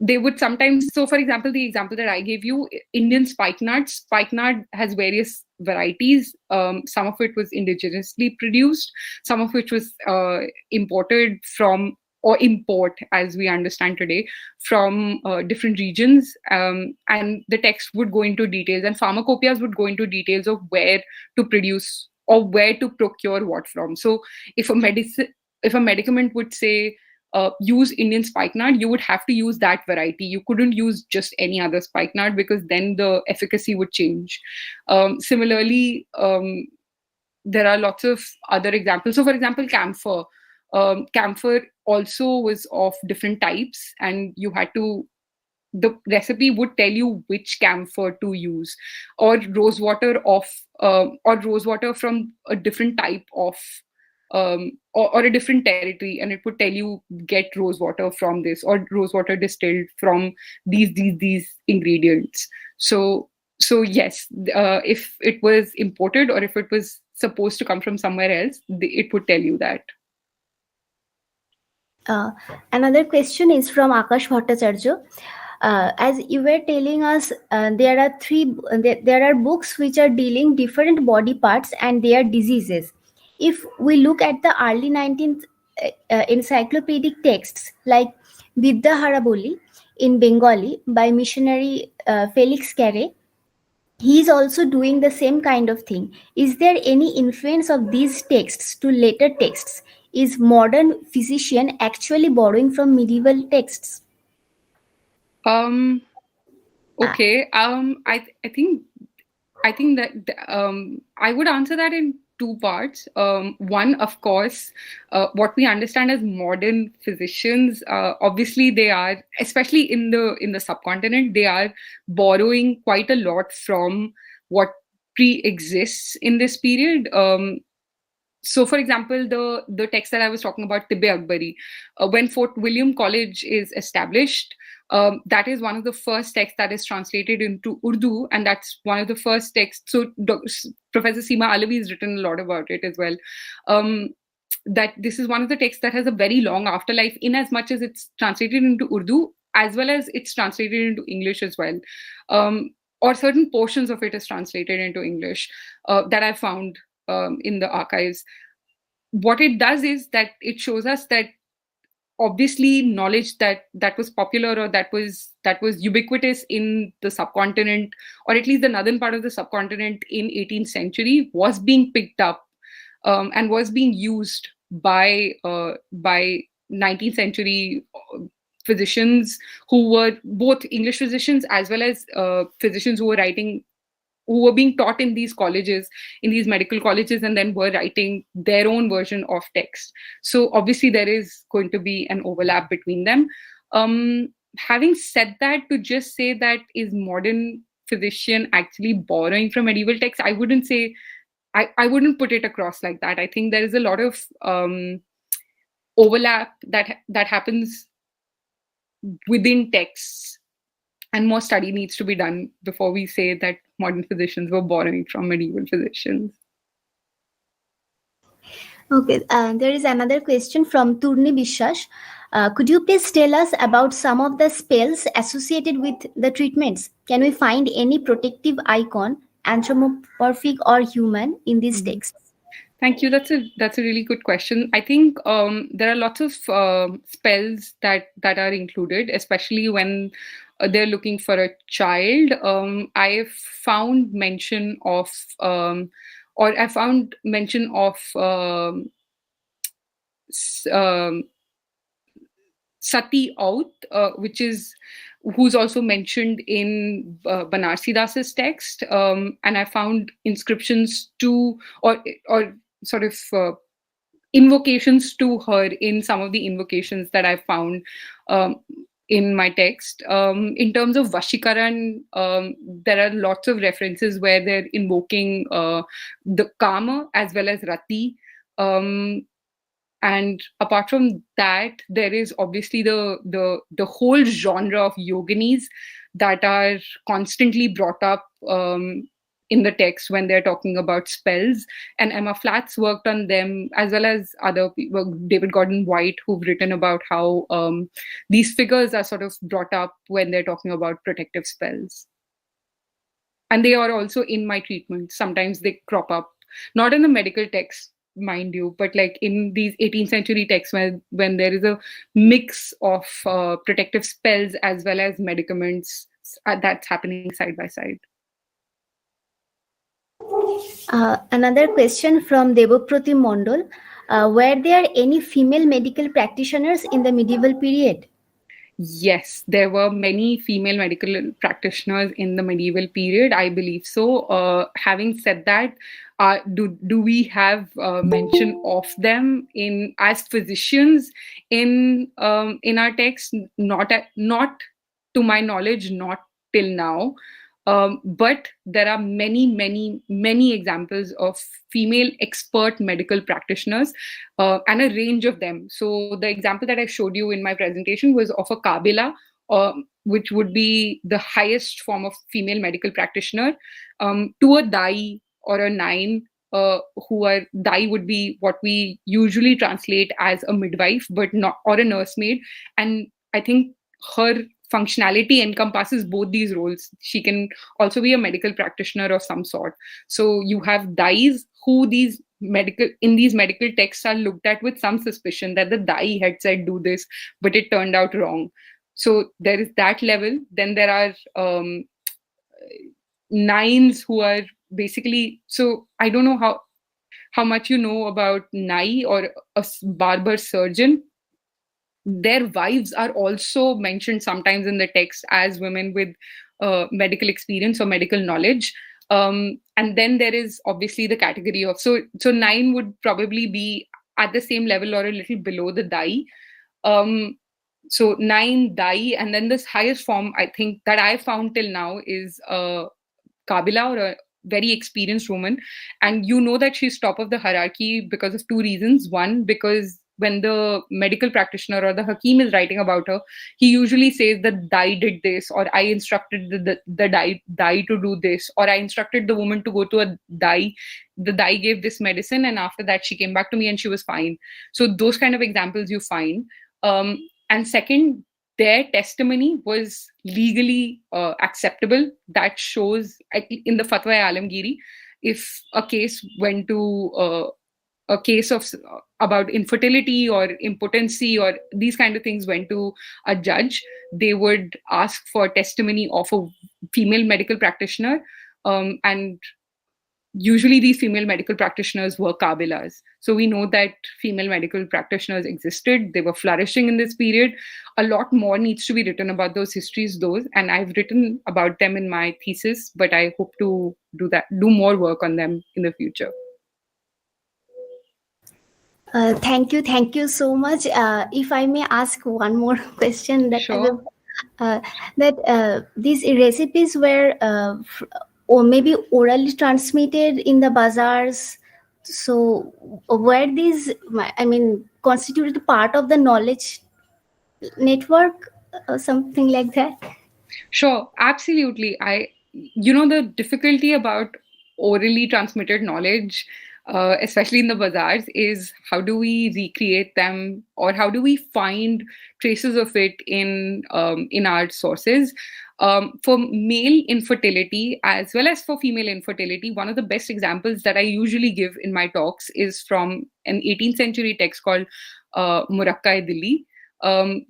Speaker 7: they would sometimes, so for example, the example that I gave you, Indian spikenard has various varieties. Some of it was indigenously produced, some of which was imported from, or import as we understand today, from different regions. And the text would go into details, and pharmacopoeias would go into details of where to produce or where to procure what from. So if a medicament would say, use Indian spikenard, you would have to use that variety. You couldn't use just any other spikenard, because then the efficacy would change. Similarly, there are lots of other examples. So for example, camphor. Camphor also was of different types, and you had to, the recipe would tell you which camphor to use, or rosewater from a different type of or a different territory, and it would tell you get rosewater from this, or rosewater distilled from these ingredients. So yes, if it was imported or if it was supposed to come from somewhere else, it would tell you that.
Speaker 5: Another question is from Akash Bhattacharya. As you were telling us, there are books which are dealing different body parts and their diseases. If we look at the early 19th encyclopedic texts like Vidya Haraboli in Bengali by missionary Felix Carey, he is also doing the same kind of thing. Is there any influence of these texts to later texts? Is modern physician actually borrowing from medieval texts?
Speaker 7: Okay. I think that I would answer that in two parts. One, of course, what we understand as modern physicians, obviously they are, especially in the subcontinent, they are borrowing quite a lot from what pre-exists in this period. So, for example, the text that I was talking about, Tibbe-Akbari, when Fort William College is established, that is one of the first texts that is translated into Urdu, and that's one of the first texts. So Professor Seema Alavi has written a lot about it as well. That this is one of the texts that has a very long afterlife, in as much as it's translated into Urdu, as well as it's translated into English as well. Or certain portions of it is translated into English that I found in the archives. What it does is that it shows us that obviously knowledge that was popular, or that was ubiquitous in the subcontinent, or at least the northern part of the subcontinent in 18th century, was being picked up and was being used by 19th century physicians who were both English physicians as well as physicians who were being taught in these colleges, in these medical colleges, and then were writing their own version of text. So obviously there is going to be an overlap between them. Having said that, to just say that is modern physician actually borrowing from medieval texts, I wouldn't say, I wouldn't put it across like that. I think there is a lot of overlap that happens within texts, and more study needs to be done before we say that modern physicians were borrowing from medieval physicians.
Speaker 5: Okay, there is another question from Turni Bishwas. Could you please tell us about some of the spells associated with the treatments? Can we find any protective icon, anthropomorphic or human, in these texts?
Speaker 7: Thank you. That's a really good question. I think there are lots of spells that are included, especially when they're looking for a child. I found mention of Sati Aut, who's also mentioned in Banarsi Das's text, and I found inscriptions to or sort of invocations to her in some of the invocations that I found in my text. In terms of Vashikaran, there are lots of references where they're invoking the Kama as well as Rati. And apart from that, there is obviously the whole genre of yoginis that are constantly brought up in the text when they're talking about spells. And Emma Flatts worked on them, as well as other people, David Gordon White, who've written about how these figures are sort of brought up when they're talking about protective spells. And they are also in my treatment. Sometimes they crop up, not in the medical text, mind you, but like in these 18th century texts when there is a mix of protective spells as well as medicaments that's happening side by side.
Speaker 5: Another question from Debaprati Mondal. Were there any female medical practitioners in the medieval period?
Speaker 7: Yes, there were many female medical practitioners in the medieval period, I believe so. Having said that, do we have mention of them as physicians in our text? Not to my knowledge, not till now. But there are many examples of female expert medical practitioners and a range of them. So the example that I showed you in my presentation was of a Kabila, which would be the highest form of female medical practitioner, to a Dai or a Nine, Dai would be what we usually translate as a midwife, but not, or a nursemaid. And I think her functionality encompasses both these roles. She can also be a medical practitioner of some sort. So you have Dais who in these medical texts are looked at with some suspicion that the Dai had said do this, but it turned out wrong. So there is that level. Then there are Nines who are basically, so I don't know how much you know about Nai or a barber surgeon. Their wives are also mentioned sometimes in the text as women with medical experience or medical knowledge. And then there is obviously the category of, so Nine would probably be at the same level or a little below the Dai. So Nine, Dai, and then this highest form, I think, that I found till now is Kabila, or a very experienced woman. And you know that she's top of the hierarchy because of two reasons. One, because when the medical practitioner or the Hakim is writing about her, he usually says that Dai did this, or I instructed the Dai to do this, or I instructed the woman to go to a Dai. The Dai gave this medicine, and after that she came back to me and she was fine. So those kind of examples you find. And second, their testimony was legally acceptable. That shows in the Fatwa-e-Alamgiri, if a case went to a case of about infertility or impotency or these kind of things went to a judge, they would ask for testimony of a female medical practitioner. And usually these female medical practitioners were Kabilas. So we know that female medical practitioners existed. They were flourishing in this period. A lot more needs to be written about those histories, and I've written about them in my thesis, but I hope to do more work on them in the future.
Speaker 5: Thank you so much. If I may ask one more question, that
Speaker 7: sure.
Speaker 5: These recipes were or maybe orally transmitted in the bazaars. So were these, constituted part of the knowledge network or something like that?
Speaker 7: Sure, absolutely. The difficulty about orally transmitted knowledge, especially in the bazaars, is how do we recreate them, or how do we find traces of it in our sources? For male infertility as well as for female infertility, one of the best examples that I usually give in my talks is from an 18th century text called Murakka-e-Dilli.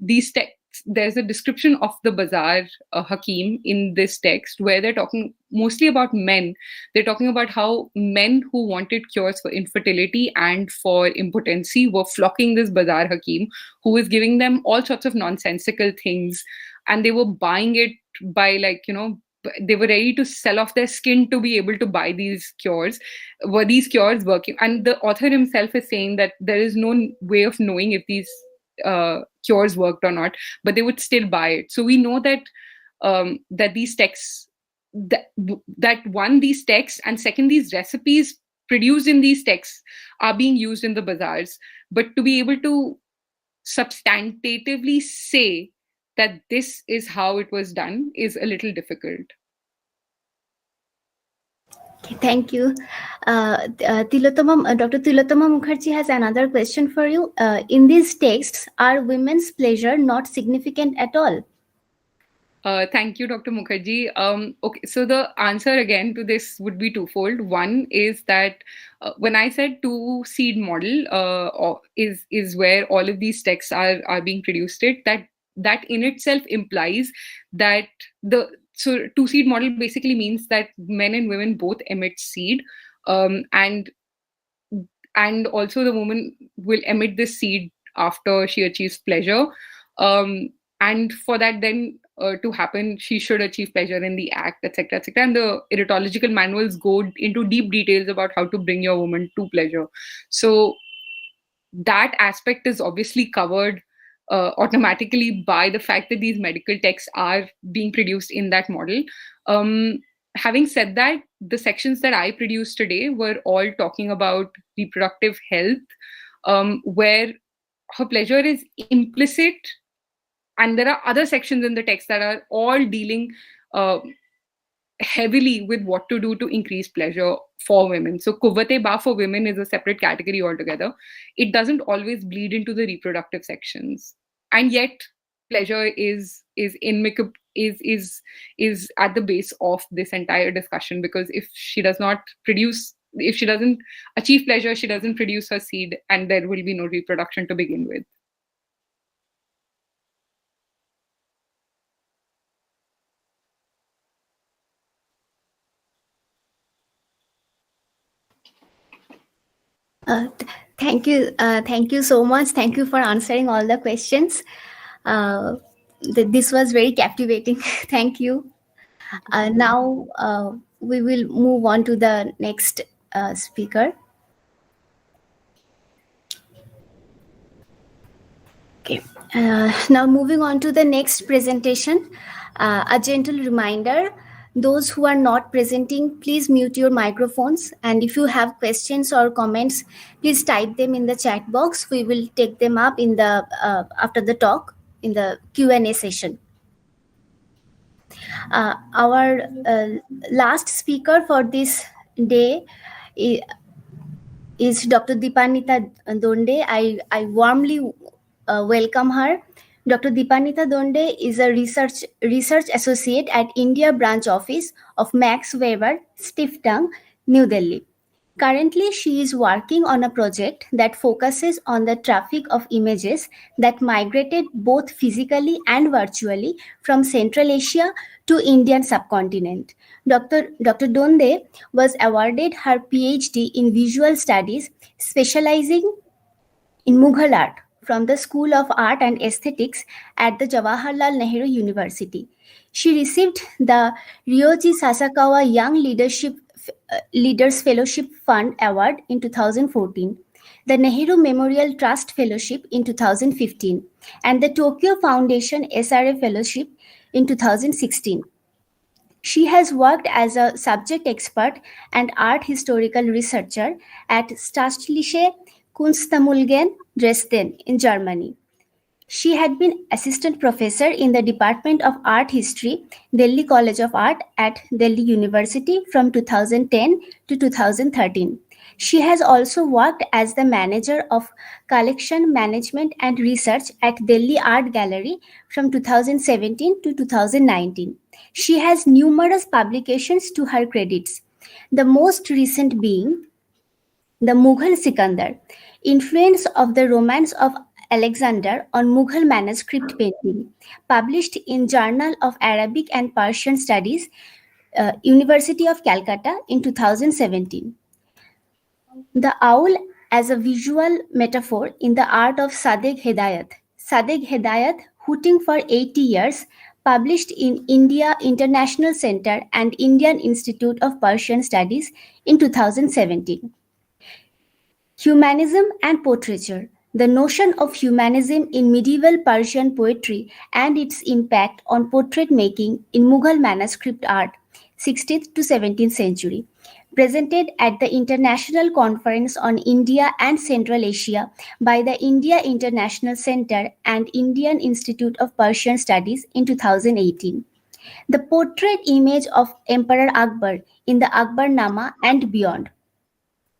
Speaker 7: These texts, there's a description of the bazaar Hakim in this text where they're talking mostly about men. They're talking about how men who wanted cures for infertility and for impotency were flocking this bazaar Hakim, who was giving them all sorts of nonsensical things, and they were buying it by they were ready to sell off their skin to be able to buy these cures. Were these cures working? And the author himself is saying that there is no way of knowing if these cures worked or not, but they would still buy it. So we know that that these texts, that one, these texts, and second, these recipes produced in these texts are being used in the bazaars. But to be able to substantively say that this is how it was done is a little difficult.
Speaker 5: Thank you. Dr. Tilotama Mukherjee has another question for you. In these texts, are women's pleasure not significant at all?
Speaker 7: Thank you, Dr. Mukherjee. Okay, so the answer again to this would be twofold. One is that when I said two-seed model is where all of these texts are being produced, that in itself implies that so two-seed model basically means that men and women both emit seed, and also the woman will emit this seed after she achieves pleasure, and for that then to happen, she should achieve pleasure in the act, etc., etc. And the eritological manuals go into deep details about how to bring your woman to pleasure. So that aspect is obviously covered automatically by the fact that these medical texts are being produced in that model. Having said that, the sections that I produced today were all talking about reproductive health, where her pleasure is implicit. And there are other sections in the text that are all dealing heavily with what to do to increase pleasure for women. So Kuvvate Ba for women is a separate category altogether. It doesn't always bleed into the reproductive sections. And yet pleasure is at the base of this entire discussion, because if she doesn't achieve pleasure, she doesn't produce her seed, and there will be no reproduction to begin with.
Speaker 5: Thank you so much. Thank you for answering all the questions. This was very captivating. Thank you. Now we will move on to the next speaker. Okay. Now moving on to the next presentation. A gentle reminder. Those who are not presenting, please mute your microphones. And if you have questions or comments, please type them in the chat box. We will take them up in the after the talk in the Q&A session. Our last speaker for this day is Dr. Deepanita Donde. I warmly welcome her. Dr. Deepanita Donde is a research associate at India branch office of Max Weber, Stiftung, New Delhi. Currently, she is working on a project that focuses on the traffic of images that migrated both physically and virtually from Central Asia to Indian subcontinent. Dr. Donde was awarded her PhD in visual studies, specializing in Mughal art from the School of Art and Aesthetics at the Jawaharlal Nehru University. She received the Ryoji Sasakawa Young Leaders Fellowship Fund Award in 2014, the Nehru Memorial Trust Fellowship in 2015, and the Tokyo Foundation SRA Fellowship in 2016. She has worked as a subject expert and art historical researcher at Staatliche Kunstsammlungen Dresden in Germany. She had been assistant professor in the Department of Art History, Delhi College of Art at Delhi University from 2010 to 2013. She has also worked as the manager of collection management and research at Delhi Art Gallery from 2017 to 2019. She has numerous publications to her credits, the most recent being The Mughal Sikandar, Influence of the Romance of Alexander on Mughal Manuscript Painting, published in Journal of Arabic and Persian Studies, University of Calcutta in 2017. The Owl as a Visual Metaphor in the Art of Sadegh Hedayat, Hooting for 80 Years, published in India International Center and Indian Institute of Persian Studies in 2017. Humanism and Portraiture, the notion of humanism in medieval Persian poetry and its impact on portrait making in Mughal manuscript art, 16th to 17th century, presented at the International Conference on India and Central Asia by the India International Center and Indian Institute of Persian Studies in 2018. The portrait image of Emperor Akbar in the Akbarnama and beyond.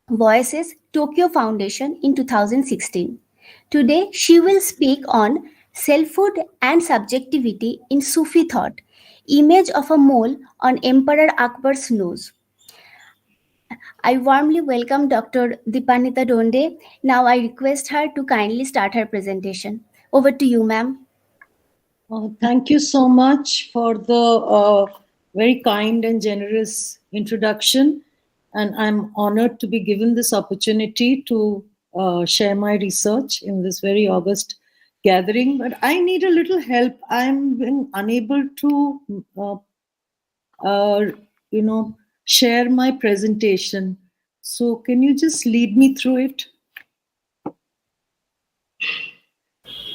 Speaker 5: Voices, Tokyo Foundation in 2016. Today, she will speak on selfhood and subjectivity in Sufi thought. Image of a mole on Emperor Akbar's nose. I warmly welcome Dr. Dipanita Donde. Now I request her to kindly start her presentation. Over to you, ma'am.
Speaker 10: Thank you so much for the very kind and generous introduction. And I'm honored to be given this opportunity to share my research in this very august gathering. But I need a little help. I'm been unable to, share my presentation. So can you just lead me through it?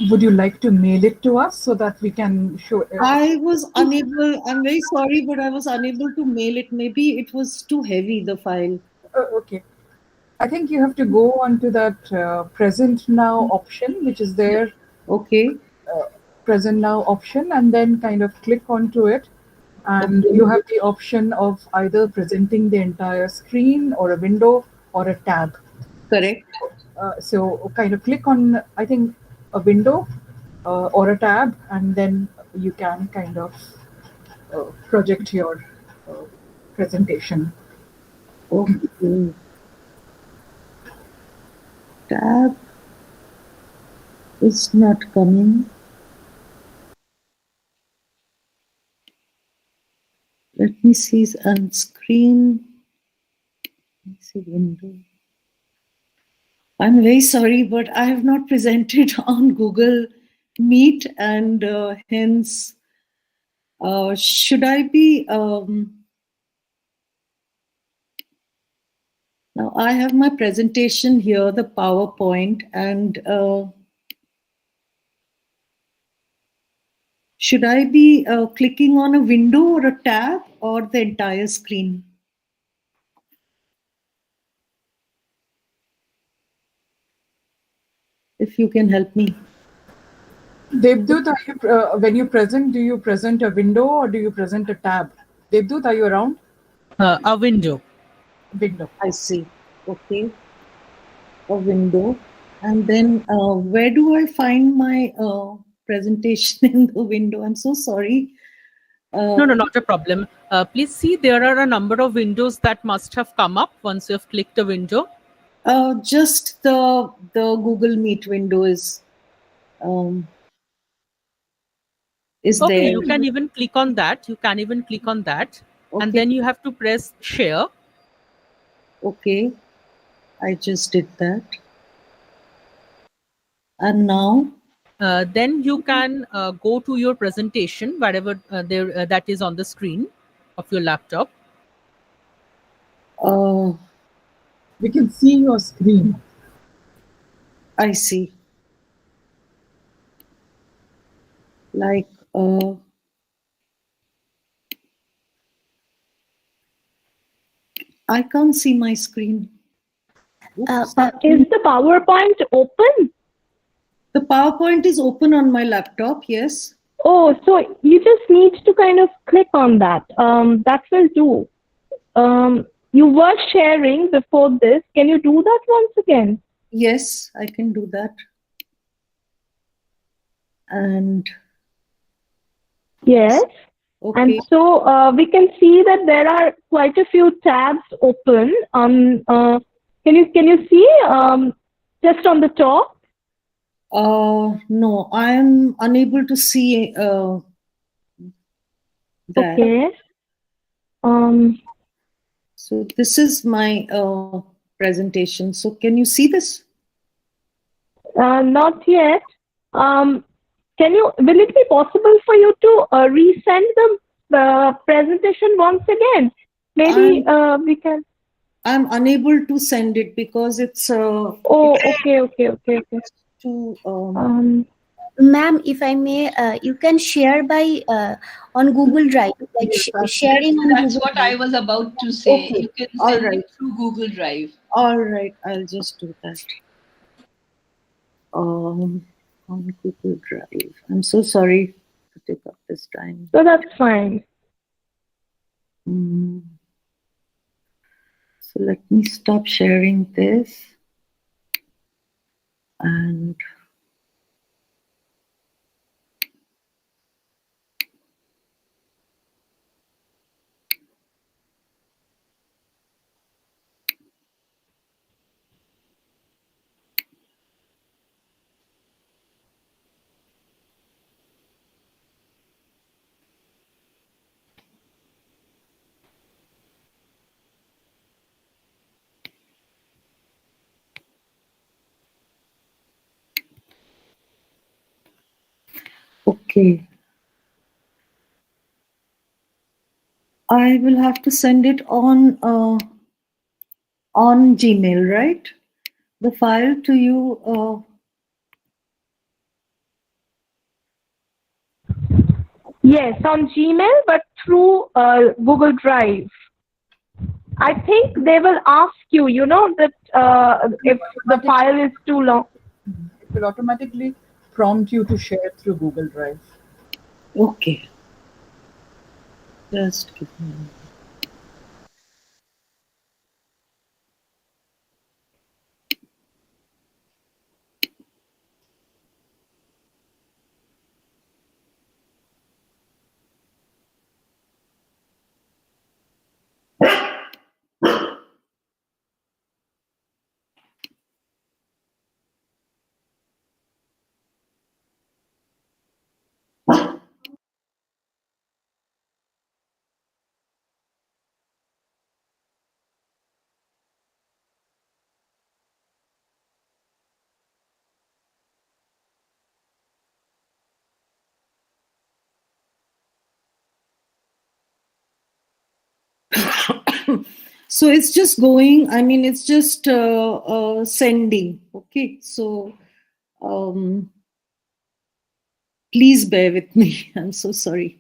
Speaker 2: Would you like to mail it to us so that we can show?
Speaker 10: I was unable, I'm very sorry, but I was unable to mail it. Maybe it was too heavy, the file.
Speaker 2: Okay. I think you have to go on to that present now option, which is there.
Speaker 10: Okay.
Speaker 2: Present now option, and then kind of click onto it. And you have the option of either presenting the entire screen or a window or a tab.
Speaker 10: Correct.
Speaker 2: So kind of click on, I think, a window or a tab, and then you can kind of project your presentation.
Speaker 10: Okay. Tab is not coming. Let me see on screen. Let me see window. I'm very sorry, but I have not presented on Google Meet, and hence, should I be... Now I have my presentation here, the PowerPoint, and should I be clicking on a window or a tab or the entire screen? If you can help me.
Speaker 2: Devdut, when you present, do you present a window or do you present a tab? Devdut, are you around?
Speaker 8: A window.
Speaker 2: Window.
Speaker 10: I see. Okay. A window. And then where do I find my presentation in the window? I'm so sorry.
Speaker 8: No, not a problem. Please see, there are a number of windows that must have come up once you have clicked a window.
Speaker 10: Just the Google Meet window is
Speaker 8: okay,
Speaker 10: there.
Speaker 8: You can even click on that. Okay. And then you have to press share.
Speaker 10: Okay, I just did that. And now?
Speaker 8: Then you can go to your presentation, whatever that is on the screen of your laptop.
Speaker 2: We can see your screen.
Speaker 10: I see. Like, I can't see my screen.
Speaker 3: Is the PowerPoint open?
Speaker 10: The PowerPoint is open on my laptop, yes.
Speaker 3: Oh, so you just need to kind of click on that. That will do. You were sharing before this. Can you do that once again?
Speaker 10: Yes, I can do that. And
Speaker 3: yes. Okay. And so we can see that there are quite a few tabs open. Can you see just on the top?
Speaker 10: No, I am unable to see that.
Speaker 3: Okay.
Speaker 10: So this is my presentation. So can you see this?
Speaker 3: Not yet. Will it be possible for you to resend the presentation once again? Maybe we can.
Speaker 10: I'm unable to send it because it's.
Speaker 3: Okay.
Speaker 5: Ma'am, if I may, you can share by on Google Drive, like sharing on
Speaker 9: That's
Speaker 5: Google
Speaker 9: what
Speaker 5: Drive.
Speaker 9: I was about to say.
Speaker 10: Okay.
Speaker 9: You can
Speaker 10: All
Speaker 9: send
Speaker 10: right.
Speaker 9: it through Google Drive.
Speaker 10: All right, I'll just do that. On Google Drive. I'm so sorry. took up this time.
Speaker 3: So that's fine.
Speaker 10: So let me stop sharing this. And okay. I will have to send it on Gmail, right? The file to you.
Speaker 3: Yes, on Gmail, but through Google Drive. I think they will ask you, that if the file is too long.
Speaker 2: It will automatically prompt you to share through Google Drive.
Speaker 10: Okay. Just give me a minute. So it's just going, I mean, it's just sending. Okay. So please bear with me. I'm so sorry.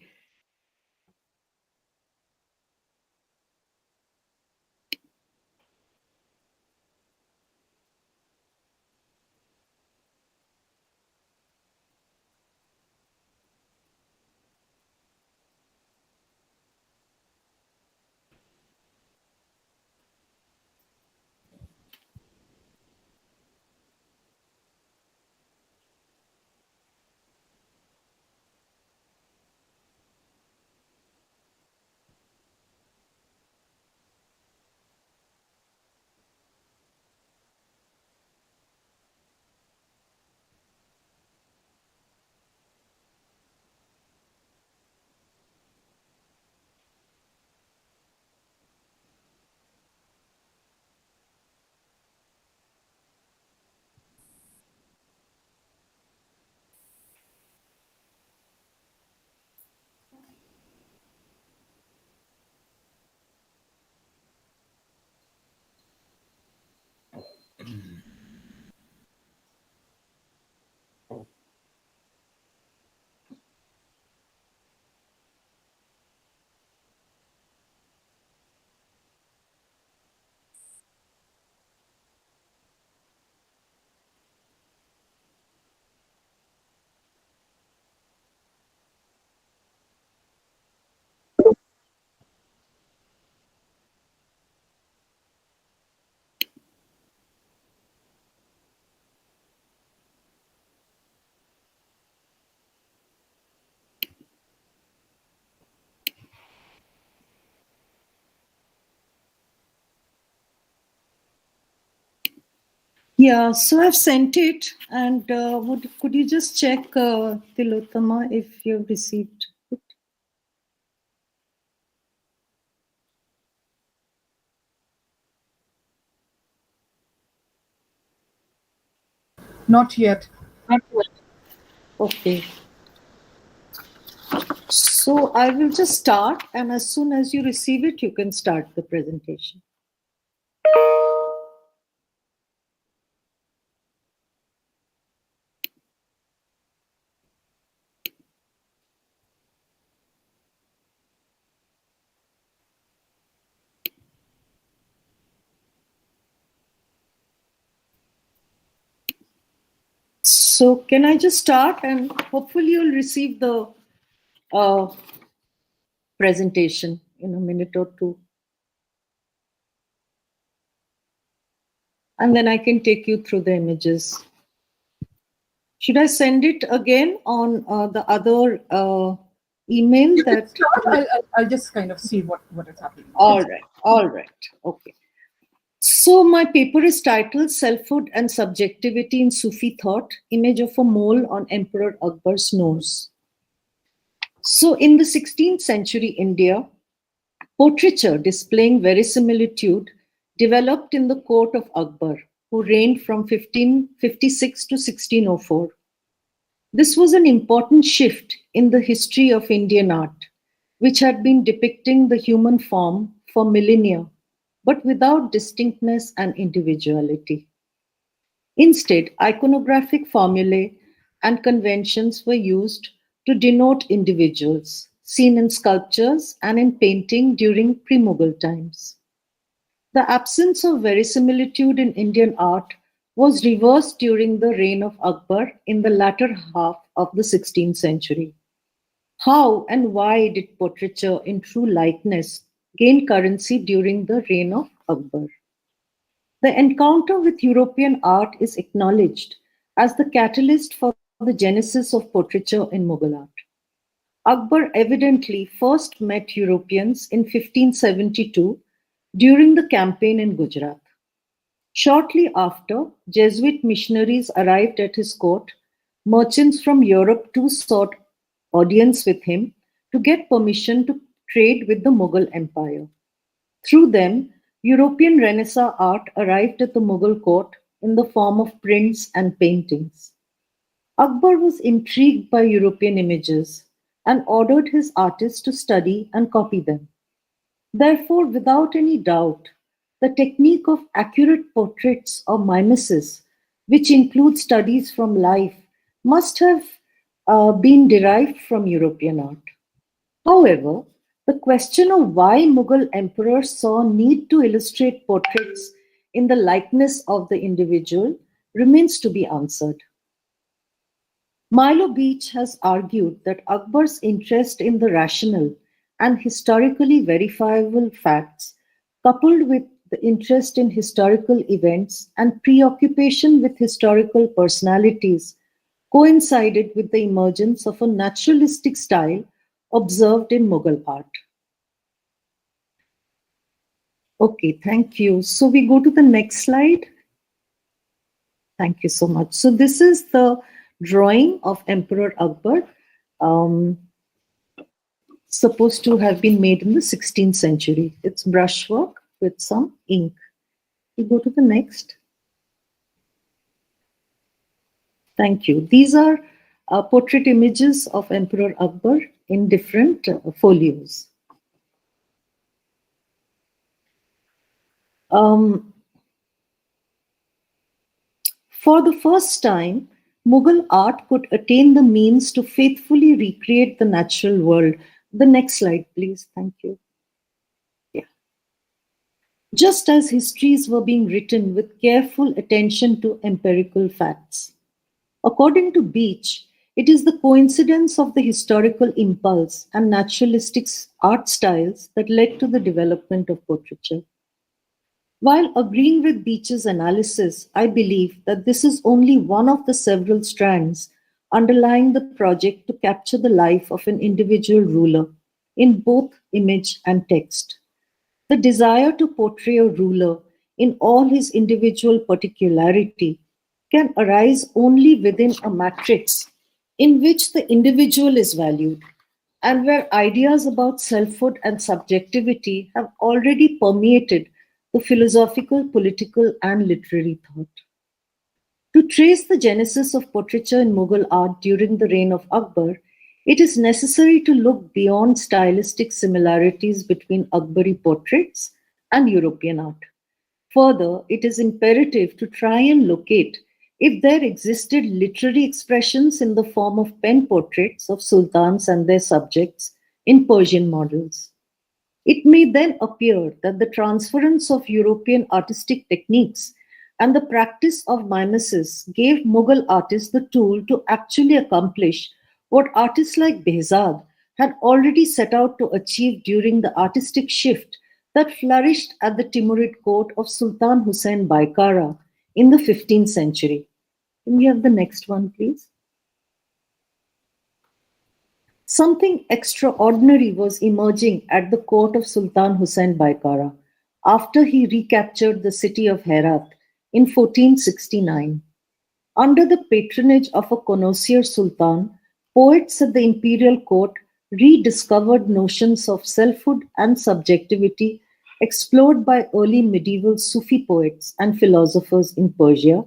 Speaker 10: Yeah, so I've sent it, and could you just check, Tilottama, if you've received it?
Speaker 2: Not yet.
Speaker 10: Okay. So I will just start, and as soon as you receive it, you can start the presentation. So can I just start, and hopefully you'll receive the presentation in a minute or two. And then I can take you through the images. Should I send it again on the other email? That
Speaker 2: I'll just kind of see what is happening.
Speaker 10: All right. Okay. So my paper is titled Selfhood and Subjectivity in Sufi Thought, Image of a Mole on Emperor Akbar's Nose. So in the 16th century India, portraiture displaying verisimilitude developed in the court of Akbar, who reigned from 1556 to 1604. This was an important shift in the history of Indian art, which had been depicting the human form for millennia, but without distinctness and individuality. Instead, iconographic formulae and conventions were used to denote individuals, seen in sculptures and in painting during pre-Mughal times. The absence of verisimilitude in Indian art was reversed during the reign of Akbar in the latter half of the 16th century. How and why did portraiture in true likeness gain currency during the reign of Akbar? The encounter with European art is acknowledged as the catalyst for the genesis of portraiture in Mughal art. Akbar evidently first met Europeans in 1572 during the campaign in Gujarat. Shortly after, Jesuit missionaries arrived at his court. Merchants from Europe too sought audience with him to get permission to trade with the Mughal Empire. Through them, European Renaissance art arrived at the Mughal court in the form of prints and paintings. Akbar was intrigued by European images and ordered his artists to study and copy them. Therefore, without any doubt, the technique of accurate portraits or mimesis, which includes studies from life, must have been derived from European art. However, the question of why Mughal emperors saw need to illustrate portraits in the likeness of the individual remains to be answered. Milo Beach has argued that Akbar's interest in the rational and historically verifiable facts, coupled with the interest in historical events and preoccupation with historical personalities, coincided with the emergence of a naturalistic style observed in Mughal art. Okay, thank you. So we go to the next slide. Thank you so much. So this is the drawing of Emperor Akbar, supposed to have been made in the 16th century. It's brushwork with some ink. We go to the next. Thank you. These are portrait images of Emperor Akbar in different folios. For the first time, Mughal art could attain the means to faithfully recreate the natural world. The next slide, please. Thank you. Yeah. Just as histories were being written with careful attention to empirical facts. According to Beach, it is the coincidence of the historical impulse and naturalistic art styles that led to the development of portraiture. While agreeing with Beach's analysis, I believe that this is only one of the several strands underlying the project to capture the life of an individual ruler in both image and text. The desire to portray a ruler in all his individual particularity can arise only within a matrix in which the individual is valued and where ideas about selfhood and subjectivity have already permeated the philosophical, political, and literary thought. To trace the genesis of portraiture in Mughal art during the reign of Akbar, it is necessary to look beyond stylistic similarities between Akbari portraits and European art. Further, it is imperative to try and locate if there existed literary expressions in the form of pen portraits of sultans and their subjects in Persian models. It may then appear that the transference of European artistic techniques and the practice of mimesis gave Mughal artists the tool to actually accomplish what artists like Behzad had already set out to achieve during the artistic shift that flourished at the Timurid court of Sultan Hussain Baikara in the 15th century. Can we have the next one, please? Something extraordinary was emerging at the court of Sultan Hussain Baikara after he recaptured the city of Herat in 1469. Under the patronage of a connoisseur sultan, poets at the imperial court rediscovered notions of selfhood and subjectivity explored by early medieval Sufi poets and philosophers in Persia,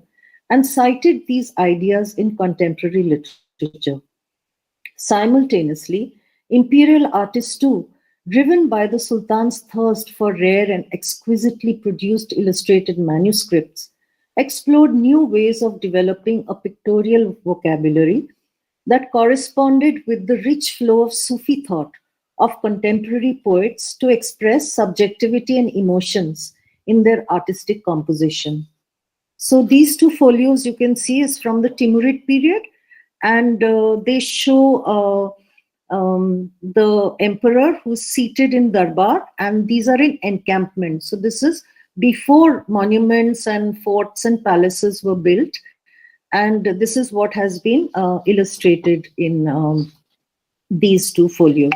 Speaker 10: and cited these ideas in contemporary literature. Simultaneously, imperial artists too, driven by the Sultan's thirst for rare and exquisitely produced illustrated manuscripts, explored new ways of developing a pictorial vocabulary that corresponded with the rich flow of Sufi thought of contemporary poets to express subjectivity and emotions in their artistic composition. So these two folios you can see is from the Timurid period, and they show the emperor who's seated in Darbar, and these are in encampment. So this is before monuments and forts and palaces were built, and this is what has been illustrated in these two folios.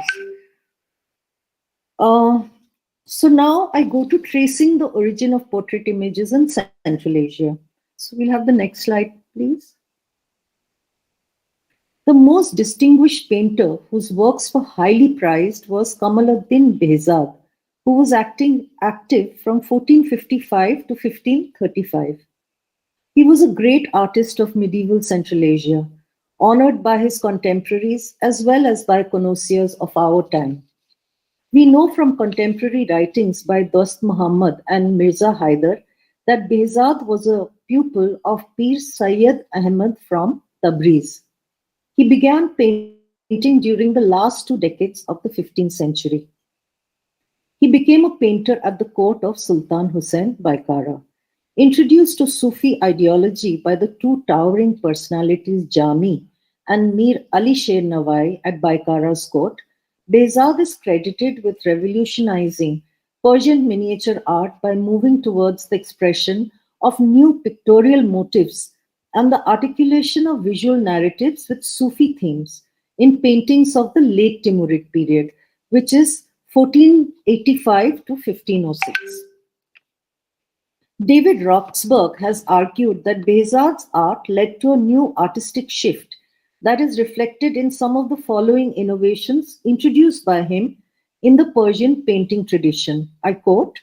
Speaker 10: So now I go to tracing the origin of portrait images in Central Asia. So we'll have the next slide, please. The most distinguished painter whose works were highly prized was Kamaluddin Behzad, who was active from 1455 to 1535. He was a great artist of medieval Central Asia, honored by his contemporaries as well as by connoisseurs of our time. We know from contemporary writings by Dost Muhammad and Mirza Haider that Behzad was a pupil of Pir Sayyid Ahmad from Tabriz. He began painting during the last 2 decades of the 15th century. He became a painter at the court of Sultan Hussain Baikara. Introduced to Sufi ideology by the two towering personalities Jami and Mir Ali Sher Nawai at Baikara's court, Behzad is credited with revolutionizing Persian miniature art by moving towards the expression of new pictorial motifs and the articulation of visual narratives with Sufi themes in paintings of the late Timurid period, which is 1485 to 1506. David Roxburgh has argued that Behzad's art led to a new artistic shift that is reflected in some of the following innovations introduced by him in the Persian painting tradition. I quote,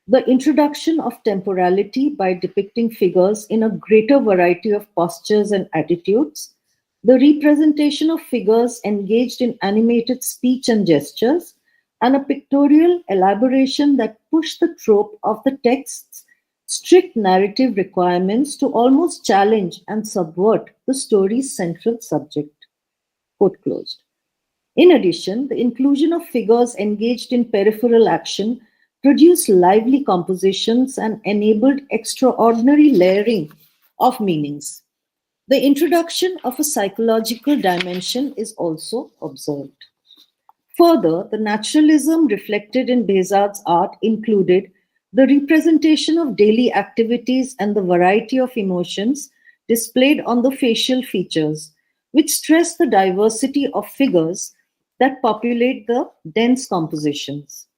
Speaker 10: "The introduction of temporality by depicting figures in a greater variety of postures and attitudes, the representation of figures engaged in animated speech and gestures, and a pictorial elaboration that pushed the trope of the text's strict narrative requirements to almost challenge and subvert the story's central subject." Quote closed. In addition, the inclusion of figures engaged in peripheral action produced lively compositions and enabled extraordinary layering of meanings. The introduction of a psychological dimension is also observed. Further, the naturalism reflected in Behzad's art included the representation of daily activities and the variety of emotions displayed on the facial features, which stress the diversity of figures that populate the dense compositions.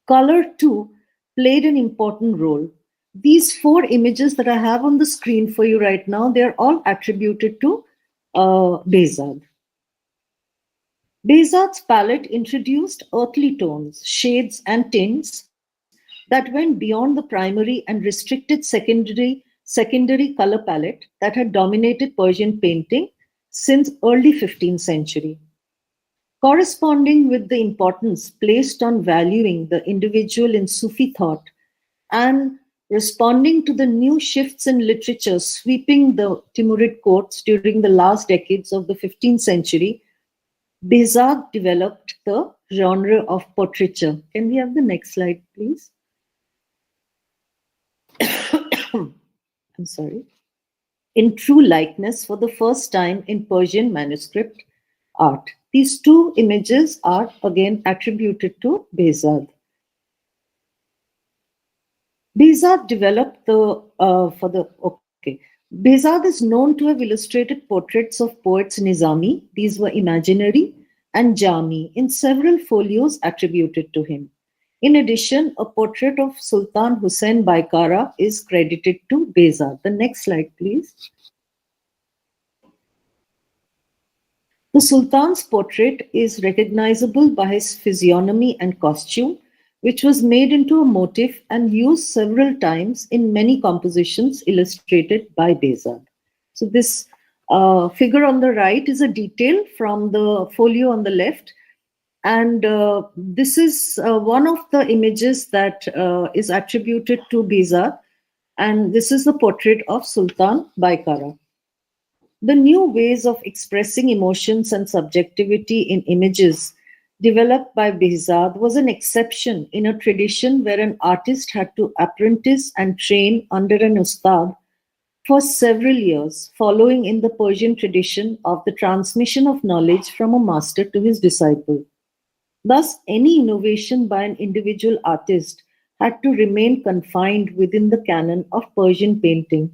Speaker 10: Color, too, played an important role. These 4 images that I have on the screen for you right now, they're all attributed to Behzad. Behzad's palette introduced earthly tones, shades, and tints that went beyond the primary and restricted secondary color palette that had dominated Persian painting since early 15th century. Corresponding with the importance placed on valuing the individual in Sufi thought and responding to the new shifts in literature sweeping the Timurid courts during the last decades of the 15th century, Behzad developed the genre of portraiture. Can we have the next slide, please? I'm sorry. In true likeness for the first time in Persian manuscript art. These two images are again attributed to Behzad. Behzad developed Behzad is known to have illustrated portraits of poets Nizami, these were imaginary, and Jami in several folios attributed to him. In addition, a portrait of Sultan Hussain Baikara is credited to Behzad. The next slide, please. The Sultan's portrait is recognizable by his physiognomy and costume, which was made into a motif and used several times in many compositions illustrated by Behzad. So this figure on the right is a detail from the folio on the left. And this is one of the images that is attributed to Behzad. And this is the portrait of Sultan Baikara. The new ways of expressing emotions and subjectivity in images developed by Behzad was an exception in a tradition where an artist had to apprentice and train under an ustad for several years, following in the Persian tradition of the transmission of knowledge from a master to his disciple. Thus, any innovation by an individual artist had to remain confined within the canon of Persian painting.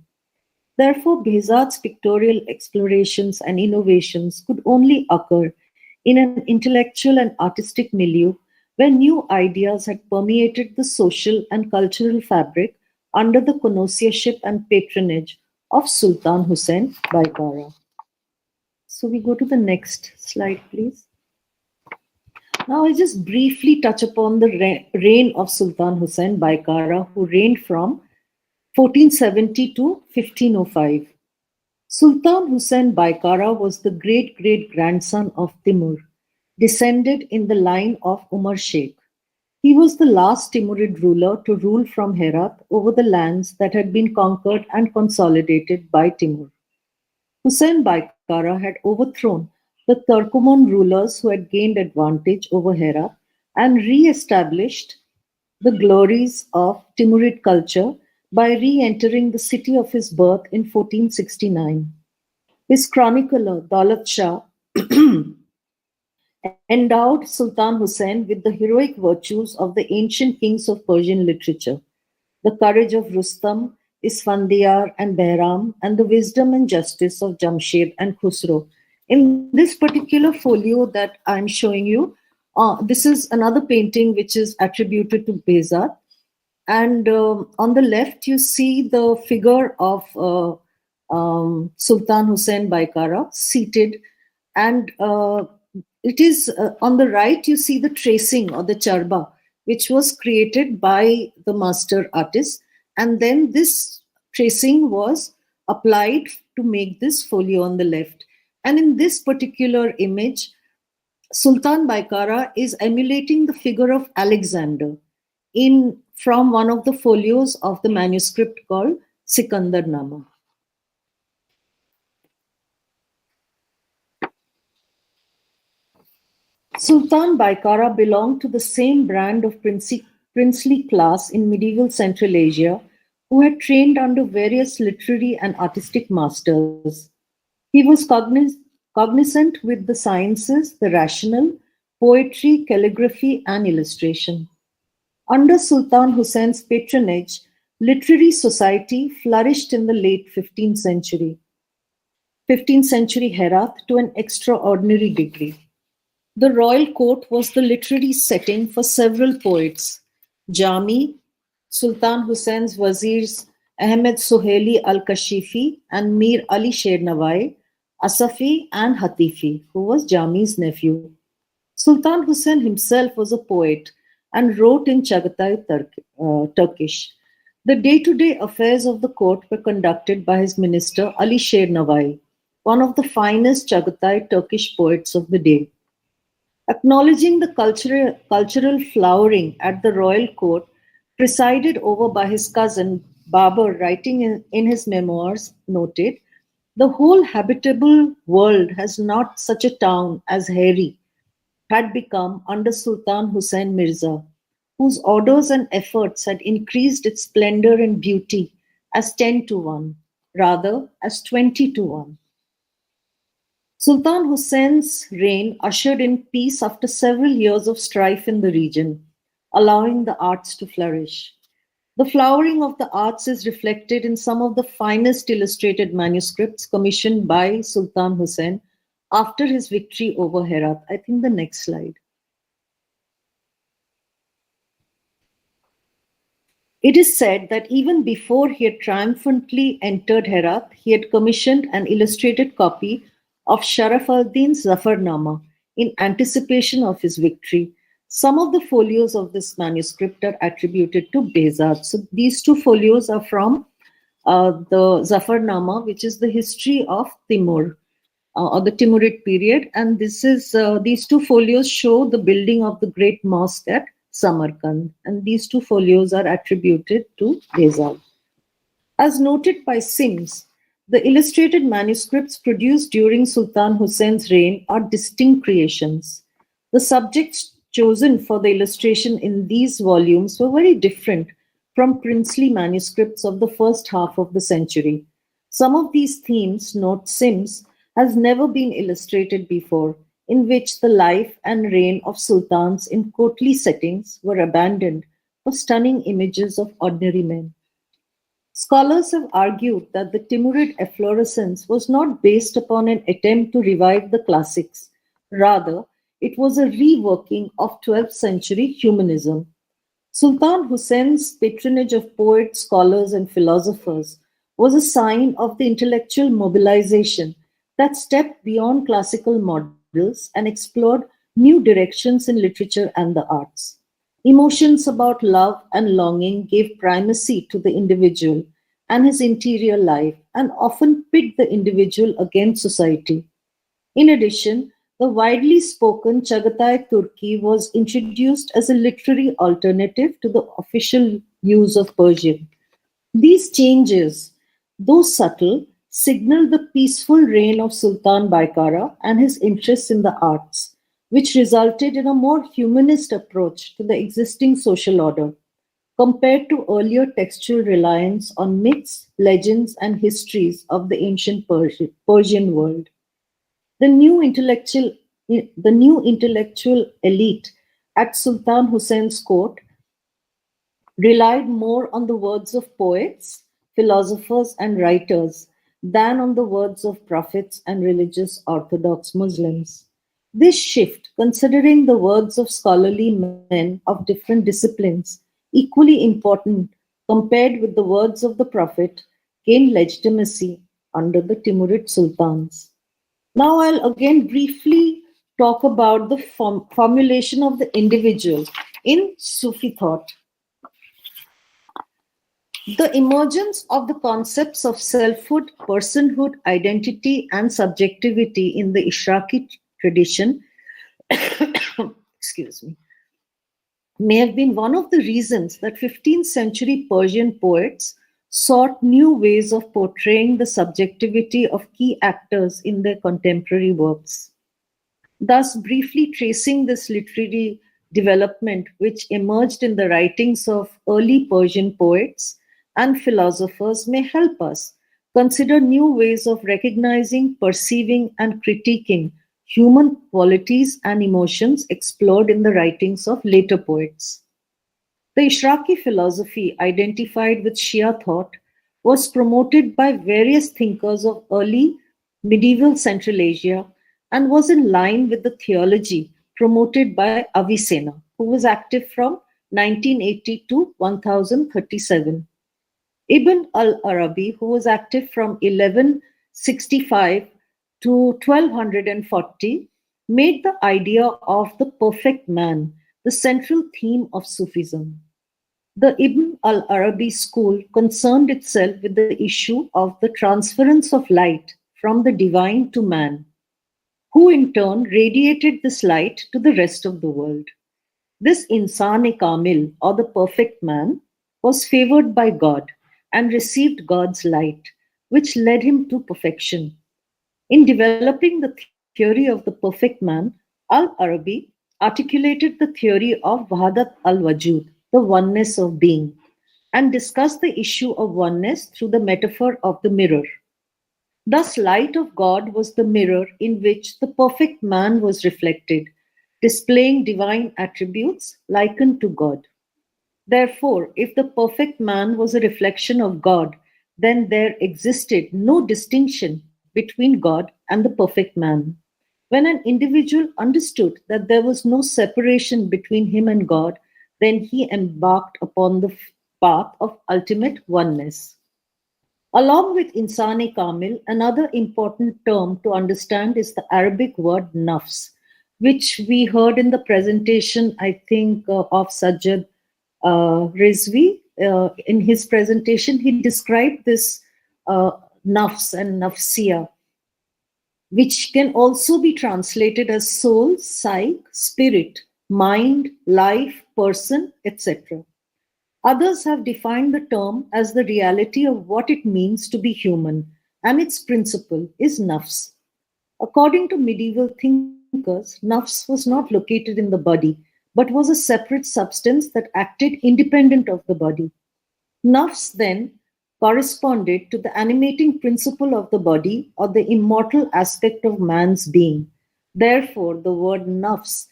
Speaker 10: Therefore, Behzad's pictorial explorations and innovations could only occur in an intellectual and artistic milieu where new ideas had permeated the social and cultural fabric under the connoisseurship and patronage of Sultan Hussain Baikara. So we go to the next slide, please. Now I'll just briefly touch upon the reign of Sultan Hussain Baikara, who reigned from 1470 to 1505. Sultan Hussain Baikara was the great-great-grandson of Timur, descended in the line of Umar Sheikh. He was the last Timurid ruler to rule from Herat over the lands that had been conquered and consolidated by Timur. Hussain Baikara had overthrown the Turkoman rulers who had gained advantage over Herat and re-established the glories of Timurid culture by re-entering the city of his birth in 1469. His chronicler, Daulat Shah, endowed Sultan Hussain with the heroic virtues of the ancient kings of Persian literature, the courage of Rustam, Isfandiar and Behram, and the wisdom and justice of Jamshed and Khusro. In this particular folio that I'm showing you, this is another painting which is attributed to Behzad. And on the left, you see the figure of Sultan Hussain Baikara seated. And it is on the right, you see the tracing or the charba, which was created by the master artist. And then this tracing was applied to make this folio on the left. And in this particular image, Sultan Baikara is emulating the figure of Alexander from one of the folios of the manuscript called Sikandar Nama. Sultan Baikara belonged to the same brand of princely class in medieval Central Asia who had trained under various literary and artistic masters. He was cognizant with the sciences, the rational, poetry, calligraphy, and illustration. Under Sultan Hussein's patronage, literary society flourished in the late 15th century Herat to an extraordinary degree. The royal court was the literary setting for several poets, Jami, Sultan Hussein's wazirs Ahmed Suhaili al-Kashifi and Mir Ali Sher Nawai, Asafi and Hatifi, who was Jami's nephew. Sultan Hussain himself was a poet and wrote in Chagatai Turkish. The day-to-day affairs of the court were conducted by his minister Ali Sher Nawai, one of the finest Chagatai Turkish poets of the day. Acknowledging the cultural flowering at the royal court, presided over by his cousin Babur, writing in his memoirs, noted, "The whole habitable world has not such a town as Heri had become under Sultan Hussain Mirza, whose orders and efforts had increased its splendor and beauty as 10 to 1, rather as 20 to 1. Sultan Hussein's reign ushered in peace after several years of strife in the region, allowing the arts to flourish. The flowering of the arts is reflected in some of the finest illustrated manuscripts commissioned by Sultan Hussein after his victory over Herat. I think the next slide. It is said that even before he had triumphantly entered Herat, he had commissioned an illustrated copy of Sharaf al-Din's Zafarnama in anticipation of his victory. Some of the folios of this manuscript are attributed to Behzad. So these two folios are from the Zafarnama, which is the history of Timur or the Timurid period. And this is these two folios show the building of the great mosque at Samarkand. And these two folios are attributed to Behzad. As noted by Sims, the illustrated manuscripts produced during Sultan Hussein's reign are distinct creations. The subjects chosen for the illustration in these volumes were very different from princely manuscripts of the first half of the century. Some of these themes, note Sims, has never been illustrated before, in which the life and reign of sultans in courtly settings were abandoned for stunning images of ordinary men. Scholars have argued that the Timurid efflorescence was not based upon an attempt to revive the classics. Rather, it was a reworking of 12th century humanism. Sultan Hussein's patronage of poets, scholars, and philosophers was a sign of the intellectual mobilization that stepped beyond classical models and explored new directions in literature and the arts. Emotions about love and longing gave primacy to the individual and his interior life, and often pit the individual against society. In addition, the widely spoken Chagatai Turki was introduced as a literary alternative to the official use of Persian. These changes, though subtle, signal the peaceful reign of Sultan Baikara and his interests in the arts, which resulted in a more humanist approach to the existing social order, compared to earlier textual reliance on myths, legends, and histories of the ancient Persian world. The new intellectual elite at Sultan Hussein's court relied more on the words of poets, philosophers, and writers than on the words of prophets and religious Orthodox Muslims. This shift, considering the words of scholarly men of different disciplines equally important compared with the words of the Prophet, gained legitimacy under the Timurid sultans. Now I'll again briefly talk about the formulation of the individual in Sufi thought. The emergence of the concepts of selfhood, personhood, identity, and subjectivity in the Ishraqi tradition excuse me, may have been one of the reasons that 15th century Persian poets sought new ways of portraying the subjectivity of key actors in their contemporary works. Thus, briefly tracing this literary development, which emerged in the writings of early Persian poets and philosophers, may help us consider new ways of recognizing, perceiving, and critiquing human qualities and emotions explored in the writings of later poets. The Ishraqi philosophy, identified with Shia thought, was promoted by various thinkers of early medieval Central Asia and was in line with the theology promoted by Avicenna, who was active from 1980 to 1037. Ibn al-Arabi, who was active from 1165 to 1240, made the idea of the perfect man the central theme of Sufism. The Ibn al-Arabi school concerned itself with the issue of the transference of light from the divine to man, who in turn radiated this light to the rest of the world. This Insan-e-Kamil, or the perfect man, was favored by God and received God's light, which led him to perfection. In developing the theory of the perfect man, al-Arabi articulated the theory of Wahadat al-Wajud, the oneness of being, and discussed the issue of oneness through the metaphor of the mirror. Thus, light of God was the mirror in which the perfect man was reflected, displaying divine attributes likened to God. Therefore, if the perfect man was a reflection of God, then there existed no distinction between God and the perfect man. When an individual understood that there was no separation between him and God, then he embarked upon the path of ultimate oneness. Along with Insani Kamil, another important term to understand is the Arabic word nafs, which we heard in the presentation, I think, of Sajjad Rizvi. In his presentation, he described this nafs and nafsiya, which can also be translated as soul, psyche, spirit, mind, life, person, etc. Others have defined the term as the reality of what it means to be human, and its principle is nafs. According to medieval thinkers, nafs was not located in the body, but was a separate substance that acted independent of the body. Nafs then corresponded to the animating principle of the body or the immortal aspect of man's being. Therefore, the word nafs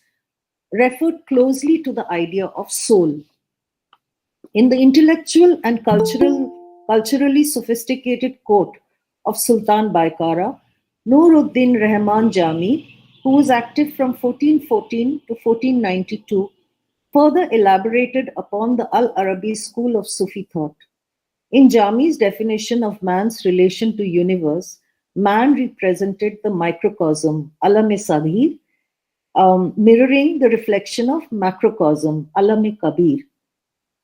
Speaker 10: referred closely to the idea of soul. In the intellectual and culturally sophisticated court of Sultan Baikara, Nuruddin Rahman Jami, who was active from 1414 to 1492, further elaborated upon the Al-Arabi school of Sufi thought. In Jami's definition of man's relation to universe, man represented the microcosm, Alam-e-Saghir, mirroring the reflection of macrocosm, Alam-e-Kabir.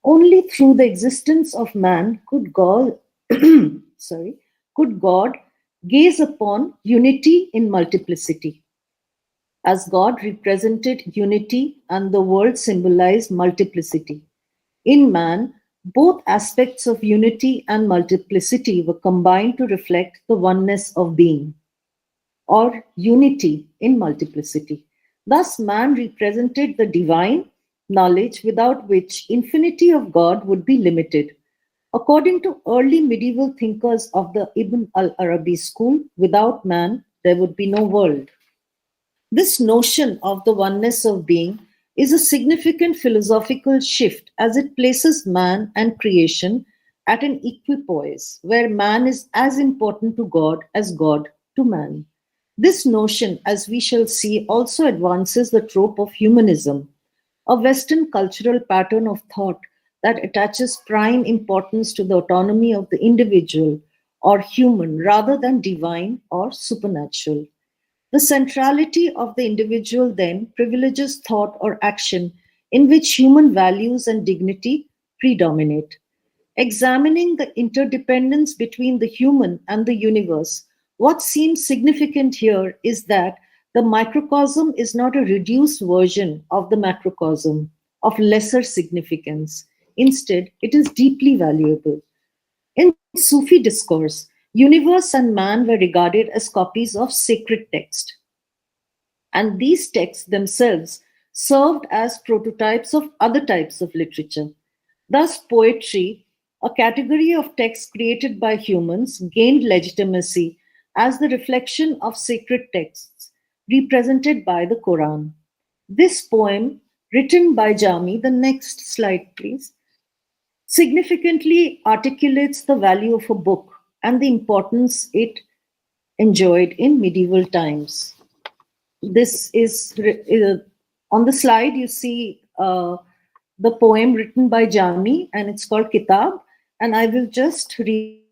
Speaker 10: Only through the existence of man could God, could God gaze upon unity in multiplicity. As God represented unity and the world symbolized multiplicity. In man, both aspects of unity and multiplicity were combined to reflect the oneness of being, or unity in multiplicity. Thus, man represented the divine knowledge without which infinity of God would be limited. According to early medieval thinkers of the Ibn al-Arabi school, without man, there would be no world. This notion of the oneness of being is a significant philosophical shift as it places man and creation at an equipoise, where man is as important to God as God to man. This notion, as we shall see, also advances the trope of humanism, a Western cultural pattern of thought that attaches prime importance to the autonomy of the individual or human rather than divine or supernatural. The centrality of the individual then privileges thought or action in which human values and dignity predominate. Examining the interdependence between the human and the universe, what seems significant here is that the microcosm is not a reduced version of the macrocosm of lesser significance. Instead, it is deeply valuable. In Sufi discourse, universe and man were regarded as copies of sacred text. And these texts themselves served as prototypes of other types of literature. Thus, poetry, a category of texts created by humans, gained legitimacy as the reflection of sacred texts represented by the Quran. This poem, written by Jami, the next slide please, significantly articulates the value of a book and the importance it enjoyed in medieval times. This is, on the slide you see the poem written by Jami, and it's called Kitab, and I will just read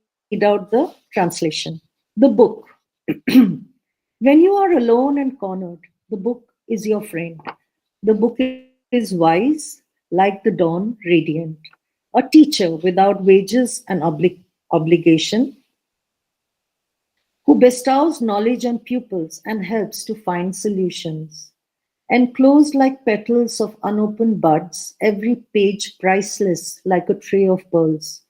Speaker 10: out the translation. The book. When you are alone and cornered, the book is your friend. The book is wise, like the dawn radiant. A teacher without wages and obligation, who bestows knowledge on pupils and helps to find solutions. Enclosed like petals of unopened buds, every page priceless like a tray of pearls.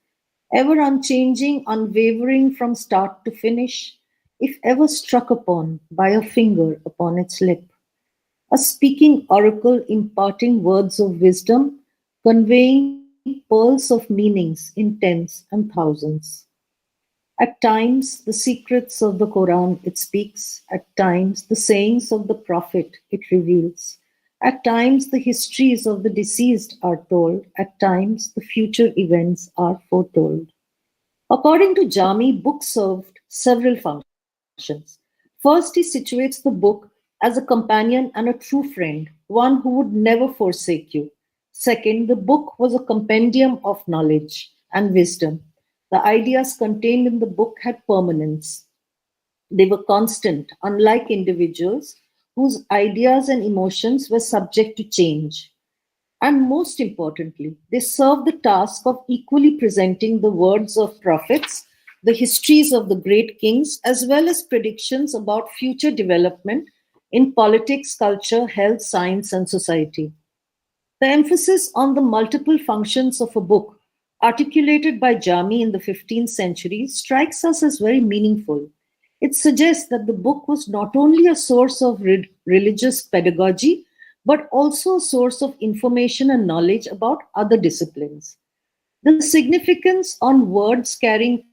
Speaker 10: Ever unchanging, unwavering from start to finish, if ever struck upon by a finger upon its lip. A speaking oracle imparting words of wisdom, conveying pearls of meanings in tens and thousands. At times, the secrets of the Quran it speaks. At times, the sayings of the Prophet it reveals. At times, the histories of the deceased are told. At times, the future events are foretold. According to Jami, book served several functions. First, he situates the book as a companion and a true friend, one who would never forsake you. Second, the book was a compendium of knowledge and wisdom. The ideas contained in the book had permanence. They were constant, unlike individuals whose ideas and emotions were subject to change. And most importantly, they served the task of equally presenting the words of prophets, the histories of the great kings, as well as predictions about future development in politics, culture, health, science, and society. The emphasis on the multiple functions of a book, articulated by Jami in the 15th century, strikes us as very meaningful. It suggests that the book was not only a source of religious pedagogy, but also a source of information and knowledge about other disciplines. The significance on words carrying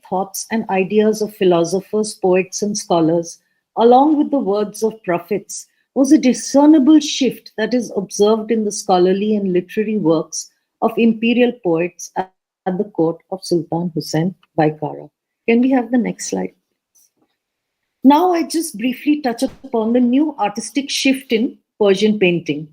Speaker 10: thoughts and ideas of philosophers, poets, and scholars, along with the words of prophets, was a discernible shift that is observed in the scholarly and literary works of imperial poets at the court of Sultan Hussein Baikara. Can we have the next slide? Now I just briefly touch upon the new artistic shift in Persian painting.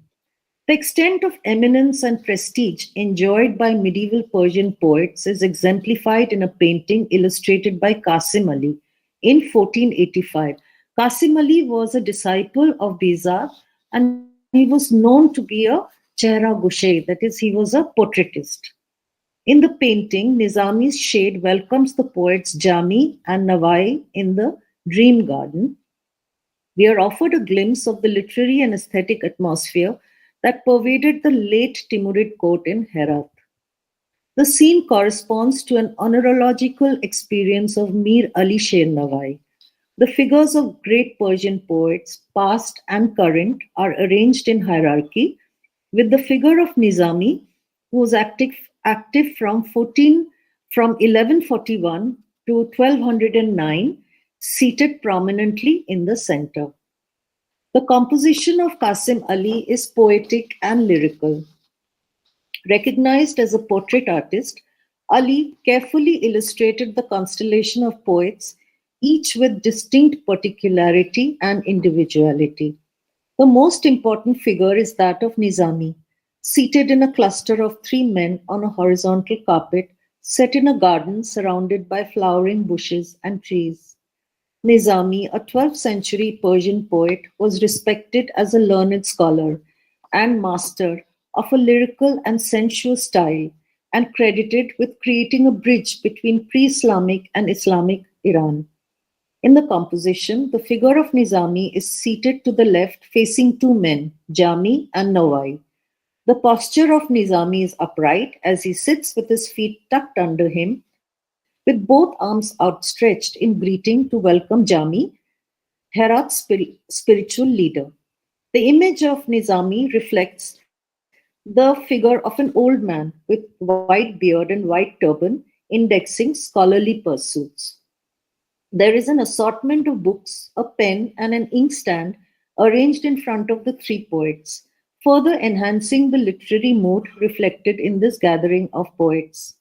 Speaker 10: The extent of eminence and prestige enjoyed by medieval Persian poets is exemplified in a painting illustrated by Qasim Ali in 1485. Qasim Ali was a disciple of Bizar and he was known to be a chehra gushe, that is, he was a portraitist. In the painting, Nizami's shade welcomes the poets Jami and Nawai in the Dream Garden. We are offered a glimpse of the literary and aesthetic atmosphere that pervaded the late Timurid court in Herat. The scene corresponds to an honorological experience of Mir Ali Sher Nawai. The figures of great Persian poets, past and current, are arranged in hierarchy, with the figure of Nizami, who was active from 1141 to 1209, seated prominently in the center. The composition of Qasim Ali is poetic and lyrical. Recognized as a portrait artist, Ali carefully illustrated the constellation of poets, each with distinct particularity and individuality. The most important figure is that of Nizami, seated in a cluster of 3 men on a horizontal carpet set in a garden surrounded by flowering bushes and trees. Nizami, a 12th century Persian poet, was respected as a learned scholar and master of a lyrical and sensuous style, and credited with creating a bridge between pre-Islamic and Islamic Iran. In the composition, the figure of Nizami is seated to the left facing 2 men, Jami and Nawai. The posture of Nizami is upright as he sits with his feet tucked under him, with both arms outstretched in greeting to welcome Jami, Herat's spiritual leader. The image of Nizami reflects the figure of an old man with white beard and white turban indexing scholarly pursuits. There is an assortment of books, a pen, and an inkstand arranged in front of the 3 poets, further enhancing the literary mood reflected in this gathering of poets.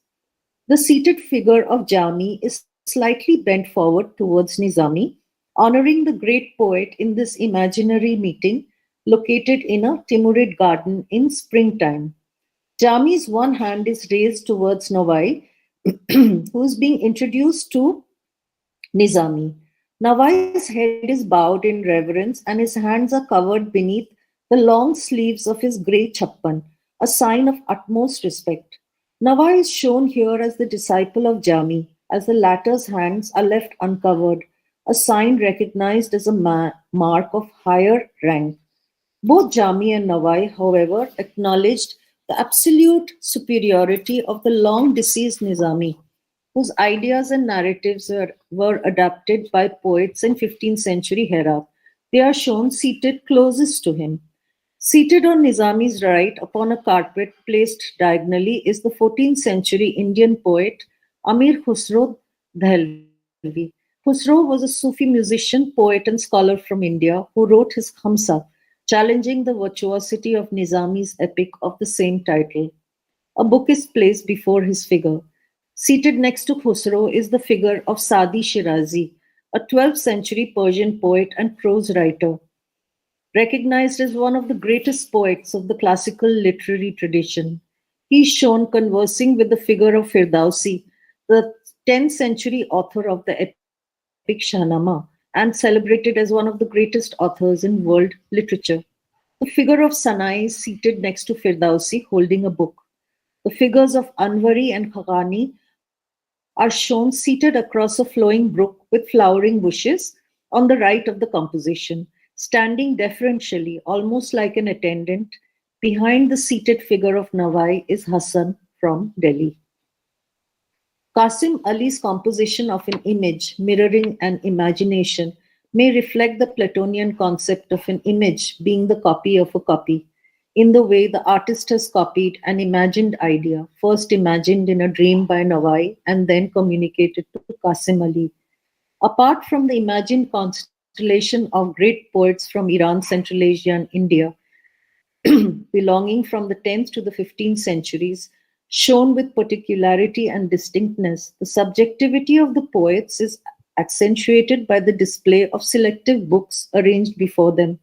Speaker 10: The seated figure of Jami is slightly bent forward towards Nizami, honoring the great poet in this imaginary meeting located in a Timurid garden in springtime. Jami's one hand is raised towards Nawai, who is being introduced to Nizami. Nawai's head is bowed in reverence and his hands are covered beneath the long sleeves of his grey chappan, a sign of utmost respect. Nawai is shown here as the disciple of Jami, as the latter's hands are left uncovered, a sign recognized as a mark of higher rank. Both Jami and Nawai, however, acknowledged the absolute superiority of the long-deceased Nizami, whose ideas and narratives were adapted by poets in 15th century Herat. They are shown seated closest to him. Seated on Nizami's right upon a carpet placed diagonally is the 14th century Indian poet Amir Khusro Dahlvi. Khusro was a Sufi musician, poet, and scholar from India who wrote his Khamsa, challenging the virtuosity of Nizami's epic of the same title. A book is placed before his figure. Seated next to Khusro is the figure of Sadi Shirazi, a 12th century Persian poet and prose writer, recognized as one of the greatest poets of the classical literary tradition. He is shown conversing with the figure of Firdausi, the 10th century author of the epic Shahnama, and celebrated as one of the greatest authors in world literature. The figure of Sanai is seated next to Firdausi holding a book. The figures of Anwari and Khagani are shown seated across a flowing brook with flowering bushes on the right of the composition, standing deferentially, almost like an attendant. Behind the seated figure of Nawai is Hassan from Delhi. Qasim Ali's composition of an image mirroring an imagination may reflect the Platonian concept of an image being the copy of a copy, in the way the artist has copied an imagined idea, first imagined in a dream by Nawai and then communicated to Qasim Ali. Apart from the imagined constellation of great poets from Iran, Central Asia, and India, belonging from the 10th to the 15th centuries, shown with particularity and distinctness, the subjectivity of the poets is accentuated by the display of selective books arranged before them.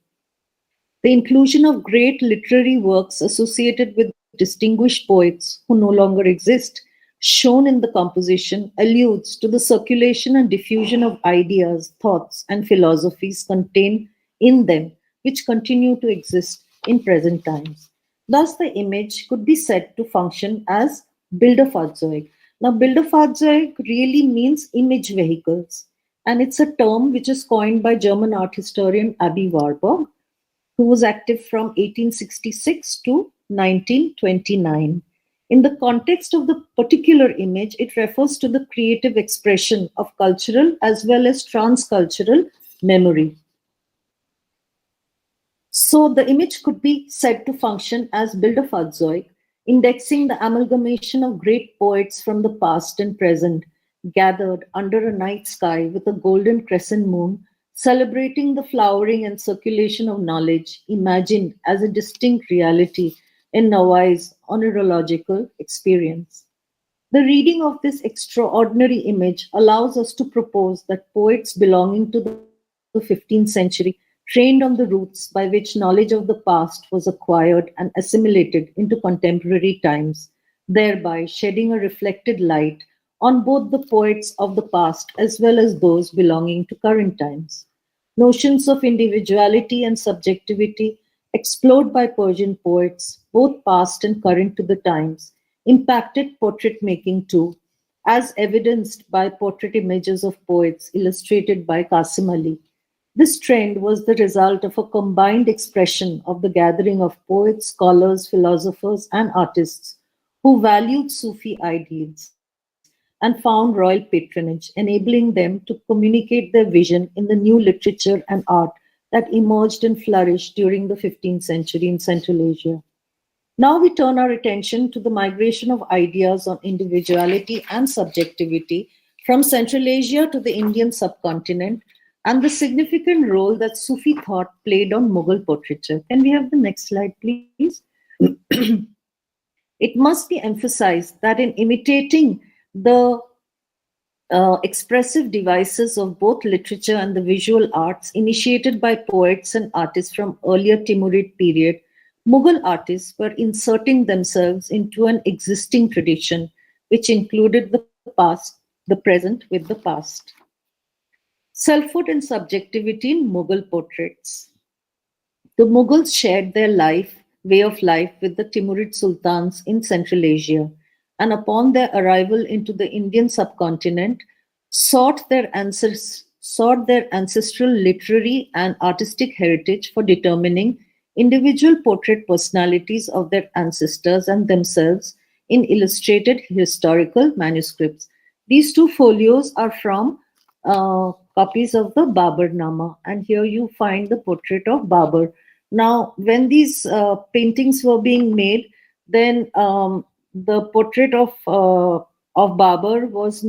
Speaker 10: The inclusion of great literary works associated with distinguished poets who no longer exist, shown in the composition, alludes to the circulation and diffusion of ideas, thoughts, and philosophies contained in them, which continue to exist in present times. Thus, the image could be said to function as Bilderfahrzeug. Now, Bilderfahrzeug really means image vehicles, and it's a term which is coined by German art historian Aby Warburg, who was active from 1866 to 1929. In the context of the particular image, it refers to the creative expression of cultural as well as transcultural memory. So the image could be said to function as Bilderfahrzeug, indexing the amalgamation of great poets from the past and present, gathered under a night sky with a golden crescent moon, celebrating the flowering and circulation of knowledge, imagined as a distinct reality in Nawai's oneirological experience. The reading of this extraordinary image allows us to propose that poets belonging to the 15th century trained on the routes by which knowledge of the past was acquired and assimilated into contemporary times, thereby shedding a reflected light on both the poets of the past as well as those belonging to current times. Notions of individuality and subjectivity explored by Persian poets, both past and current to the times, impacted portrait making too, as evidenced by portrait images of poets illustrated by Qasim Ali. This trend was the result of a combined expression of the gathering of poets, scholars, philosophers, and artists who valued Sufi ideals and found royal patronage, enabling them to communicate their vision in the new literature and art that emerged and flourished during the 15th century in Central Asia. Now we turn our attention to the migration of ideas on individuality and subjectivity from Central Asia to the Indian subcontinent, and the significant role that Sufi thought played on Mughal portraiture. Can we have the next slide, please? It must be emphasized that in imitating the expressive devices of both literature and the visual arts initiated by poets and artists from earlier Timurid period, Mughal artists were inserting themselves into an existing tradition, which included the past, the present with the past. Selfhood and subjectivity in Mughal portraits. The Mughals shared their way of life with the Timurid sultans in Central Asia, and upon their arrival into the Indian subcontinent, sought their ancestral literary and artistic heritage for determining individual portrait personalities of their ancestors and themselves in illustrated historical manuscripts. These two folios are from copies of the Baburnama, and here you find the portrait of Babur. Now, when these paintings were being made, then the portrait of of Babur was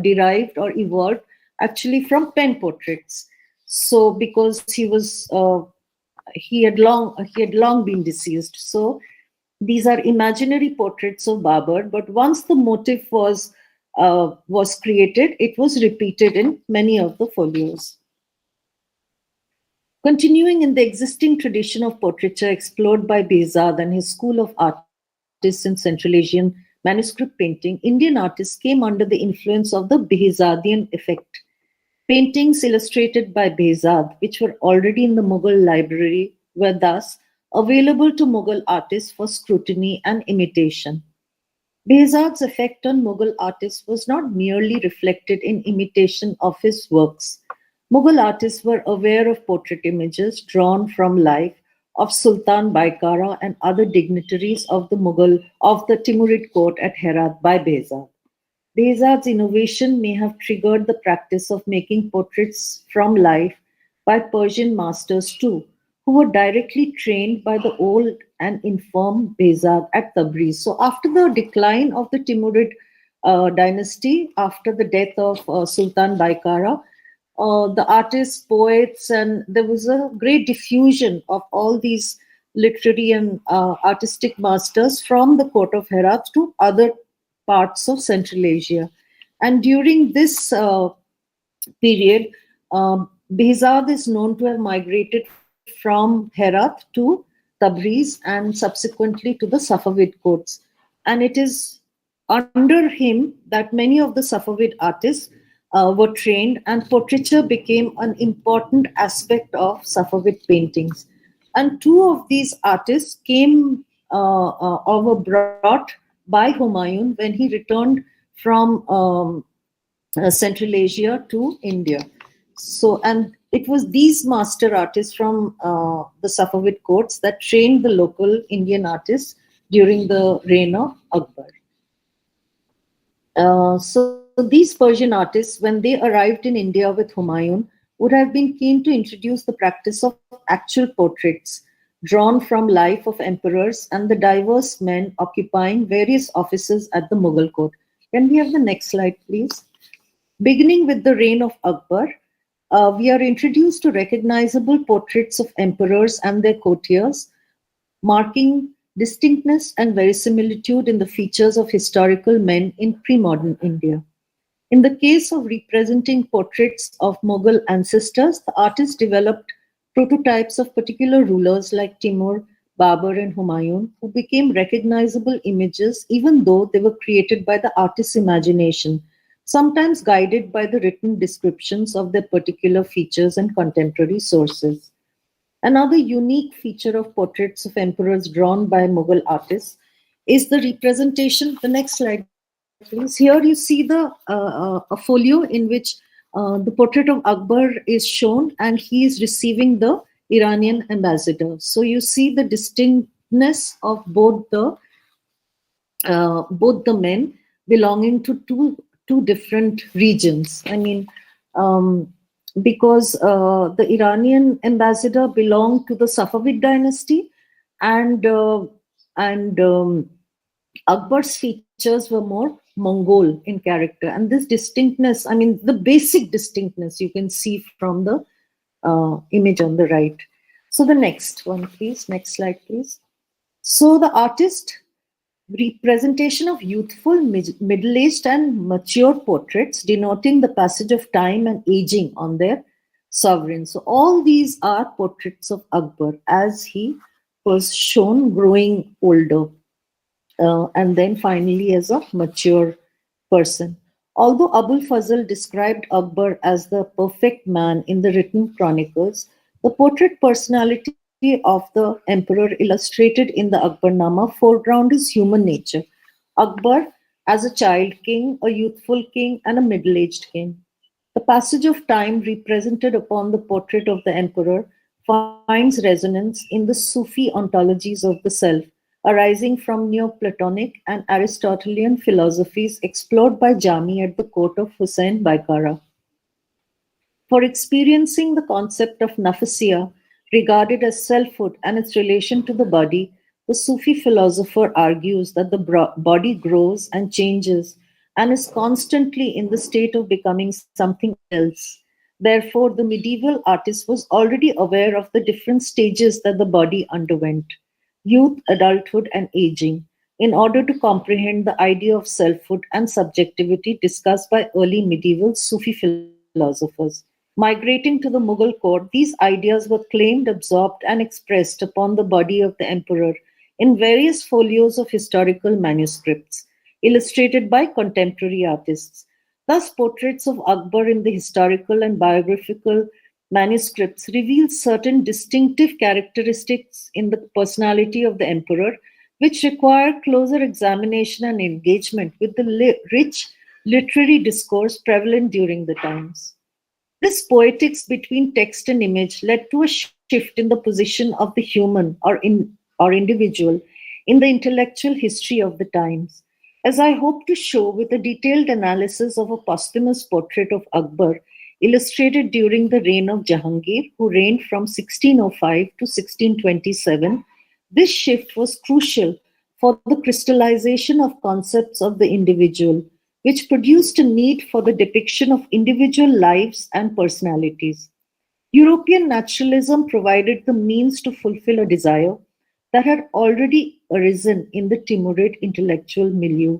Speaker 10: derived or evolved actually from pen portraits. So because he had long been deceased. So these are imaginary portraits of Babur, but once the motif was created, it was repeated in many of the folios. Continuing in the existing tradition of portraiture explored by Behzad and his school of artists in Central Asian manuscript painting, Indian artists came under the influence of the Behzadian effect. Paintings illustrated by Behzad, which were already in the Mughal library, were thus available to Mughal artists for scrutiny and imitation. Behzad's effect on Mughal artists was not merely reflected in imitation of his works. Mughal artists were aware of portrait images drawn from life of Sultan Baikara and other dignitaries of the Timurid court at Herat by Behzad. Behzad's innovation may have triggered the practice of making portraits from life by Persian masters too, who were directly trained by the old and infirm Behzad at Tabriz. So after the decline of the Timurid dynasty, after the death of Sultan Baikara, the artists, poets, and there was a great diffusion of all these literary and artistic masters from the court of Herat to other parts of Central Asia. And during this period, Behzad is known to have migrated from Herat to Tabriz and subsequently to the Safavid courts. And it is under him that many of the Safavid artists were trained, and portraiture became an important aspect of Safavid paintings. And two of these artists were brought by Humayun when he returned from Central Asia to India. So, and it was these master artists from the Safavid courts that trained the local Indian artists during the reign of Akbar. So these Persian artists, when they arrived in India with Humayun, would have been keen to introduce the practice of actual portraits drawn from life of emperors and the diverse men occupying various offices at the Mughal court. Can we have the next slide, please? Beginning with the reign of Akbar, we are introduced to recognizable portraits of emperors and their courtiers, marking distinctness and verisimilitude in the features of historical men in pre-modern India. In the case of representing portraits of Mughal ancestors, the artists developed prototypes of particular rulers like Timur, Babur, and Humayun, who became recognizable images even though they were created by the artist's imagination, sometimes guided by the written descriptions of their particular features and contemporary sources. Another unique feature of portraits of emperors drawn by Mughal artists is the representation. The next slide, please. Here you see a folio in which the portrait of Akbar is shown, and he is receiving the Iranian ambassador. So you see the distinctness of both the men belonging to two different regions. I mean, because the Iranian ambassador belonged to the Safavid dynasty, and Akbar's features were more Mongol in character. And this distinctness, I mean, the basic distinctness you can see from the image on the right. So the next one, please. Next slide, please. So the artist representation of youthful, middle-aged, and mature portraits denoting the passage of time and aging on their sovereign. So all these are portraits of Akbar as he was shown growing older, and then finally as a mature person. Although Abul Fazl described Akbar as the perfect man in the written chronicles, the portrait personality of the emperor illustrated in the Akbarnama foreground is human nature. Akbar as a child king, a youthful king, and a middle-aged king. The passage of time represented upon the portrait of the emperor finds resonance in the Sufi ontologies of the self, arising from Neoplatonic and Aristotelian philosophies explored by Jami at the court of Hussein Baikara. For experiencing the concept of nafsiya, regarded as selfhood and its relation to the body, the Sufi philosopher argues that the body grows and changes and is constantly in the state of becoming something else. Therefore, the medieval artist was already aware of the different stages that the body underwent: youth, adulthood, and aging, in order to comprehend the idea of selfhood and subjectivity discussed by early medieval Sufi philosophers. Migrating to the Mughal court, these ideas were claimed, absorbed, and expressed upon the body of the emperor in various folios of historical manuscripts, illustrated by contemporary artists. Thus, portraits of Akbar in the historical and biographical manuscripts reveal certain distinctive characteristics in the personality of the emperor, which require closer examination and engagement with the rich literary discourse prevalent during the times. This poetics between text and image led to a shift in the position of the human or individual in the intellectual history of the times. As I hope to show with a detailed analysis of a posthumous portrait of Akbar, illustrated during the reign of Jahangir, who reigned from 1605 to 1627, this shift was crucial for the crystallization of concepts of the individual, which produced a need for the depiction of individual lives and personalities. European naturalism provided the means to fulfill a desire that had already arisen in the Timurid intellectual milieu.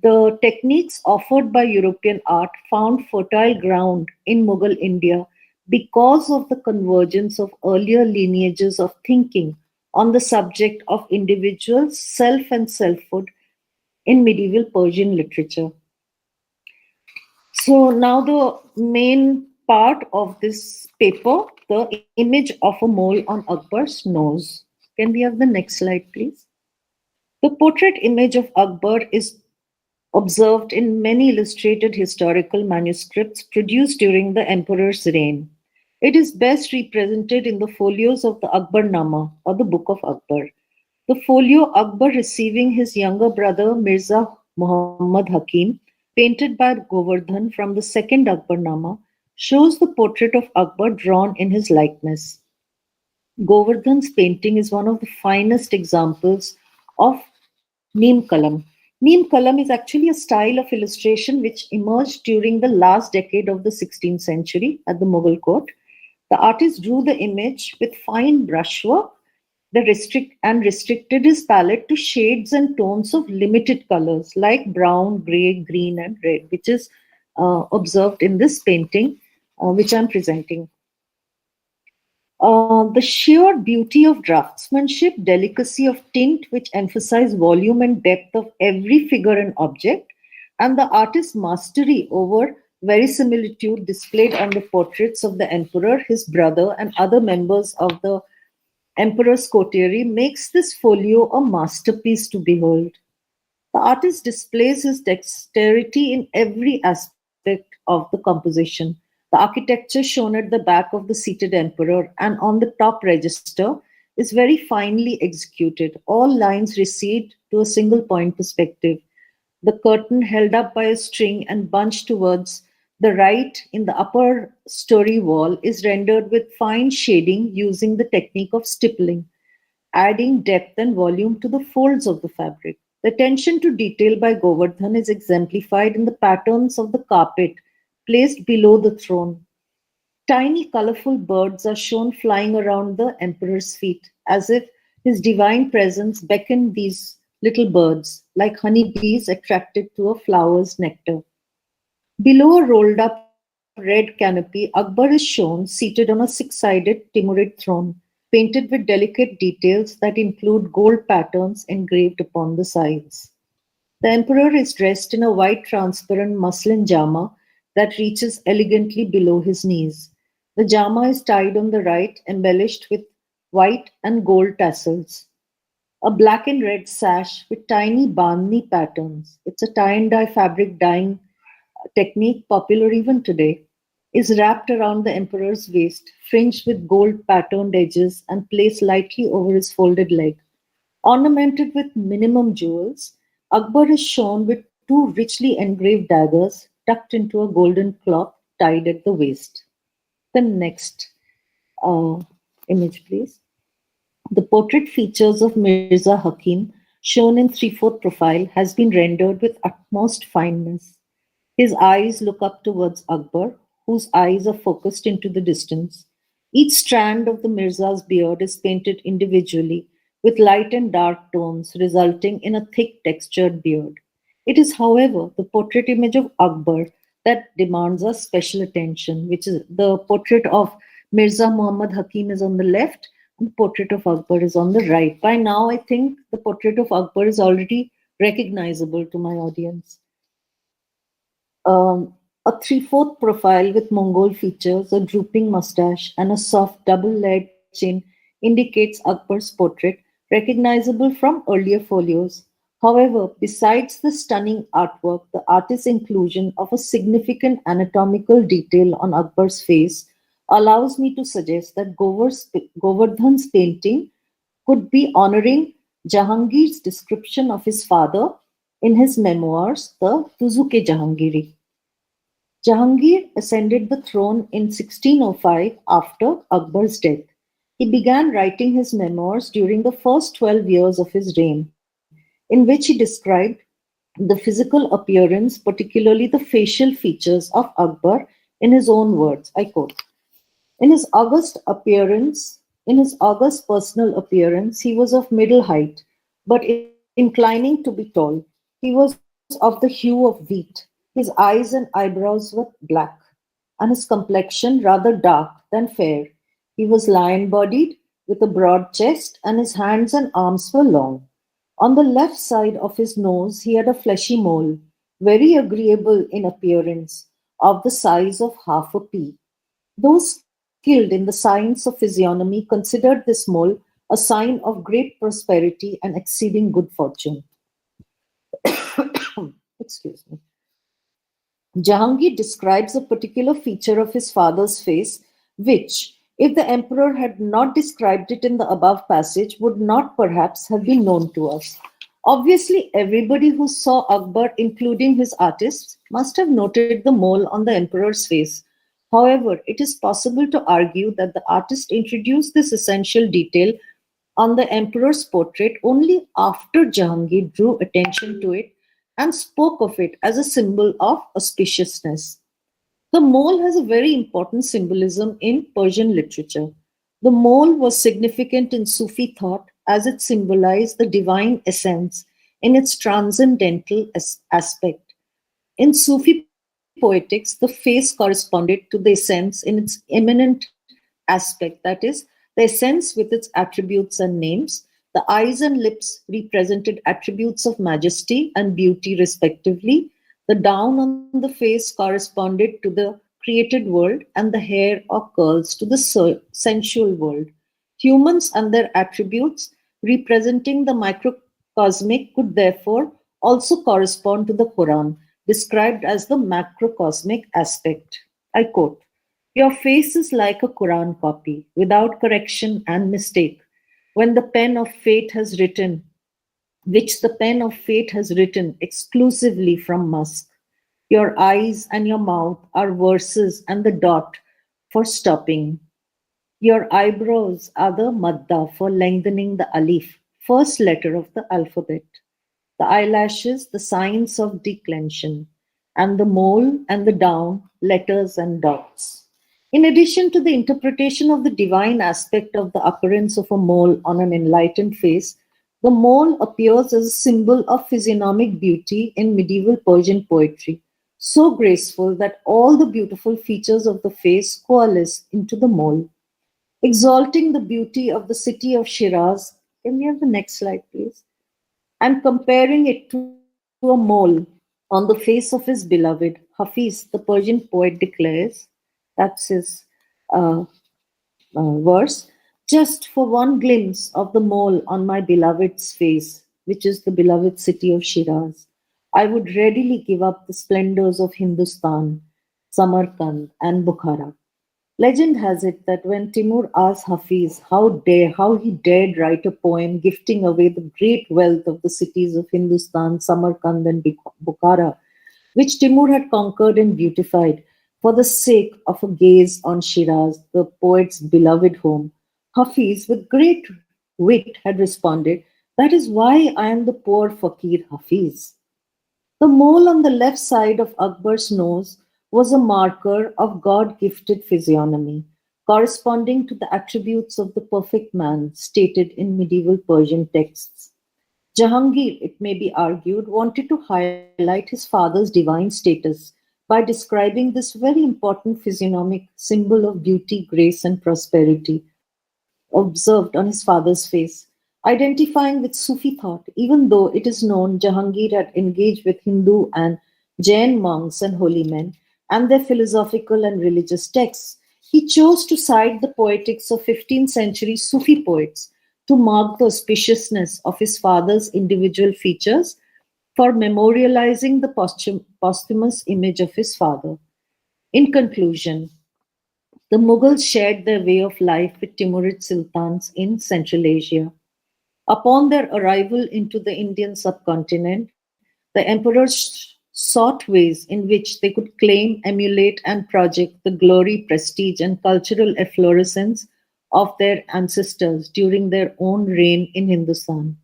Speaker 10: The techniques offered by European art found fertile ground in Mughal India because of the convergence of earlier lineages of thinking on the subject of individuals, self and selfhood in medieval Persian literature. So now the main part of this paper, the image of a mole on Akbar's nose. Can we have the next slide, please? The portrait image of Akbar is observed in many illustrated historical manuscripts produced during the emperor's reign. It is best represented in the folios of the Akbarnama, or the Book of Akbar. The folio Akbar receiving his younger brother Mirza Muhammad Hakim, painted by Govardhan from the second Akbarnama, shows the portrait of Akbar drawn in his likeness. Govardhan's painting is one of the finest examples of Neem Kalam. Neem Kalam is actually a style of illustration which emerged during the last decade of the 16th century at the Mughal court. The artist drew the image with fine brushwork and restricted his palette to shades and tones of limited colors like brown, grey, green, and red, which is observed in this painting, which I'm presenting. The sheer beauty of draftsmanship, delicacy of tint, which emphasize volume and depth of every figure and object, and the artist's mastery over verisimilitude displayed on the portraits of the emperor, his brother, and other members of the emperor's coterie makes this folio a masterpiece to behold. The artist displays his dexterity in every aspect of the composition. The architecture shown at the back of the seated emperor and on the top register is very finely executed. All lines recede to a single point perspective. The curtain held up by a string and bunched towards the right in the upper story wall is rendered with fine shading using the technique of stippling, adding depth and volume to the folds of the fabric. The attention to detail by Govardhan is exemplified in the patterns of the carpet placed below the throne. Tiny colorful birds are shown flying around the emperor's feet, as if his divine presence beckoned these little birds, like honeybees attracted to a flower's nectar. Below a rolled up red canopy, Akbar is shown seated on a six-sided Timurid throne, painted with delicate details that include gold patterns engraved upon the sides. The emperor is dressed in a white transparent muslin jama that reaches elegantly below his knees. The jama is tied on the right, embellished with white and gold tassels. A black and red sash with tiny bandhni patterns, it's a tie-and-dye fabric dyeing technique popular even today, is wrapped around the emperor's waist, fringed with gold patterned edges and placed lightly over his folded leg. Ornamented with minimum jewels, Akbar is shown with two richly engraved daggers tucked into a golden cloth tied at the waist. The next image, please. The portrait features of Mirza Hakim, shown in 3/4 profile, has been rendered with utmost fineness. His eyes look up towards Akbar, whose eyes are focused into the distance. Each strand of the Mirza's beard is painted individually with light and dark tones, resulting in a thick textured beard. It is, however, the portrait image of Akbar that demands our special attention, which is the portrait of Mirza Muhammad Hakim is on the left, and the portrait of Akbar is on the right. By now, I think the portrait of Akbar is already recognizable to my audience. A 3/4 profile with Mongol features, a drooping mustache, and a soft double-layered chin indicates Akbar's portrait, recognizable from earlier folios. However, besides the stunning artwork, the artist's inclusion of a significant anatomical detail on Akbar's face allows me to suggest that Govardhan's painting could be honoring Jahangir's description of his father in his memoirs, the Tuzuke Jahangiri. Jahangir ascended the throne in 1605 after Akbar's death. He began writing his memoirs during the first 12 years of his reign, in which he described the physical appearance, particularly the facial features of Akbar, in his own words. I quote, In his august personal appearance, he was of middle height, but inclining to be tall. He was of the hue of wheat. His eyes and eyebrows were black, and his complexion rather dark than fair. He was lion-bodied, with a broad chest, and his hands and arms were long. On the left side of his nose, he had a fleshy mole, very agreeable in appearance, of the size of half a pea. Those skilled in the science of physiognomy considered this mole a sign of great prosperity and exceeding good fortune. Excuse me. Jahangir describes a particular feature of his father's face, which, if the emperor had not described it in the above passage, would not perhaps have been known to us. Obviously, everybody who saw Akbar, including his artists, must have noted the mole on the emperor's face. However, it is possible to argue that the artist introduced this essential detail on the emperor's portrait only after Jahangir drew attention to it and spoke of it as a symbol of auspiciousness. The mole has a very important symbolism in Persian literature. The mole was significant in Sufi thought as it symbolized the divine essence in its transcendental aspect. In Sufi poetics, the face corresponded to the essence in its immanent aspect, that is, the essence with its attributes and names. The eyes and lips represented attributes of majesty and beauty, respectively. The down on the face corresponded to the created world, and the hair or curls to the sensual world. Humans and their attributes, representing the microcosmic, could therefore also correspond to the Quran, described as the macrocosmic aspect. I quote, Your face is like a Quran copy, without correction and mistake. When the pen of fate has written, which the pen of fate has written exclusively from musk. Your eyes and your mouth are verses and the dot for stopping. Your eyebrows are the madda for lengthening the alif, first letter of the alphabet. The eyelashes, the signs of declension, and the mole and the down, letters and dots. In addition to the interpretation of the divine aspect of the appearance of a mole on an enlightened face, the mole appears as a symbol of physiognomic beauty in medieval Persian poetry, so graceful that all the beautiful features of the face coalesce into the mole. Exalting the beauty of the city of Shiraz, can we have the next slide, please? And comparing it to a mole on the face of his beloved, Hafiz, the Persian poet, declares, that's his verse, just for one glimpse of the mole on my beloved's face, which is the beloved city of Shiraz, I would readily give up the splendors of Hindustan, Samarkand, and Bukhara. Legend has it that when Timur asked Hafiz how he dared write a poem gifting away the great wealth of the cities of Hindustan, Samarkand, and Bukhara, which Timur had conquered and beautified, for the sake of a gaze on Shiraz, the poet's beloved home, Hafiz, with great wit, had responded, "That is why I am the poor Fakir Hafiz." The mole on the left side of Akbar's nose was a marker of God-gifted physiognomy, corresponding to the attributes of the perfect man stated in medieval Persian texts. Jahangir, it may be argued, wanted to highlight his father's divine status by describing this very important physiognomic symbol of beauty, grace, and prosperity observed on his father's face, identifying with Sufi thought, even though it is known Jahangir had engaged with Hindu and Jain monks and holy men and their philosophical and religious texts. He chose to cite the poetics of 15th century Sufi poets to mark the auspiciousness of his father's individual features for memorializing the posthumous image of his father. In conclusion, the Mughals shared their way of life with Timurid sultans in Central Asia. Upon their arrival into the Indian subcontinent, the emperors sought ways in which they could claim, emulate, and project the glory, prestige, and cultural efflorescence of their ancestors during their own reign in Hindustan.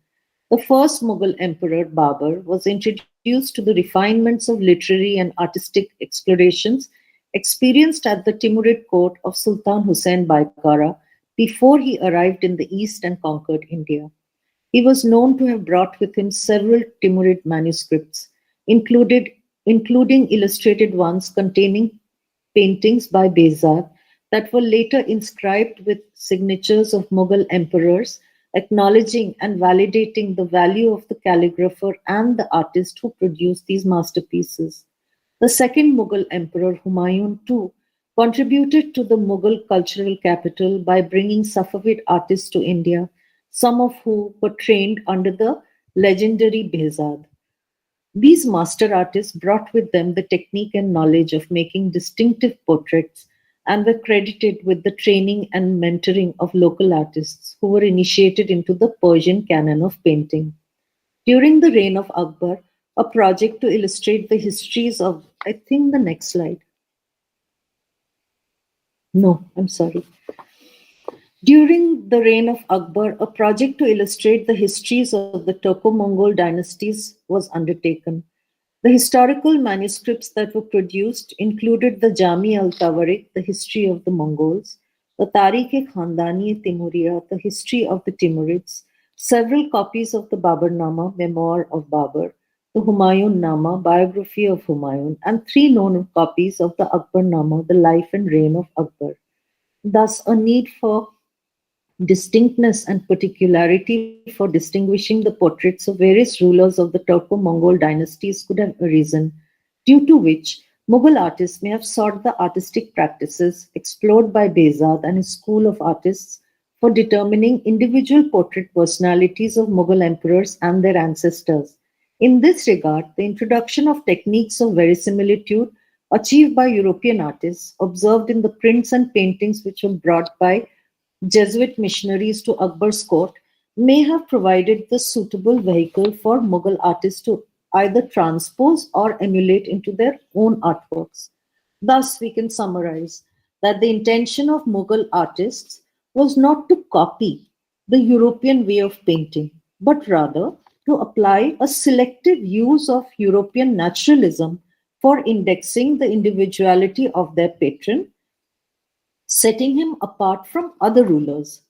Speaker 10: The first Mughal emperor, Babur, was introduced to the refinements of literary and artistic explorations experienced at the Timurid court of Sultan Hussain Baikara before he arrived in the east and conquered India. He was known to have brought with him several Timurid manuscripts, including illustrated ones containing paintings by Behzad that were later inscribed with signatures of Mughal emperors, acknowledging and validating the value of the calligrapher and the artist who produced these masterpieces. The second Mughal emperor, Humayun II, contributed to the Mughal cultural capital by bringing Safavid artists to India, some of whom were trained under the legendary Behzad. These master artists brought with them the technique and knowledge of making distinctive portraits and were credited with the training and mentoring of local artists who were initiated into the Persian canon of painting. During the reign of Akbar, a project to illustrate the histories of, I think the next slide. No, I'm sorry. During the reign of Akbar, a project to illustrate the histories of the Turco-Mongol dynasties was undertaken. The historical manuscripts that were produced included the Jami al-Tawarik, the history of the Mongols, the Tarikh-e-Khandani-e-Timuriya, the history of the Timurids, several copies of the Baburnama, memoir of Babur, the Humayun Nama, biography of Humayun, and 3 known copies of the Akbarnama, the life and reign of Akbar. Thus, a need for distinctness and particularity for distinguishing the portraits of various rulers of the Turco-Mongol dynasties could have arisen, due to which Mughal artists may have sought the artistic practices explored by Behzad and his school of artists for determining individual portrait personalities of Mughal emperors and their ancestors. In this regard, the introduction of techniques of verisimilitude achieved by European artists, observed in the prints and paintings which were brought by Jesuit missionaries to Akbar's court, may have provided the suitable vehicle for Mughal artists to either transpose or emulate into their own artworks. Thus, we can summarize that the intention of Mughal artists was not to copy the European way of painting, but rather to apply a selective use of European naturalism for indexing the individuality of their patron, setting him apart from other rulers.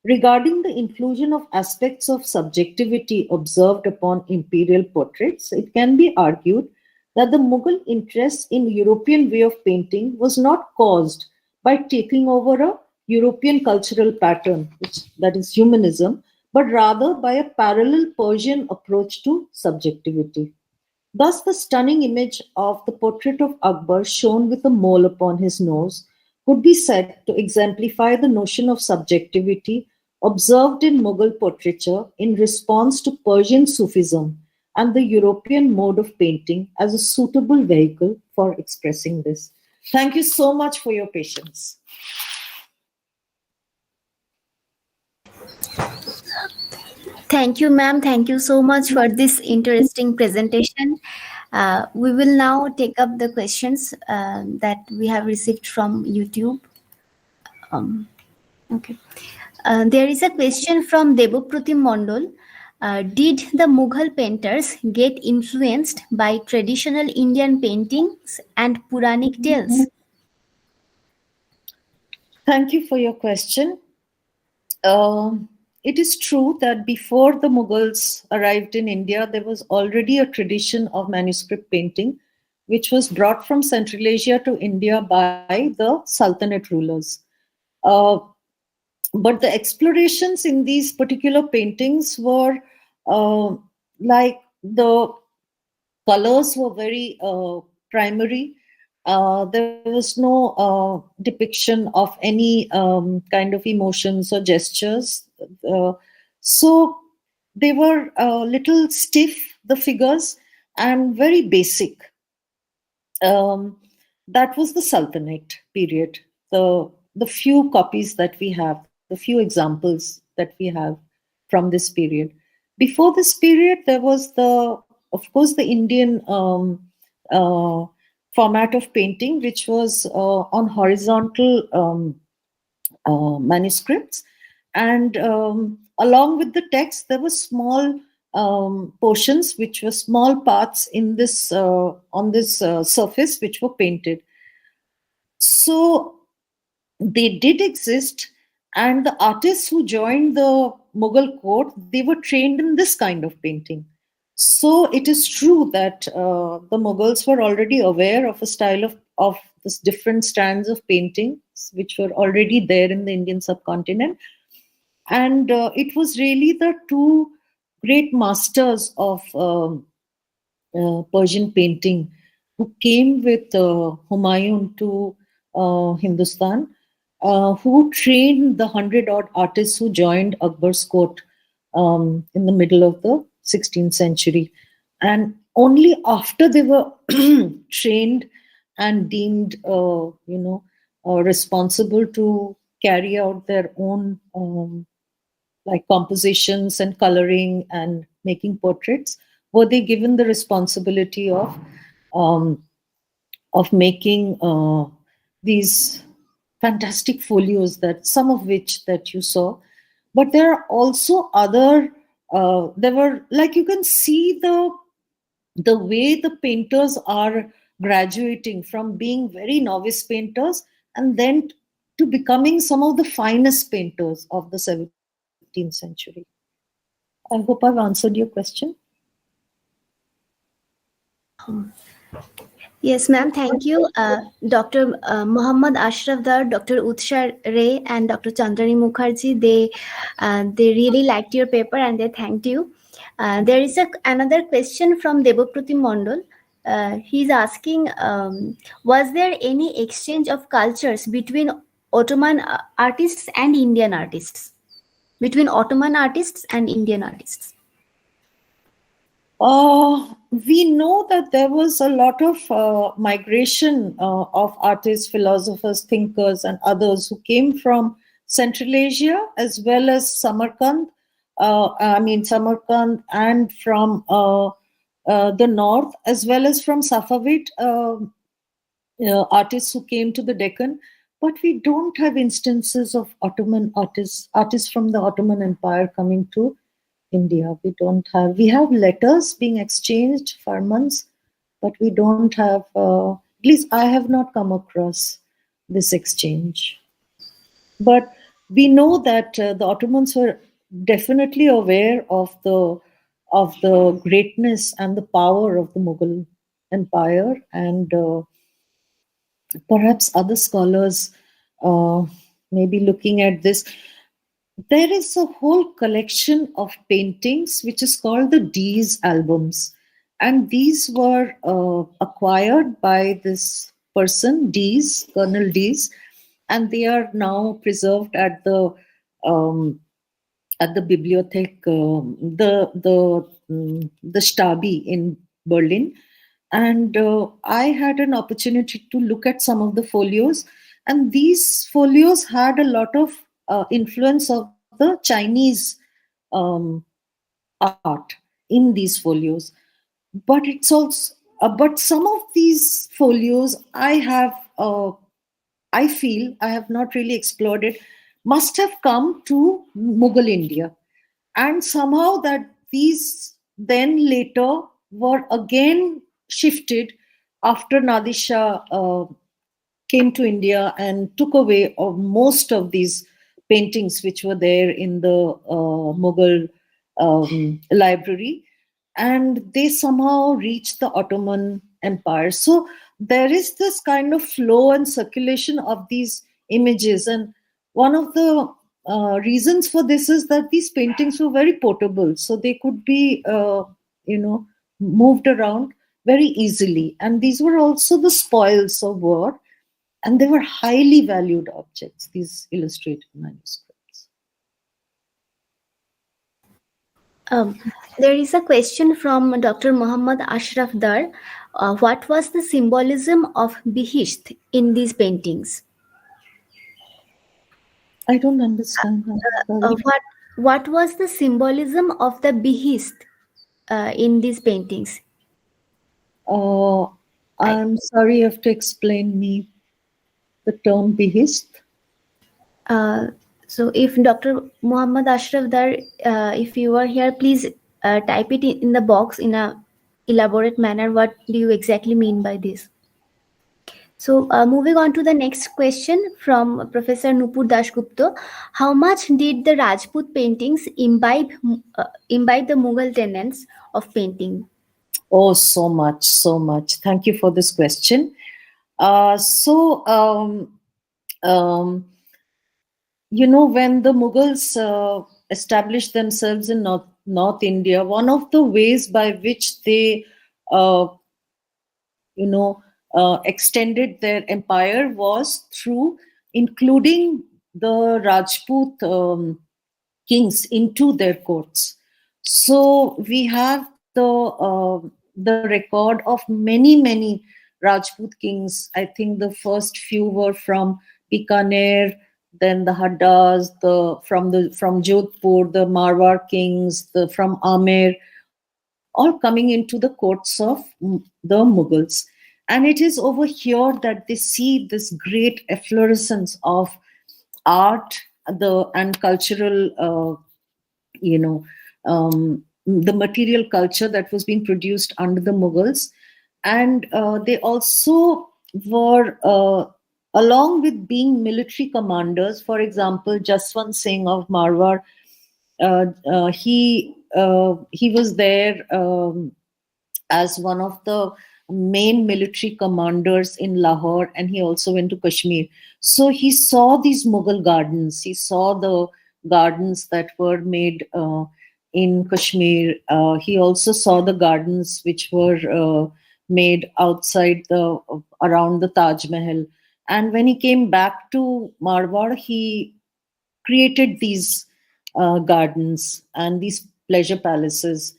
Speaker 10: Regarding the inclusion of aspects of subjectivity observed upon imperial portraits, it can be argued that the Mughal interest in European way of painting was not caused by taking over a European cultural pattern, that is humanism, but rather by a parallel Persian approach to subjectivity. Thus, the stunning image of the portrait of Akbar shown with a mole upon his nose could be said to exemplify the notion of subjectivity observed in Mughal portraiture in response to Persian Sufism and the European mode of painting as a suitable vehicle for expressing this. Thank you so much for your patience.
Speaker 5: Thank you, ma'am. Thank you so much for this interesting presentation. We will now take up the questions that we have received from YouTube. Okay. There is a question from Debapratim Mondol. Did the Mughal painters get influenced by traditional Indian paintings and Puranic tales?
Speaker 10: Thank you for your question. It is true that before the Mughals arrived in India, there was already a tradition of manuscript painting, which was brought from Central Asia to India by the Sultanate rulers. But the explorations in these particular paintings were like the colors were very primary. There was no depiction of any kind of emotions or gestures. So they were a little stiff, the figures, and very basic. That was the Sultanate period. The few copies that we have, the few examples that we have from this period. Before this period, there was of course, the Indian format of painting, which was on horizontal manuscripts, and along with the text, there were small portions, which were small parts in this on this surface, which were painted. So they did exist, and the artists who joined the Mughal court, they were trained in this kind of painting. So it is true that the Mughals were already aware of a style of this different strands of painting, which were already there in the Indian subcontinent. And it was really the two great masters of Persian painting who came with Humayun to Hindustan, who trained the 100-odd artists who joined Akbar's court in the middle of the 16th century. And only after they were trained and deemed, responsible to carry out their own like compositions and coloring and making portraits, were they given the responsibility of making these fantastic folios, that some of which that you saw. But there are also other, there were, like, you can see the way the painters are graduating from being very novice painters and then to becoming some of the finest painters of the 17th century. I hope I've answered your question.
Speaker 5: Yes, ma'am. Thank you. Dr. Muhammad Ashraf Dar, Dr. Utsha Ray, and Dr. Chandrani Mukherjee, they really liked your paper and they thanked you. There is another question from Debapratim Mondol. He's asking, was there any exchange of cultures between Ottoman artists and Indian artists? Between Ottoman artists and Indian artists?
Speaker 10: We know that there was a lot of migration of artists, philosophers, thinkers, and others who came from Central Asia as well as Samarkand. Samarkand, and from the north, as well as from Safavid artists who came to the Deccan. But we don't have instances of Ottoman artists from the Ottoman Empire coming to India. We have letters being exchanged for months, but we don't have, at least I have not come across this exchange. But we know that the Ottomans were definitely aware of the greatness and the power of the Mughal Empire, and perhaps other scholars may be looking at this. There is a whole collection of paintings which is called the Dees albums, and these were acquired by this person, Dees, Colonel Dees, and they are now preserved at the Bibliothek, the Stabi in Berlin. And I had an opportunity to look at some of the folios, and these folios had a lot of influence of the Chinese art in these folios. But it's also, but some of these folios I feel I have not really explored it, must have come to Mughal India. And somehow that these then later were again shifted after Nadir Shah came to India and took away most of these paintings which were there in the Mughal library, and they somehow reached the Ottoman Empire. So there is this kind of flow and circulation of these images, and one of the reasons for this is that these paintings were very portable, so they could be moved around very easily, and these were also the spoils of war, and they were highly valued objects, these illustrated manuscripts.
Speaker 5: There is a question from Dr. Muhammad Ashraf Dar. What was the symbolism of Bihisht in these paintings?
Speaker 10: I don't understand that.
Speaker 5: What was the symbolism of the Bihisht in these paintings?
Speaker 10: I'm sorry, you have to explain me the term Bihisht.
Speaker 5: So if Dr. Muhammad Ashraf Dar, if you are here, please type it in the box in a elaborate manner. What do you exactly mean by this? So moving on to the next question from Professor Nupur Dasgupta. How much did the Rajput paintings imbibe the Mughal tenets of painting?
Speaker 10: Oh, so much. Thank you for this question. When the Mughals established themselves in North India, one of the ways by which they, extended their empire was through including the Rajput kings into their courts. So we have the record of many Rajput kings. I think the first few were from Bikaner, then the Haddas, from Jodhpur, the Marwar kings, from Amer, all coming into the courts of the Mughals. And it is over here that they see this great efflorescence of art and cultural, the material culture that was being produced under the Mughals. And they also were, along with being military commanders, for example, Jaswant Singh of Marwar, he was there as one of the main military commanders in Lahore, and he also went to Kashmir. So he saw these Mughal gardens. He saw the gardens that were made in Kashmir. He also saw the gardens which were made outside around the Taj Mahal. And when he came back to Marwar, he created these gardens and these pleasure palaces.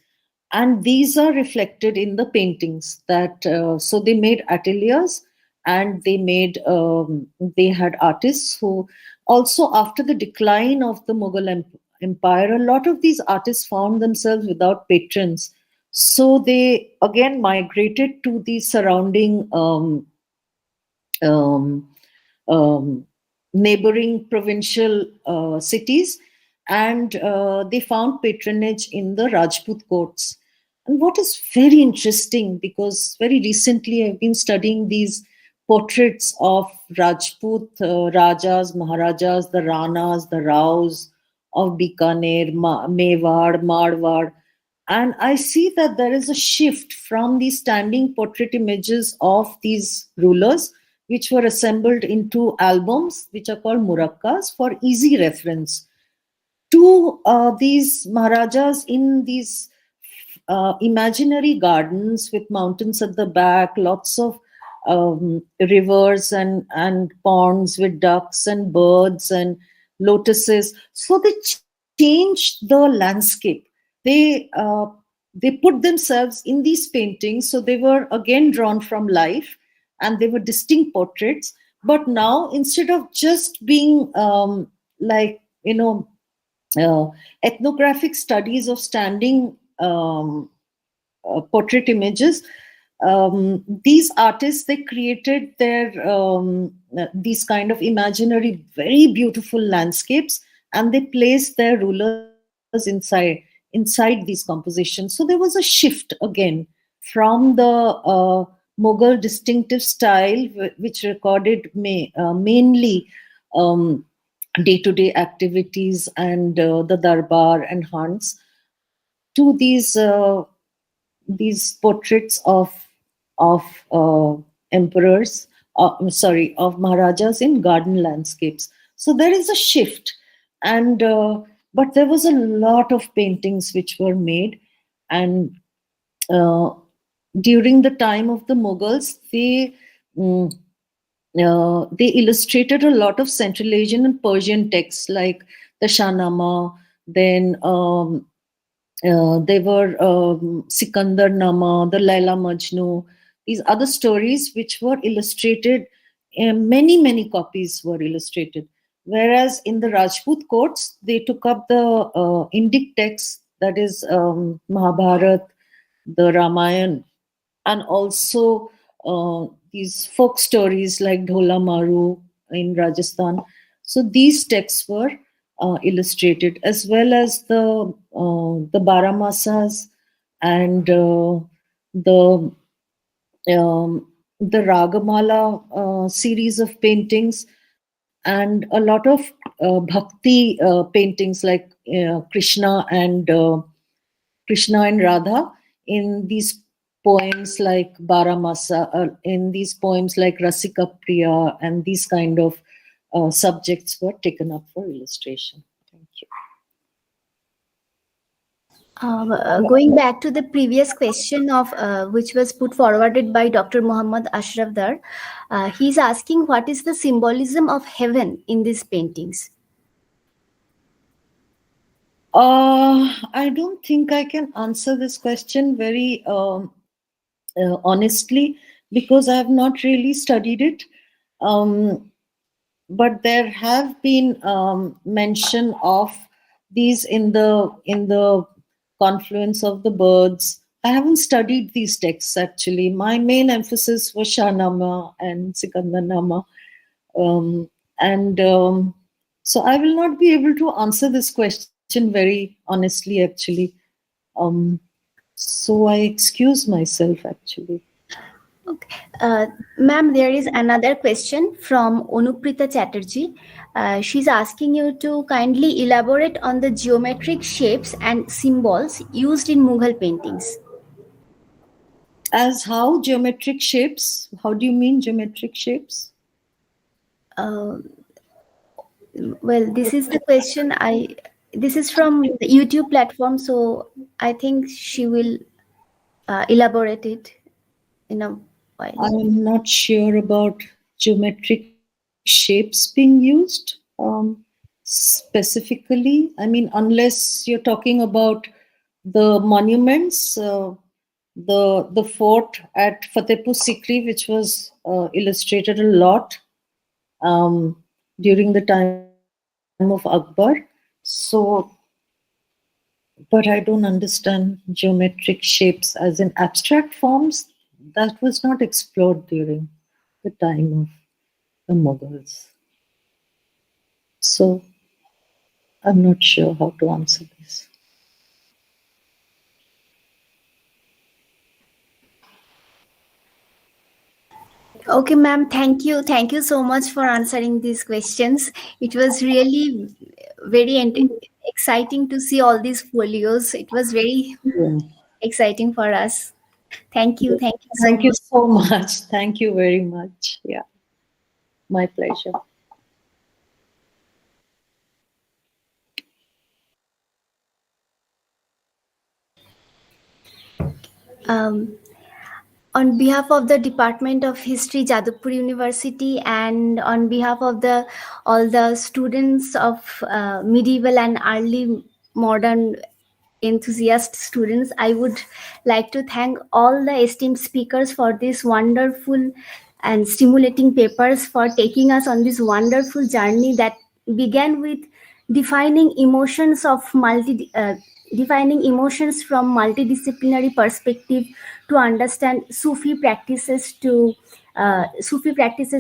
Speaker 10: And these are reflected in the paintings so they made ateliers, and they had artists who also, after the decline of the Mughal Empire, a lot of these artists found themselves without patrons. So they again migrated to the surrounding neighboring provincial cities, and they found patronage in the Rajput courts. And what is very interesting, because very recently I've been studying these portraits of Rajput Rajas, Maharajas, the Ranas, the Raos of Bikaner, Mewar, Marwar. And I see that there is a shift from these standing portrait images of these rulers, which were assembled into albums, which are called murakkas for easy reference, to these Maharajas in these imaginary gardens with mountains at the back, lots of rivers and ponds with ducks and birds and lotuses. So they changed the landscape. They put themselves in these paintings, so they were again drawn from life, and they were distinct portraits. But now, instead of just being ethnographic studies of standing portrait images, these artists, they created their these kind of imaginary, very beautiful landscapes, and they placed their rulers inside these compositions. So there was a shift again from the Mughal distinctive style, which recorded mainly day-to-day activities and the darbar and hunts, to these portraits of emperors, of Maharajas in garden landscapes. So there is a shift, and but there was a lot of paintings which were made, and during the time of the Mughals, they illustrated a lot of Central Asian and Persian texts like the Shahnama. Then they were Sikandar Nama, the Laila Majnu. These other stories which were illustrated, many copies were illustrated. Whereas in the Rajput courts, they took up the Indic texts, that is Mahabharata, the Ramayana, and also these folk stories like Dhola Maru in Rajasthan. So these texts were illustrated, as well as the Baramasas and the Ragamala series of paintings, and a lot of bhakti paintings like Krishna and Radha in these poems like Baramasa, in these poems like Rasika Priya, and these kind of subjects were taken up for illustration. Thank you.
Speaker 5: Going back to the previous question of which was put forwarded by Dr. Muhammad Ashraf Dar, he's asking what is the symbolism of heaven in these paintings?
Speaker 10: I don't think I can answer this question very honestly, because I have not really studied it. But there have been mention of these in the confluence of the birds. I haven't studied these texts actually. My main emphasis was Shahnama and Sikandarnama, so I will not be able to answer this question very honestly actually. So I excuse myself actually.
Speaker 5: Okay. Ma'am, there is another question from Anuprita Chatterjee. She's asking you to kindly elaborate on the geometric shapes and symbols used in Mughal paintings.
Speaker 10: As how geometric shapes? How do you mean geometric shapes?
Speaker 5: Well, this is the question. This is from the YouTube platform, so I think she will elaborate it in a while.
Speaker 10: I'm not sure about geometric shapes being used specifically. I mean, unless you're talking about the monuments, the fort at Fatehpur Sikri, which was illustrated a lot during the time of Akbar. So, but I don't understand geometric shapes as in abstract forms. That was not explored during the time of the Mughals. So, I'm not sure how to answer this.
Speaker 5: Okay, ma'am. Thank you. Thank you so much for answering these questions. It was really very exciting to see all these folios. It was very exciting for us. Thank you. Thank you.
Speaker 10: Thank you so much. Thank you very much. Yeah, my pleasure.
Speaker 5: On behalf of the Department of History, Jadavpur University, and on behalf of all the students of medieval and early modern enthusiast students, I would like to thank all the esteemed speakers for this wonderful and stimulating papers, for taking us on this wonderful journey that began with defining emotions of defining emotions from multidisciplinary perspective to understand Sufi practices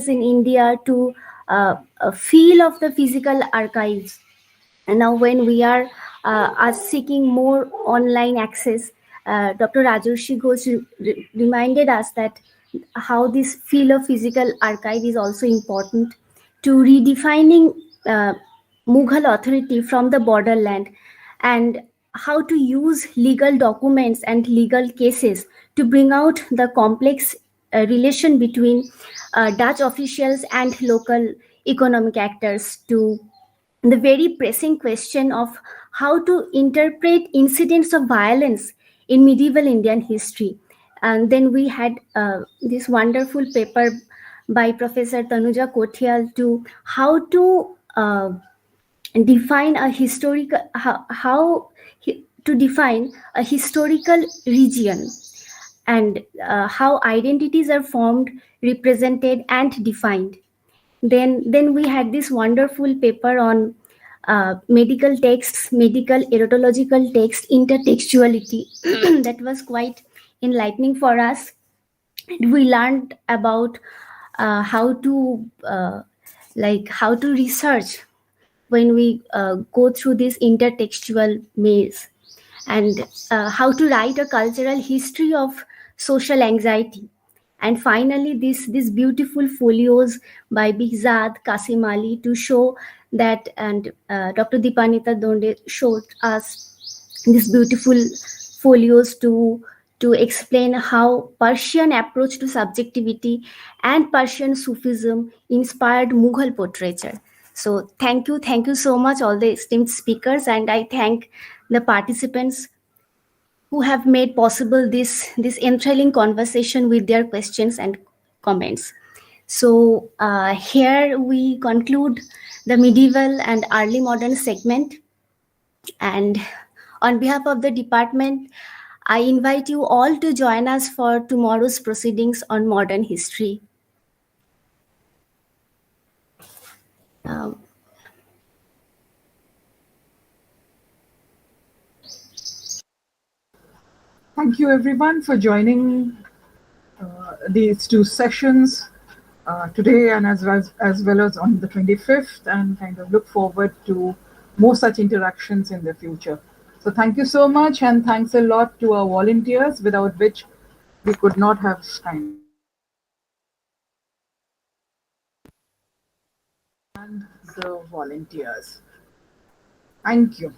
Speaker 5: in India, to a feel of the physical archives. And now when we are seeking more online access, Dr. Rajarshi Ghosh reminded us that how this feel of physical archive is also important to redefining Mughal authority from the borderland, and how to use legal documents and legal cases to bring out the complex relation between Dutch officials and local economic actors, to the very pressing question of how to interpret incidents of violence in medieval Indian history. And then we had this wonderful paper by Professor Tanuja Kothiyal to how to define a historical to define a historical region, and how identities are formed, represented, and defined. Then we had this wonderful paper on medical texts, medical erotological text intertextuality that was quite enlightening for us. We learned about how to research when we go through this intertextual maze, and how to write a cultural history of social anxiety. And finally, these beautiful folios by Bihzad Qasim Ali to show that, and Dr. Deepanita Donde showed us these beautiful folios to explain how Persian approach to subjectivity and Persian Sufism inspired Mughal portraiture. So thank you so much, all the esteemed speakers, and I thank the participants who have made possible this enthralling conversation with their questions and comments. So here we conclude the medieval and early modern segment, and on behalf of the department, I invite you all to join us for tomorrow's proceedings on modern history.
Speaker 2: Thank you everyone for joining these two sessions today and as well as on the 25th, and kind of look forward to more such interactions in the future. So thank you so much, and thanks a lot to our volunteers, without which we could not have time. And the volunteers. Thank you.